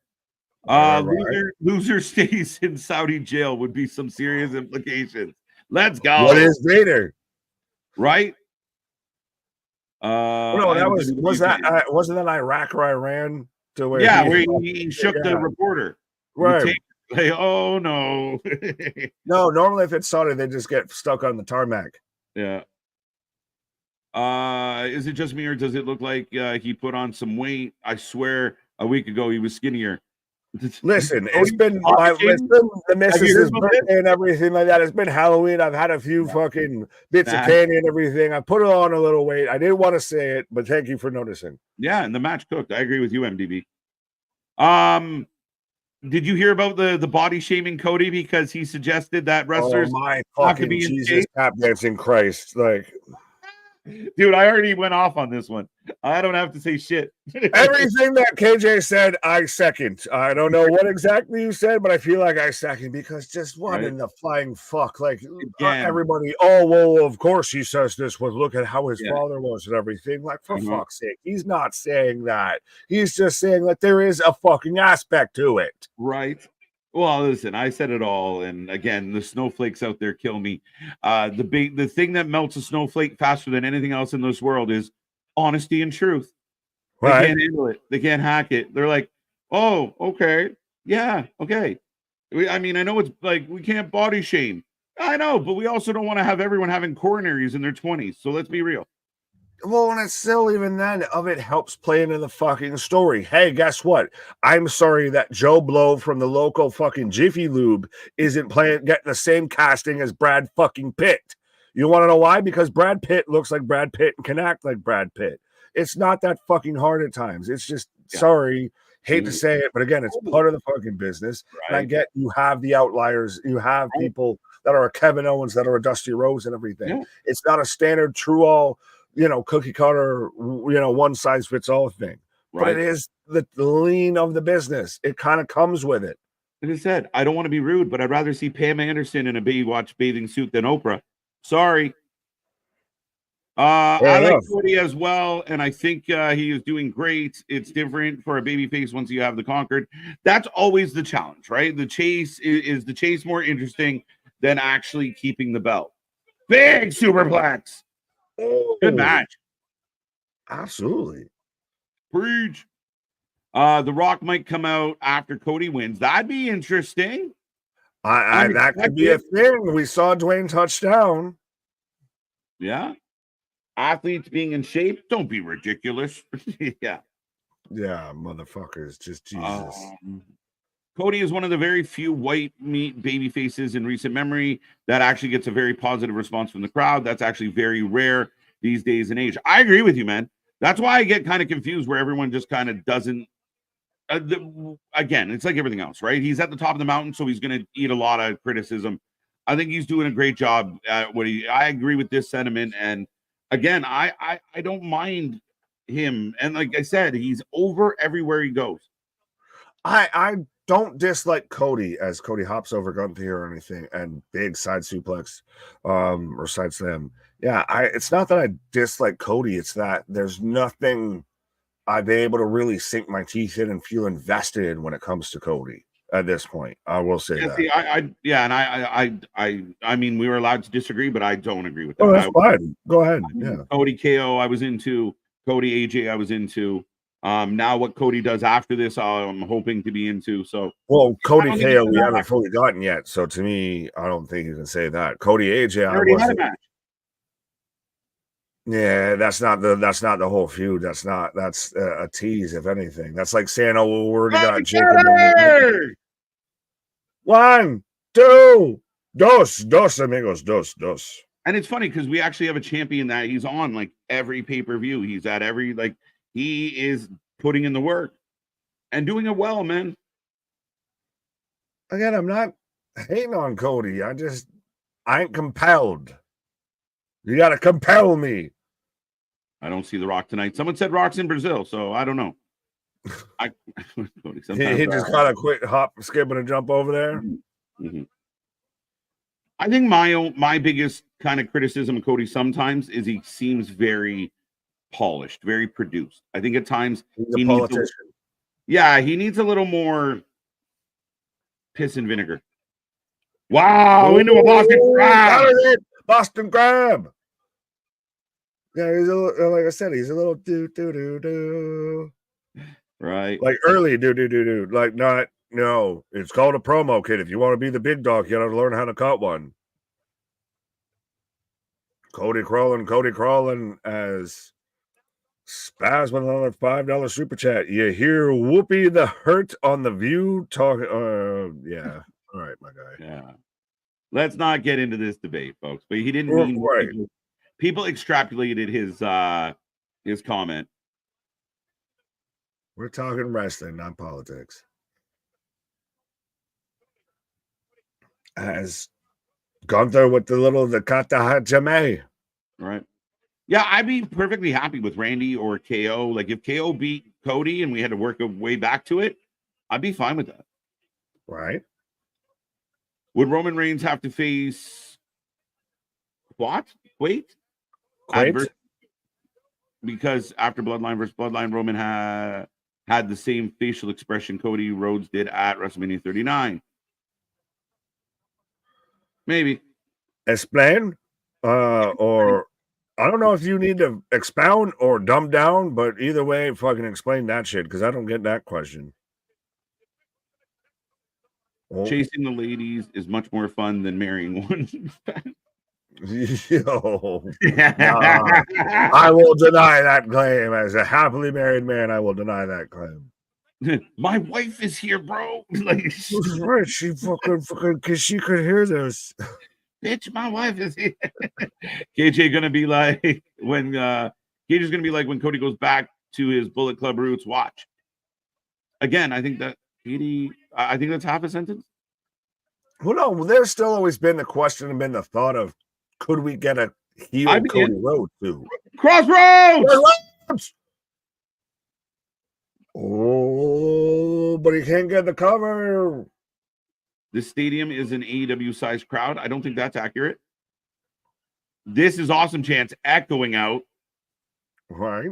Loser stays in Saudi jail would be some serious implications. Let's go. What is Vader? Right? No, that wasn't that Iraq or Iran to where where he shook the reporter. Right. Like, oh no. No, normally if it's Saudi, they just get stuck on the tarmac. Yeah. Is it just me or does it look like he put on some weight? I swear a week ago he was skinnier. Listen, it's been the missus' birthday and everything like that. It's been Halloween. I've had a few fucking bits of candy and everything. I put on a little weight. I didn't want to say it, but thank you for noticing. Yeah, and the match cooked. I agree with you, MDB. Did you hear about the body shaming Cody because he suggested that wrestlers my fucking Jesus tap dancing Christ, like. Dude, I already went off on this one. I don't have to say shit. Everything that KJ said, I second. I don't know what exactly you said, but I feel like I second because just what in the flying fuck? Like everybody, well, of course he says this, but look at how his father was and everything. Like, for fuck's sake, he's not saying that. He's just saying that there is a fucking aspect to it. Right. Well, listen, I said it all, and again, the snowflakes out there kill me. The thing that melts a snowflake faster than anything else in this world is honesty and truth. They can't handle it. They can't hack it. They're like, oh, okay, yeah, okay. I mean, I know it's like we can't body shame. I know, but we also don't want to have everyone having coronaries in their 20s. So let's be real. Well, and it's still even then of it helps play into the fucking story. Hey, guess what? I'm sorry that Joe Blow from the local fucking Jiffy Lube isn't getting the same casting as Brad fucking Pitt. You want to know why? Because Brad Pitt looks like Brad Pitt and can act like Brad Pitt. It's not that fucking hard at times. It's just sorry. Hate to say it, but again, it's part of the fucking business. And I get you have the outliers. You have people that are a Kevin Owens, that are a Dusty Rhodes and everything. It's not a standard true all, cookie cutter, one size fits all thing. But it is the lean of the business. It kind of comes with it. Like I said, I don't want to be rude, but I'd rather see Pam Anderson in a Baywatch bathing suit than Oprah. Sorry. I like Cody as well, and I think he is doing great. It's different for a babyface once you have the conquered. That's always the challenge, right? The chase is the chase more interesting than actually keeping the belt. Big superplex. Good match. Absolutely. Preach. The Rock might come out after Cody wins. That'd be interesting. That could be a thing. We saw Dwayne touchdown. Yeah. Athletes being in shape. Don't be ridiculous. Yeah, motherfuckers. Just Jesus. Cody is one of the very few white meat baby faces in recent memory that actually gets a very positive response from the crowd. That's actually very rare these days and age. I agree with you, man. That's why I get kind of confused where everyone just kind of doesn't. Again, it's like everything else, right? He's at the top of the mountain, so he's going to eat a lot of criticism. I think he's doing a great job at what I agree with this sentiment. And again, I don't mind him. And like I said, he's over everywhere he goes. I don't dislike Cody as Cody hops over Gunther or anything and big side suplex or side slam. Yeah, it's not that I dislike Cody. It's that there's nothing I've been able to really sink my teeth in and feel invested in when it comes to Cody at this point. I will say that. See, I mean, we were allowed to disagree, but I don't agree with that. Oh, that's fine. Go ahead. Yeah. Cody KO, I was into. Cody AJ, I was into. Now what Cody does after this, I'm hoping to be into. So, well, Cody KO, we haven't fully gotten yet. So to me, I don't think you can say that. Cody AJ, I already had a match. Yeah, that's not the whole feud. That's a tease, if anything. That's like saying, "Oh, well, we already got Jacob." 1, 2, dos, amigos, dos. And it's funny because we actually have a champion that he's on like every pay-per-view. He's at every he is putting in the work and doing it well, man. Again, I'm not hating on Cody. I ain't compelled. You got to compel me. I don't see The Rock tonight. Someone said Rock's in Brazil, so I don't know. He just kind of quick hop, skip, and a jump over there. Mm-hmm. I think my biggest kind of criticism of Cody sometimes is he seems very polished, very produced. I think at times he's a politician. He needs a little more piss and vinegar. Wow, into a Boston Crab. Boston Crab. Yeah, he's a little, like I said, he's a little do. Right. Like early do. Like no. It's called a promo, kid. If you want to be the big dog, you got to learn how to cut one. Cody crawling as Spaz with another $5 super chat. You hear Whoopi the Hurt on The View talking? Yeah. All right, my guy. Yeah. Let's not get into this debate, folks. But he didn't mean right. People extrapolated his comment. We're talking wrestling, not politics. As Gunther with the kata hajime. Right. Yeah, I'd be perfectly happy with Randy or KO. Like if KO beat Cody and we had to work a way back to it, I'd be fine with that. Right. Would Roman Reigns have to face what? Wait. Because after Bloodline versus Bloodline, Roman had the same facial expression Cody Rhodes did at WrestleMania 39. Maybe. Explain. Or I don't know if you need to expound or dumb down, but either way, fucking explain that shit because I don't get that question. Chasing the ladies is much more fun than marrying one. Yo, I will deny that claim. As a happily married man, I will deny that claim. My wife is here, bro. Like, right, she fucking, because she could hear this. Bitch, my wife is here. KJ gonna be like when KJ's gonna be like when Cody goes back to his Bullet Club roots. Watch. Again, I think that I think that's half a sentence. Well, no, there's still always been the question and been the thought of could we get a heel Cody Rhodes too? Crossroads! Oh, but he can't get the cover. This stadium is an AEW sized crowd. I don't think that's accurate. This is Awesome Chance echoing out. Right.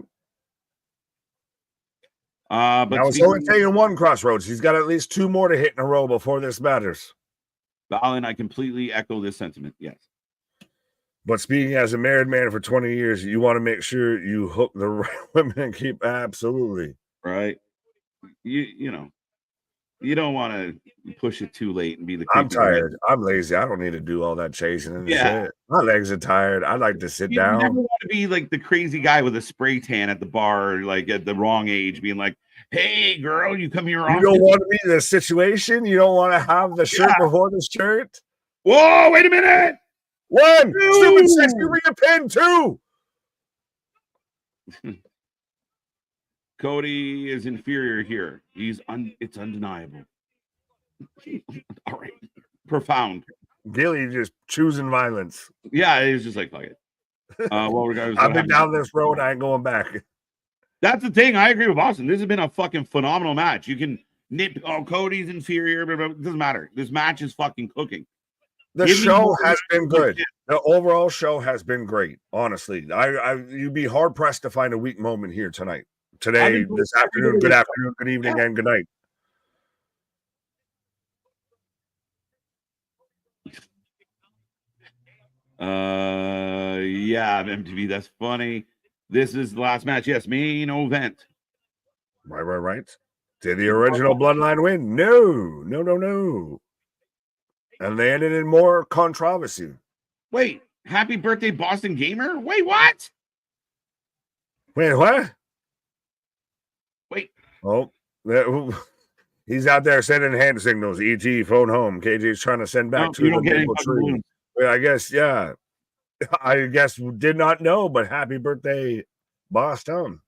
But now it's only taking one Crossroads. He's got at least two more to hit in a row before this matters. Balin, I completely echo this sentiment. Yes. But speaking as a married man for 20 years, you want to make sure you hook the right women and keep absolutely. Right. You know, you don't want to push it too late and be the I'm tired. I'm lazy. I don't need to do all that chasing and shit. My legs are tired. I like to sit down. You never want to be like the crazy guy with a spray tan at the bar, like at the wrong age, being like, hey girl, you come here. You don't want to be in the situation. You don't want to have the shirt before the shirt. Whoa, wait a minute. One, stupid sexy Rhea pin, two. Cody is inferior here. It's undeniable. All right. Profound. Gilly just choosing violence. Yeah, it's just like, fuck it. Well, regardless, I've been down this road. I ain't going back. That's the thing. I agree with Boston. This has been a fucking phenomenal match. You can nip, Cody's inferior, but it doesn't matter. This match is fucking cooking. The show has been good. The overall show has been great. Honestly, you'd be hard pressed to find a weak moment here tonight, today, this afternoon. Good afternoon, good evening, and good night. Yeah, MTV. That's funny. This is the last match. Yes, main event. Right. Did the original Bloodline win? No. And they ended in more controversy. Wait, happy birthday, Boston Gamer? Wait, what? Wait, what? Wait. Oh, he's out there sending hand signals. ET, phone home. KJ's trying to send back to the maple tree. I guess, yeah. I guess did not know, but happy birthday, Boston.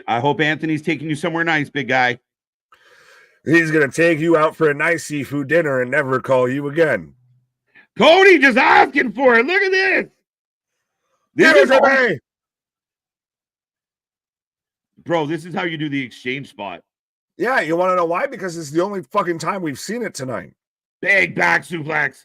I hope Anthony's taking you somewhere nice, big guy. He's going to take you out for a nice seafood dinner and never call you again. Cody just asking for it. Look at this. Give it to me. Bro, this is how you do the exchange spot. Yeah, you want to know why? Because it's the only fucking time we've seen it tonight. Big back suplex.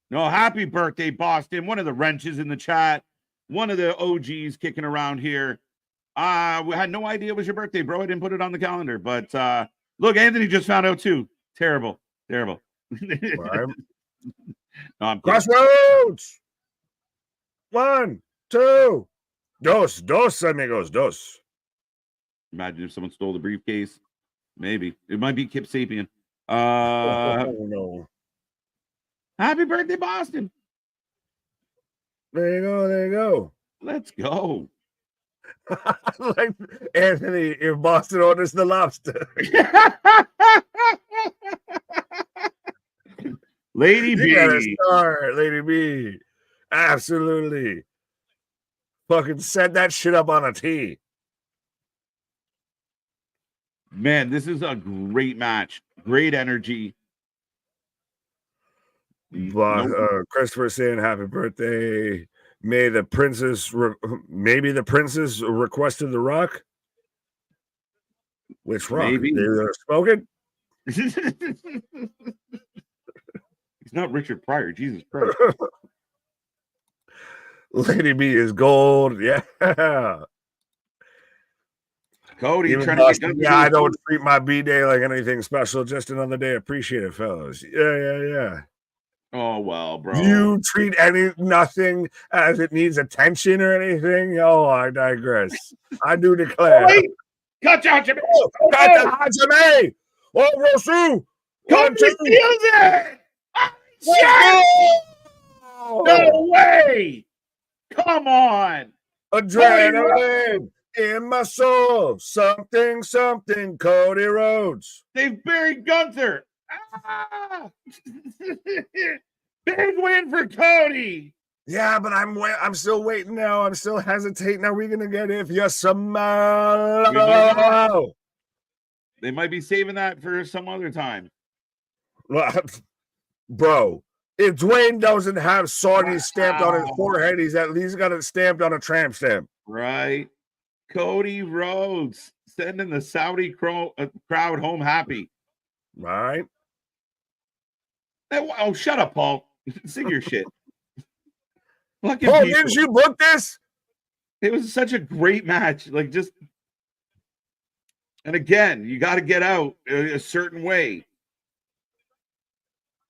No, happy birthday, Boston. One of the wrenches in the chat. One of the OGs kicking around here. We had no idea it was your birthday, bro. I didn't put it on the calendar. But look, Anthony just found out too. Terrible. Right. No, I'm Crossroads. 1, 2. Dos, amigos, dos. Imagine if someone stole the briefcase. Maybe. It might be Kip Sapien. No. Happy birthday, Boston. There you go. Let's go. Like Anthony, if Boston orders the lobster. Lady B. You got a star, Lady B. Absolutely. Fucking set that shit up on a tee. Man, this is a great match. Great energy. Christopher saying happy birthday. Maybe the princess requested the Rock. Which Rock? Maybe. They're smoking? He's not Richard Pryor. Jesus Christ. Lady B is gold. Yeah. Cody Even trying Boston, to get I don't treat my B-day like anything special. Just another day. Appreciate it, fellas. Yeah. Oh, well, bro. You treat nothing as it needs attention or anything? Oh, I digress. I do declare. Wait. Cut out Jimmy. Cut out Jimmy. Oh, Rosu. Cody steals it. Yes! No way. Come on. Adrenaline in my soul. Something, Cody Rhodes. They've buried Gunther. Ah! Big win for Cody. Yeah, but I'm still waiting now. I'm still hesitating. Are we gonna get it? If yes, tomorrow. They might be saving that for some other time. Bro, if Dwayne doesn't have Saudi stamped on his forehead, he's at least got it stamped on a tramp stamp. Right. Cody Rhodes sending the Saudi crowd home happy. Right. Oh, shut up, Paul. Sing your shit. Paul, didn't you book this? It was such a great match. Like, just, and again, you got to get out a certain way.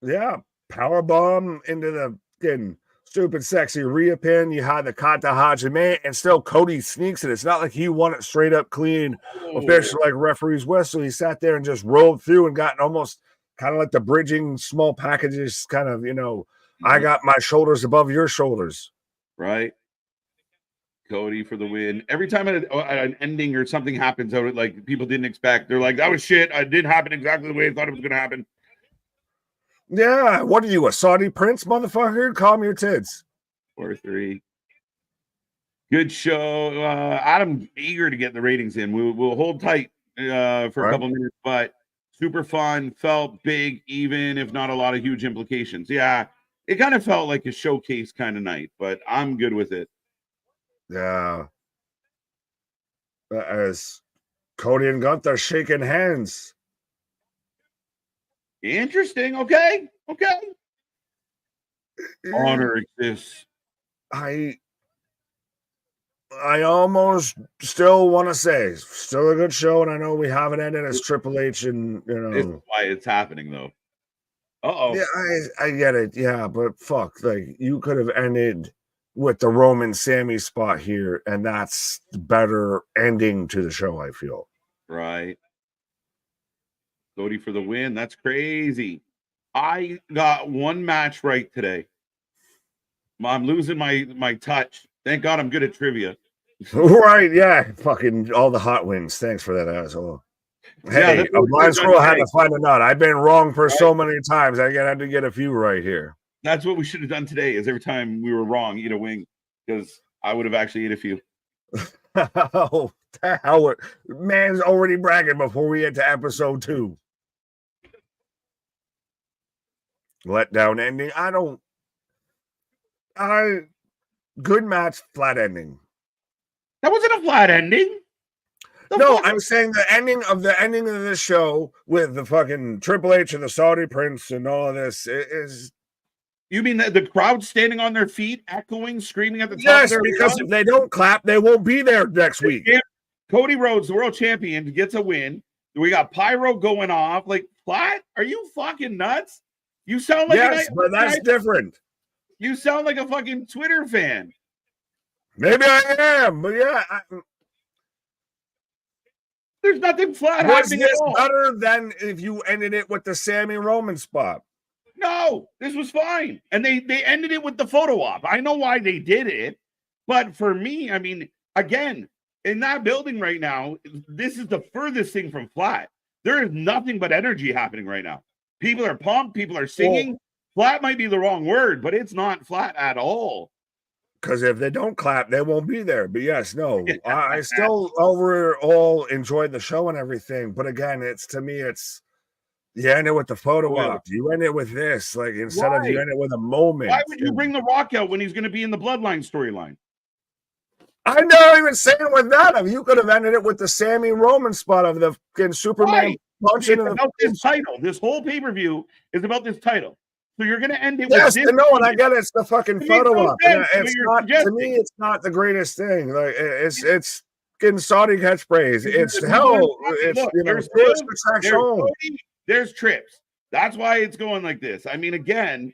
Yeah. Power bomb into the stupid sexy Rhea pin. You had the Kata Hajime, and still Cody sneaks it. It's not like he won it straight up clean, official like referee's whistle. He sat there and just rolled through and got almost kind of like the bridging small packages, kind of, I got my shoulders above your shoulders. Right. Cody for the win. Every time an ending or something happens out, like people didn't expect, they're like, that was shit. It didn't happen exactly the way I thought it was going to happen. Yeah. What are you, a Saudi prince, motherfucker? Calm your tits. 4-3. Good show. Adam eager to get the ratings in. We'll hold tight for a couple minutes, but super fun. Felt big, even if not a lot of huge implications. Yeah. It kind of felt like a showcase kind of night, but I'm good with it. Yeah. As Cody and Gunther shaking hands. Interesting. Okay. Honor exists. I almost still want to say still a good show, and I know we haven't ended as Triple H, and This is why it's happening though. Yeah, I get it. Yeah, but fuck, like you could have ended with the Roman Sammy spot here, and that's the better ending to the show, I feel. Right. Cody for the win. That's crazy. I got one match right today. I'm losing my touch. Thank God I'm good at trivia. Right, yeah. Fucking all the hot wins. Thanks for that, asshole. Hey, yeah, a blind squirrel had to find a nut. I've been wrong for so many times. I had to get a few right here. That's what we should have done today, is every time we were wrong, eat a wing, because I would have actually ate a few. Oh, Howard. Man's already bragging before we get to episode 2. letdown ending. Good match, flat ending. That wasn't a flat ending. No, I'm saying the ending of this show with the fucking Triple H and the Saudi Prince and all of this is. You mean the crowd standing on their feet, echoing, screaming at the top? Yes, because if they don't clap, they won't be there next week. Cody Rhodes, the world champion, gets a win. We got pyro going off. Like, flat? Are you fucking nuts? You sound like but that's different. You sound like a fucking Twitter fan. Maybe I am, but yeah. There's nothing flat Was happening this at all. better than if you ended it with the Sammy Roman spot? No, this was fine. And they ended it with the photo op. I know why they did it. But for me, I mean, again, in that building right now, this is the furthest thing from flat. There is nothing but energy happening right now. People are pumped. People are singing. Flat might be the wrong word, but it's not flat at all. Because if they don't clap, they won't be there. But yes, no, I still overall enjoyed the show and everything. But again, it's you end it with the photo op. You end it with this, like instead of you end it with a moment. Why would you bring The Rock out when he's going to be in the Bloodline storyline? I'm not even saying with that. If you could have ended it with the Sammy Roman spot of the fucking Superman punching in about this title. This whole pay-per-view is about this title. So you're going to end it with this. Yes, no, and I get it. It's the fucking photo op. It's not, to me, it's not the greatest thing. Like it's getting Saudi catchphrase. It's hell. There's trips. That's why it's going like this. I mean, again,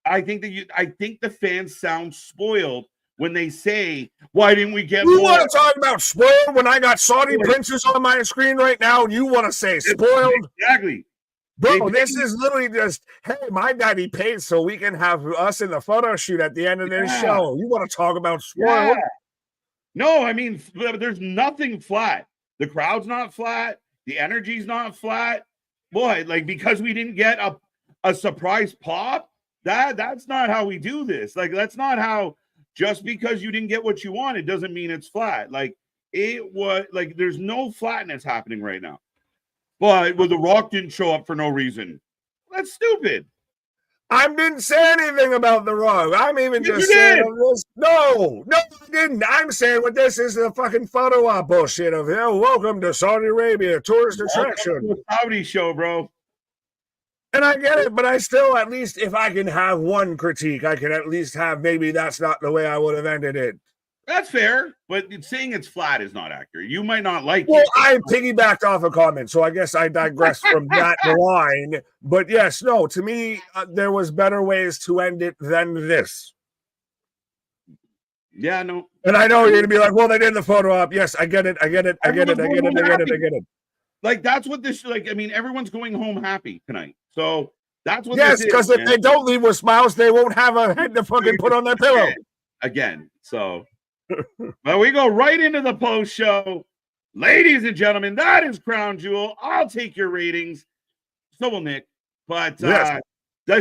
I think the fans sound spoiled when they say, "Why didn't we get?" You want to talk about spoiled when I got Saudi princes on my screen right now? And you want to say spoiled? Exactly. Bro, this is literally just, hey, my daddy paid so we can have us in the photo shoot at the end of this show. You want to talk about spoiled? Yeah. No, I mean, there's nothing flat. The crowd's not flat. The energy's not flat. Boy, like, because we didn't get a surprise pop, that's not how we do this. Like, that's not how, just because you didn't get what you wanted doesn't mean it's flat. Like, it was, like, there's no flatness happening right now. But The Rock didn't show up for no reason. That's stupid. I didn't say anything about The Rock. I'm even just saying this. No, I didn't. I'm saying what this is the fucking photo op bullshit of, welcome to Saudi Arabia, tourist attraction. Saudi show, bro. And I get it, but I still, at least, if I can have one critique, I can at least have maybe that's not the way I would have ended it. That's fair, but saying it's flat is not accurate. You might not like it. Well, I piggybacked off a comment, so I guess I digress from that line. But yes, no, to me, there was better ways to end it than this. Yeah, no. And I know you're going to be like, well, they did the photo op. Yes, I get it. I get it. Like, that's what this, like, I mean, everyone's going home happy tonight. So that's what this is. Yes, because if they don't leave with smiles, they won't have a head to fucking put on their pillow. Again, so... But we go right into the post show. Ladies and gentlemen, that is Crown Jewel. I'll take your ratings. So will Nick. But the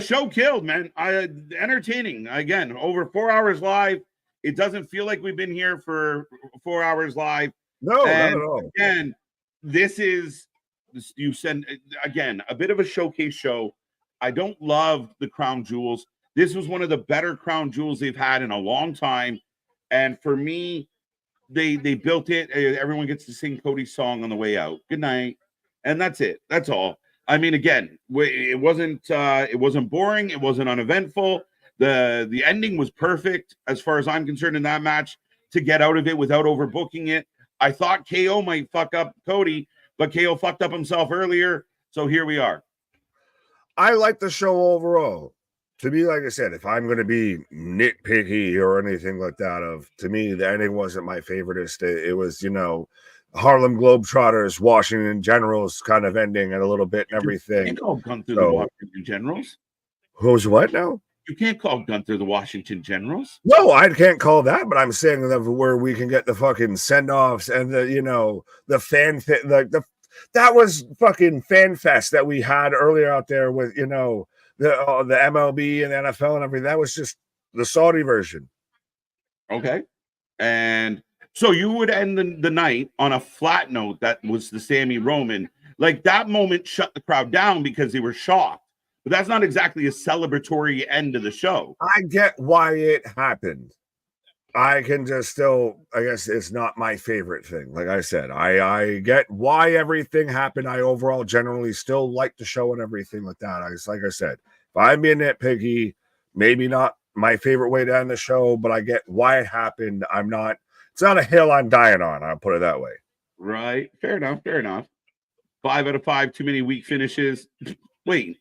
show killed, man. Entertaining. Again, over 4 hours live. It doesn't feel like we've been here for 4 hours live. No, not at all. Again, you send, again, a bit of a showcase show. I don't love the Crown Jewels. This was one of the better Crown Jewels they've had in a long time. And for me, they built it. Everyone gets to sing Cody's song on the way out. Good night. And that's it. That's all. I mean, again, it wasn't boring. It wasn't uneventful. The ending was perfect as far as I'm concerned in that match to get out of it without overbooking it. I thought KO might fuck up Cody, but KO fucked up himself earlier. So here we are. I like the show overall. To me, like I said, if I'm going to be nitpicky or anything like that, to me, the ending wasn't my favoriteest. It was, Harlem Globetrotters, Washington Generals kind of ending and a little bit and everything. You can't call Gunther the Washington Generals. Who's what now? You can't call Gunther the Washington Generals. No, I can't call that, but I'm saying that where we can get the fucking send-offs and the fan that was fucking fan fest that we had earlier out there with, the MLB and the NFL and everything. That was just the Saudi version. Okay. And so you would end the night on a flat note that was the Sammy Roman. Like, that moment shut the crowd down because they were shocked. but that's not exactly a celebratory end to the show. I get why it happened. I can just still, I guess it's not my favorite thing. Like I said, I get why everything happened. I overall generally still like the show and everything like that. Like I said, if I'm being nitpicky, maybe not my favorite way to end the show, but I get why it happened. It's not a hill I'm dying on. I'll put it that way. Right. Fair enough. 5 out of 5, too many weak finishes. Wait.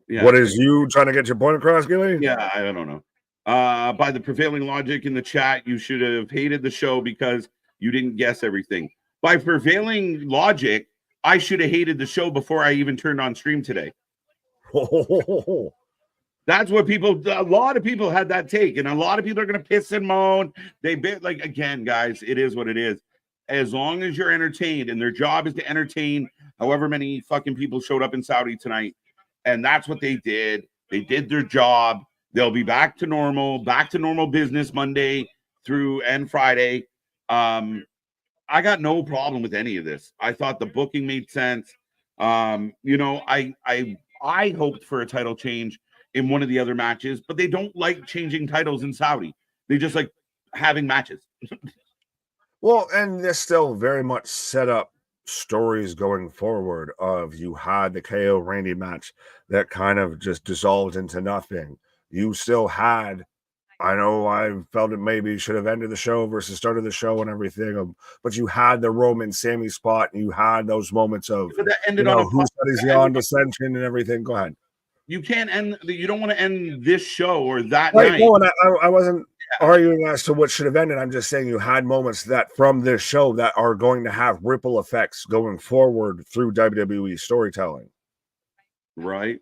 Yeah. What is you trying to get your point across, Gilly? Yeah, I don't know. By the prevailing logic in the chat, you should have hated the show because you didn't guess everything. By prevailing logic, I should have hated the show before I even turned on stream today. That's what a lot of people had that take, and a lot of people are going to piss and moan. Again, guys, it is what it is. As long as you're entertained, and their job is to entertain however many fucking people showed up in Saudi tonight, and that's what they did. They did their job. They'll be back to normal business Monday through and Friday. I got no problem with any of this. I thought the booking made sense. I hoped for a title change in one of the other matches, but they don't like changing titles in Saudi. They just like having matches. Well, and this still very much set up stories going forward of you had the KO Randy match that kind of just dissolved into nothing. You still had, I know I felt it maybe should have ended the show versus started the show and everything, but you had the Roman Sammy spot, and you had those moments of that ended on who studies the Unsanctioned and everything. Go ahead. You can't end. You don't want to end this show or that night. No, and I wasn't arguing as to what should have ended. I'm just saying you had moments that from this show that are going to have ripple effects going forward through WWE storytelling. Right.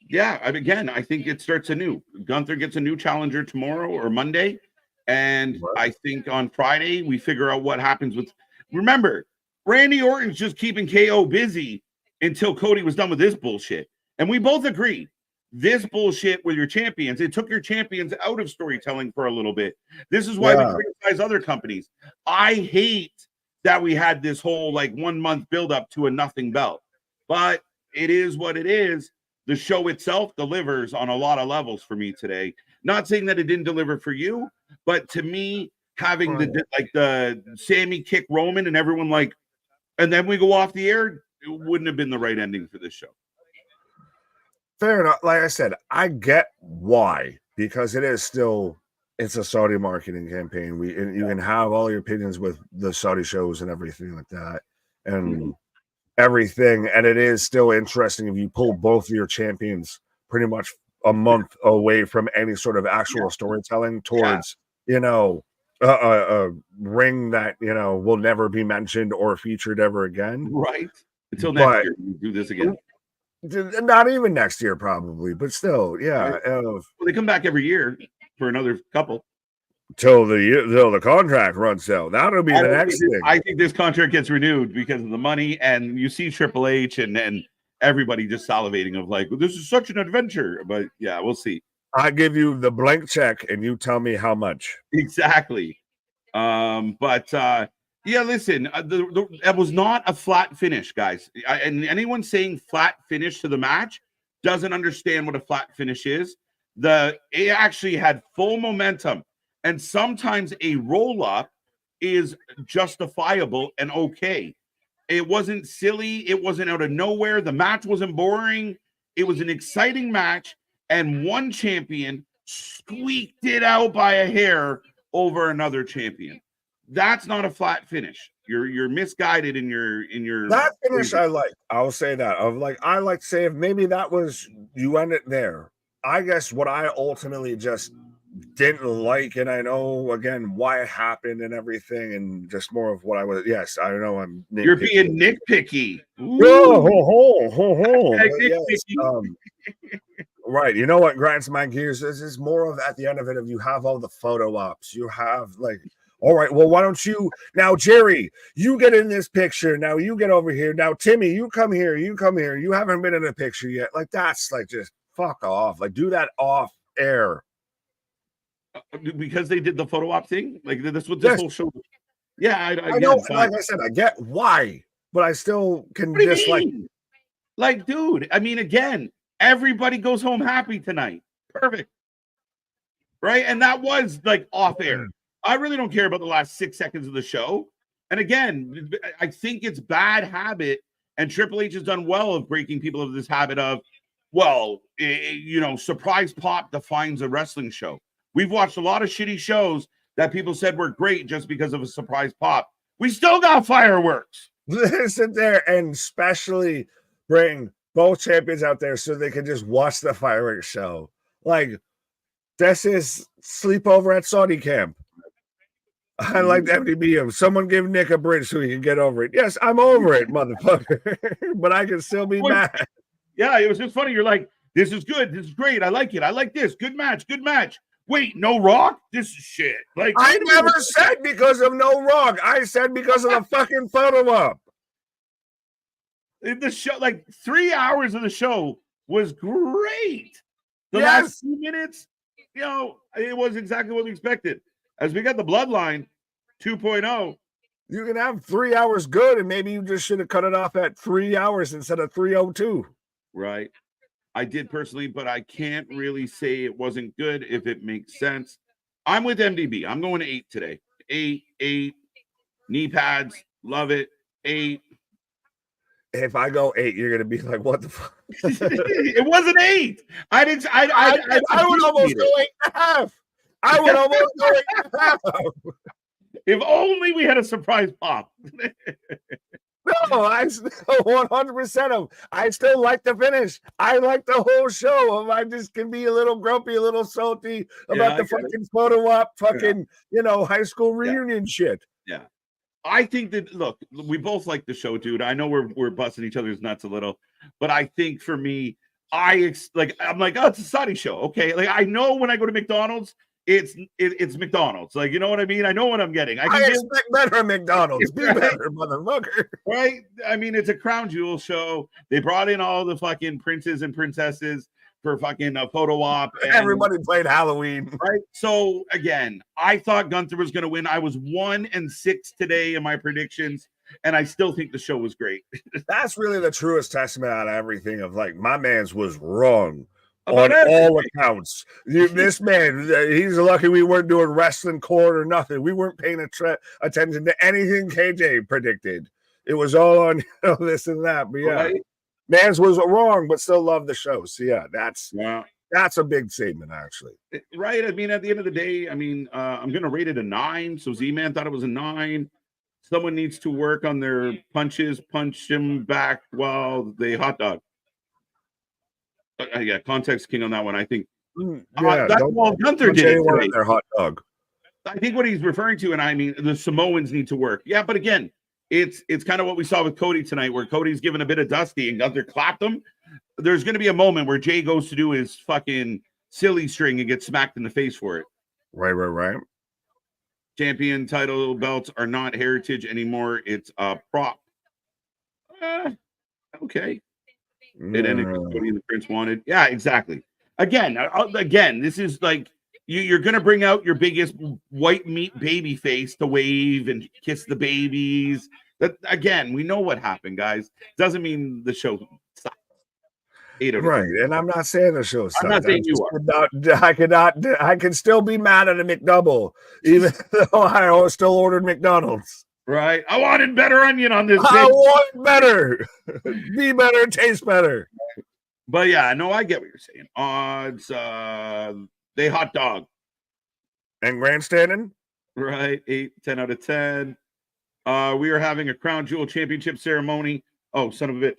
Yeah, again, I think it starts anew. Gunther gets a new challenger tomorrow or Monday, and I think on Friday we figure out what happens with. Remember, Randy Orton's just keeping KO busy until Cody was done with this bullshit, and we both agree this bullshit with your champions. It took your champions out of storytelling for a little bit. This is why we criticize other companies. I hate that we had this whole 1 month build up to a nothing belt, but it is what it is. The show itself delivers on a lot of levels for me today. Not saying that it didn't deliver for you, but to me, having the Sammy kick Roman and everyone and then we go off the air, it wouldn't have been the right ending for this show. Fair enough. Like I said, I get why, because it's a Saudi marketing campaign. You can have all your opinions with the Saudi shows and everything like that. And everything, and it is still interesting if you pull both of your champions pretty much a month away from any sort of actual storytelling towards a ring that will never be mentioned or featured ever again, right? Until next year we do this again. Not even next year probably, but still, right. They come back every year for another couple till the contract runs out. That'll be the next thing. I think this contract gets renewed because of the money, and you see Triple H and everybody just salivating of this is such an adventure. But yeah, we'll see. I give you the blank check and you tell me how much. Exactly. Yeah, listen, that was not a flat finish, guys. And anyone saying flat finish to the match doesn't understand what a flat finish is. It actually had full momentum. And sometimes a roll-up is justifiable and okay. It wasn't silly. It wasn't out of nowhere. The match wasn't boring. It was an exciting match. And one champion squeaked it out by a hair over another champion. That's not a flat finish. You're misguided in your that finish. I like. I'll say that. I like to say if maybe that was you end it there. I guess what I ultimately just didn't like, and I know again why it happened and everything, and just more of what I was. Yes, I know I'm. You're being nitpicky. Right. You know what grinds my gears is more of at the end of it. If you have all the photo ops, you have all right, well, why don't you now, Jerry, you get in this picture. Now you get over here. Now, Timmy, you come here. You come here. You haven't been in a picture yet. That's just fuck off. Do that off air. Because they did the photo op thing. That's what this whole show. Yeah, I know. Like I said, I get why, but I still can dislike. Like, dude, I mean, again, everybody goes home happy tonight. Perfect. Right? And that was like off air. I really don't care about the last 6 seconds of the show. And again, I think it's bad habit, and Triple H has done well of breaking people of this habit of, well, you know, surprise pop defines a wrestling show. We've watched a lot of shitty shows that people said were great just because of a surprise pop. We still got fireworks. Sit there and especially bring both champions out there so they can just watch the fireworks show. Like, this is sleepover at Saudi camp. I like the MDB. Someone give Nick a bridge so he can get over it. Yes, I'm over it, motherfucker. But I can still be mad. Yeah, it was just funny. You're like, this is good. This is great. I like it. I like this. Good match. Good match. Wait, no Rock? This is shit. Like, I never said because of no Rock. I said because of the fucking photo op. The show, like 3 hours of the show was great. The last 2 minutes, you know, it was exactly what we expected. As we got the Bloodline 2.0. You can have 3 hours good, and maybe you just should have cut it off at 3 hours instead of 3:02. Right. I did personally, but I can't really say it wasn't good if it makes sense. I'm with MDB. I'm going to 8 today. 8. Knee pads. Love it. 8. If I go 8, you're gonna be like, "What the fuck?" It wasn't 8. I didn't. I would almost go 8.5. I would almost go 8.5. If only we had a surprise pop. No, I still 100% of. I still like the finish. I like the whole show. I just can be a little grumpy, a little salty about the fucking photo op, fucking high school reunion shit. Yeah. I think that, look, we both like the show, dude. I know we're busting each other's nuts a little, but I think for me, I'm like, oh, it's a Saudi show. Okay. Like, I know when I go to McDonald's, it's McDonald's. Like, you know what I mean? I know what I'm getting. I expect better at McDonald's. Be better, motherfucker. Right? I mean, it's a Crown Jewel show. They brought in all the fucking princes and princesses for fucking a photo op. Everybody played Halloween. Right? So, again, I thought Gunther was going to win. I was 1-6 today in my predictions, and I still think the show was great. That's really the truest testament out of everything of, like, my man's was wrong. On all accounts. This man, he's lucky we weren't doing wrestling court or nothing. We weren't paying attention to anything KJ predicted. It was all on this and that. But yeah, man's was wrong, but still love the show. So yeah, that's a big statement, actually. Right. I mean, at the end of the day, I mean, I'm going to rate it a 9. So Z-Man thought it was a 9. Someone needs to work on their punches, punch him back while they hot dog. Yeah, context king on that one. I think that's all Gunther did it. Their hot dog. I think what he's referring to, and I mean, the Samoans need to work. Yeah, but again, it's kind of what we saw with Cody tonight, where Cody's given a bit of dusty and Gunther clapped him. There's going to be a moment where Jay goes to do his fucking silly string and gets smacked in the face for it. Right. Champion title belts are not heritage anymore. It's a prop. Okay. It ended with Cody and the Prince wanted. Yeah, exactly. Again, this is like you're going to bring out your biggest white meat baby face to wave and kiss the babies. That again, we know what happened, guys. Doesn't mean the show sucked. Right, and I'm not saying the show sucked. I'm not saying you are. I can still be mad at a McDouble, even though I still ordered McDonald's. Right. I wanted better onion on this. I want better. Be better, taste better. But yeah, no, I get what you're saying. Odds, they hot dog. And grandstanding? Right. 8, 10 out of 10. We are having a Crown Jewel Championship ceremony. Oh, son of a bitch.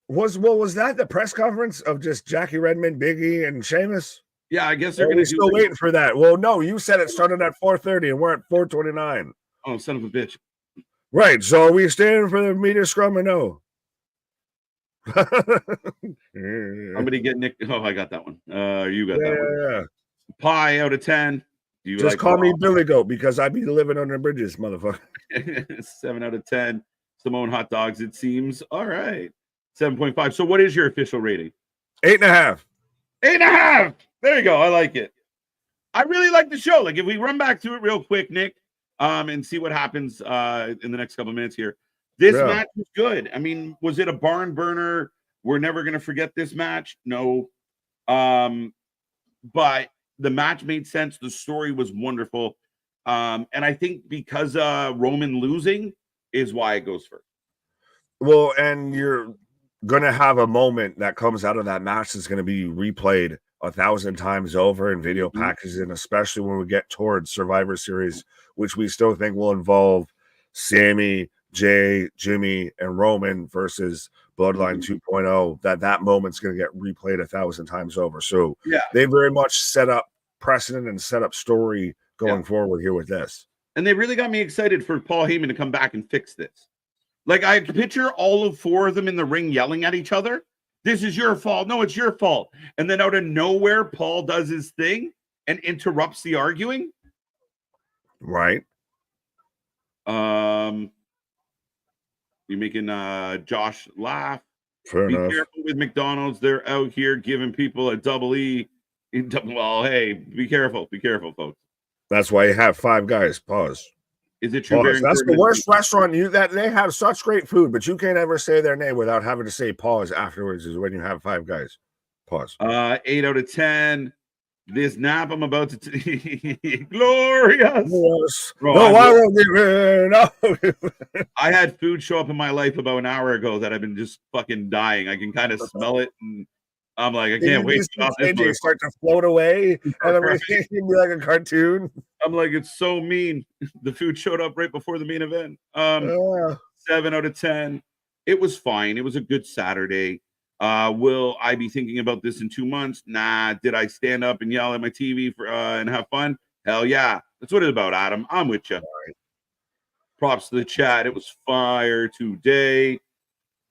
Was that the press conference of just Jackie Redmond, Biggie, and Sheamus? Yeah, I guess they're going to still waiting for that. Well, no, you said it started at 4:30 and we're at 4:29. Oh, son of a bitch. Right, so are we standing for the media scrum or no? Somebody get Nick. Oh, I got that one. You got that one. Yeah. Pie out of 10. Just call me Billy Goat because I be living under bridges, motherfucker. 7 out of 10. Samoan hot dogs, it seems. All right. 7.5. So what is your official rating? 8.5. 8.5. There you go. I like it. I really like the show. Like if we run back to it real quick, Nick. And see what happens in the next couple of minutes here. This match was good. I mean, was it a barn burner? we're never gonna forget this match. No. But the match made sense. The story was wonderful. And I think because Roman losing is why it goes first. Well, and you're gonna have a moment that comes out of that match that's gonna be replayed 1,000 times over in video packages, and especially when we get towards Survivor Series, which we still think will involve Sammy, Jay, Jimmy, and Roman versus Bloodline 2.0, that moment's going to get replayed 1,000 times over. So they very much set up precedent and set up story going forward here with this. And they really got me excited for Paul Heyman to come back and fix this. Like, I picture all of four of them in the ring yelling at each other. This is your fault. No, it's your fault. And then out of nowhere, Paul does his thing and interrupts the arguing. Right. You're making Josh laugh. Fair enough. Be careful with McDonald's. They're out here giving people a double E. Well, hey, be careful. Be careful, folks. That's why you have Five Guys. Pause. Is it true? That's the worst restaurant that they have such great food, but you can't ever say their name without having to say pause afterwards is when you have Five Guys. Pause. 8 out of 10. This nap I'm about to glorious. Yes. Bro, no, I won't give in. I had food show up in my life about an hour ago that I've been just fucking dying. I can kind of smell it, and I'm like, I can't wait. They start to float away, and everything can be like a cartoon. I'm like, it's so mean. The food showed up right before the main event. 7 out of 10. It was fine. It was a good Saturday. Will I be thinking about this in 2 months? Nah. Did I stand up and yell at my TV for and have fun? Hell yeah. That's what it's about, Adam. I'm with you. Right. Props to the chat. It was fire today.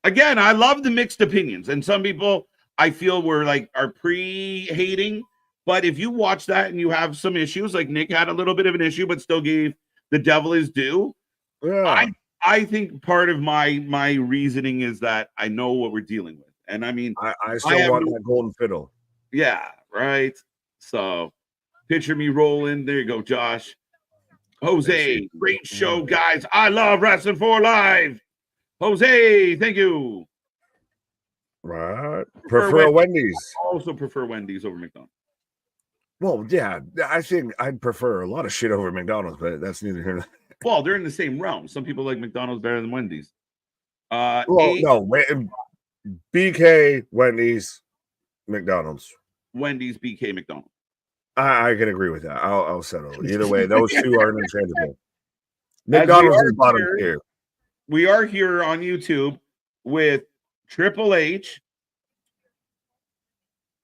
Again, I love the mixed opinions. And some people I feel are pre-hating. But if you watch that and you have some issues, like Nick had a little bit of an issue, but still gave the devil his due. Yeah. I think part of my reasoning is that I know what we're dealing with. And I mean, I still want that golden fiddle. Yeah, right. So picture me rolling. There you go, Josh. Jose, great show, guys. I love Wrestling for Live. Jose, thank you. Right. Prefer Wendy's. I also prefer Wendy's over McDonald's. Well, yeah, I think I'd prefer a lot of shit over McDonald's, but that's neither here nor there. Well, they're in the same realm. Some people like McDonald's better than Wendy's. No, BK, Wendy's, McDonald's. Wendy's, BK, McDonald's. I can agree with that. I'll settle. Either way, those two are interchangeable. McDonald's is bottom tier. We are here on YouTube with Triple H.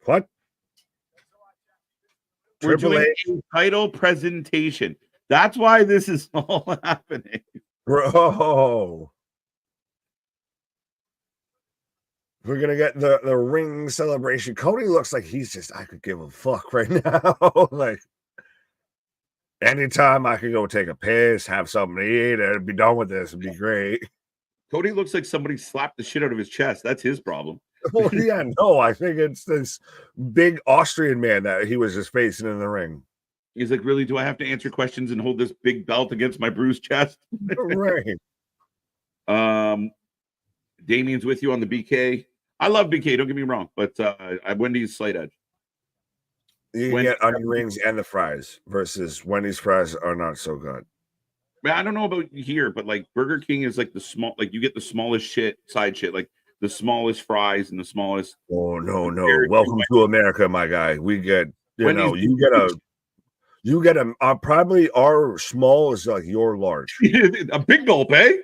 What? We're doing a title presentation. That's why this is all happening. Bro. We're going to get the ring celebration. Cody looks like he's just, I could give a fuck right now. Like, anytime I could go take a piss, have something to eat, and be done with this, it'd be great. Cody looks like somebody slapped the shit out of his chest. That's his problem. Well, yeah, no, I think it's this big Austrian man that he was just facing in the ring. He's like, really, do I have to answer questions and hold this big belt against my bruised chest? Right. Damien's with you on the BK. I love BK, don't get me wrong, but Wendy's slight edge. You can get onion rings and the fries versus Wendy's fries are not so good. Man, I don't know about here, but like Burger King is like the small, like you get the smallest side shit, like the smallest fries and the smallest. Oh, no. Welcome to America, my guy. We get, you get a probably our small is like your large. A big gulp, eh?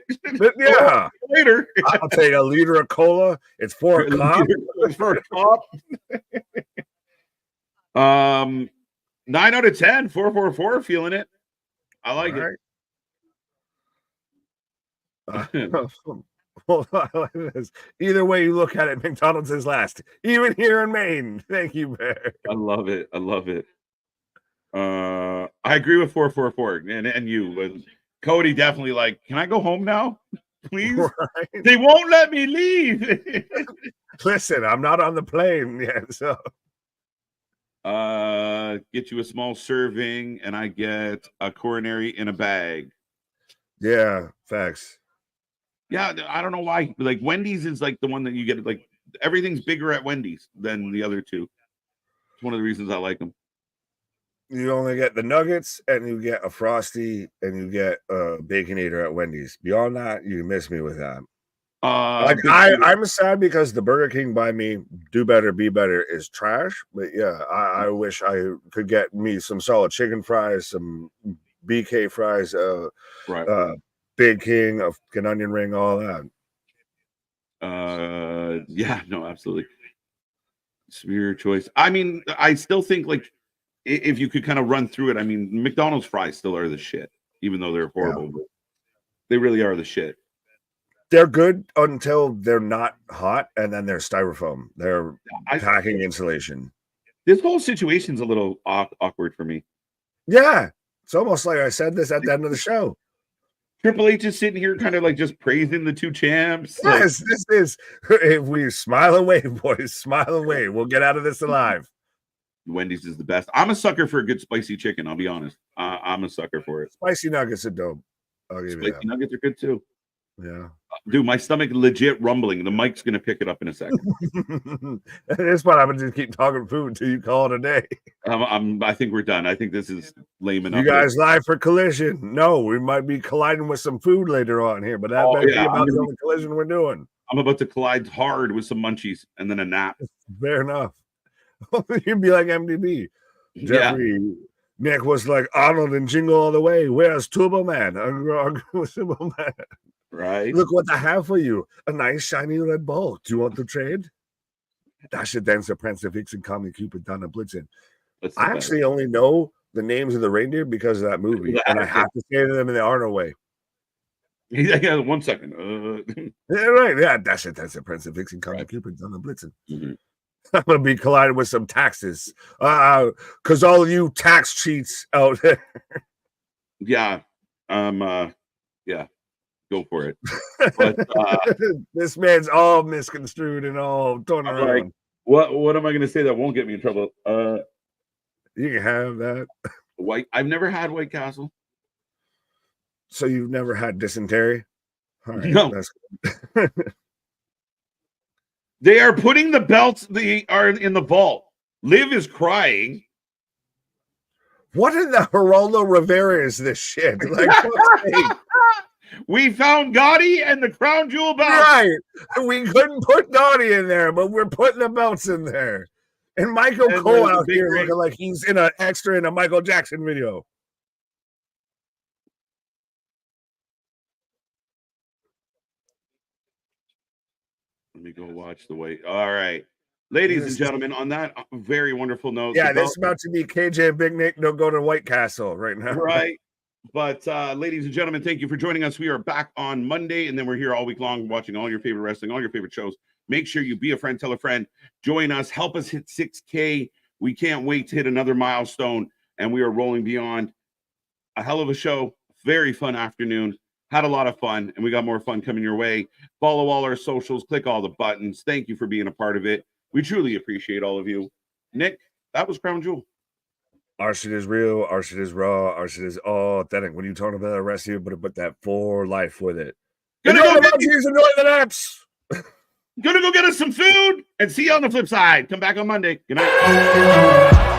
Yeah. Later. I'll take a liter of cola. It's for a cop. It's for a cop. 9 out of 10, 444, feeling it. I like it. Well, I like this. Either way you look at it, McDonald's is last, even here in Maine. Thank you, Bear. I love it. I agree with 444 and you. And Cody definitely like, can I go home now? Please. Right. They won't let me leave. Listen, I'm not on the plane yet, so get you a small serving and I get a coronary in a bag. Yeah, facts. Yeah, I don't know why. Like Wendy's is like the one that you get like everything's bigger at Wendy's than the other two. It's one of the reasons I like them. You only get the nuggets, and you get a Frosty, and you get a Baconator at Wendy's. Beyond that, you miss me with that. I'm sad because the Burger King by me, do better, be better, is trash. But yeah, I wish I could get me some solid chicken fries, some BK fries, Big King, an onion ring, all that. Yeah, no, absolutely. It's your choice. I mean, I still think like if you could kind of run through it, I mean, McDonald's fries still are the shit, even though they're horrible. But they really are the shit. They're good until they're not hot, and then they're styrofoam. They're packing insulation. This whole situation's a little awkward for me. Yeah, it's almost like I said this at the end of the show. Triple H is sitting here kind of like just praising the two champs. Yes, this is, if we smile away, boys, smile away. We'll get out of this alive. Wendy's is the best. I'm a sucker for a good spicy chicken, I'll be honest. I'm a sucker for it. Spicy nuggets are dope. Spicy nuggets are good too. Yeah. Dude, my stomach legit rumbling. The mic's going to pick it up in a second. This part, I'm going to just keep talking food until you call it a day. I think we're done. I think this is lame enough. You guys live for collision? No, we might be colliding with some food later on here, but that might be about the only collision we're doing. I'm about to collide hard with some munchies and then a nap. Fair enough. You'd be like MDB. Jeffrey. Yeah. Nick was like Arnold and Jingle All the Way. Where's Turbo Man? Turbo Man. Right. Look what I have for you. A nice shiny red ball. Do you want to trade? Dasher, Dancer, Prancer, Vixen, Comet, Cupid, Donna, Blitzen. I actually only know the names of the reindeer because of that movie. And I have to say them in the Arnold way. Yeah, 1 second. Yeah, right. Yeah, Dasher, Dancer, Prancer, Vixen, Comet, Cupid, Donna, Blitzen. Mm-hmm. I'm going to be colliding with some taxes. Because all of you tax cheats out there. Yeah. Yeah. Go for it. But, this man's all misconstrued and all torn around. Like, what am I going to say that won't get me in trouble? You can have that. I've never had White Castle. So you've never had dysentery? All right, no. They are putting the belts. They are in the vault. Liv is crying. What in the Geraldo Rivera is this shit? Like, we found Gotti and the crown jewel belt. Right. We couldn't put Gotti in there, but we're putting the belts in there. And Michael Cole out here looking like he's in an extra in a Michael Jackson video. Let me go watch the way. All right. Ladies and gentlemen, on that very wonderful note. Yeah, this is about to be KJ and Big Nick. Don't go to White Castle right now. Right. But ladies and gentlemen, thank you for joining us. We are back on Monday, and then we're here all week long watching all your favorite wrestling, all your favorite shows. Make sure you be a friend, tell a friend, join us, help us hit 6K. We can't wait to hit another milestone, and we are rolling beyond. A hell of a show, very fun afternoon. Had a lot of fun, and we got more fun coming your way. Follow all our socials, click all the buttons. Thank you for being a part of it. We truly appreciate all of you. Nick, that was Crown Jewel. Our shit is real. Our shit is raw. Our shit is authentic. When you talk about the rest of you, but put that for life with it. Gonna go get the Gonna go get us some food and see you on the flip side. Come back on Monday. Good night.